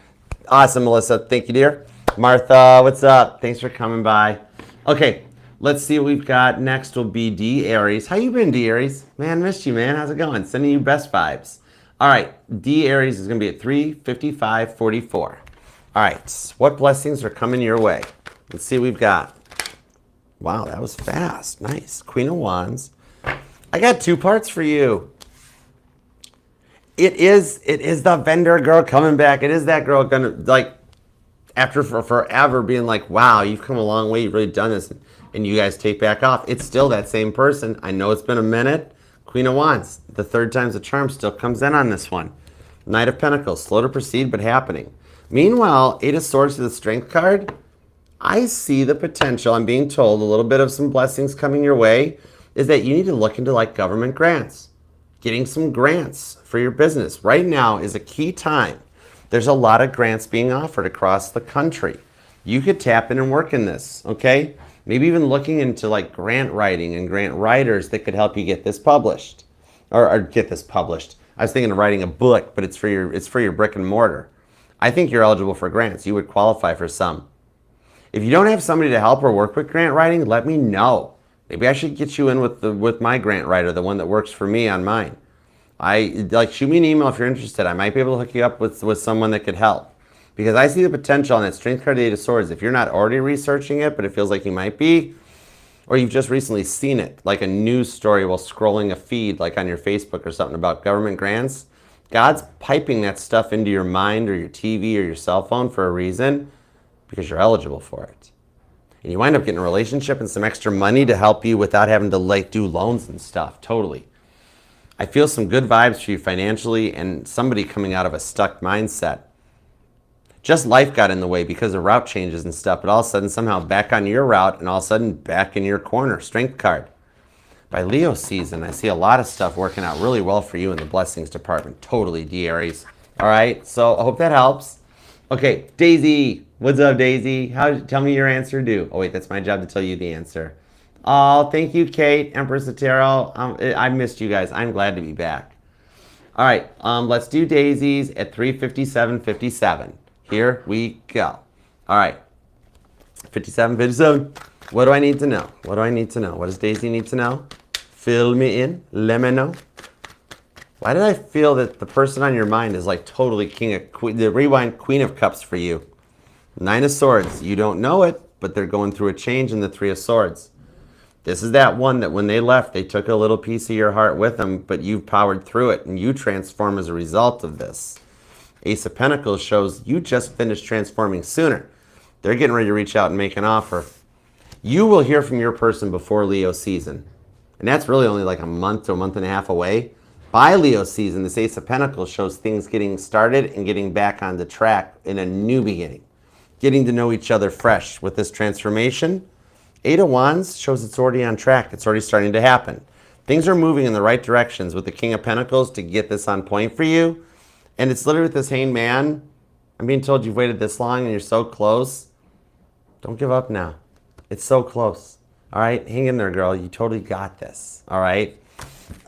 awesome, Melissa. Thank you, dear. Martha, what's up? Thanks for coming by. Okay. Let's see what we've got. Next will be D Aries. How you been, D Aries? Man, missed you, man. How's it going? Sending you best vibes. All right, D Aries is going to be at 3:55:44. All right, what blessings are coming your way? Let's see what we've got. Wow, that was fast. Nice. Queen of Wands. I got 2 parts for you. It is the vendor girl coming back. It is that girl gonna, like, after for forever being like, wow, you've come a long way, you've really done this, and you guys take back off. It's still that same person. I know it's been a minute. Queen of Wands, the third time's a charm, still comes in on this one. Knight of Pentacles, slow to proceed, but happening. Meanwhile, Eight of Swords to the Strength card, I see the potential. I'm being told a little bit of some blessings coming your way is that you need to look into like government grants. Getting some grants for your business. Right now is a key time. There's a lot of grants being offered across the country. You could tap in and work in this, okay? Maybe even looking into like grant writing and grant writers that could help you get this published. Or get this published. I was thinking of writing a book, but it's for your brick and mortar. I think you're eligible for grants. You would qualify for some. If you don't have somebody to help or work with grant writing, let me know. Maybe I should get you in with my grant writer, the one that works for me on mine. Shoot me an email if you're interested. I might be able to hook you up with someone that could help. Because I see the potential on that Strength card, Eight of Swords. If you're not already researching it, but it feels like you might be, or you've just recently seen it, like a news story while scrolling a feed, like on your Facebook or something about government grants, God's piping that stuff into your mind or your TV or your cell phone for a reason, because you're eligible for it. And you wind up getting a relationship and some extra money to help you without having to like do loans and stuff. Totally. I feel some good vibes for you financially and somebody coming out of a stuck mindset. Just life got in the way because of route changes and stuff, but all of a sudden somehow back on your route and all of a sudden back in your corner. Strength card. By Leo season, I see a lot of stuff working out really well for you in the blessings department. Totally, D Aries. All right, so I hope that helps. Okay, Daisy. What's up, Daisy? Tell me your answer due. Oh, wait, that's my job to tell you the answer. Oh, thank you, Kate, Empress of Tarot. I missed you guys. I'm glad to be back. All right, let's do Daisy's at 3:57:57. Here we go. All right, 57:57. What do I need to know? What do I need to know? What does Daisy need to know? Fill me in. Let me know. Why did I feel that the person on your mind is like totally the rewind Queen of Cups for you? Nine of Swords. You don't know it, but they're going through a change in the Three of Swords. This is that one that when they left, they took a little piece of your heart with them, but you've powered through it, and you transform as a result of this. Ace of Pentacles shows you just finished transforming sooner. They're getting ready to reach out and make an offer. You will hear from your person before Leo season. And that's really only like a month to a month and a half away. By Leo season, this Ace of Pentacles shows things getting started and getting back on the track in a new beginning. Getting to know each other fresh with this transformation. Eight of Wands shows it's already on track. It's already starting to happen. Things are moving in the right directions with the King of Pentacles to get this on point for you. And it's literally with this Hanged Man. I'm being told you've waited this long and you're so close. Don't give up now. It's so close. All right? Hang in there, girl. You totally got this. All right?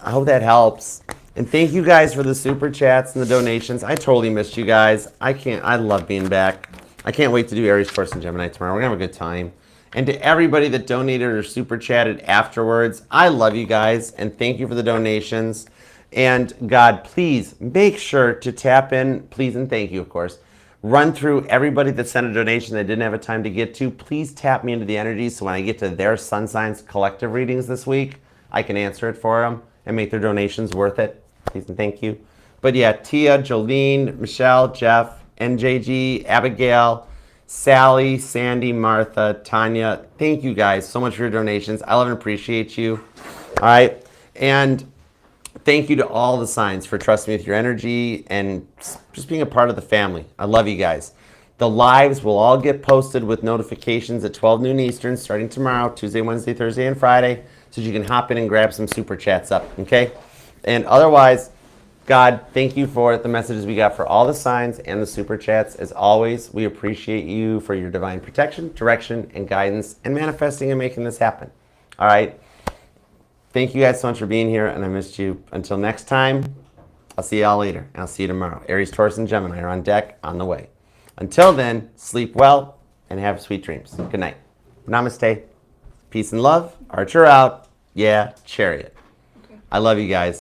I hope that helps. And thank you guys for the super chats and the donations. I totally missed you guys. I love being back. I can't wait to do Aries, Taurus, and Gemini tomorrow. We're going to have a good time. And to everybody that donated or super chatted afterwards, I love you guys. And thank you for the donations. And God, please make sure to tap in. Please and thank you, of course. Run through everybody that sent a donation that didn't have a time to get to. Please tap me into the energy so when I get to their sun signs collective readings this week, I can answer it for them and make their donations worth it. Please and thank you. But yeah, Tia, Jolene, Michelle, Jeff, NJG, Abigail, Sally, Sandy, Martha, Tanya, thank you guys so much for your donations. I love and appreciate you. All right. And thank you to all the signs for trusting me with your energy and just being a part of the family. I love you guys. The lives will all get posted with notifications at 12 noon Eastern starting tomorrow, Tuesday, Wednesday, Thursday, and Friday, so you can hop in and grab some super chats up, okay? And otherwise, God, thank you for the messages we got for all the signs and the super chats. As always, we appreciate you for your divine protection, direction, and guidance, and manifesting and making this happen. All right? Thank you guys so much for being here, and I missed you. Until next time, I'll see y'all later, and I'll see you tomorrow. Aries, Taurus, and Gemini are on deck, on the way. Until then, sleep well and have sweet dreams. Good night. Namaste. Peace and love. Archer out. Yeah, Chariot. Okay. I love you guys.